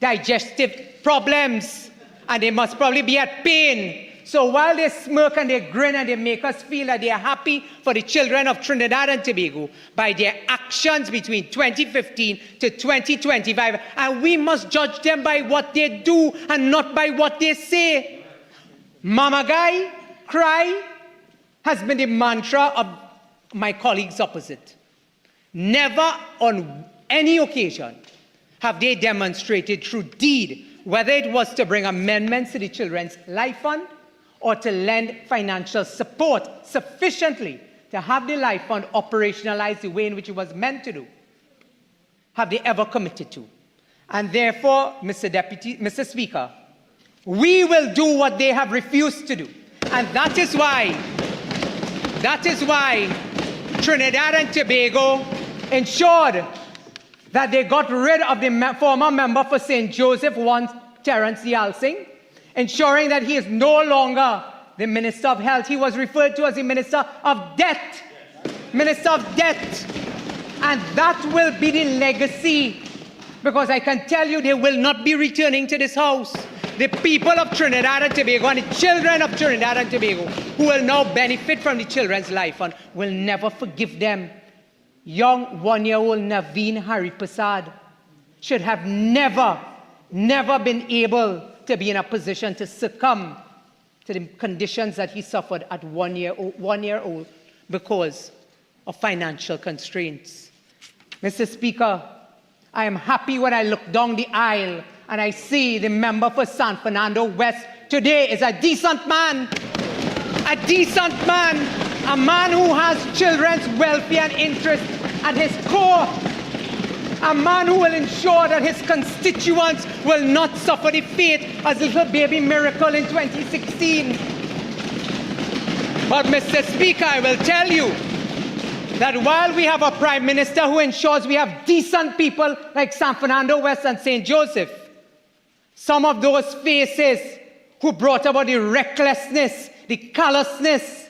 digestive problems, and they must probably be at pain. So while they smirk and they grin and they make us feel that they are happy for the children of Trinidad and Tobago by their actions between 2015 to 2025, and we must judge them by what they do and not by what they say. Mama Guy, cry, has been the mantra of my colleagues opposite. Never on any occasion have they demonstrated through deed, whether it was to bring amendments to the Children's Life Fund or to lend financial support sufficiently to have the Life Fund operationalized the way in which it was meant to do, have they ever committed to. And therefore, Mr. Speaker, we will do what they have refused to do. And that is why Trinidad and Tobago ensured that they got rid of the former member for St. Joseph, Terence Yalsing, ensuring that he is no longer the Minister of Health. He was referred to as the Minister of Debt. Minister of Debt. And that will be the legacy, because I can tell you they will not be returning to this house. The people of Trinidad and Tobago and the children of Trinidad and Tobago who will now benefit from the Children's Life Fund will never forgive them. Young one-year-old Naveen Hariprasad should have never been able to be in a position to succumb to the conditions that he suffered at 1 year old because of financial constraints. Mr. Speaker, I am happy when I look down the aisle and I see the member for San Fernando West today is a decent man, a man who has children's welfare and interest at his core, a man who will ensure that his constituents will not suffer the fate as little baby Miracle in 2016. But Mr. Speaker, I will tell you that while we have a Prime Minister who ensures we have decent people like San Fernando West and St. Joseph, some of those faces who brought about the recklessness, the callousness,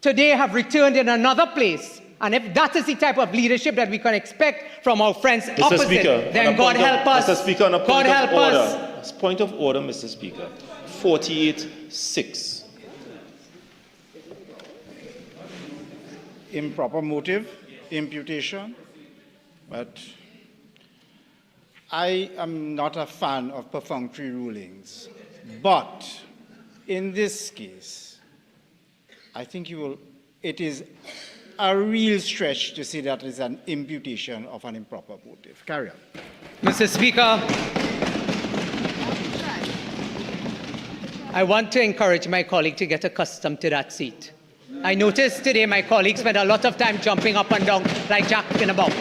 today have returned in another place. And if that is the type of leadership that we can expect from our friends opposite, Speaker, then God help us. Mr. Speaker, on a God help us. Point of order, Mr. Speaker. 48-6. Improper motive, imputation, but I am not a fan of perfunctory rulings. But in this case, I think it is a real stretch to say that is an imputation of an improper motive. Carry on. Mr. Speaker, I want to encourage my colleague to get accustomed to that seat. I noticed today my colleague spent a lot of time jumping up and down like Jack in a box.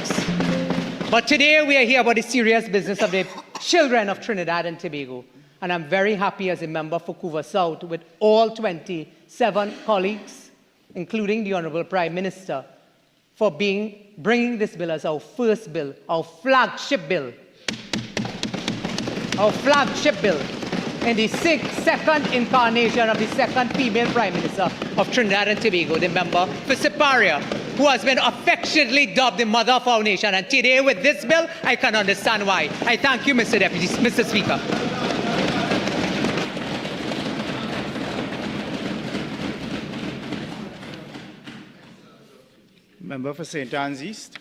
But today we are here about the serious business of the children of Trinidad and Tobago. And I'm very happy as a member for Couva South with all 27 colleagues, including the Honourable Prime Minister, for bringing this bill as our first bill, our flagship bill. Our flagship bill in the second incarnation of the second female Prime Minister of Trinidad and Tobago, the member for Siparia, who has been affectionately dubbed the mother of our nation. And today with this bill, I can understand why. I thank you, Mr. Speaker. Member for St. Anne's East.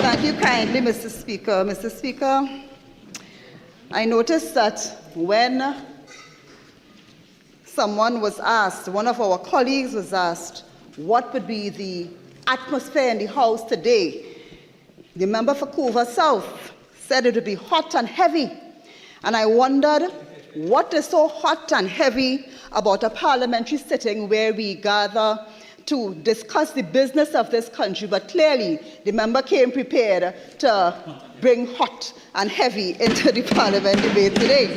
Thank you kindly, Mr. Speaker. Mr. Speaker, I noticed that when someone was asked, one of our colleagues was asked, what would be the atmosphere in the House today, the member for Couva South said it would be hot and heavy. And I wondered, what is so hot and heavy about a parliamentary sitting where we gather to discuss the business of this country? But clearly, the member came prepared to bring hot and heavy into the parliament debate today.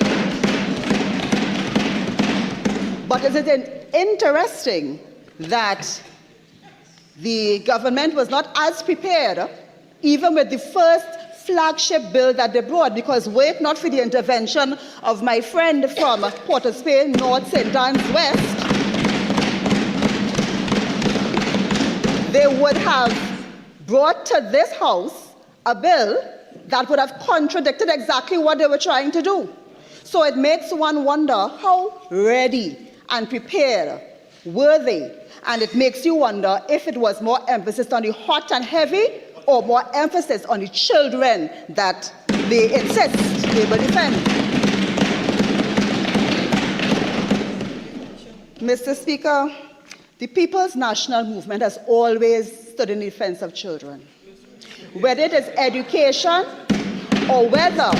But is it interesting that the government was not as prepared, even with the first flagship bill that they brought, because were it not for the intervention of my friend from Port of Spain, North, St. Anne's West, they would have brought to this House a bill that would have contradicted exactly what they were trying to do. So it makes one wonder how ready and prepared were they? And it makes you wonder if it was more emphasis on the hot and heavy or more emphasis on the children that they insist they will defend. Mr. Speaker, the People's National Movement has always stood in defense of children. Whether it is education or whether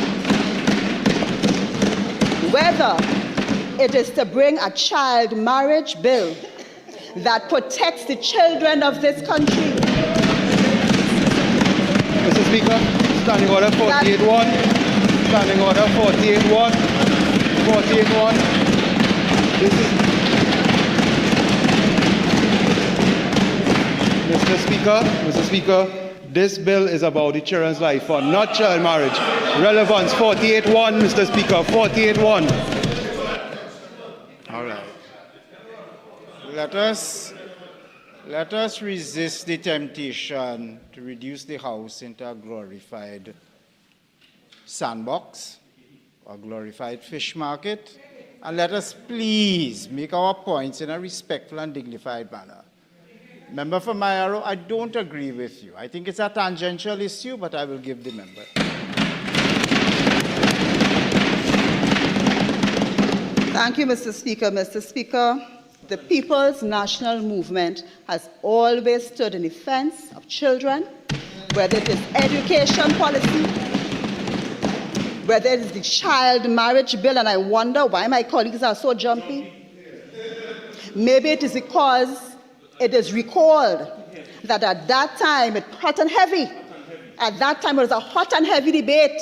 it is to bring a child marriage bill that protects the children of this country. Mr. Speaker, Standing Order 48-1. Standing Order 48-1. 48-1. Mr. Speaker, this bill is about the Children's Life Fund, not child marriage. Relevance 48-1, Mr. Speaker, 48-1. All right. Let us resist the temptation to reduce the House into a glorified sandbox or glorified fish market, and let us please make our points in a respectful and dignified manner. Member for Mayaro, I don't agree with you. I think it's a tangential issue, but I will give the member. Thank you, Mr. Speaker. Mr. Speaker, the People's National Movement has always stood in defense of children, whether it is education policy, whether it is the child marriage bill, and I wonder why my colleagues are so jumpy. Maybe it is because it is recalled that at that time it hot and heavy. At that time it was a hot and heavy debate.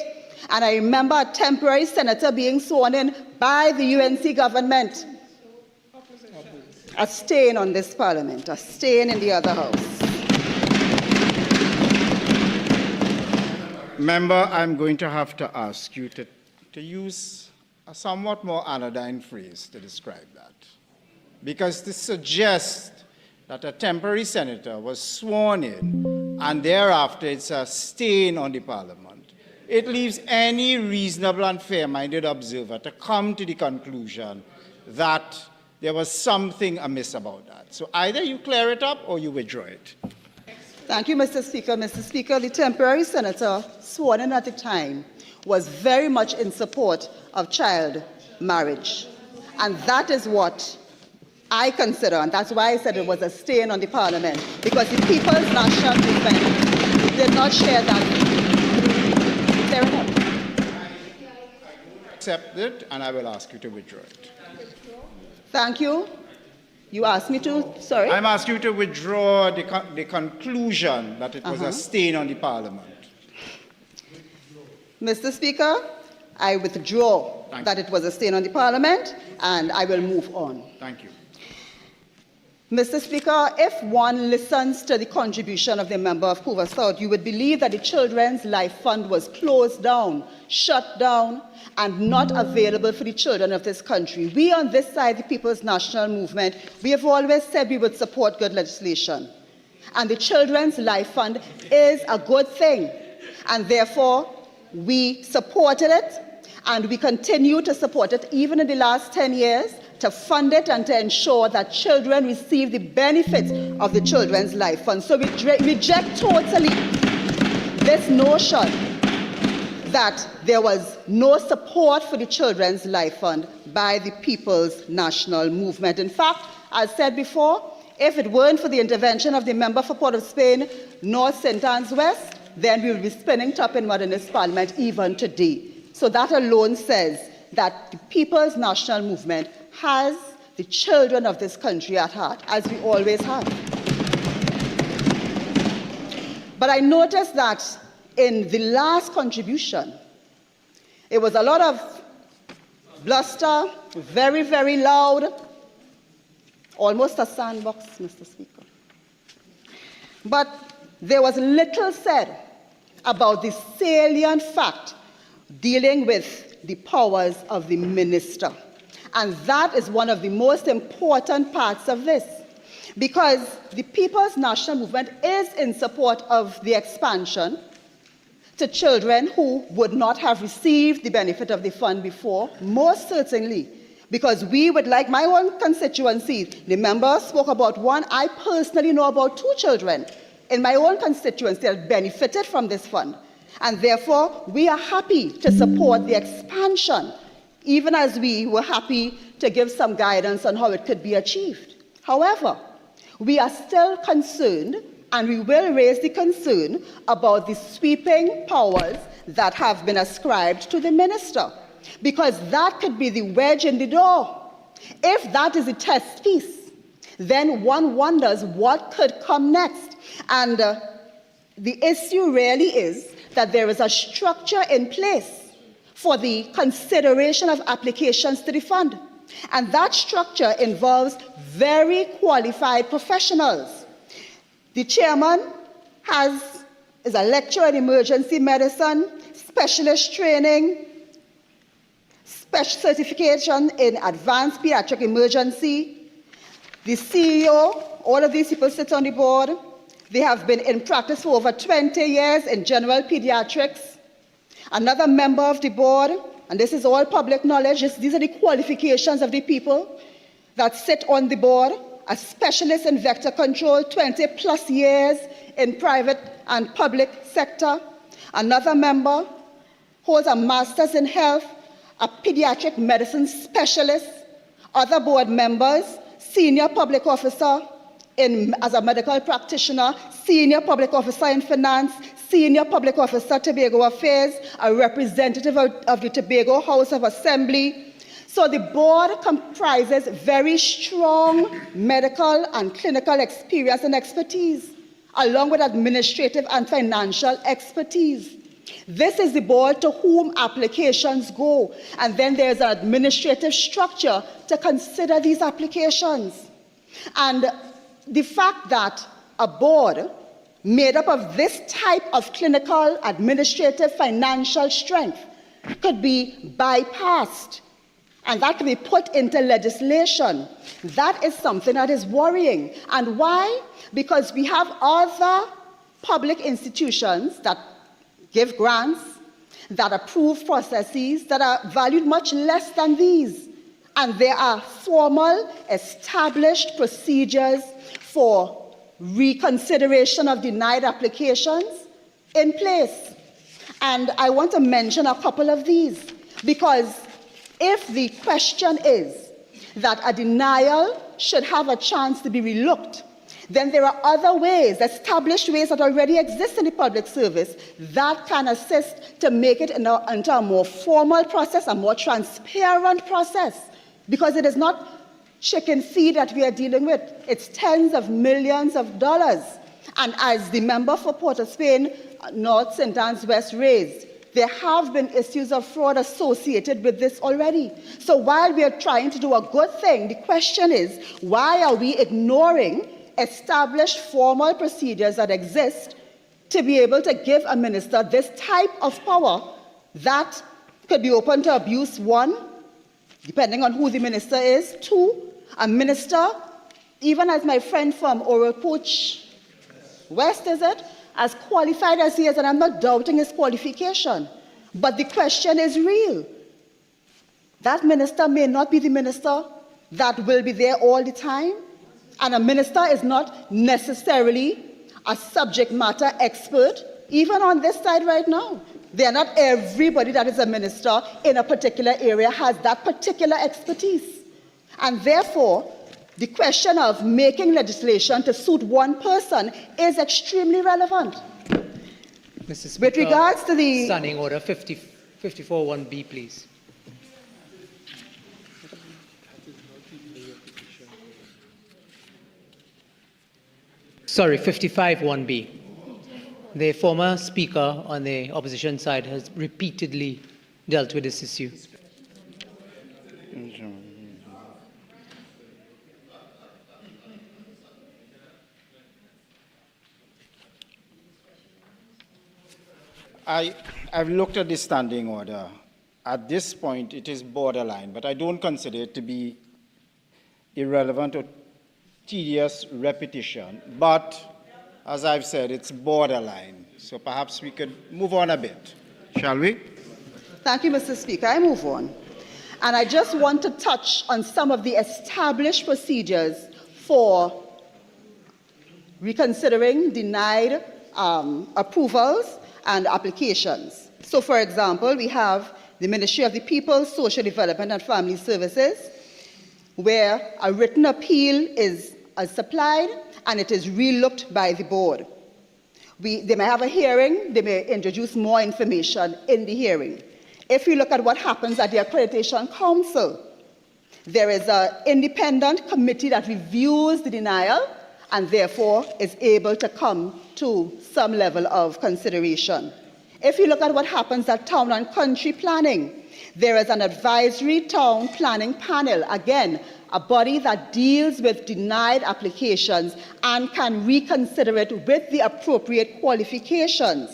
And I remember a temporary senator being sworn in by the UNC government. A stain on this parliament, a stain in the other house. Member, I'm going to have to ask you to use a somewhat more anodyne phrase to describe that. Because to suggest that a temporary senator was sworn in and thereafter it's a stain on the parliament, it leaves any reasonable and fair-minded observer to come to the conclusion that there was something amiss about that. So either you clear it up or you withdraw it. Thank you, Mr. Speaker. Mr. Speaker, the temporary senator sworn in at the time was very much in support of child marriage. And that is what I consider, and that's why I said it was a stain on the parliament, because the People's National Movement did not share that. Fair enough. Accept it, and I will ask you to withdraw it. Thank you. You asked me to, sorry? I'm asking you to withdraw the conclusion that it was a stain on the parliament. Mr. Speaker, I withdraw that it was a stain on the parliament, and I will move on. Thank you. Mr. Speaker, if one listens to the contribution of the member of Couva South, you would believe that the Children's Life Fund was closed down, shut down, and not available for the children of this country. We on this side, the People's National Movement, we have always said we would support good legislation. And the Children's Life Fund is a good thing. And therefore, we supported it, and we continue to support it even in the last 10 years, to fund it and to ensure that children receive the benefits of the Children's Life Fund. So we reject totally this notion that there was no support for the Children's Life Fund by the People's National Movement. In fact, as said before, if it weren't for the intervention of the member for Port of Spain, North St. Anne's West, then we will be spinning top in mud in this parliament even today. So that alone says that the People's National Movement has the children of this country at heart, as we always have. But I noticed that in the last contribution, it was a lot of bluster, very, very loud, almost a sandbox, Mr. Speaker. But there was little said about the salient fact dealing with the powers of the minister. And that is one of the most important parts of this, because the People's National Movement is in support of the expansion to children who would not have received the benefit of the fund before, most certainly, because we would like my own constituency. The member spoke about one. I personally know about 2 children in my own constituency that benefited from this fund. And therefore, we are happy to support the expansion, even as we were happy to give some guidance on how it could be achieved. However, we are still concerned, and we will raise the concern about the sweeping powers that have been ascribed to the minister, because that could be the wedge in the door. If that is a test piece, then one wonders what could come next. And the issue really is that there is a structure in place for the consideration of applications to the fund. And that structure involves very qualified professionals. The chairman is a lecturer in emergency medicine, specialist training, special certification in advanced pediatric emergency. The CEO, all of these people sit on the board. They have been in practice for over 20 years in general pediatrics. Another member of the board, and this is all public knowledge, these are the qualifications of the people that sit on the board, a specialist in vector control, 20 plus years in private and public sector. Another member holds a master's in health, a pediatric medicine specialist. Other board members, senior public officer as a medical practitioner, senior public officer in finance, senior public officer Tobago Affairs, a representative of the Tobago House of Assembly. So the board comprises very strong medical and clinical experience and expertise, along with administrative and financial expertise. This is the board to whom applications go, and then there's an administrative structure to consider these applications. And the fact that a board made up of this type of clinical, administrative, financial strength could be bypassed, and that can be put into legislation, that is something that is worrying. And why? Because we have other public institutions that give grants, that approve processes that are valued much less than these. And there are formal, established procedures for reconsideration of denied applications in place. And I want to mention a couple of these, because if the question is that a denial should have a chance to be relooked, then there are other ways, established ways that already exist in the public service that can assist to make it into a more formal process, a more transparent process, because it is not chicken feed that we are dealing with. It's tens of millions of dollars. And as the member for Port of Spain, North, St. Anne's West raised, there have been issues of fraud associated with this already. So while we are trying to do a good thing, the question is, why are we ignoring established formal procedures that exist to be able to give a minister this type of power that could be open to abuse? One, depending on who the minister is. Two, a minister, even as my friend from Oral Poach West, is it? As qualified as he is, and I'm not doubting his qualification, but the question is real. That minister may not be the minister that will be there all the time, and a minister is not necessarily a subject matter expert, even on this side right now. They are not everybody that is a minister in a particular area has that particular expertise. And therefore, the question of making legislation to suit one person is extremely relevant. Mr. Speaker, with regards to the Standing Order 54-1B, please. Sorry, 55-1B. The former speaker on the opposition side has repeatedly dealt with this issue. I've looked at the standing order. At this point, it is borderline, but I don't consider it to be irrelevant or tedious repetition. But, as I've said, it's borderline. So perhaps we could move on a bit. Shall we? Thank you, Mr. Speaker. I move on. And I just want to touch on some of the established procedures for reconsidering denied approvals and applications. So, for example, we have the Ministry of the People, Social Development and Family Services, where a written appeal is supplied and it is relooked by the board. They may have a hearing, they may introduce more information in the hearing. If you look at what happens at the Accreditation Council, there is an independent committee that reviews the denial and therefore is able to come to some level of consideration. If you look at what happens at Town and Country Planning, there is an advisory town planning panel, again, a body that deals with denied applications and can reconsider it with the appropriate qualifications.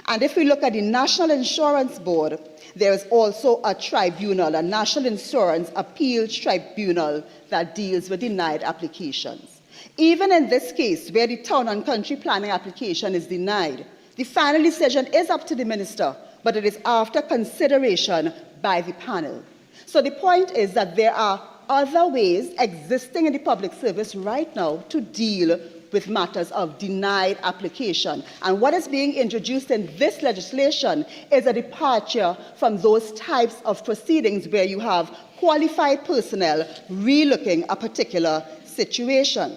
And if we look at the National Insurance Board, there is also a tribunal, a National Insurance Appeals Tribunal that deals with denied applications. Even in this case, where the Town and Country Planning application is denied, the final decision is up to the minister, but it is after consideration by the panel. So the point is that there are other ways existing in the public service right now to deal with matters of denied application. And what is being introduced in this legislation is a departure from those types of proceedings where you have qualified personnel relooking a particular situation.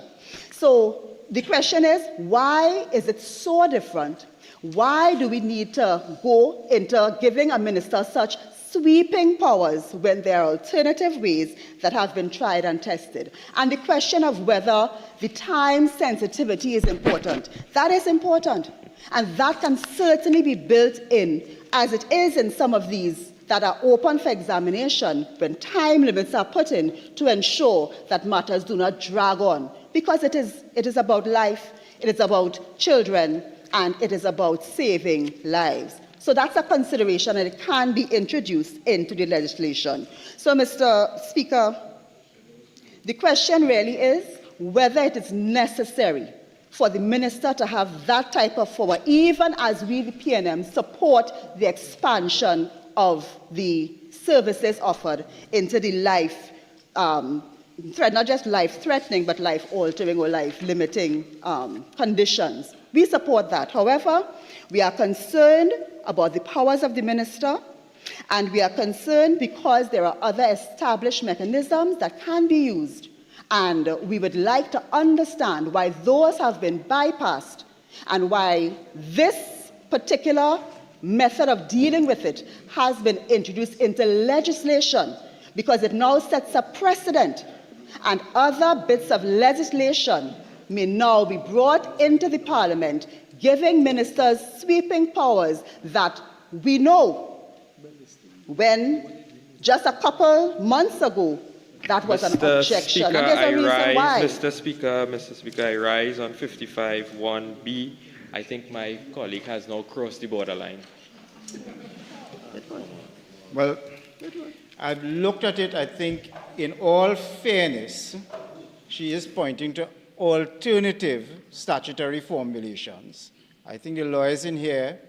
So the question is, why is it so different? Why do we need to go into giving a minister such sweeping powers when there are alternative ways that have been tried and tested? And the question of whether the time sensitivity is important, that is important. And that can certainly be built in, as it is in some of these that are open for examination, when time limits are put in to ensure that matters do not drag on. Because it is about life, it is about children, and it is about saving lives. So that's a consideration, and it can be introduced into the legislation. So, Mr. Speaker, the question really is whether it is necessary for the minister to have that type of power, even as we, the PNM, support the expansion of the services offered into the life, not just life-threatening, but life-altering or life-limiting conditions. We support that. However, we are concerned about the powers of the minister, And we are concerned because there are other established mechanisms that can be used. And we would like to understand why those have been bypassed and why this particular method of dealing with it has been introduced into legislation, because it now sets a precedent, and other bits of legislation may now be brought into the Parliament, giving ministers sweeping powers that we know when just a couple months ago that was an objection. And there's a reason why. Mr. Speaker, I rise on 55(1)B. I think my colleague has now crossed the borderline. Well, I've looked at it. I think in all fairness, she is pointing to alternative statutory formulations. I think the lawyers in here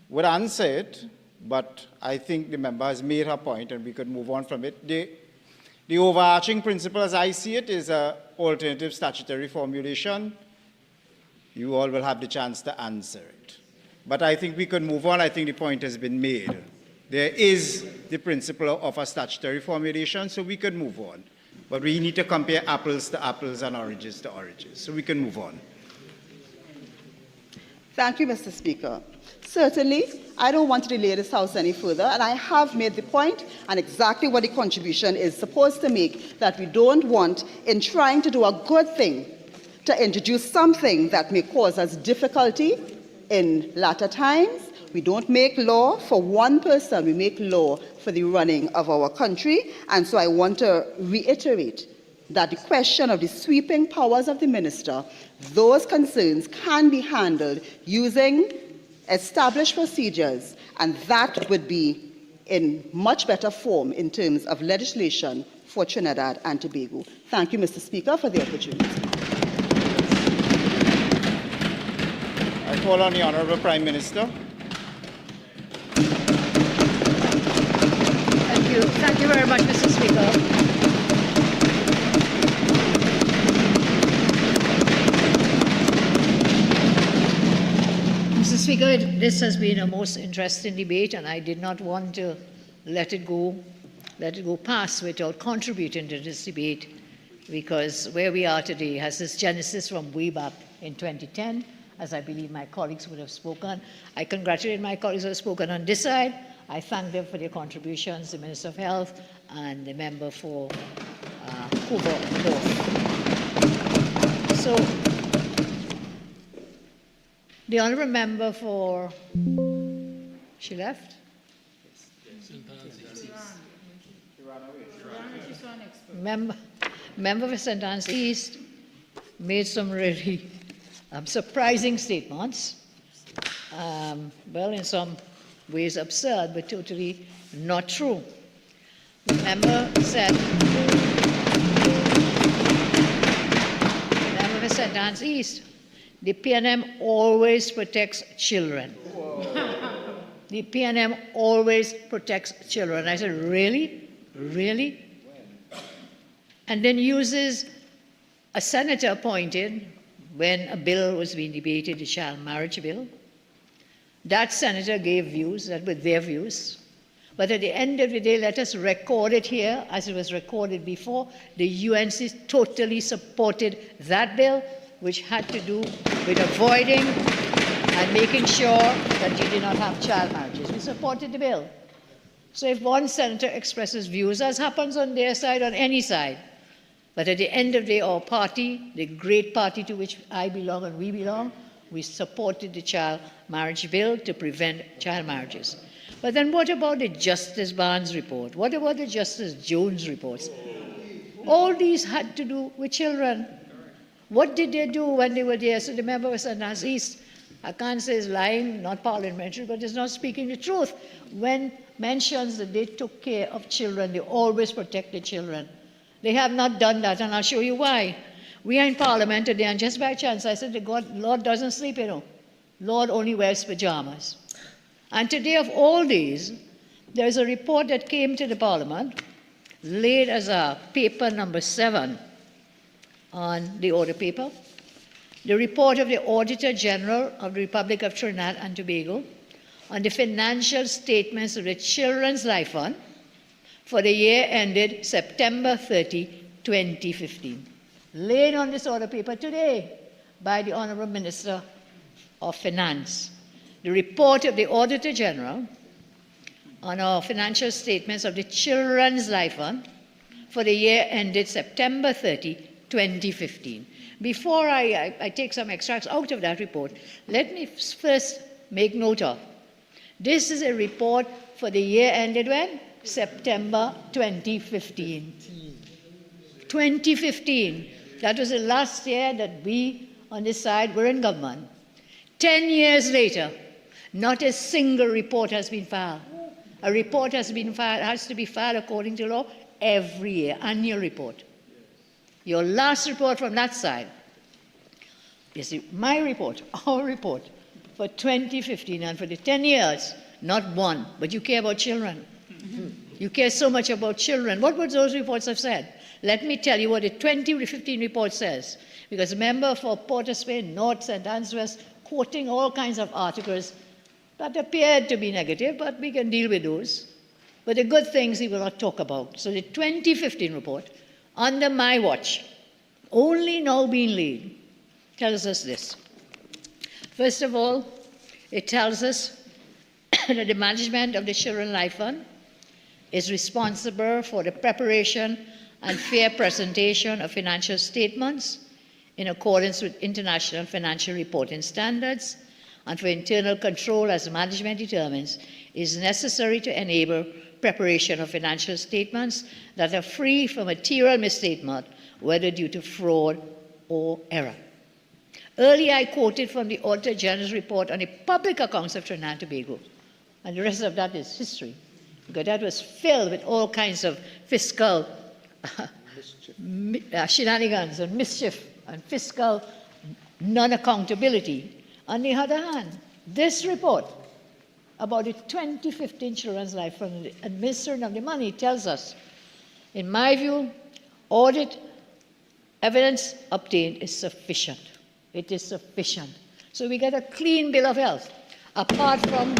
would answer it, but I think the member has made her point and we could move on from it. The overarching principle, as I see it, is an alternative statutory formulation. You all will have the chance to answer it. But I think we could move on. I think the point has been made. There is the principle of a statutory formulation, so we could move on. But we need to compare apples to apples and oranges to oranges, so we can move on. Thank you, Mr. Speaker. Certainly, I don't want to delay this House any further, and I have made the point and exactly what the contribution is supposed to make, that we don't want, in trying to do a good thing, to introduce something that may cause us difficulty in latter times. We don't make law for one person, we make law for the running of our country. And so I want to reiterate that the question of the sweeping powers of the minister, those concerns can be handled using established procedures, and that would be in much better form in terms of legislation for Trinidad and Tobago. Thank you, Mr. Speaker, for the opportunity. I call on the Honourable Prime Minister. Thank you. Thank you very much, Mr. Speaker. Mr. Speaker, this has been a most interesting debate, and I did not want to let it go past without contributing to this debate, because where we are today has this genesis from way back in 2010, as I believe my colleagues would have spoken. I congratulate my colleagues who have spoken on this side. I thank them for their contributions, the Minister of Health and the member for Hoover North. So, the honourable member for, she left? Member for St. Anne's East made some really surprising statements. Well, in some ways absurd, but totally not true. The member said, the member for St. Anne's East, the PNM always protects children. The PNM always protects children. I said, really? Really? And then uses a senator appointed when a bill was being debated, the child marriage bill. That senator gave views that were their views. But at the end of the day, let us record it here as it was recorded before. The UNC totally supported that bill, which had to do with avoiding and making sure that you did not have child marriages. We supported the bill. So if one senator expresses views, as happens on their side, on any side, but at the end of the day, our party, the great party to which I belong and we belong, we supported the child marriage bill to prevent child marriages. But then what about the Justice Barnes report? What about the Justice Jones reports? All these had to do with children. What did they do when they were there? So the member of St. Anne's East, I can't say is lying, not parliamentary, but is not speaking the truth. When mentions that they took care of children, they always protected children. They have not done that, and I'll show you why. We are in Parliament today, and just by chance, I said, the Lord doesn't sleep, you know. Lord only wears pajamas. And today, of all days, there's a report that came to the Parliament, laid as a paper number 7 on the order paper. The report of the Auditor General of the Republic of Trinidad and Tobago on the financial statements of the Children's Life Fund for the year ended September 30, 2015. Laid on this order paper today by the Honourable Minister of Finance. The report of the Auditor General on our financial statements of the Children's Life Fund for the year ended September 30, 2015. Before I take some extracts out of that report, let me first make note of. This is a report for the year ended when? September 2015. 2015. That was the last year that we on this side were in government. 10 years later, not a single report has been filed. A report has to be filed according to law every year, annual report. Your last report from that side is my report, our report, for 2015, and for the 10 years, not one, but you care about children. You care so much about children. What would those reports have said? Let me tell you what the 2015 report says, because a member for Port of Spain, North, St. Anne's West, quoting all kinds of articles that appeared to be negative, but we can deal with those. But the good things he will not talk about. So the 2015 report, under my watch, only now being laid, tells us this. First of all, it tells us that the management of the Children's Life Fund is responsible for the preparation and fair presentation of financial statements in accordance with international financial reporting standards, and for internal control as management determines is necessary to enable preparation of financial statements that are free from material misstatement, whether due to fraud or error. Earlier, I quoted from the Auditor General's report on the public accounts of Trinidad and Tobago, and the rest of that is history, because that was filled with all kinds of fiscal shenanigans and mischief and fiscal non-accountability. On the other hand, this report about the 2015 Children's Life Fund, the administration of the money, tells us, in my view, audit evidence obtained is sufficient. It is sufficient. So we get a clean bill of health, apart from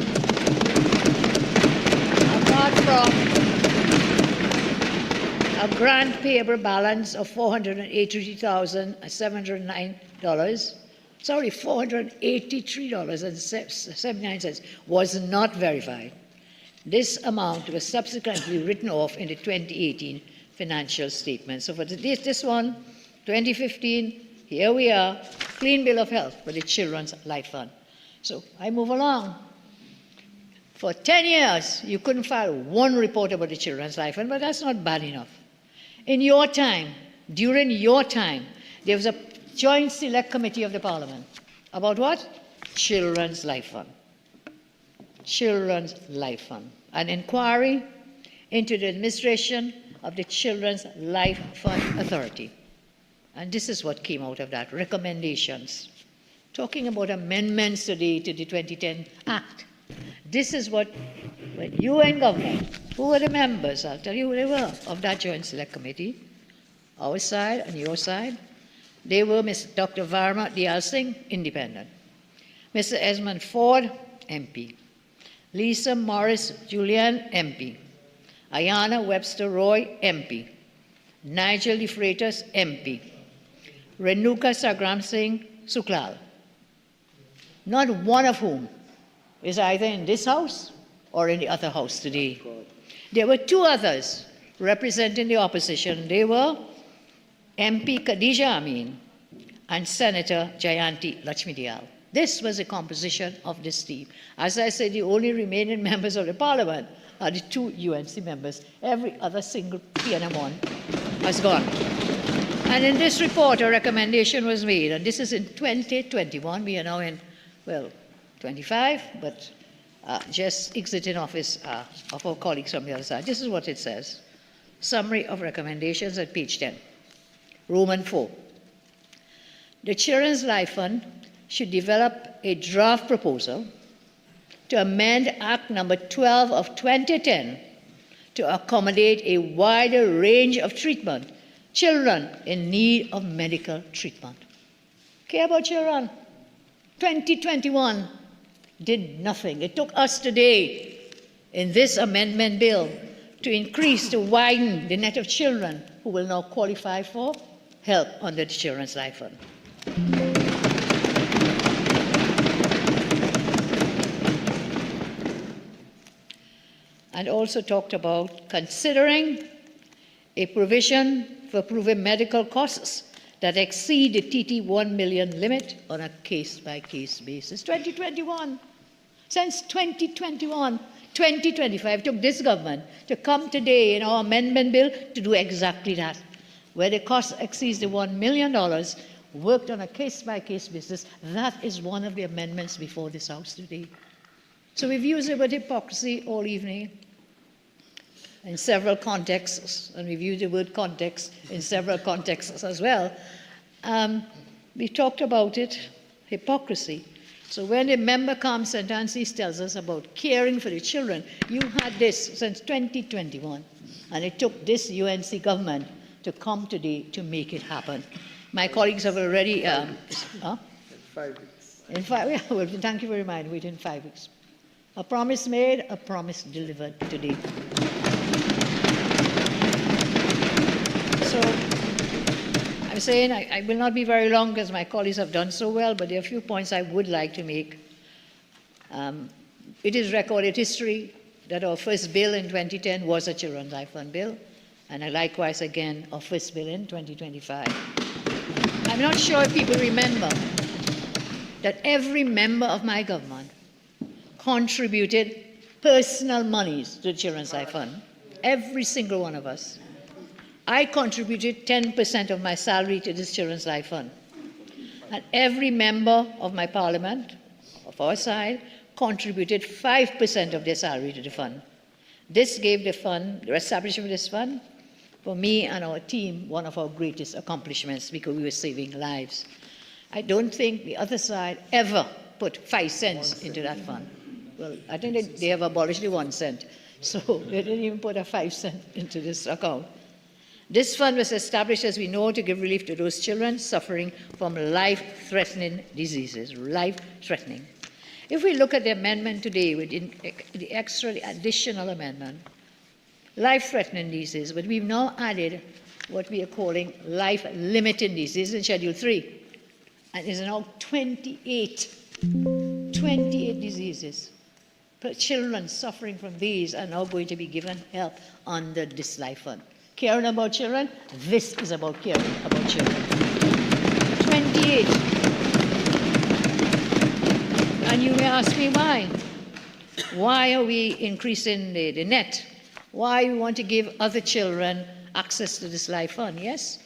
a grant payable balance of $483,709. Sorry, $483.79 was not verified. This amount was subsequently written off in the 2018 financial statement. So for this one, 2015, here we are, clean bill of health for the Children's Life Fund. So I move along. For 10 years, you couldn't file one report about the Children's Life Fund, but that's not bad enough. In your time, during your time, there was a Joint Select Committee of the Parliament. About what? Children's Life Fund. Children's Life Fund. An inquiry into the administration of the Children's Life Fund Authority. And this is what came out of that, recommendations. Talking about amendments today to the 2010 Act. This is what, when you were in government, who were the members? I'll tell you who they were of that Joint Select Committee. Our side and your side. They were Dr. Varma Diyal Singh, independent. Mr. Esmond Ford, MP. Lisa Morris Julian, MP. Ayana Webster Roy, MP. Nigel De Freitas, MP. Renuka Sagram Singh Suklal. Not one of whom is either in this house or in the other house today. There were two others representing the opposition. They were MP Khadija Amin and Senator Jayanti Lakshmidiyal. This was the composition of this team. As I said, the only remaining members of the parliament are the two UNC members. Every other single PNM one has gone. And in this report, a recommendation was made, and this is in 2021. We are now in, well, 25, but just exiting office of our colleagues from the other side. This is what it says. Summary of recommendations at page 10. Roman 4. The Children's Life Fund should develop a draft proposal to amend Act Number 12 of 2010 to accommodate a wider range of treatment, children in need of medical treatment. Care about children? 2021. did nothing. It took us today in this amendment bill to increase, to widen the net of children who will now qualify for help under the Children's Life Fund. And also talked about considering a provision for proving medical costs that exceed the TT 1 million limit on a case-by-case basis. 2021. Since 2021, 2025 took this government to come today in our amendment bill to do exactly that. Where the cost exceeds the $1 million, worked on a case-by-case basis. That is one of the amendments before this House today. So we've used the word hypocrisy all evening in several contexts, and we've used the word context in several contexts as well. We talked about it, hypocrisy. So when a member comes and Nancy tells us about caring for the children, you had this since 2021, and it took this UNC government to come today to make it happen. My colleagues have already... 5 weeks. In 5 weeks? Well, thank you very much. Within 5 weeks. A promise made, a promise delivered today. So I'm saying I will not be very long because my colleagues have done so well, but there are a few points I would like to make. It is recorded history that our first bill in 2010 was a Children's Life Fund bill, and likewise again our first bill in 2025. I'm not sure if people remember that every member of my government contributed personal monies to the Children's Life Fund, every single one of us. I contributed 10% of my salary to this Children's Life Fund. And every member of my parliament, of our side, contributed 5% of their salary to the fund. This gave the fund, the establishment of this fund, for me and our team, one of our greatest accomplishments because we were saving lives. I don't think the other side ever put 5 cents into that fund. Well, I think they have abolished the 1 cent, so they didn't even put a 5 cent into this account. This fund was established, as we know, to give relief to those children suffering from life-threatening diseases, life-threatening. If we look at the amendment today, with the extra, the additional amendment, life-threatening diseases, but we've now added what we are calling life-limiting diseases in Schedule 3. And there's now 28 diseases. Children suffering from these are now going to be given help under this Life Fund. Caring about children, this is about caring about children. 28. And you may ask me why. Why are we increasing the net? Why we want to give other children access to this Life Fund? Yes,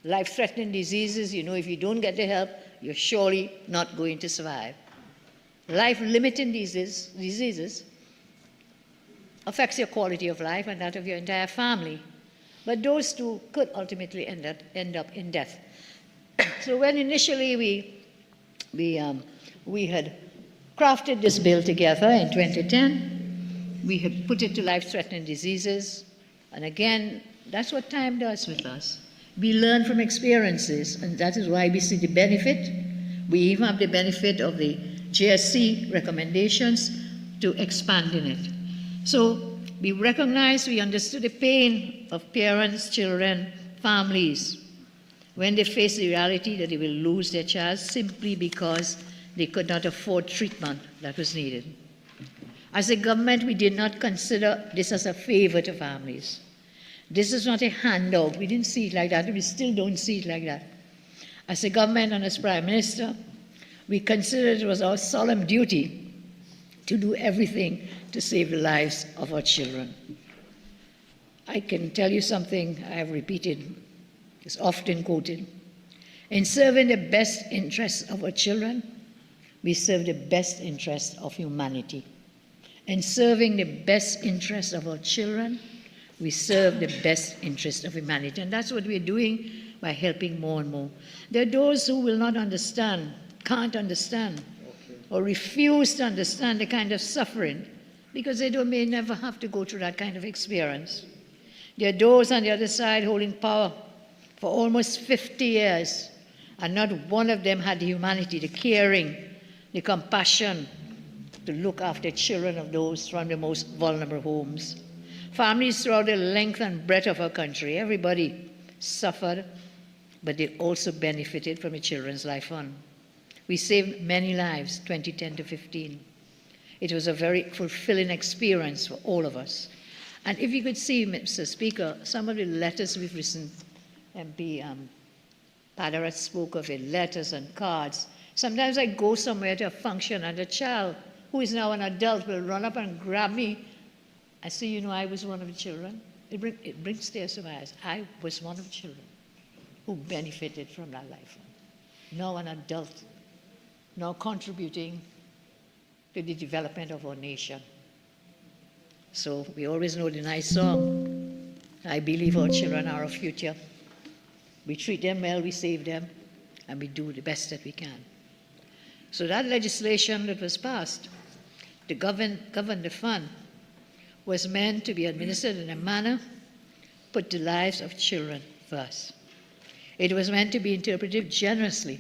life-threatening diseases, you know, if you don't get the help, you're surely not going to survive. Life-limiting diseases affects your quality of life and that of your entire family. But those two could ultimately end up in death. So when initially we had crafted this bill together in 2010, we had put it to life-threatening diseases. And again, that's what time does with us. We learn from experiences, and that is why we see the benefit. We even have the benefit of the JSC recommendations to expanding it. So we recognized, we understood the pain of parents, children, families when they face the reality that they will lose their child simply because they could not afford treatment that was needed. As a government, we did not consider this as a favor to families. This is not a handout. We didn't see it like that. We still don't see it like that. As a government and as Prime Minister, we considered it was our solemn duty to do everything to save the lives of our children. I can tell you something I have repeated, it's often quoted. In serving the best interests of our children, we serve the best interests of humanity. In serving the best interests of our children, we serve the best interests of humanity. And that's what we're doing by helping more and more. There are those who will not understand, can't understand, or refuse to understand the kind of suffering because they may never have to go through that kind of experience. There are those on the other side holding power for almost 50 years, and not one of them had the humanity, the caring, the compassion, to look after children of those from the most vulnerable homes. Families throughout the length and breadth of our country, everybody suffered, but they also benefited from the Children's Life Fund. We saved many lives, 2010 to 15. It was a very fulfilling experience for all of us. And if you could see, Mr. Speaker, some of the letters we've written, MP Padarat spoke of it, letters and cards. Sometimes I go somewhere to a function and a child who is now an adult will run up and grab me. I say, you know, I was one of the children. It brings tears to my eyes. I was one of the children who benefited from that life. Now an adult, now contributing to the development of our nation. So we always know the nice song, I believe our children are our future. We treat them well, we save them, and we do the best that we can. So that legislation that was passed to govern the fund was meant to be administered in a manner put the lives of children first. It was meant to be interpreted generously.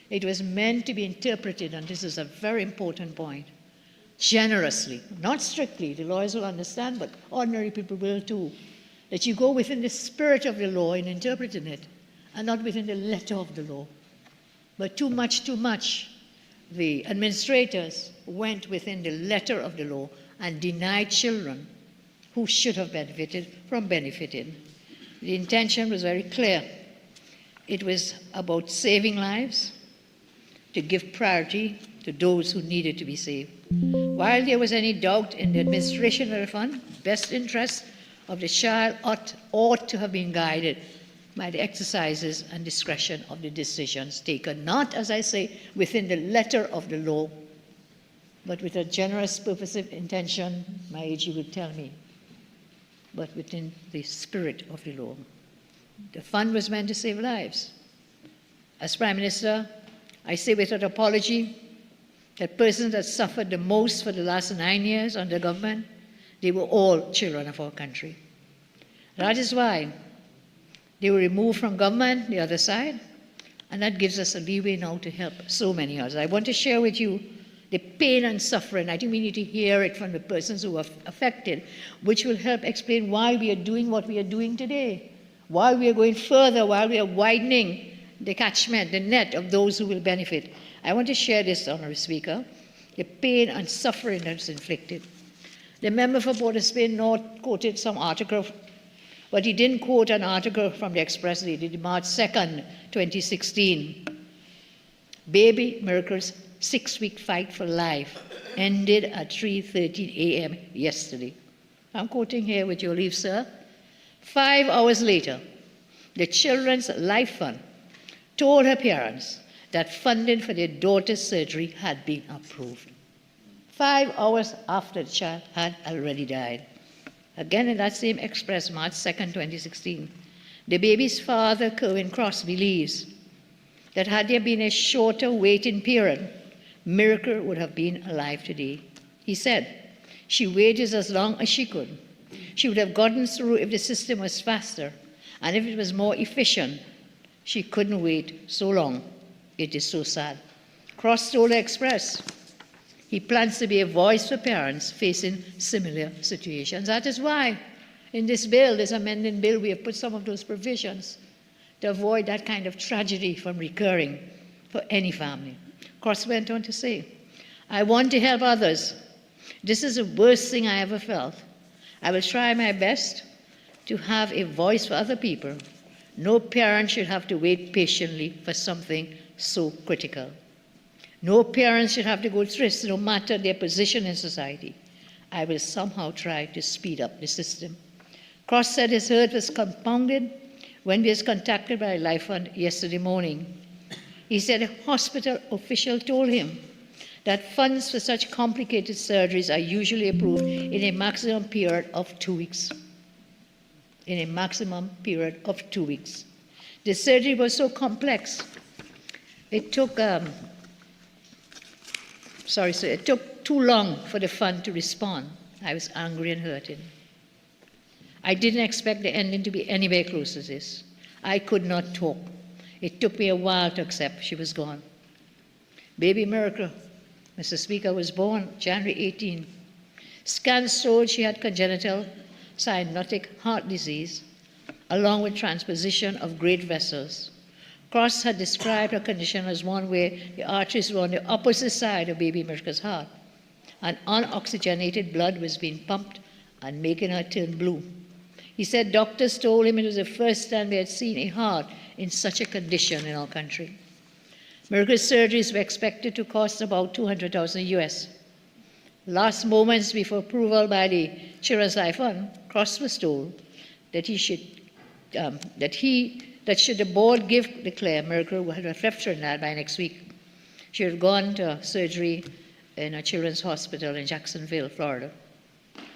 It was meant to be interpreted, and this is a very important point, generously, not strictly. The lawyers will understand, but ordinary people will too. That you go within the spirit of the law in interpreting it, and not within the letter of the law. But too much, the administrators went within the letter of the law and denied children who should have benefited from benefiting. The intention was very clear. It was about saving lives, to give priority to those who needed to be saved. While there was any doubt in the administration of the fund, best interest of the child ought to have been guided by the exercises and discretion of the decisions taken, not, as I say, within the letter of the law, but with a generous, purposive intention, my AG would tell me, but within the spirit of the law. The fund was meant to save lives. As Prime Minister, I say without apology that persons that suffered the most for the last 9 years under government, they were all children of our country. That is why they were removed from government, the other side, and that gives us a leeway now to help so many others. I want to share with you the pain and suffering. I think we need to hear it from the persons who are affected, which will help explain why we are doing what we are doing today, why we are going further, why we are widening the catchment, the net of those who will benefit. I want to share this, Honourable Speaker, the pain and suffering that's inflicted. The member for Port of Spain North quoted some article, but he didn't quote an article from the Express dated March 2nd, 2016. Baby Miracle's 6-week fight for life ended at 3:13 a.m. yesterday. I'm quoting here with your leave, sir. 5 hours later, the Children's Life Fund told her parents that funding for their daughter's surgery had been approved. 5 hours after the child had already died. Again, in that same Express, March 2nd, 2016, the baby's father, Kerwin Cross, believes that had there been a shorter waiting period, Miracle would have been alive today. He said, she waited as long as she could. She would have gotten through if the system was faster and if it was more efficient. She couldn't wait so long. It is so sad. Cross told the Express he plans to be a voice for parents facing similar situations. That is why in this bill, this amending bill, we have put some of those provisions to avoid that kind of tragedy from recurring for any family. Cross went on to say, I want to help others. This is the worst thing I ever felt. I will try my best to have a voice for other people. No parent should have to wait patiently for something so critical. No parent should have to go through this, no matter their position in society. I will somehow try to speed up the system. Cross said his hurt was compounded when he was contacted by Life Fund yesterday morning. He said a hospital official told him that funds for such complicated surgeries are usually approved in a maximum period of 2 weeks. In a maximum period of 2 weeks. The surgery was so complex, it took too long for the fund to respond. I was angry and hurted. I didn't expect the ending to be anywhere close to this. I could not talk. It took me a while to accept she was gone. Baby Miracle Mr. Speaker, was born January 18. Scans showed she had congenital cyanotic heart disease, along with transposition of great vessels. Cross had described her condition as one where the arteries were on the opposite side of baby Mirka's heart, and unoxygenated blood was being pumped and making her turn blue. He said doctors told him it was the first time they had seen a heart in such a condition in our country. Mirka's surgeries were expected to cost about $200,000 US. Last moments before approval by the Children's Life Fund, Cross was told that should the board declare Mirka would have left Trinidad by next week, she had gone to surgery in a children's hospital in Jacksonville, Florida.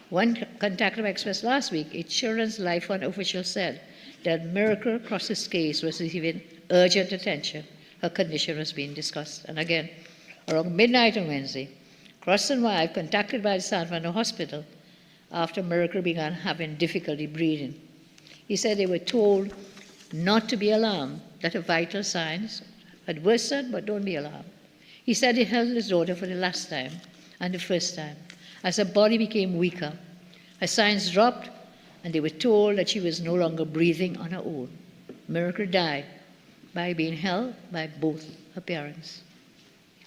One contact I expressed last week, a Children's Life Fund official said that Mirka Cross's case was receiving urgent attention. Her condition was being discussed. And again, around midnight on Wednesday, Cross and wife contacted by the San Fernando Hospital after Mirka began having difficulty breathing. He said they were told not to be alarmed, that her vital signs had worsened, but don't be alarmed. He said he held his daughter for the last time and the first time. As her body became weaker, her signs dropped, and they were told that she was no longer breathing on her own. Mirka died by being held by both her parents.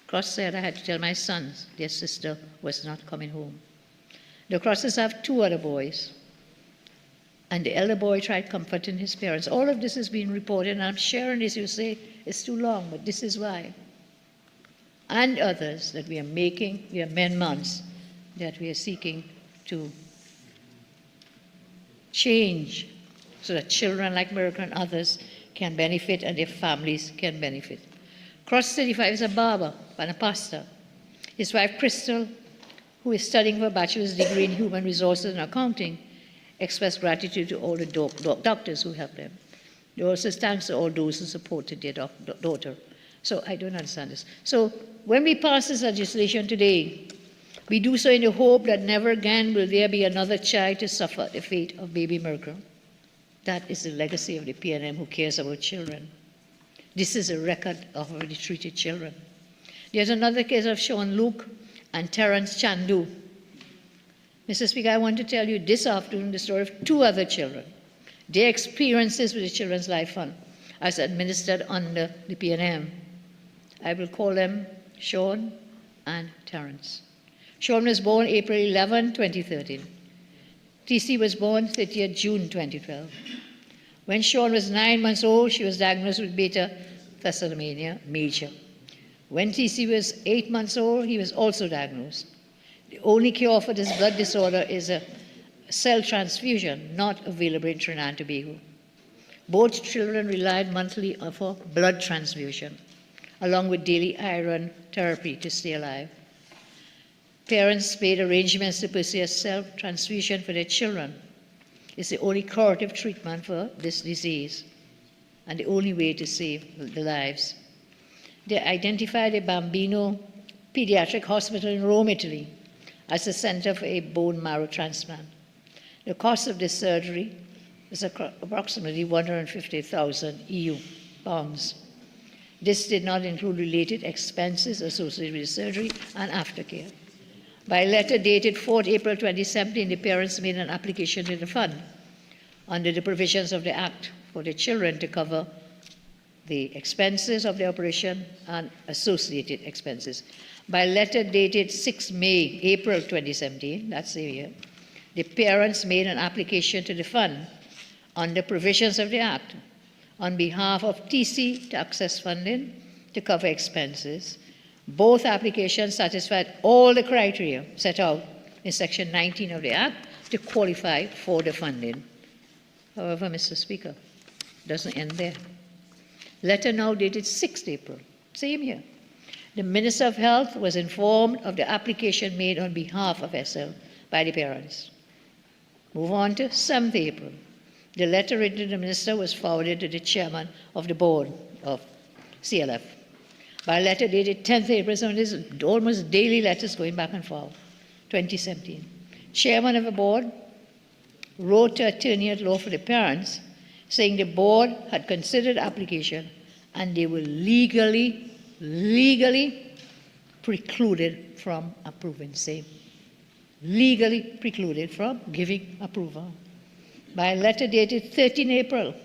Cross said, I had to tell my sons their sister was not coming home. The Crosses have two other boys, and the elder boy tried comforting his parents. All of this has been reported, and I'm sharing this. You say it's too long, but this is why. And others that we are making, the amendments that we are seeking to change so that children like Mirka and others can benefit and their families can benefit. Cross 35 is a barber and a pastor. His wife, Crystal, who is studying for a bachelor's degree in human resources and accounting, expressed gratitude to all the doctors who helped them. They also thanks to all those who supported their daughter. So I don't understand this. So when we pass this legislation today, we do so in the hope that never again will there be another child to suffer the fate of baby Mirka. That is the legacy of the PNM who cares about children. This is a record of already treated children. There's another case of Sean Luke and Terence Chandu. Mr. Speaker, I want to tell you this afternoon the story of two other children, their experiences with the Children's Life Fund as administered under the PNM. I will call them Sean and Terence. Sean was born April 11, 2013. TC was born 30th June 2012. When Sean was 9 months old, she was diagnosed with beta thalassemia major. When TC was 8 months old, he was also diagnosed. The only cure for this blood disorder is a cell transfusion, not available in Trinidad and Tobago. Both children relied monthly for blood transfusion, along with daily iron therapy to stay alive. Parents made arrangements to pursue a cell transfusion for their children. It's the only curative treatment for this disease and the only way to save the lives. They identified a Bambino Pediatric Hospital in Rome, Italy, as a center for a bone marrow transplant. The cost of this surgery is approximately 150,000 EU pounds. This did not include related expenses associated with the surgery and aftercare. By letter dated 4th April 2017, the parents made an application to the fund under the provisions of the Act for the children to cover the expenses of the operation and associated expenses. By letter dated 6 April 2017, that's the year, the parents made an application to the fund under provisions of the Act on behalf of TC to access funding to cover expenses. Both applications satisfied all the criteria set out in Section 19 of the Act to qualify for the funding. However, Mr. Speaker, it doesn't end there. Letter now dated 6th April, same year. The Minister of Health was informed of the application made on behalf of SL by the parents. Move on to 7th April. The letter written to the Minister was forwarded to the Chairman of the Board of CLF. By letter dated 10th April, so there's almost daily letters going back and forth, 2017. Chairman of the board wrote to attorney at law for the parents saying the board had considered the application and they will legally precluded from approving same. Legally precluded from giving approval. By a letter dated 13 April,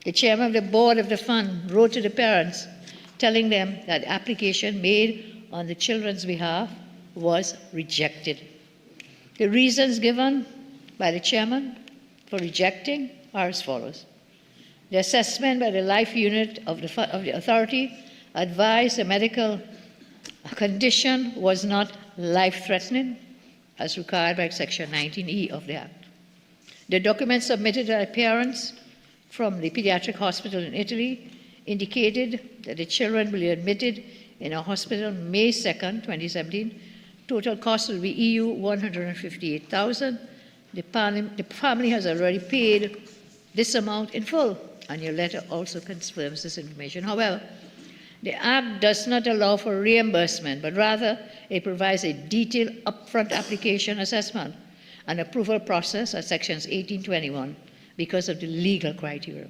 the chairman of the board of the fund wrote to the parents telling them that the application made on the children's behalf was rejected. The reasons given by the chairman for rejecting are as follows. The assessment by the life unit of the authority advised the medical condition was not life-threatening as required by Section 19E of the Act. The documents submitted by parents from the pediatric hospital in Italy indicated that the children will be admitted in a hospital May 2nd, 2017. Total cost will be EU 158,000. The family has already paid this amount in full, and your letter also confirms this information. However, the Act does not allow for reimbursement, but rather it provides a detailed upfront application assessment and approval process at Sections 1821 because of the legal criteria.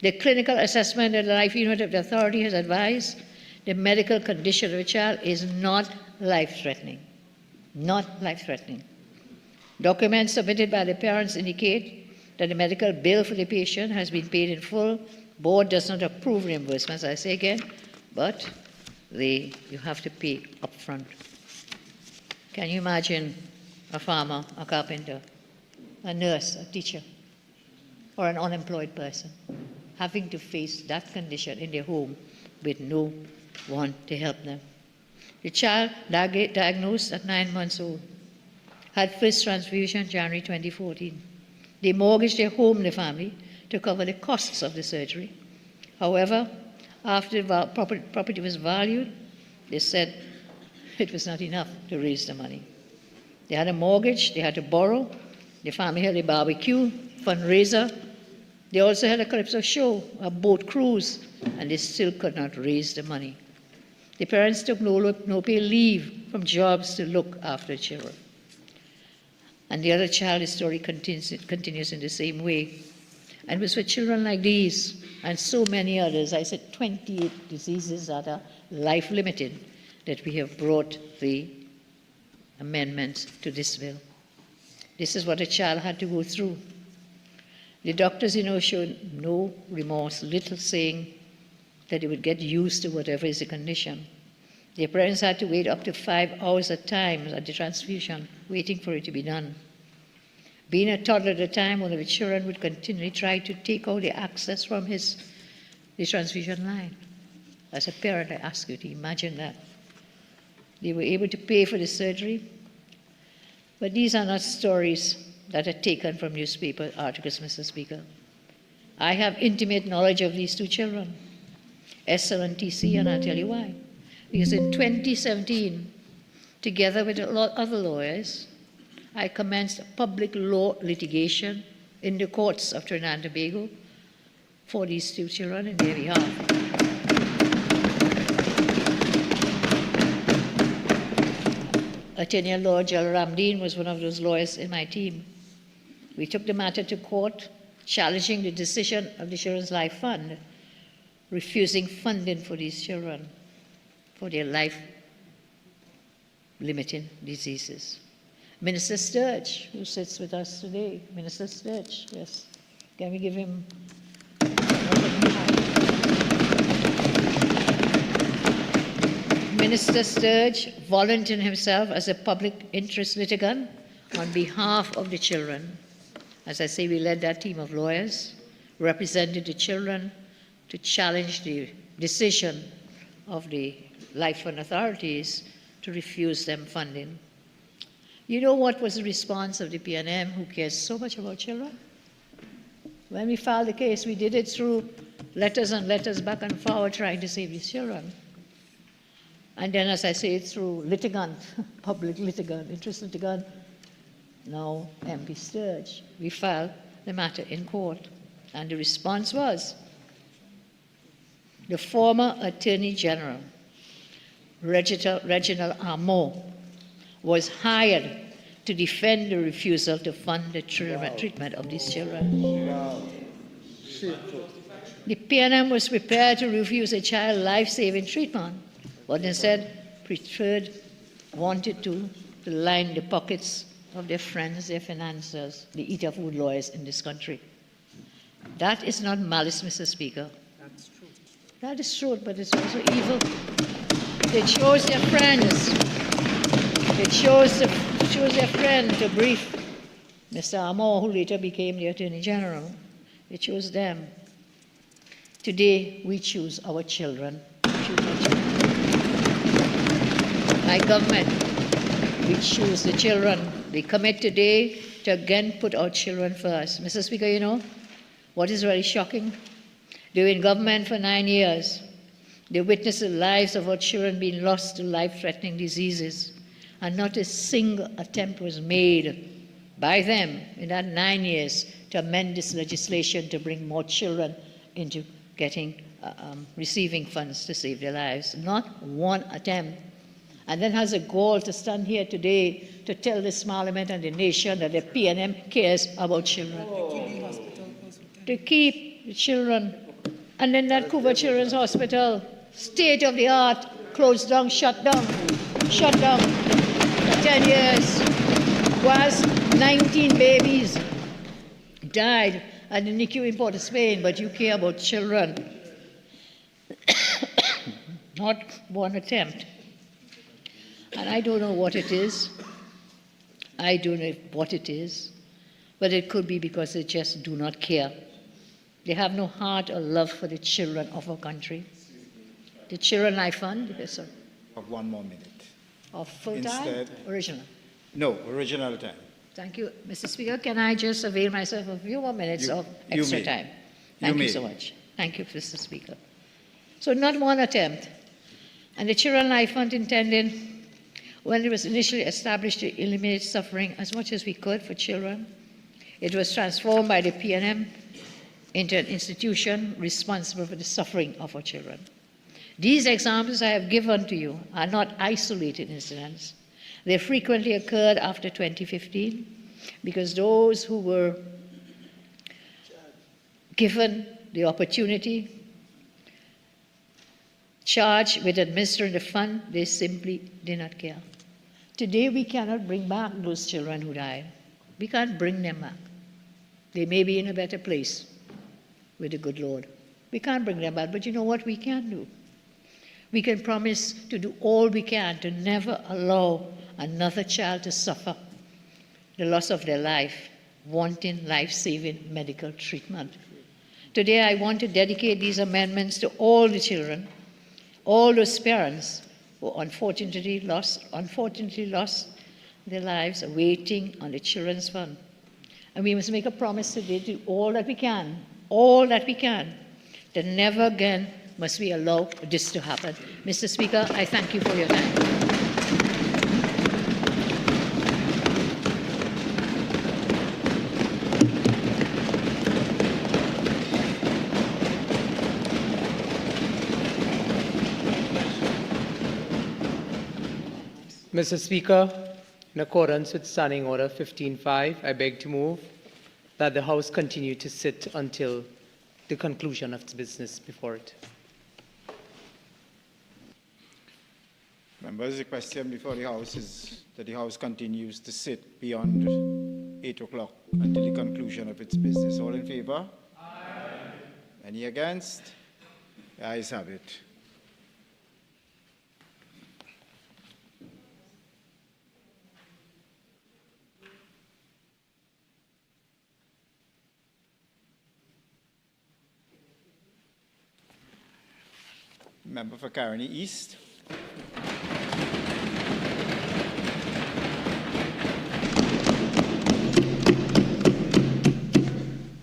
The clinical assessment of the life unit of the authority has advised the medical condition of a child is not life-threatening. Not life-threatening. Documents submitted by the parents indicate that the medical bill for the patient has been paid in full. Board does not approve reimbursements, I say again, but you have to pay upfront. Can you imagine a farmer, a carpenter, a nurse, a teacher, or an unemployed person having to face that condition in their home with no one to help them? The child diagnosed at 9 months old had first transfusion January 2014. They mortgaged their home in the family to cover the costs of the surgery. However, after the property was valued, they said it was not enough to raise the money. They had a mortgage, they had to borrow, the family had a barbecue, fundraiser. They also had a calypso show, a boat cruise, and they still could not raise the money. The parents took no pay leave from jobs to look after children. And the other child's story continues in the same way. And it was for children like these and so many others, I said 28 diseases that are life-limited, that we have brought the amendments to this bill. This is what a child had to go through. The doctors, showed no remorse, little saying that they would get used to whatever is the condition. Their parents had to wait up to 5 hours at times at the transfusion, waiting for it to be done. Being a toddler at the time, one of the children would continually try to take out the access from the transfusion line. As a parent, I ask you to imagine that. They were able to pay for the surgery, but these are not stories that are taken from newspaper articles, Mr. Speaker. I have intimate knowledge of these two children, Esther and TC, and I'll tell you why. Because in 2017, together with a lot of other lawyers, I commenced public law litigation in the courts of Trinidad and Tobago for these two children in their behalf. Attorney Law Jal Ramdeen was one of those lawyers in my team. We took the matter to court, challenging the decision of the Children's Life Fund, refusing funding for these children for their life-limiting diseases. Minister Sturge, who sits with us today, Minister Sturge, yes. Can we give him Minister Sturge volunteered himself as a public interest litigant on behalf of the children. As I say, we led that team of lawyers, represented the children to challenge the decision of the Life Fund authorities to refuse them funding. You know what was the response of the PNM, who cares so much about children? When we filed the case, we did it through letters and letters back and forward trying to save these children. And then, as I say, through litigant, public litigant, interest litigant, now MP Sturge, we filed the matter in court. And the response was, the former Attorney General, Reginald Armour, was hired to defend the refusal to fund the treatment of these children. The PNM was prepared to refuse a child life-saving treatment, but instead wanted to line the pockets of their friends, their financiers, the eat-of-food lawyers in this country. That is not malice, Mr. Speaker. That's true. That is true, but it's also evil. They chose their friends. They chose their friend to brief Mr. Amor, who later became the Attorney General. They chose them. Today, we choose our children. My government, we choose the children. We commit today to again put our children first. Mr. Speaker, you know, what is very shocking? They were in government for 9 years. They witnessed the lives of our children being lost to life-threatening diseases, and not a single attempt was made by them in that 9 years to amend this legislation to bring more children into receiving funds to save their lives. Not one attempt. And then has a goal to stand here today to tell this Parliament and the nation that the PNM cares about children. To keep the children. And then that Cougar Children's Hospital, state of the art, closed down, shut down for 10 years, whilst 19 babies died at the NICU in Port of Spain, but you care about children. Not one attempt. And I don't know what it is. I don't know what it is, but it could be because they just do not care. They have no heart or love for the children of our country. The Children Life Fund, yes, sir. Of 1 more minute. Of full time? Instead, original. No, original time. Thank you. Mr. Speaker, can I just avail myself of a few more minutes of extra time? Thank you so much. Thank you, Mr. Speaker. So not one attempt. And the Children Life Fund intended, when it was initially established to eliminate suffering as much as we could for children, it was transformed by the PNM into an institution responsible for the suffering of our children. These examples I have given to you are not isolated incidents. They frequently occurred after 2015 because those who were given the opportunity, charged with administering the fund, they simply did not care. Today we cannot bring back those children who died. We can't bring them back. They may be in a better place with the good Lord. We can't bring them back, but you know what we can do? We can promise to do all we can to never allow another child to suffer the loss of their life, wanting life-saving medical treatment. Today, I want to dedicate these amendments to all the children, all those parents who unfortunately lost their lives waiting on the Children's Fund. And we must make a promise today to do all that we can, that never again must we allow this to happen. Mr. Speaker, I thank you for your time. Mr. Speaker, in accordance with Standing Order 15.5, I beg to move that the House continue to sit until the conclusion of the business before it. Members, the question before the House is that the House continues to sit beyond 8 o'clock until the conclusion of its business. All in favor? Aye. Any against? The ayes have it. Member for Caroni East.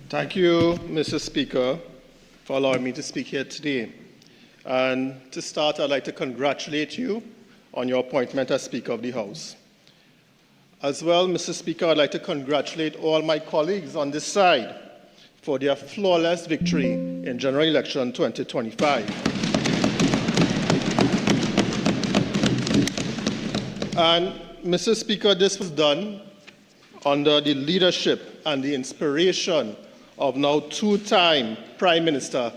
Thank you, Mr. Speaker, for allowing me to speak here today. And to start, I'd like to congratulate you on your appointment as Speaker of the House. As well, Mr. Speaker, I'd like to congratulate all my colleagues on this side for their flawless victory in General Election 2025. And, Mr. Speaker, this was done under the leadership and the inspiration of now two-time Prime Minister,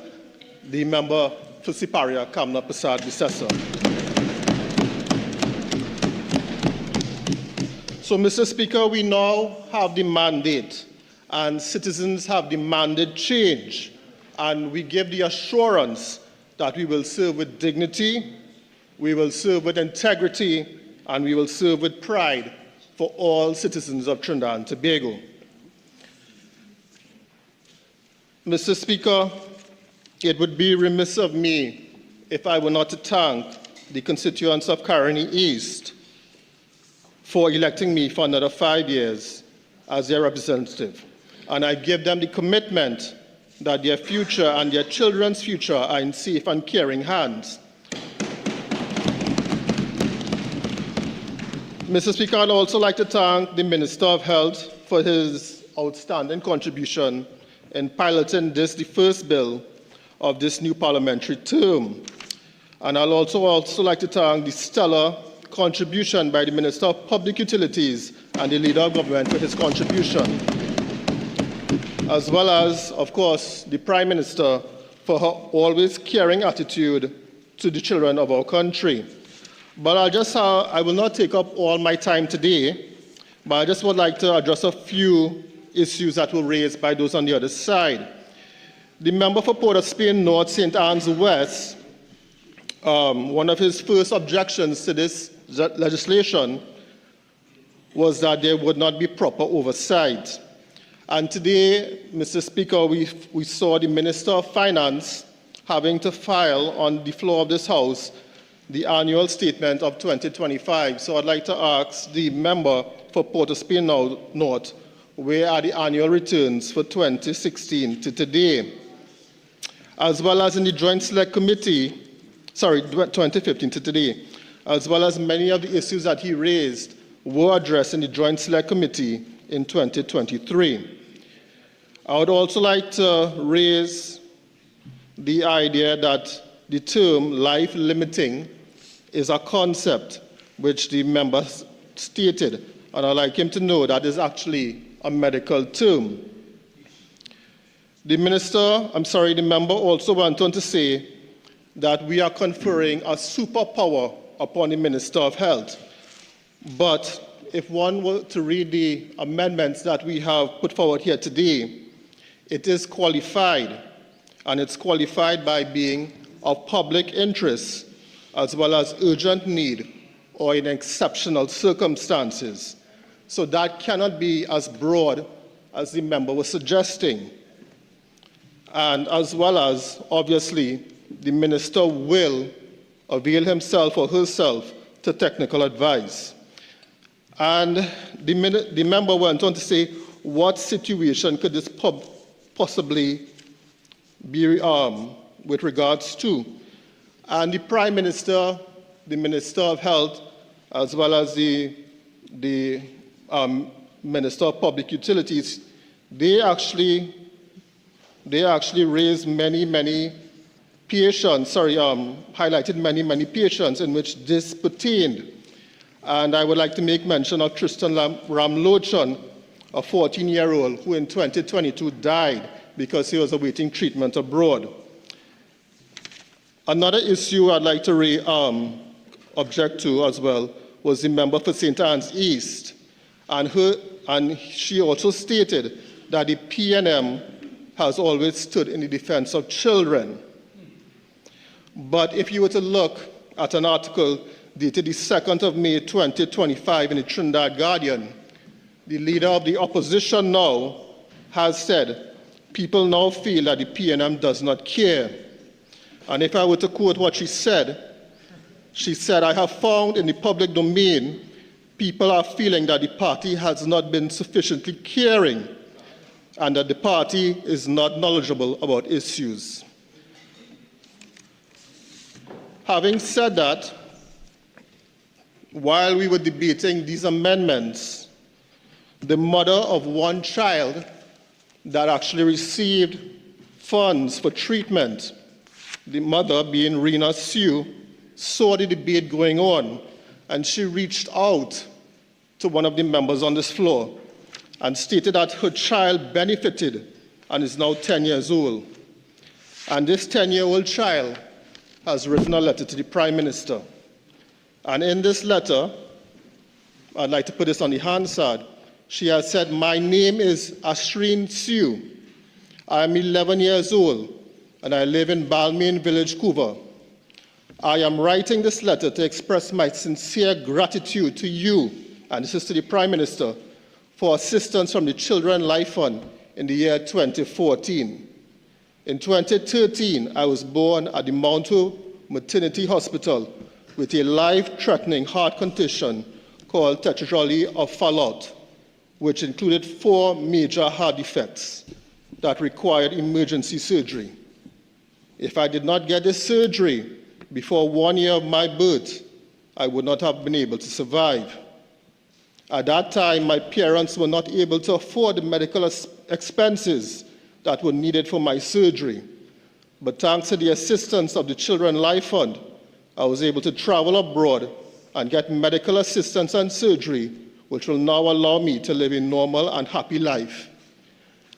the member for Siparia, Kamna Prasad Bisesa. So, Mr. Speaker, we now have the mandate, and citizens have demanded change, and we give the assurance that we will serve with dignity, we will serve with integrity, and we will serve with pride for all citizens of Trinidad and Tobago. Mr. Speaker, it would be remiss of me if I were not to thank the constituents of Caroni East for electing me for another 5 years as their representative. And I give them the commitment that their future and their children's future are in safe and caring hands. Mr. Speaker, I'd also like to thank the Minister of Health for his outstanding contribution in piloting this, the first bill of this new parliamentary term. And I'll also like to thank the stellar contribution by the Minister of Public Utilities and the Leader of Government for his contribution, as well as, of course, the Prime Minister for her always caring attitude to the children of our country. But I will not take up all my time today, but I just would like to address a few issues that were raised by those on the other side. The member for Port of Spain North, St. Anne's West, one of his first objections to this legislation was that there would not be proper oversight. And today, Mr. Speaker, we saw the Minister of Finance having to file on the floor of this House the annual statement of 2025. So I'd like to ask the member for Port of Spain North, where are the annual returns for 2016 to today? As well as in the Joint Select Committee, 2015 to today, as well as many of the issues that he raised were addressed in the Joint Select Committee in 2023. I would also like to raise the idea that the term life limiting is a concept which the member stated, and I'd like him to know that is actually a medical term. The member also went on to say that we are conferring a superpower upon the Minister of Health. But if one were to read the amendments that we have put forward here today, it is qualified, and it's qualified by being of public interest as well as urgent need or in exceptional circumstances. So that cannot be as broad as the member was suggesting. And as well as, obviously, the minister will avail himself or herself to technical advice. And the member went on to say, what situation could this possibly be with regards to? And the Prime Minister, the Minister of Health, as well as the Minister of Public Utilities, they actually raised many patients, highlighted many patients in which this pertained. And I would like to make mention of Tristan Ramlochan, a 14-year-old who in 2022 died because he was awaiting treatment abroad. Another issue I'd like to object to as well was the member for St. Anne's East. And she also stated that the PNM has always stood in the defense of children. But if you were to look at an article dated the 2nd of May 2025 in the Trinidad Guardian, the leader of the opposition now has said, people now feel that the PNM does not care. And if I were to quote what she said, I have found in the public domain, people are feeling that the party has not been sufficiently caring and that the party is not knowledgeable about issues. Having said that, while we were debating these amendments, the mother of one child that actually received funds for treatment, the mother being Rena Sue, saw the debate going on, and she reached out to one of the members on this floor and stated that her child benefited and is now 10 years old. And this 10-year-old child has written a letter to the Prime Minister. And in this letter, I'd like to put this on the Hansard. She has said, my name is Ashreen Sue. I am 11 years old, and I live in Balmain Village, Couva. I am writing this letter to express my sincere gratitude to you, and this is to the Prime Minister, for assistance from the Children Life Fund in the year 2014. In 2013, I was born at the Mount Hope Maternity Hospital with a life-threatening heart condition called tetralogy of Fallot, which included 4 major heart defects that required emergency surgery. If I did not get this surgery before 1 year of my birth, I would not have been able to survive. At that time, my parents were not able to afford the medical expenses that were needed for my surgery. But thanks to the assistance of the Children Life Fund, I was able to travel abroad and get medical assistance and surgery, which will now allow me to live a normal and happy life.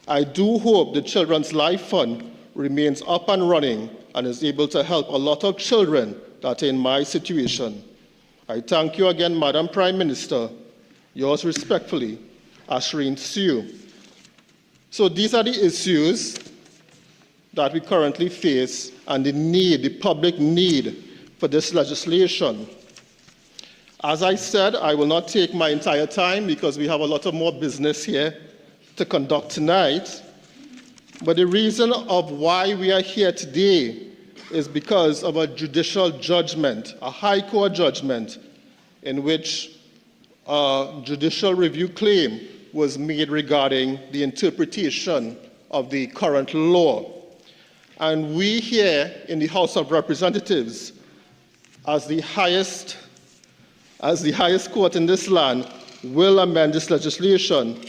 I do hope the Children's Life Fund remains up and running and is able to help a lot of children that are in my situation. I thank you again, Madam Prime Minister. Yours respectfully, Ashreen Sue. So these are the issues that we currently face and the public need for this legislation. As I said, I will not take my entire time because we have a lot of more business here to conduct tonight. But the reason of why we are here today is because of a judicial judgment, a High Court judgment, in which a judicial review claim was made regarding the interpretation of the current law. And we here in the House of Representatives, as the highest court in this land, will amend this legislation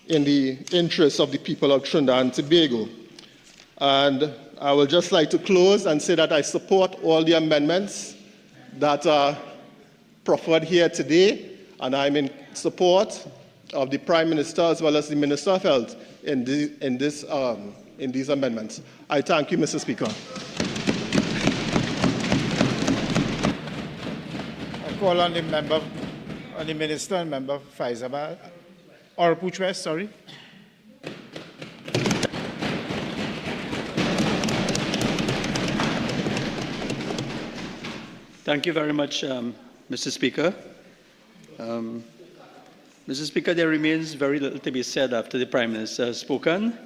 in the interest of the people of Trinidad and Tobago. And I would just like to close and say that I support all the amendments that are proffered here today, and I'm in support of the Prime Minister as well as the Minister of Health in these amendments. I thank you, Mr. Speaker. I call on the member, on the Minister and Member Faizabad, or Puchwest, sorry. Thank you very much, Mr. Speaker. Mr. Speaker, there remains very little to be said after the Prime Minister has spoken.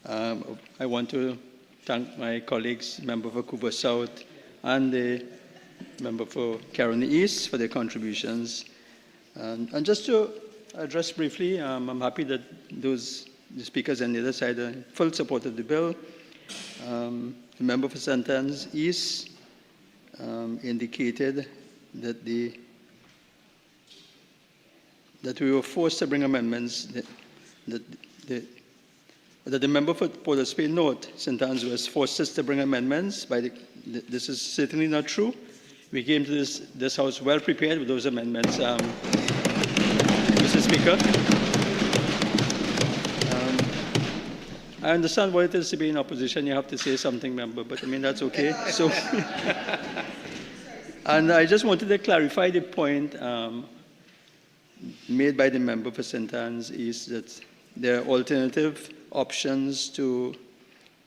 I want to thank my colleagues, member for Couva South and the member for Caroni East for their contributions. And just to address briefly, I'm happy that the speakers on the other side are in full support of the bill. The member for St. Anne's East indicated that we were forced to bring amendments that the member for Port of Spain North, St. Anne's West, forced us to bring amendments. This is certainly not true. We came to this House well prepared with those amendments, Mr. Speaker. I understand what it is to be in opposition. You have to say something, member, but I mean, that's okay. So, and I just wanted to clarify the point made by the member for St. Anne's East that there are alternative options to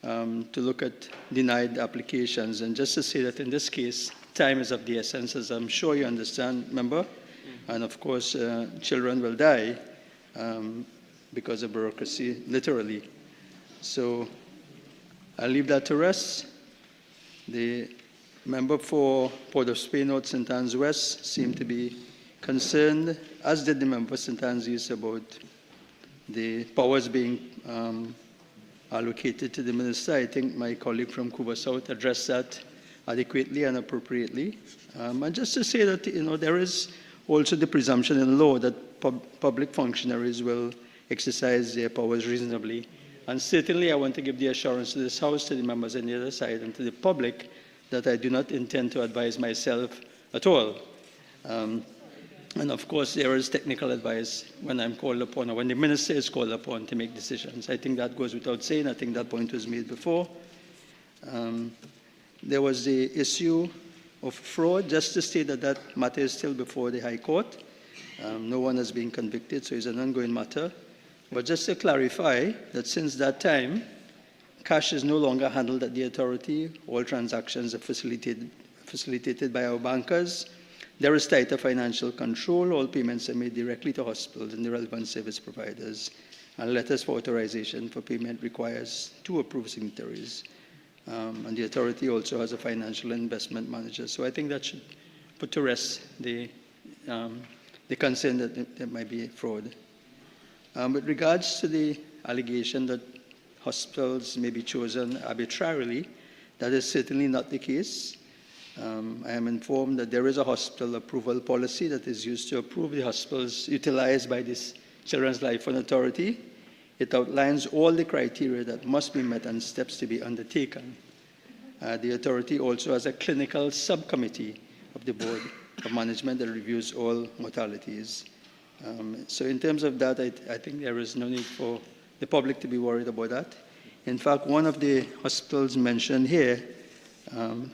look at denied applications. And just to say that in this case, time is of the essence, as I'm sure you understand, member. And of course, children will die because of bureaucracy, literally. So I'll leave that to rest. The member for Port of Spain North, St. Anne's West seemed to be concerned, as did the member for St. Anne's East, about the powers being allocated to the minister. I think my colleague from Couva South addressed that adequately and appropriately. And just to say that, there is also the presumption in law that public functionaries will exercise their powers reasonably. And certainly I want to give the assurance to this House, to the members on the other side, and to the public that I do not intend to advise myself at all. And of course, there is technical advice when I'm called upon, or when the minister is called upon to make decisions. I think that goes without saying. I think that point was made before. There was the issue of fraud. Just to state that that matter is still before the High Court. No one has been convicted, so it's an ongoing matter. But just to clarify that since that time, cash is no longer handled at the authority. All transactions are facilitated by our bankers. There is tighter financial control. All payments are made directly to hospitals and the relevant service providers. And letters for authorization for payment requires 2 approved signatories. And the authority also has a financial investment manager. So I think that should put to rest the concern that there might be fraud. With regards to the allegation that hospitals may be chosen arbitrarily, that is certainly not the case. I am informed that there is a hospital approval policy that is used to approve the hospitals utilized by this Children's Life Fund Authority. It outlines all the criteria that must be met and steps to be undertaken. The authority also has a clinical subcommittee of the Board of Management that reviews all modalities. So in terms of that, I think there is no need for the public to be worried about that. In fact, one of the hospitals mentioned here,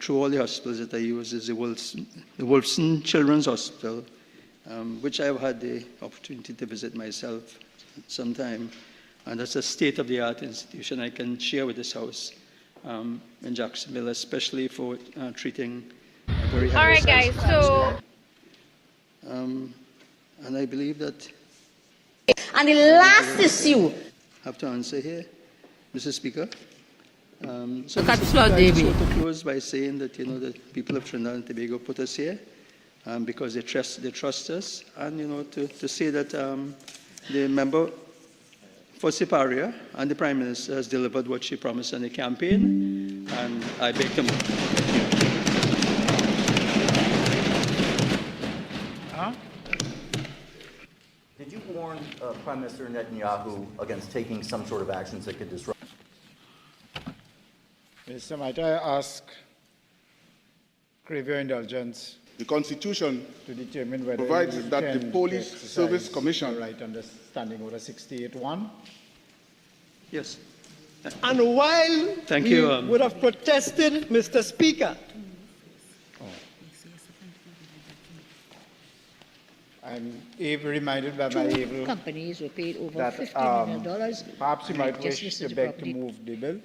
through all the hospitals that I use, is the Wolfson Children's Hospital, which I've had the opportunity to visit myself sometime. And that's a state-of-the-art institution I can share with this House in Jacksonville, especially for treating very high risk. All right, guys, so... And I believe that... And the last issue... I have to answer here, Mr. Speaker. So Look at Mr. flood, Speaker, I just David. want to close by saying that, the people of Trinidad and Tobago put us here because they trust us. And, to say that the member for Siparia and the Prime Minister has delivered what she promised on the campaign, and I beg to move. Did you warn Prime Minister Netanyahu against taking some sort of actions that could disrupt? Mr. might I ask, crave your indulgence, The Constitution to determine whether provides you that the intend to Police exercise Service Commission... the right under Standing Order 68-1? Yes. And while Thank we you, would have protested, Mr. Speaker, I'm reminded by my Two able companies were paid over that $50 million. perhaps you and I might just wish listed to the beg to property. move the bill.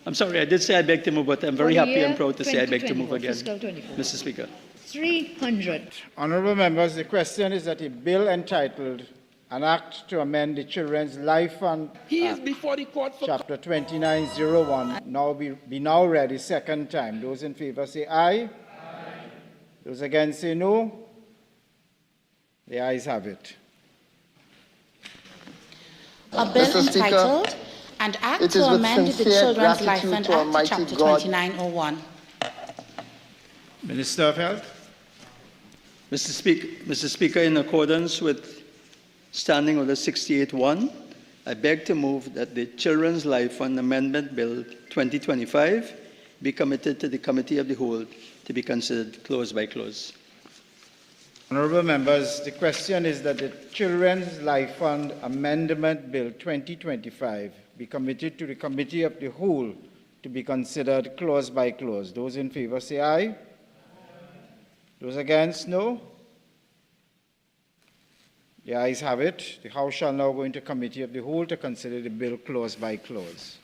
I'm sorry, I did say I beg to move, but I'm very For the happy and year proud to say I beg to move 2024, again, fiscal 24. Mr. Speaker. 300. Honourable members, the question is that a bill entitled An Act to Amend the Children's Life Fund he is Act, before the court for... Chapter 2901, now be now read a second time. Those in favour say aye. Aye. Those against say no. The ayes have it. A bill Mr. Speaker, entitled An Act it to is with Amend the sincere Children's Life gratitude Fund to Act, Almighty Chapter God. 2901. Minister of Health. Mr. Speaker, in accordance with Standing Order 68-1, I beg to move that the Children's Life Fund Amendment Bill 2025 be committed to the Committee of the Whole to be considered clause by clause. Honourable members, the question is that the Children's Life Fund Amendment Bill 2025 be committed to the Committee of the Whole to be considered clause by clause. Those in favour say aye. Those against, no. The ayes have it. The House shall now go into Committee of the Whole to consider the bill clause by clause.